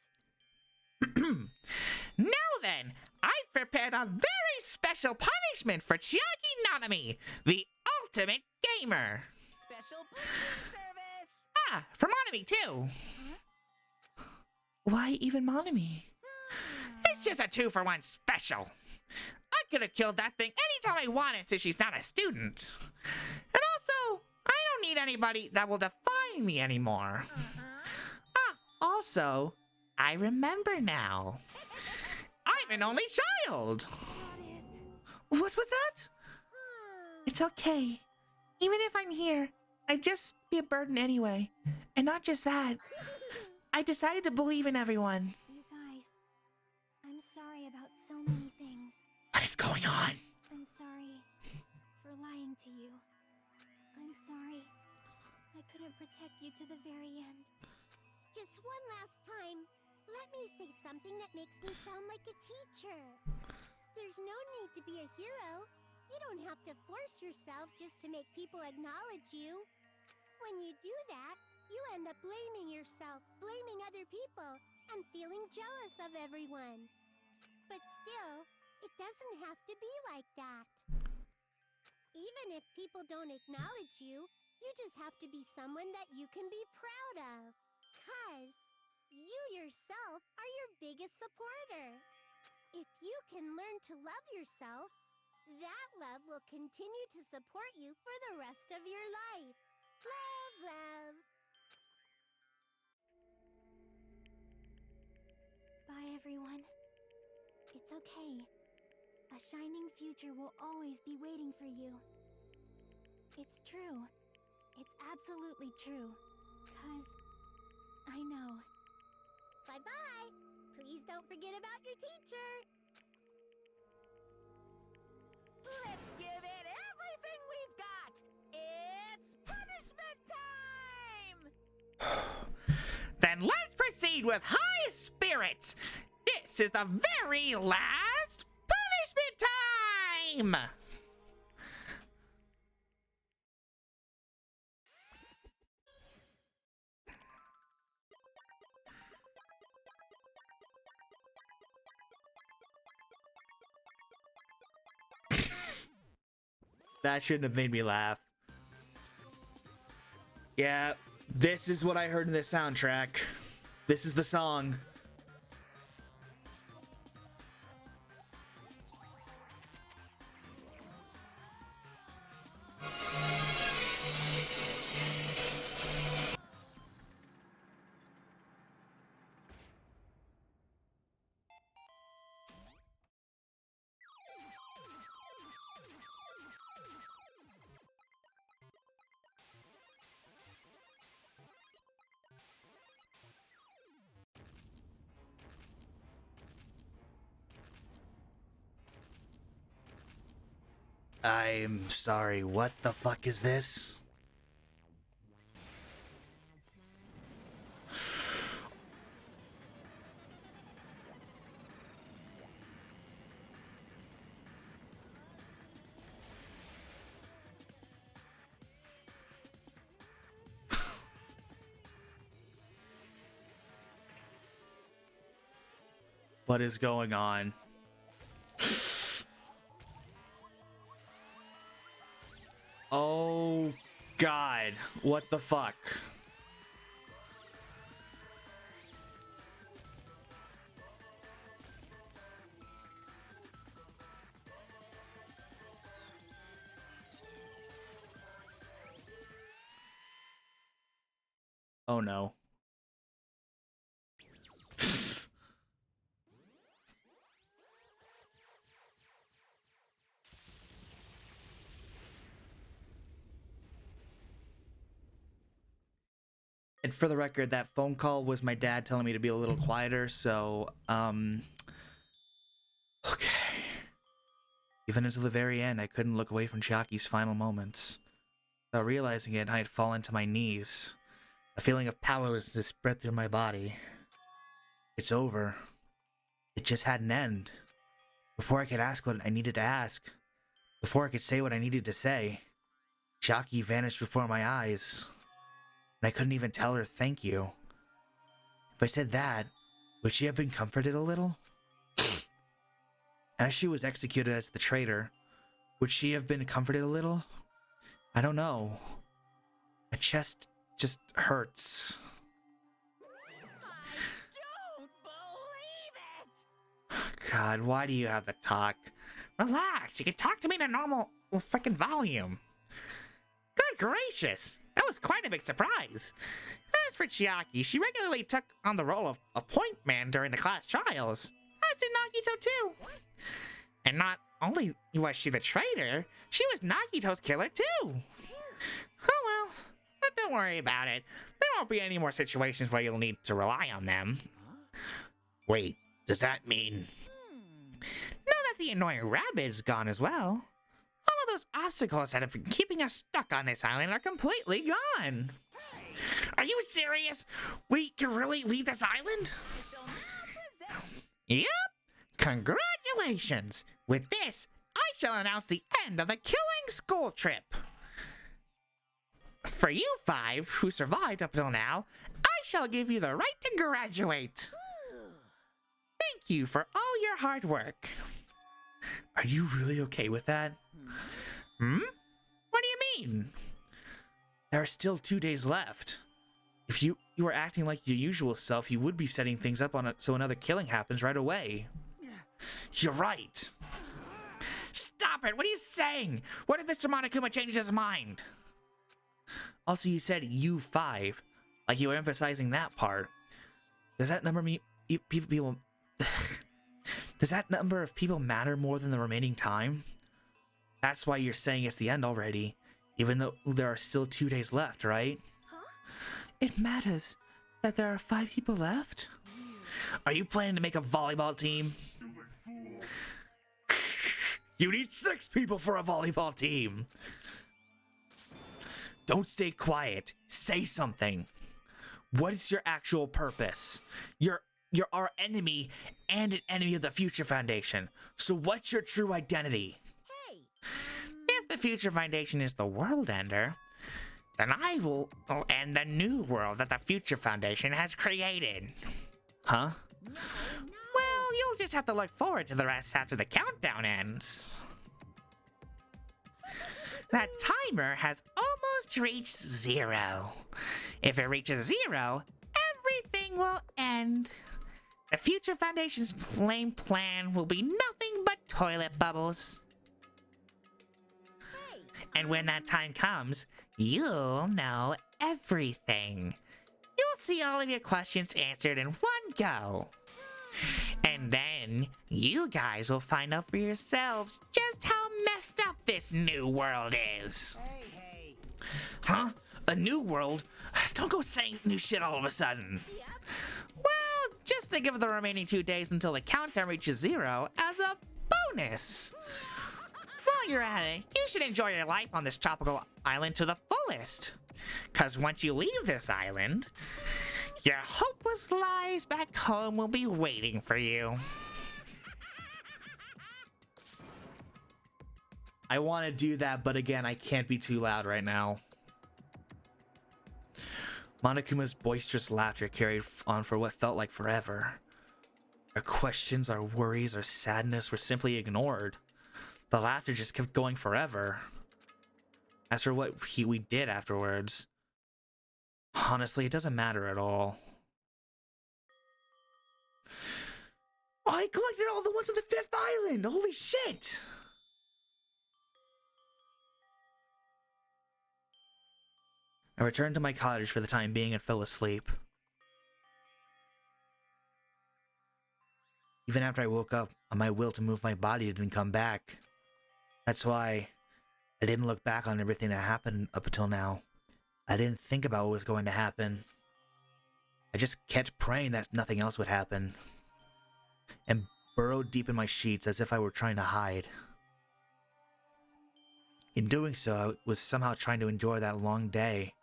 Now then, I've prepared a very special punishment for Chiaki Nanami, the ultimate gamer. Special punishment service. Ah, for Nanami too. Why even Nanami? It's just a 2-for-1 special. I could have killed that thing anytime I wanted since she's not a student. And also, I don't need anybody that will define me anymore. Also, I remember now. I'm an only child. What was that? It's okay. Even if I'm here, I'd just be a burden anyway. And not just that. I decided to believe in everyone. You guys, I'm sorry about so many things. What is going on? I'm sorry for lying to you. I'm sorry I couldn't protect you to the very end. Just one last time, let me say something that makes me sound like a teacher. There's no need to be a hero. You don't have to force yourself just to make people acknowledge you. When you do that, you end up blaming yourself, blaming other people, and feeling jealous of everyone. But still, it doesn't have to be like that. Even if people don't acknowledge you, you just have to be someone that you can be proud of. 'Cause you yourself are your biggest supporter. If you can learn to love yourself, that love will continue to support you for the rest of your life. Love, love. Bye, everyone. It's It's okay. A shining future will always be waiting for you. It's true. It's absolutely true. 'Cause I know. Bye-bye. Please don't forget about your teacher. Let's give it everything we've got! It's punishment time! Then let's proceed with high spirits. This is the very last punishment time! That shouldn't have made me laugh. Yeah, this is what I heard in the soundtrack. This is the song. I'm sorry, what the fuck is this? What is going on? Oh God, what the fuck? Oh no. And for the record, that phone call was my dad telling me to be a little quieter, so, okay. Even until the very end, I couldn't look away from Chiaki's final moments. Without realizing it, I had fallen to my knees. A feeling of powerlessness spread through my body. It's over. It just had an end. Before I could ask what I needed to ask, before I could say what I needed to say, Chiaki vanished before my eyes. And I couldn't even tell her thank you. If I said that, would she have been comforted a little? As she was executed as the traitor, would she have been comforted a little? I don't know. My chest just hurts. I don't believe it! God, why do you have to talk? Relax, you can talk to me in a normal freaking volume. Good gracious, that was quite a big surprise. As for Chiaki, she regularly took on the role of a point man during the class trials, as did Nagito too. And not only was she the traitor, she was Nagito's killer too. Oh well, but don't worry about it. There won't be any more situations where you'll need to rely on them. Wait, does that mean... Now that the annoying rabbit's gone as well, all of those obstacles that have been keeping us stuck on this island are completely gone. Are you serious? We can really leave this island? Yep. Congratulations. With this, I shall announce the end of the killing school trip. For you 5 who survived up till now, I shall give you the right to graduate. Thank you for all your hard work. Are you really okay with that? Hmm? What do you mean? There are still 2 days left. If you were acting like your usual self, you would be setting things up on it so another killing happens right away. You're right. Stop it! What are you saying? What if Mr. Monokuma changes his mind? Also, you said you 5, like you were emphasizing that part. Does that number mean people? Does that number of people matter more than the remaining time? That's why you're saying it's the end already, even though there are still 2 days left, right? Huh? It matters that there are 5 people left? Are you planning to make a volleyball team? You need 6 people for a volleyball team! Don't stay quiet. Say something. What is your actual purpose? You're our enemy and an enemy of the Future Foundation. So what's your true identity? Hey, If the Future Foundation is the world ender, then I will end the new world that the Future Foundation has created. Huh? Well, you'll just have to look forward to the rest after the countdown ends. That timer has almost reached 0. If it reaches 0, everything will end. The Future Foundation's main plan will be nothing but toilet bubbles. And when that time comes, you'll know everything. You'll see all of your questions answered in one go. And then you guys will find out for yourselves just how messed up this new world is. Hey. Huh? A new world? Don't go saying new shit all of a sudden. Well, just think of the remaining 2 days until the countdown reaches 0 as a bonus. While you're at it, you should enjoy your life on this tropical island to the fullest. Cause once you leave this island, your hopeless lives back home will be waiting for you. I want to do that, but again, I can't be too loud right now. Monokuma's boisterous laughter carried on for what felt like forever. Our questions, our worries, our sadness were simply ignored. The laughter just kept going forever. As for what we did afterwards, honestly, it doesn't matter at all. Oh, I collected all the ones on the 5th island! Holy shit! I returned to my cottage for the time being and fell asleep. Even after I woke up, my will to move my body didn't come back. That's why I didn't look back on everything that happened up until now. I didn't think about what was going to happen. I just kept praying that nothing else would happen, and burrowed deep in my sheets as if I were trying to hide. In doing so, I was somehow trying to endure that long day.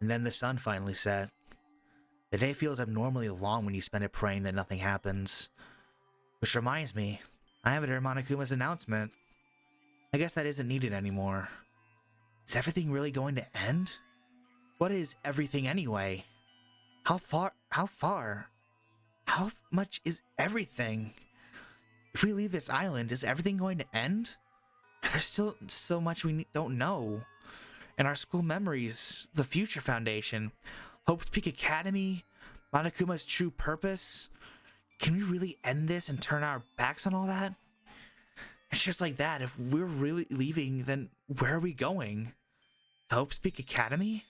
And then the sun finally set. The day feels abnormally long when you spend it praying that nothing happens. Which reminds me, I haven't heard Monokuma's announcement. I guess that isn't needed anymore. Is everything really going to end? What is everything anyway? How far? How much is everything? If we leave this island, is everything going to end? There's still so much we don't know. And our school memories, the Future Foundation, Hope's Peak Academy, Monokuma's true purpose. Can we really end this and turn our backs on all that? It's just like that. If we're really leaving, then where are we going? Hope's Peak Academy?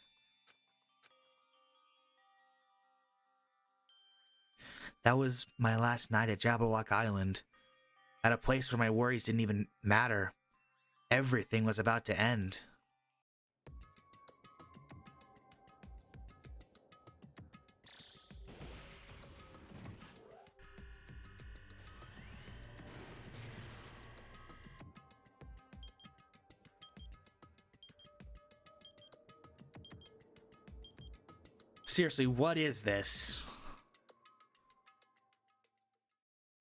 That was my last night at Jabberwock Island. At a place where my worries didn't even matter. Everything was about to end. Seriously, what is this?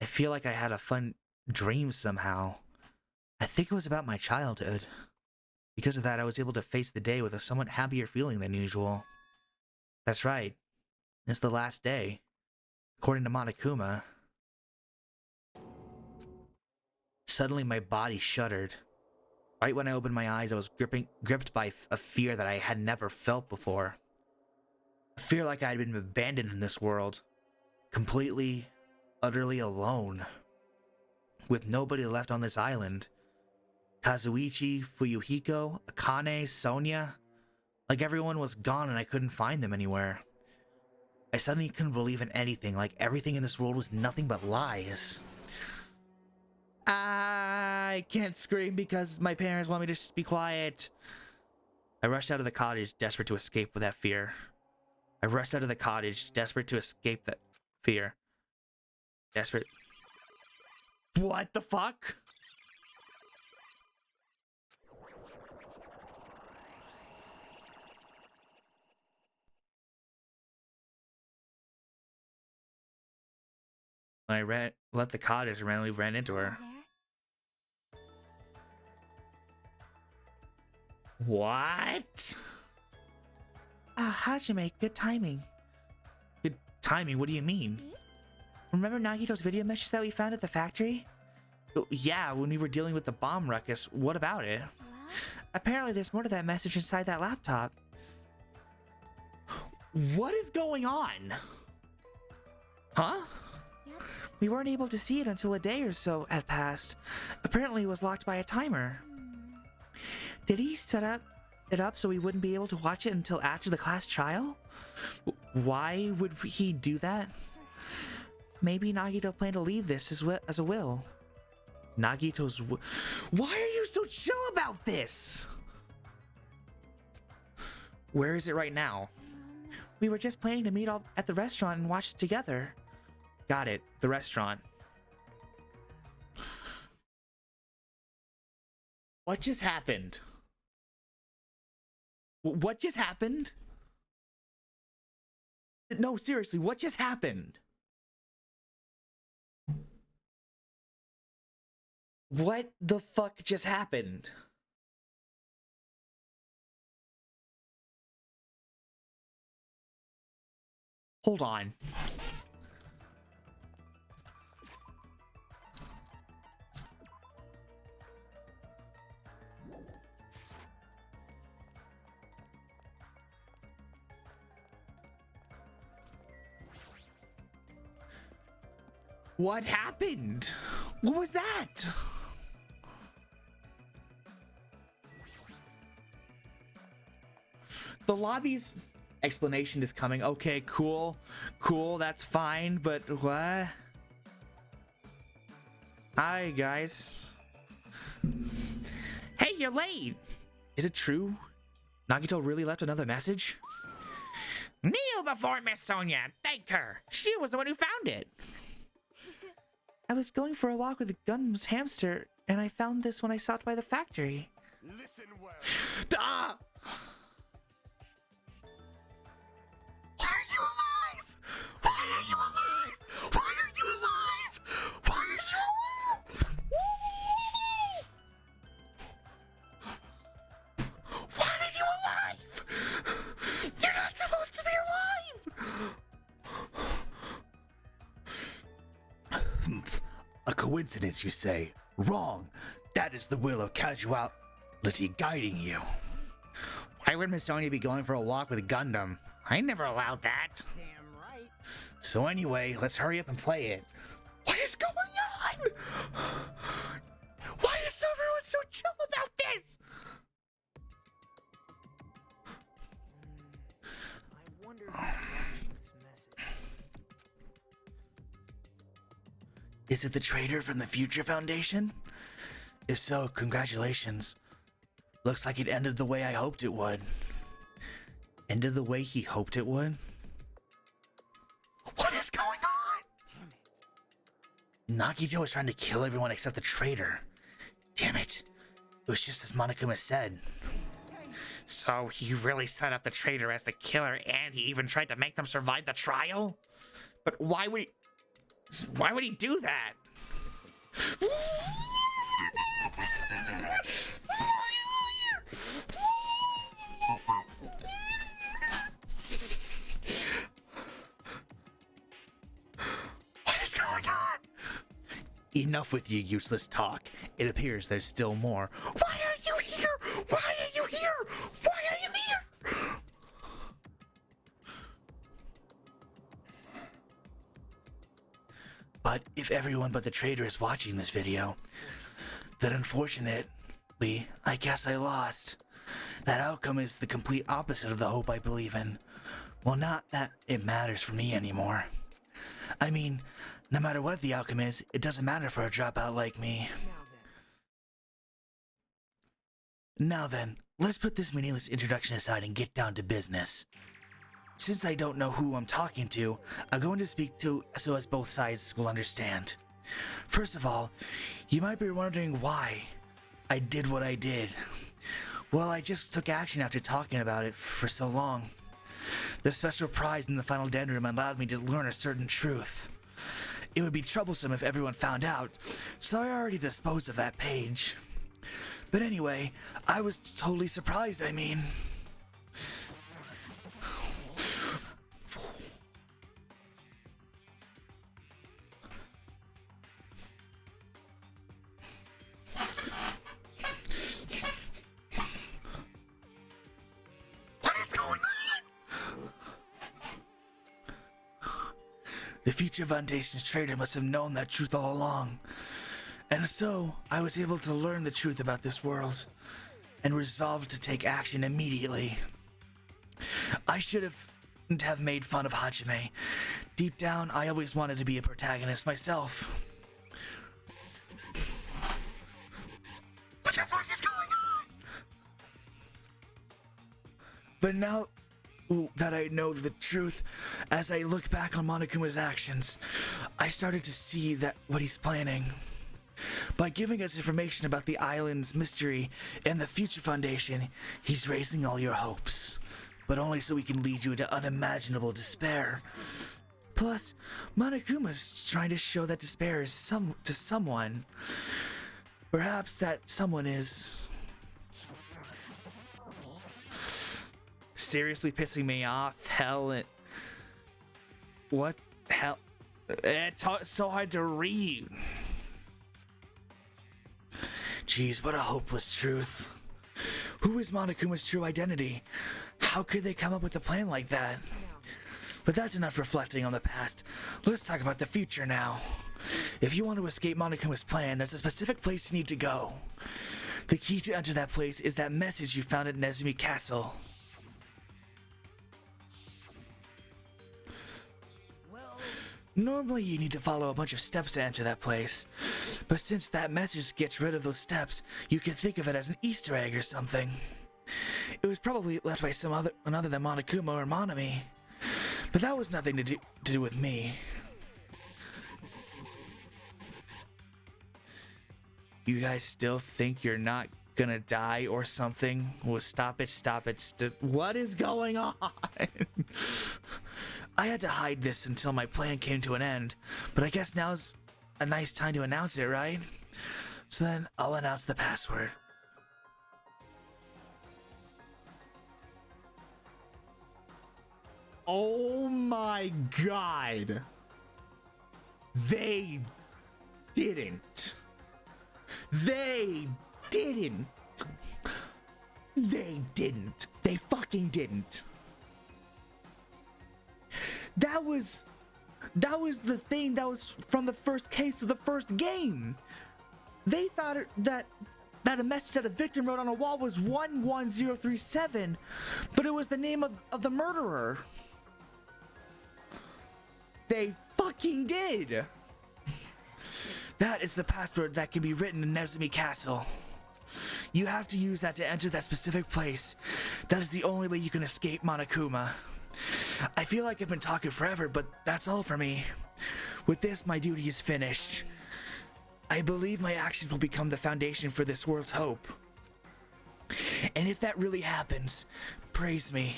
I feel like I had a fun dream somehow. I think it was about my childhood. Because of that, I was able to face the day with a somewhat happier feeling than usual. That's right. It's the last day. According to Monokuma. Suddenly my body shuddered. Right when I opened my eyes, I was gripped by a fear that I had never felt before. I feel like I had been abandoned in this world, completely, utterly alone, with nobody left on this island. Kazuichi, Fuyuhiko, Akane, Sonia, like everyone was gone and I couldn't find them anywhere. I suddenly couldn't believe in anything, like everything in this world was nothing but lies. I can't scream because my parents want me to just be quiet. I rushed out of the cottage, desperate to escape with that fear. I rushed out of the cottage, desperate to escape that fear. Desperate. What the fuck? When I left the cottage, I randomly ran into her. What? Hajime, good timing. Good timing? What do you mean? Remember Nagito's video message that we found at the factory? Oh, yeah, when we were dealing with the bomb ruckus. What about it? Apparently there's more to that message inside that laptop. What is going on? Huh? We weren't able to see it until a day or so had passed. Apparently it was locked by a timer. Did he set it up so we wouldn't be able to watch it until after the class trial? Why would he do that? Maybe Nagito planned to leave this as a will. Nagito's Why are you so chill about this? Where is it right now? We were just planning to meet all at the restaurant and watch it together. Got it. The restaurant. What just happened? What just happened? No, seriously, what just happened? What the fuck just happened? Hold on. What happened? What was that? The lobby's explanation is coming. Okay, cool. Cool, that's fine, but what? Hi, guys. Hey, you're late! Is it true? Nagito really left another message? Kneel before Miss Sonia! Thank her! She was the one who found it! I was going for a walk with a Gundam's hamster, and I found this when I stopped by the factory. Listen well. Ah! Why are you alive? Why are you alive? Why are you alive? Why are you alive? Why are you alive? You're not supposed to be alive! A coincidence, you say? Wrong. That is the will of casuality guiding you. Why would Miss Sonia be going for a walk with a Gundam? I never allowed that. Damn right. So anyway, let's hurry up and play it. What is going on? Why is everyone so chill about this? I wonder who's watching this message. Is it the traitor from the Future Foundation? If so, congratulations. Looks like it ended the way I hoped it would. Ended the way he hoped it would? What is going on? Damn it. Nagito was trying to kill everyone except the traitor. Damn it. It was just as Monokuma said. So he really set up the traitor as the killer, and he even tried to make them survive the trial? But why would he do that? What is going on? Enough with your useless talk. It appears there's still more. Why are you here? Why are you here? Why are you here? But if everyone but the traitor is watching this video, then unfortunately, I guess I lost. That outcome is the complete opposite of the hope I believe in. Well, not that it matters for me anymore. I mean, no matter what the outcome is, it doesn't matter for a dropout like me. Now then, let's put this meaningless introduction aside and get down to business. Since I don't know who I'm talking to, I'm going to speak to so as both sides will understand. First of all, you might be wondering why I did what I did. Well, I just took action after talking about it for so long. The special prize in the final den room allowed me to learn a certain truth. It would be troublesome if everyone found out, so I already disposed of that page. But anyway, I was totally surprised, I mean. What is going on? The Future Foundation's traitor must have known that truth all along. And so, I was able to learn the truth about this world, and resolved to take action immediately. I should have made fun of Hajime. Deep down, I always wanted to be a protagonist myself. What the fuck is going on? But now that I know the truth, as I look back on Monokuma's actions, I started to see that what he's planning. By giving us information about the island's mystery and the Future Foundation, he's raising all your hopes, but only so he can lead you into unimaginable despair. Plus, Monokuma's trying to show that despair is to someone. Perhaps that someone is seriously pissing me off. What hell? It's so hard to read. Jeez, what a hopeless truth. Who is Monokuma's true identity? How could they come up with a plan like that? But that's enough reflecting on the past. Let's talk about the future now. If you want to escape Monokuma's plan, there's a specific place you need to go. The key to enter that place is that message you found at Nezumi Castle. Normally you need to follow a bunch of steps to enter that place, but since that message gets rid of those steps, you can think of it as an Easter egg or something. It was probably left by another than Monokuma or Monami, but that was nothing to do with me. You guys still think you're not gonna die or something? Well, stop it. What is going on? I had to hide this until my plan came to an end, but I guess now's a nice time to announce it, right? So then I'll announce the password. Oh my god. They didn't. They fucking didn't. That was the thing that was from the first case of the first game. They thought that a message that a victim wrote on a wall was 11037, but it was the name of the murderer. They fucking did. That is the password that can be written in Nezumi Castle. You have to use that to enter that specific place. That is the only way you can escape Monokuma. I feel like I've been talking forever, but that's all for me. With this, my duty is finished. I believe my actions will become the foundation for this world's hope. And if that really happens, praise me.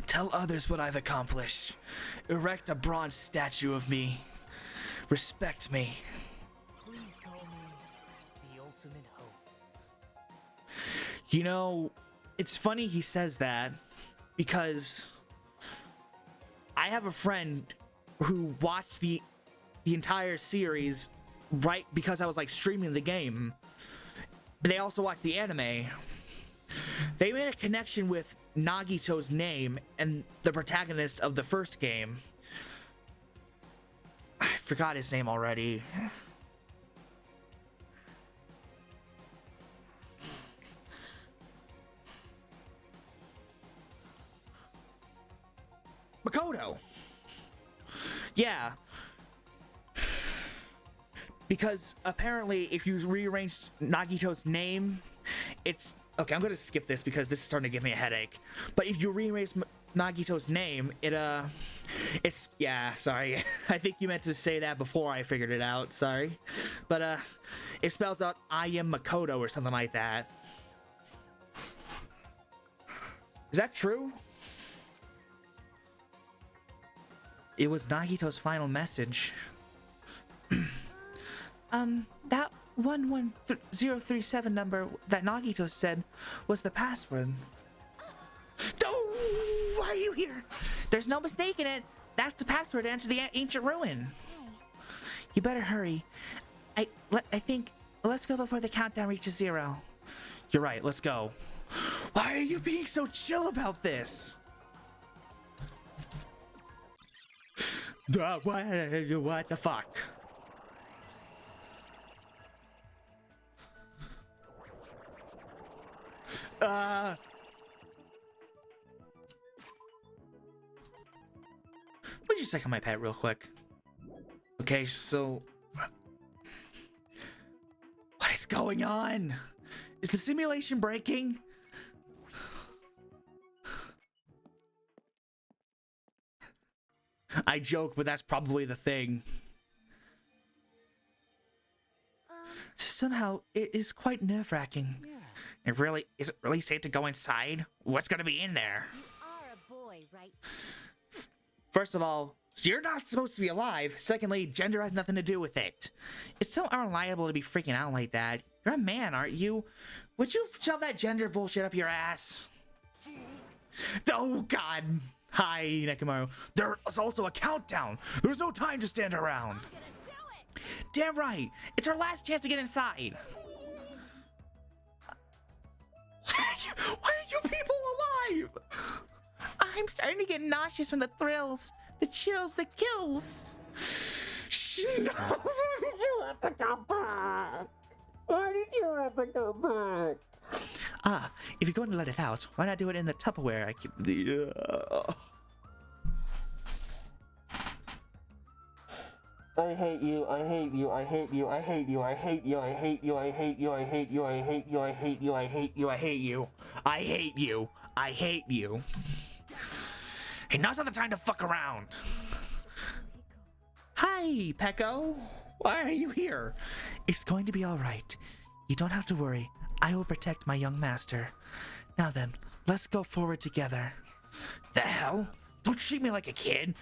Tell others what I've accomplished. Erect a bronze statue of me. Respect me. Please call me the ultimate hope. You know, it's funny he says that because I have a friend who watched the entire series right because I was like streaming the game. They also watched the anime. They made a connection with Nagito's name and the protagonist of the first game. I forgot his name already. Makoto. Yeah. Because apparently if you rearrange Nagito's name, it's... Okay, I'm gonna skip this because this is starting to give me a headache. But if you rearrange Nagito's name, it's... Yeah, sorry. I think you meant to say that before I figured it out. Sorry. But, it spells out I am Makoto or something like that. Is that true? It was Nagito's final message. That 11037 number that Nagito said was the password. Oh, why are you here? There's no mistaking it. That's the password to enter the ancient ruin. You better hurry. I think let's go before the countdown reaches 0. You're right. Let's go. Why are you being so chill about this? What the fuck? Would you check on my pet real quick? Okay, so... What is going on? Is the simulation breaking? I joke, but that's probably the thing. Somehow, it is quite nerve-wracking. Yeah. Is it really safe to go inside? What's gonna be in there? You are a boy, right? First of all, you're not supposed to be alive. Secondly, gender has nothing to do with it. It's so unreliable to be freaking out like that. You're a man, aren't you? Would you shove that gender bullshit up your ass? Oh, God. Hi, Nekomaru. There's also a countdown. There's no time to stand around. I'm gonna do it. Damn right. It's our last chance to get inside. Why are you people alive? I'm starting to get nauseous from the thrills, the chills, the kills. No. Why did you have to go back? Why did you have to go back? If you're going to let it out, why not do it in the Tupperware? I keep the. I hate you, I hate you, I hate you, I hate you, I hate you, I hate you, I hate you, I hate you, I hate you, I hate you, I hate you, I hate you, I hate you, I hate you. Hey, now's not the time to fuck around. Hi, Peko. Why are you here? It's going to be all right. You don't have to worry. I will protect my young master. Now then, let's go forward together. The hell? Don't treat me like a kid.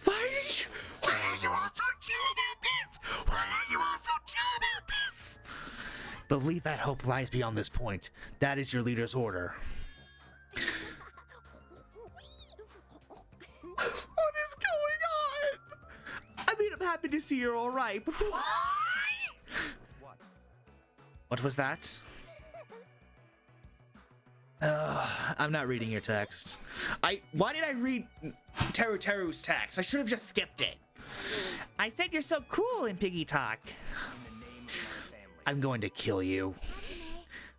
Why are you all so chill about this? Why are you all so chill about this? Believe that hope lies beyond this point. That is your leader's order. What is going on? I mean, I'm happy to see you're all right, but why? What was that? I'm not reading your text. Why did I read Teru's text? I should have just skipped it. I said you're so cool in Piggy Talk. I'm going to kill you.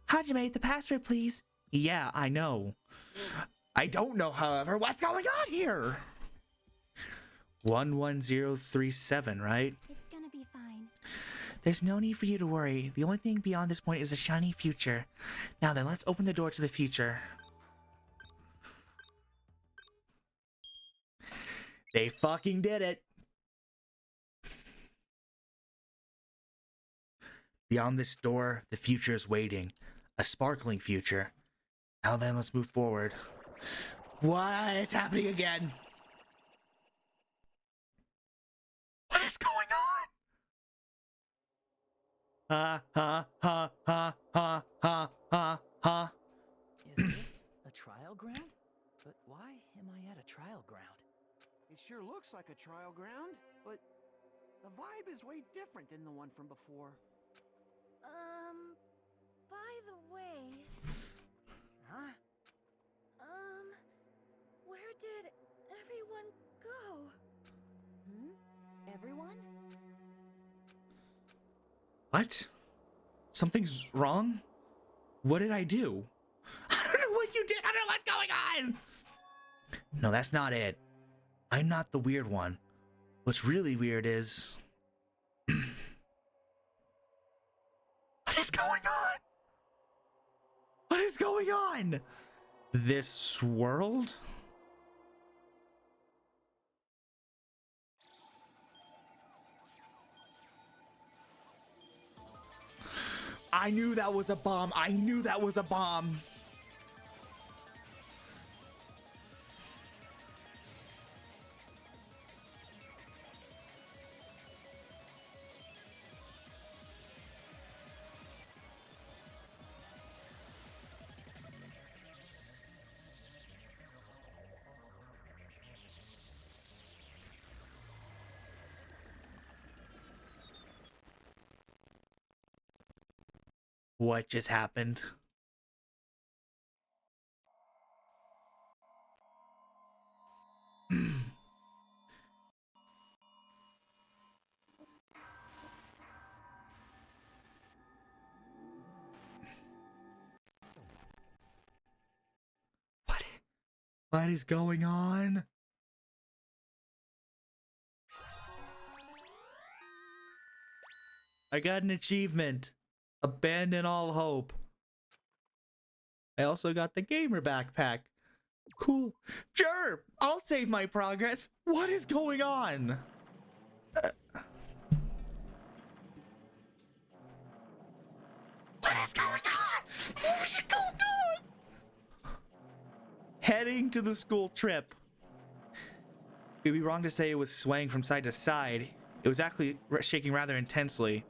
Hajime, the password, please. Yeah, I know. I don't know, however. What's going on here? 11037, right? It's gonna be fine. There's no need for you to worry. The only thing beyond this point is a shiny future. Now then, let's open the door to the future. They fucking did it. Beyond this door, the future is waiting. A sparkling future. Now then, let's move forward. What is happening again? What is going on? Is this a trial ground? But why am I at a trial ground? It sure looks like a trial ground, but the vibe is way different than the one from before. By the way... Huh? Where did everyone go? Everyone? What? Something's wrong? What did I do? I don't know what you did. I don't know what's going on. No, that's not it. I'm not the weird one. What's really weird is... What is going on? What is going on? This world? I knew that was a bomb. I knew that was a bomb. What just happened? What is going on? I got an achievement. Abandon all hope. I also got the gamer backpack. Cool. Sure, I'll save my progress. What is going on? What is going on? What is going on? Heading to the school trip. It would be wrong to say it was swaying from side to side. It was actually shaking rather intensely.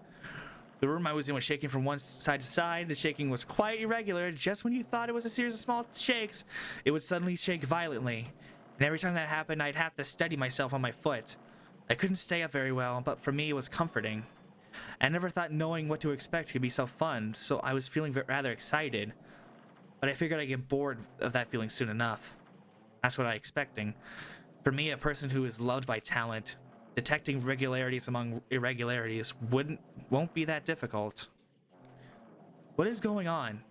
The room I was in was shaking from one side to side. The shaking was quite irregular. Just when you thought it was a series of small shakes, it would suddenly shake violently. And every time that happened, I'd have to steady myself on my foot. I couldn't stay up very well, but for me, it was comforting. I never thought knowing what to expect could be so fun, so I was feeling rather excited. But I figured I'd get bored of that feeling soon enough. That's what I was expecting. For me, a person who is loved by talent, detecting regularities among irregularities won't be that difficult. What is going on?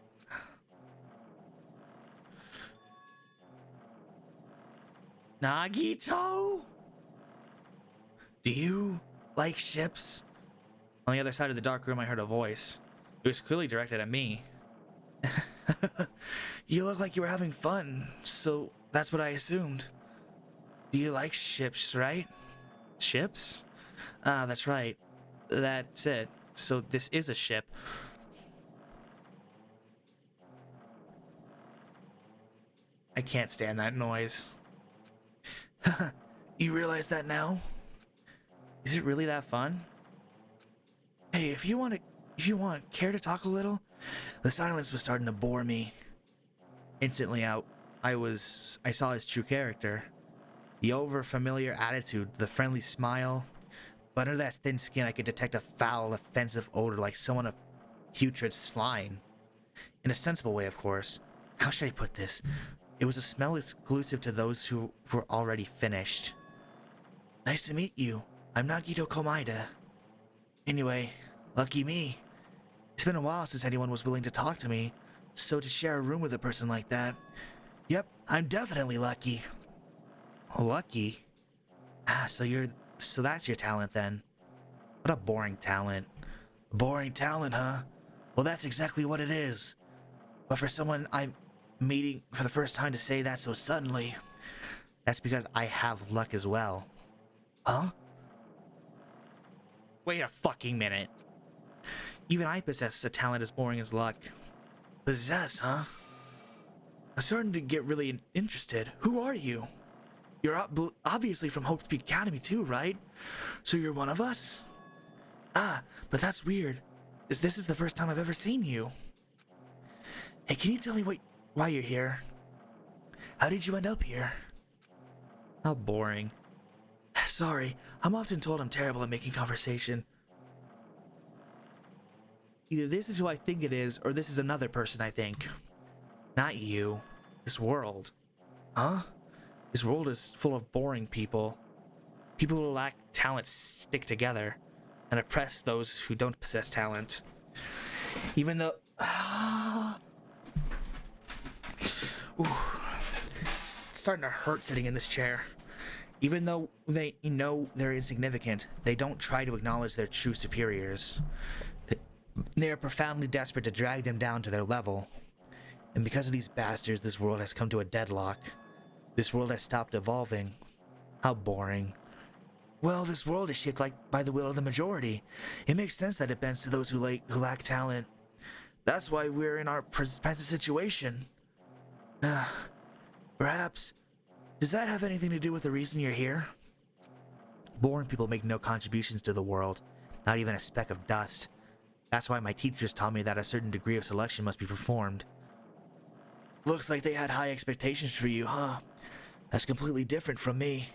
Nagito? Do you like ships? On the other side of the dark room, I heard a voice. It was clearly directed at me. You look like you were having fun, so that's what I assumed. Do you like ships, right? Ships? Ah, that's right. That's it. So this is a ship. I can't stand that noise. You realize that now? Is it really that fun? Hey, if you want, care to talk a little? The silence was starting to bore me. Instantly I saw his true character. The over-familiar attitude, the friendly smile. But under that thin skin, I could detect a foul, offensive odor like someone of putrid slime. In a sensible way, of course. How should I put this? It was a smell exclusive to those who were already finished. Nice to meet you. I'm Nagito Komaida. Anyway, lucky me. It's been a while since anyone was willing to talk to me, so to share a room with a person like that... Yep, I'm definitely lucky. Lucky? Ah, so that's your talent then. What a boring talent. Boring talent, huh? Well, that's exactly what it is. But for someone I'm meeting for the first time to say that so suddenly, that's because I have luck as well. Huh? Wait a fucking minute. Even I possess a talent as boring as luck. Possess, huh? I'm starting to get really interested. Who are you? You're obviously from Hope Peak Academy too, right? So you're one of us? Ah, but that's weird. This is the first time I've ever seen you. Hey, can you tell me why you're here? How did you end up here? How boring. Sorry, I'm often told I'm terrible at making conversation. Either this is who I think it is, or this is another person I think. Not you. This world. Huh? This world is full of boring people. People who lack talent stick together and oppress those who don't possess talent. Even though... Ooh. It's starting to hurt sitting in this chair. Even though they know they're insignificant, they don't try to acknowledge their true superiors. They are profoundly desperate to drag them down to their level. And because of these bastards, this world has come to a deadlock. This world has stopped evolving. How boring. Well, this world is shaped like by the will of the majority. It makes sense that it bends to those who lack talent. That's why we're in our present situation. Perhaps, does that have anything to do with the reason you're here? Boring people make no contributions to the world, not even a speck of dust. That's why my teachers taught me that a certain degree of selection must be performed. Looks like they had high expectations for you, huh? That's completely different from me.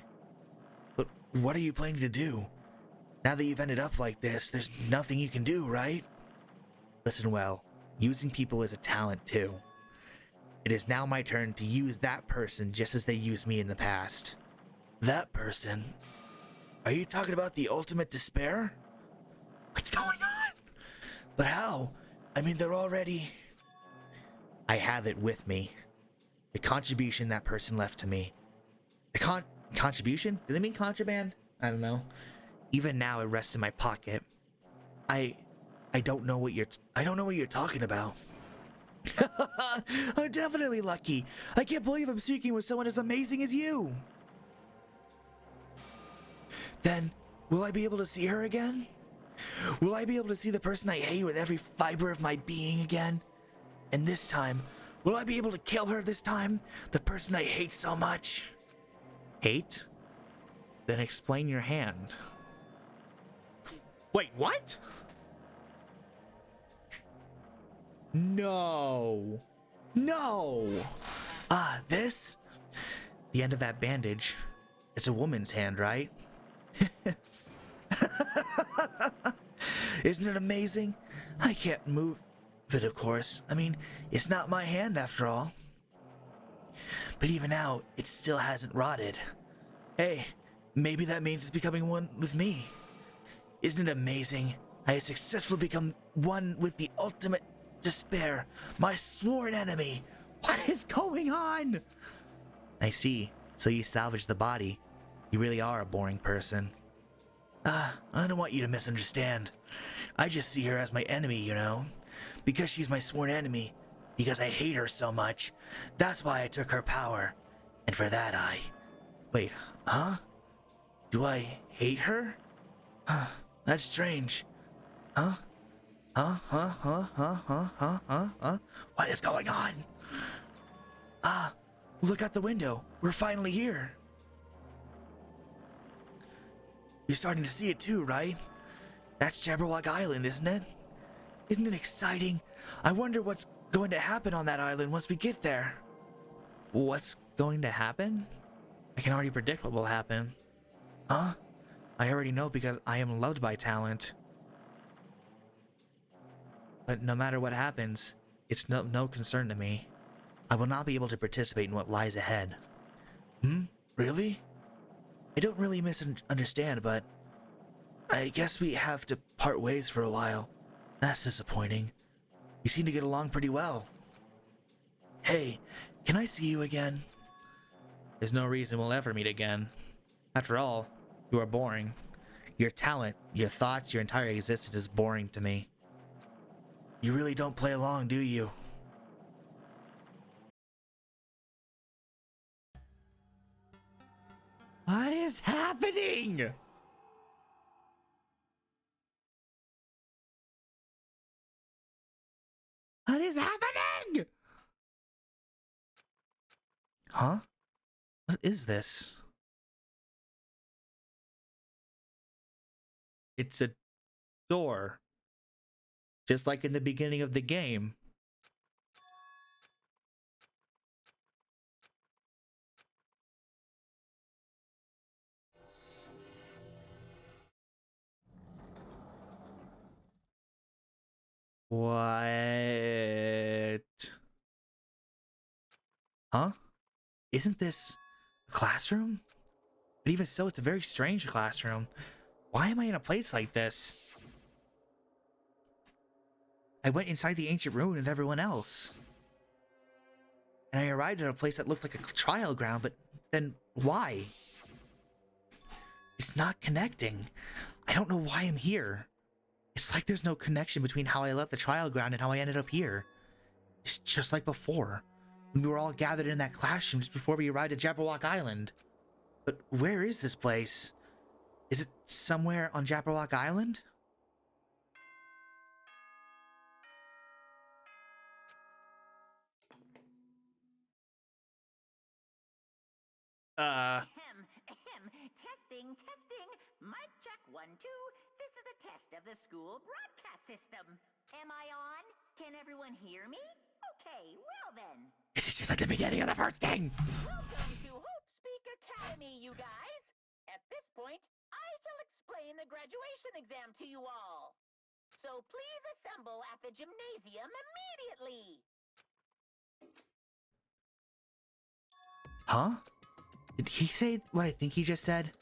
But what are you planning to do? Now that you've ended up like this, there's nothing you can do, right? Listen well, using people is a talent too. It is now my turn to use that person just as they used me in the past. That person? Are you talking about the ultimate despair? What's going on? But how? I mean, they're already... I have it with me. The contribution that person left to me. The contribution? Do they mean contraband? I don't know. Even now it rests in my pocket. I don't know what you're talking about. I'm definitely lucky. I can't believe I'm speaking with someone as amazing as you. Then, will I be able to see her again? Will I be able to see the person I hate with every fiber of my being again? And this time, will I be able to kill her this time? The person I hate so much? Hate? Then explain your hand. Wait, what? No. No. Ah, this? The end of that bandage. It's a woman's hand, right? Isn't it amazing? I can't move it, of course. I mean, it's not my hand after all. But even now, it still hasn't rotted. Hey, maybe that means it's becoming one with me. Isn't it amazing? I have successfully become one with the ultimate despair, my sworn enemy. What is going on? I see. So you salvaged the body. You really are a boring person. I don't want you to misunderstand. I just see her as my enemy, you know? Because she's my sworn enemy. Because I hate her so much. That's why I took her power. And for that Wait, huh? Do I hate her? Huh, that's strange. Huh? What is going on? Ah, look out the window. We're finally here. You're starting to see it too, right? That's Jabberwock Island, isn't it? Isn't it exciting? I wonder what's going to happen on that island once we get there. What's going to happen? I can already predict what will happen. Huh? I already know because I am loved by talent. But no matter what happens, it's no concern to me. I will not be able to participate in what lies ahead. Really? I don't really misunderstand, but I guess we have to part ways for a while. That's disappointing. We seem to get along pretty well. Hey, can I see you again? There's no reason we'll ever meet again. After all, you are boring. Your talent, your thoughts, your entire existence is boring to me. You really don't play along, do you? What is happening? What is happening? Huh? What is this? It's a door. Just like in the beginning of the game. What? Huh? Isn't this a classroom? But even so, it's a very strange classroom. Why am I in a place like this? I went inside the ancient ruin with everyone else. And I arrived at a place that looked like a trial ground, but then why? It's not connecting. I don't know why I'm here. It's like there's no connection between how I left the trial ground and how I ended up here. It's just like before, when we were all gathered in that classroom just before we arrived at Jabberwock Island. But where is this place? Is it somewhere on Jabberwock Island? Testing. Mic check 1, 2. This is a test of the school broadcast system. Am I on? Can everyone hear me? Okay, well then. This is just like the beginning of the first game. Welcome to Hope Speak Academy, you guys. At this point, I shall explain the graduation exam to you all. So please assemble at the gymnasium immediately. Huh? Did he say what I think he just said?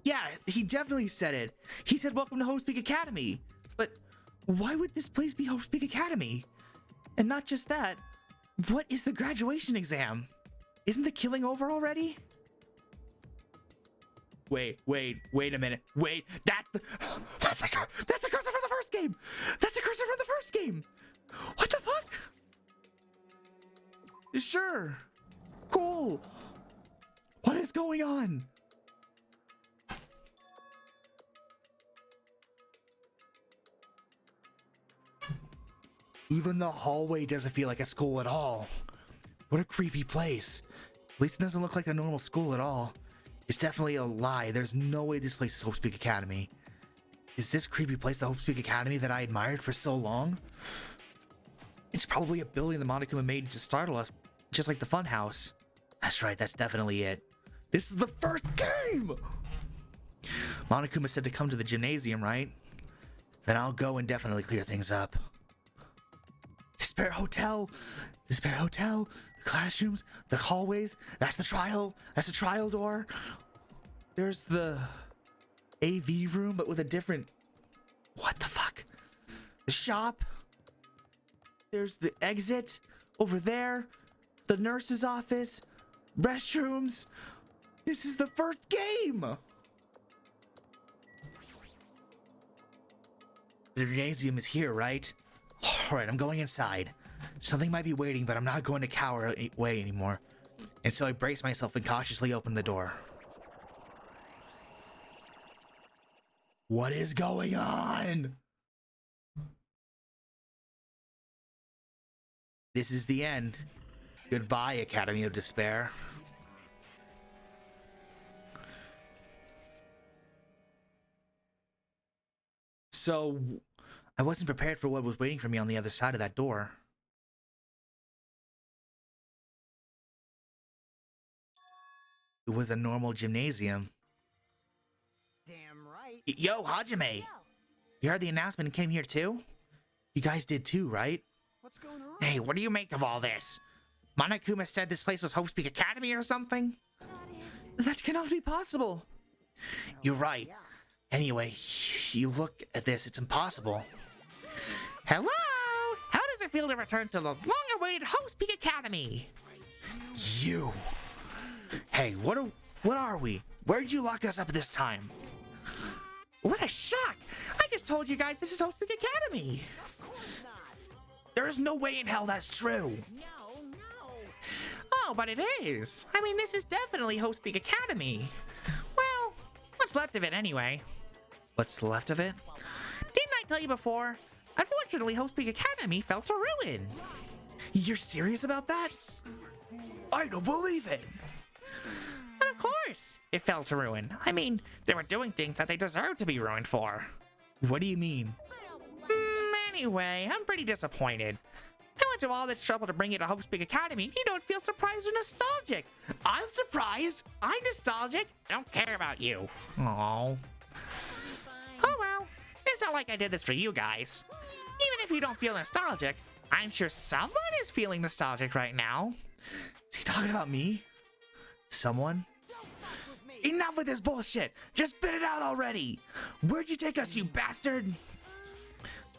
Yeah, he definitely said it. He said, welcome to Hope Speak Academy. But why would this place be Hope Speak Academy? And not just that, what is the graduation exam? Isn't the killing over already? Wait a minute. Wait, that's the cursor from the first game! That's the cursor from the first game! What the fuck? Sure. Cool. What is going on? Even the hallway doesn't feel like a school at all. What a creepy place. At least it doesn't look like a normal school at all. It's definitely a lie. There's no way this place is Hope Speak Academy. Is this creepy place the Hope Speak Academy that I admired for so long? It's probably a building that Monokuma made to startle us, just like the Funhouse. That's right, that's definitely it. This is the first game! Monokuma said to come to the gymnasium, right? Then I'll go and definitely clear things up. The spare hotel, the classrooms, the hallways, that's the trial door. There's the AV room, but with a different, what the fuck? The shop. There's the exit over there, the nurse's office, restrooms. This is the first game. The gymnasium is here, right? Alright, I'm going inside. Something might be waiting, but I'm not going to cower away anymore. And so I brace myself and cautiously open the door. What is going on? This is the end. Goodbye, Academy of Despair. So, I wasn't prepared for what was waiting for me on the other side of that door. It was a normal gymnasium. Damn right. Yo, Hajime! You heard the announcement and came here too? You guys did too, right? What's going on? Hey, what do you make of all this? Monokuma said this place was Hope Speak Academy or something? That cannot be possible. You're right. Anyway, you look at this, it's impossible. Hello? How does it feel to return to the long-awaited Hope Speak Academy? You. Hey, what are we? Where'd you lock us up this time? What a shock! I just told you guys this is Hope Speak Academy! There's no way in hell that's true! Oh, but it is! I mean, this is definitely Hope Speak Academy! Well, what's left of it anyway? What's left of it? Didn't I tell you before? Unfortunately, Hope Speak Academy fell to ruin! You're serious about that? I don't believe it! But of course, it fell to ruin. I mean, they were doing things that they deserved to be ruined for. What do you mean? Anyway, I'm pretty disappointed. I went to all this trouble to bring you to Hope Speak Academy. You don't feel surprised or nostalgic. I'm surprised. I'm nostalgic. Don't care about you. Oh well, it's not like I did this for you guys. Even if you don't feel nostalgic, I'm sure someone is feeling nostalgic right now. Is he talking about me? Someone? Enough with this bullshit! Just spit it out already! Where'd you take us, you bastard?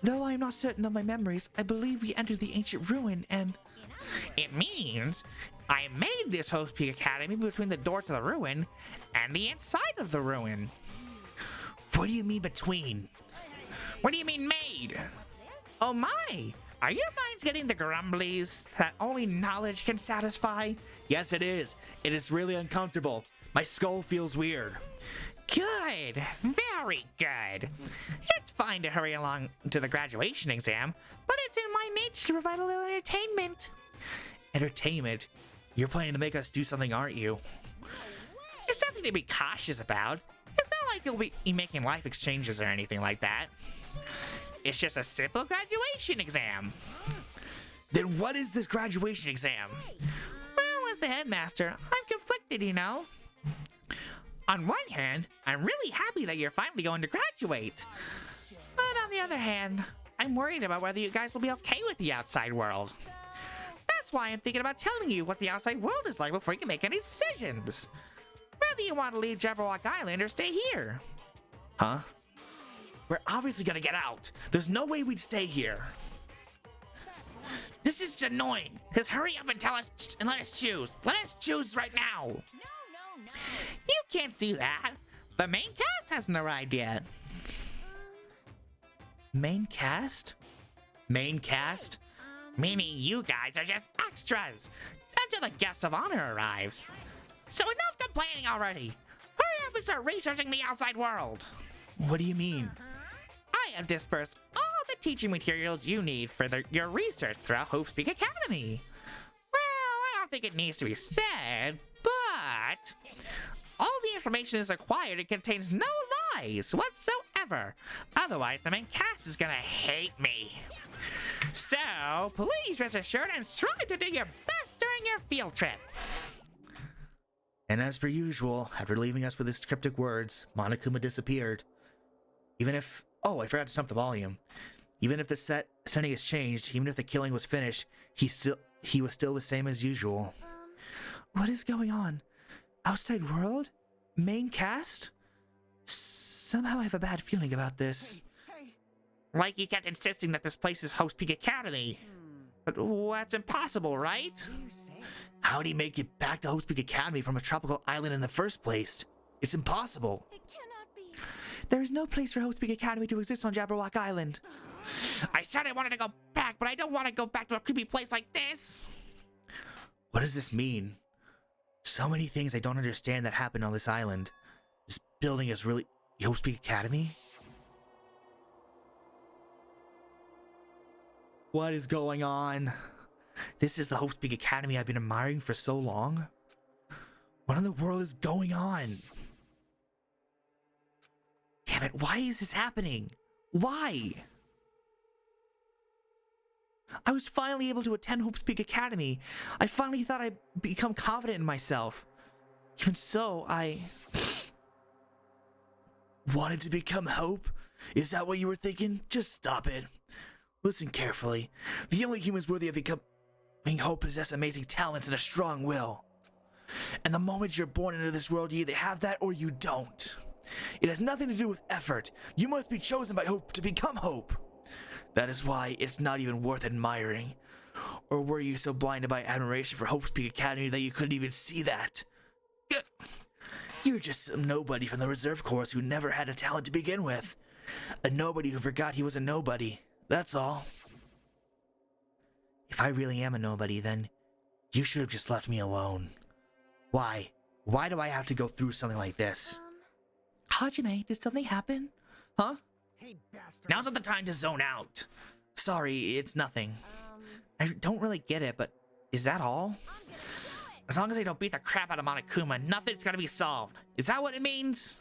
Though I am not certain of my memories, I believe we entered the ancient ruin and... It means I made this Hope's Peak Academy between the door to the ruin and the inside of the ruin. What do you mean between? What do you mean made? Oh my! Are your minds getting the grumblies that only knowledge can satisfy? Yes, it is. It is really uncomfortable. My skull feels weird. Good! Very good! It's fine to hurry along to the graduation exam, but it's in my nature to provide a little entertainment. Entertainment? You're planning to make us do something, aren't you? It's nothing to be cautious about. It's not like you'll be making life exchanges or anything like that. It's just a simple graduation exam. Then what is this graduation exam? Well, as the headmaster, I'm conflicted, you know. On one hand, I'm really happy that you're finally going to graduate. But on the other hand, I'm worried about whether you guys will be okay with the outside world. That's why I'm thinking about telling you what the outside world is like before you can make any decisions. Whether you want to leave Jabberwock Island or stay here. Huh? We're obviously gonna get out. There's no way we'd stay here. This is annoying. Just hurry up and tell us and let us choose. Let us choose right now. No. You can't do that. The main cast hasn't arrived yet. Main cast? Main cast? Meaning you guys are just extras until the guest of honor arrives. So enough complaining already. Hurry up and start researching the outside world. What do you mean? I have dispersed all the teaching materials you need for your research throughout Hope's Peak Academy. Well, I don't think it needs to be said, but all the information is acquired and contains no lies whatsoever. Otherwise, the main cast is gonna hate me. So, please rest assured and strive to do your best during your field trip. And as per usual, after leaving us with his cryptic words, Monokuma disappeared. Even if... Oh, I forgot to stump the volume. Even if the setting has changed, even if the killing was finished, he was still the same as usual. What is going on? Outside world? Main cast? Somehow I have a bad feeling about this. Like you kept insisting that this place is Hope's Peak Academy. But that's impossible, right? How did he make it back to Hope's Peak Academy from a tropical island in the first place? It's impossible. It cannot be. There is no place for Hope's Peak Academy to exist on Jabberwock Island. I said I wanted to go back, but I don't want to go back to a creepy place like this. What does this mean? So many things I don't understand that happen on this island. This building is really Hope's Peak Academy? What is going on? This is the Hope's Peak Academy I've been admiring for so long? What in the world is going on? Damn it, why is this happening? Why? I was finally able to attend Hope's Peak Academy. I finally thought I'd become confident in myself. Even so, I... Wanted to become Hope? Is that what you were thinking? Just stop it. Listen carefully. The only humans worthy of becoming Hope possess amazing talents and a strong will. And the moment you're born into this world, you either have that or you don't. It has nothing to do with effort. You must be chosen by Hope to become Hope. That is why it's not even worth admiring. Or were you so blinded by admiration for Hope's Peak Academy that you couldn't even see that? You're just some nobody from the reserve course who never had a talent to begin with. A nobody who forgot he was a nobody. That's all. If I really am a nobody, then you should have just left me alone. Why? Why do I have to go through something like this? Hajime, did something happen? Huh? Hey, bastard. Now's not the time to zone out. Sorry, it's nothing. I don't really get it, but is that all? As long as I don't beat the crap out of Monokuma, nothing's gonna be solved. Is that what it means?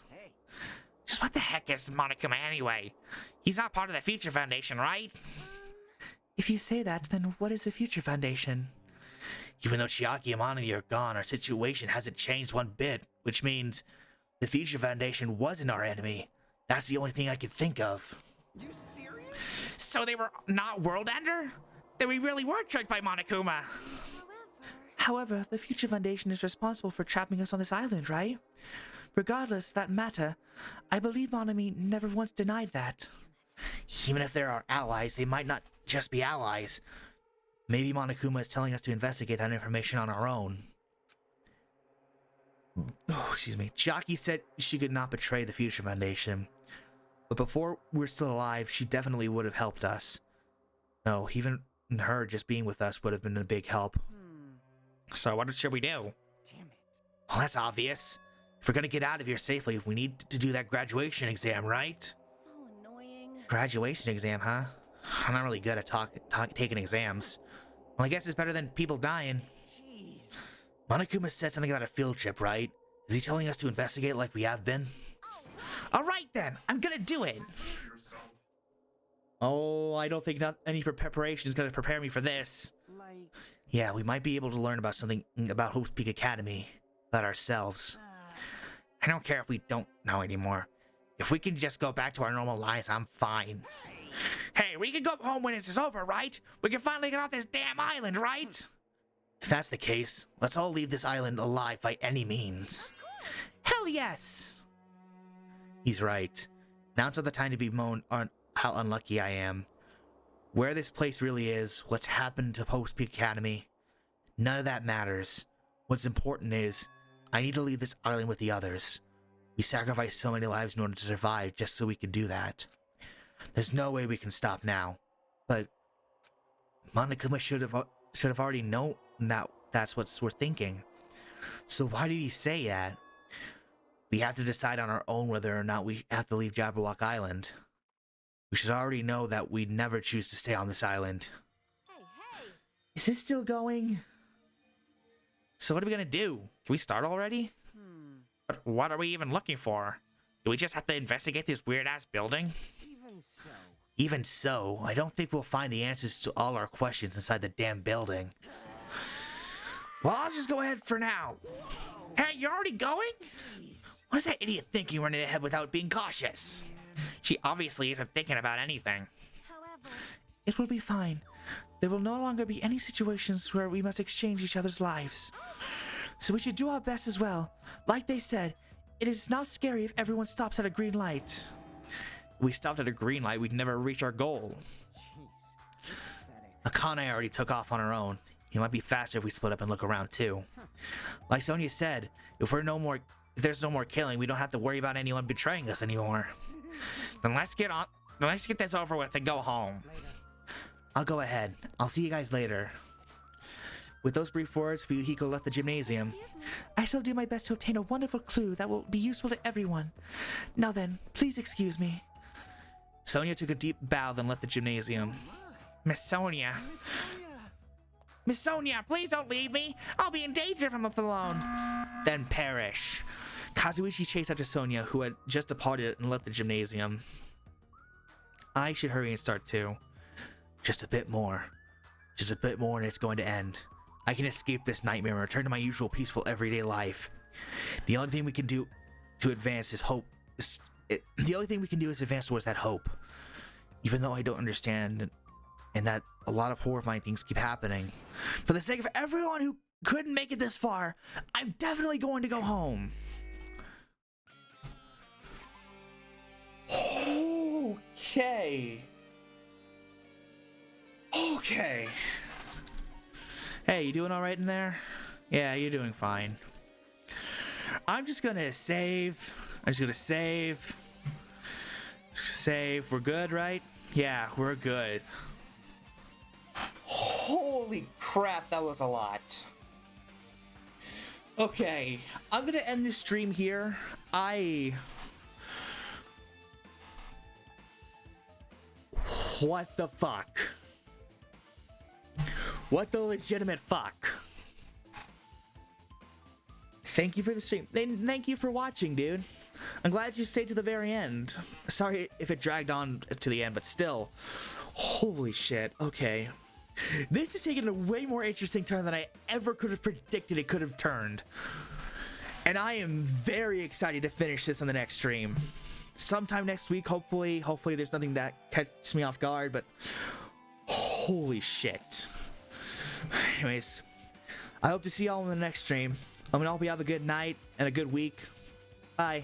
Just what the heck is Monokuma anyway? He's not part of the Future Foundation, right? If you say that, then what is the Future Foundation? Even though Chiaki and Monami are gone, our situation hasn't changed one bit, which means the Future Foundation wasn't our enemy. That's the only thing I could think of. You serious? So they were not World Ender? Then we really were tricked by Monokuma. However, the Future Foundation is responsible for trapping us on this island, right? Regardless that matter, I believe Monami never once denied that. Even if there are allies, they might not just be allies. Maybe Monokuma is telling us to investigate that information on our own. Oh, excuse me. Chiaki said she could not betray the Future Foundation. But before we were still alive, she definitely would have helped us. No, even her just being with us would have been a big help. So what should we do? Damn it. Well, that's obvious. If we're gonna get out of here safely, we need to do that graduation exam, right? So annoying. Graduation exam, huh? I'm not really good at taking exams. Well, I guess it's better than people dying. Jeez. Monokuma said something about a field trip, right? Is he telling us to investigate like we have been? Alright then, I'm gonna do it! Oh, I don't think any preparation is gonna prepare me for this. Like, Yeah, we might be able to learn about something about Hope's Peak Academy. About ourselves. I don't care if we don't know anymore. If we can just go back to our normal lives, I'm fine. Hey, we can go home when this is over, right? We can finally get off this damn island, right? If that's the case, let's all leave this island alive by any means. Hell yes! He's right. Now's not the time to bemoan on how unlucky I am. Where this place really is, what's happened to Hope's Peak Academy, none of that matters. What's important is, I need to leave this island with the others. We sacrificed so many lives in order to survive just so we could do that. There's no way we can stop now. But Monokuma should have already known that that's what we're thinking. So why did he say that? We have to decide on our own whether or not we have to leave Jabberwock Island. We should already know that we'd never choose to stay on this island. Hey! Is this still going? So what are we gonna do? Can we start already? But what are we even looking for? Do we just have to investigate this weird-ass building? even so. Even so, I don't think we'll find the answers to all our questions inside the damn building. Well, I'll just go ahead for now. Hey, you're already going? What is that idiot thinking running ahead without being cautious? She obviously isn't thinking about anything. However, It will be fine. There will no longer be any situations where we must exchange each other's lives. So we should do our best as well. Like they said, it is not scary if everyone stops at a green light. If we stopped at a green light, we'd never reach our goal. Akane already took off on her own. It might be faster if we split up and look around too. Like Sonia said, if there's no more killing, we don't have to worry about anyone betraying us anymore. Then let's get this over with and go home. I'll go ahead. I'll see you guys later. With those brief words, Fuyuhiko left the gymnasium. I shall do my best to obtain a wonderful clue that will be useful to everyone. Now then, please excuse me. Sonia took a deep bow, then left the gymnasium. Miss Sonia. Miss Sonia, please don't leave me. I'll be in danger if I'm left alone. Then perish. Kazuichi chased after Sonia, who had just departed and left the gymnasium. I should hurry and start too. Just a bit more. Just a bit more and it's going to end. I can escape this nightmare and return to my usual peaceful everyday life. The only thing we can do to advance is hope. The only thing we can do is advance towards that hope. Even though I don't understand and that a lot of horrifying things keep happening. For the sake of everyone who couldn't make it this far, I'm definitely going to go home. Okay. Okay. Hey, you doing all right in there? Yeah, you're doing fine. I'm just gonna save. Save. We're good, right? Yeah, we're good. Holy crap, that was a lot. Okay, I'm gonna end this stream here. What the fuck? What the legitimate fuck? Thank you for the stream. Thank you for watching, dude. I'm glad you stayed to the very end. Sorry if it dragged on to the end, but still. Holy shit. Okay. This is taking a way more interesting turn than I ever could have predicted it could have turned. And I am very excited to finish this on the next stream. Sometime next week, hopefully. Hopefully there's nothing that catches me off guard, but holy shit. Anyways, I hope to see y'all in the next stream. I hope you have a good night and a good week. Bye.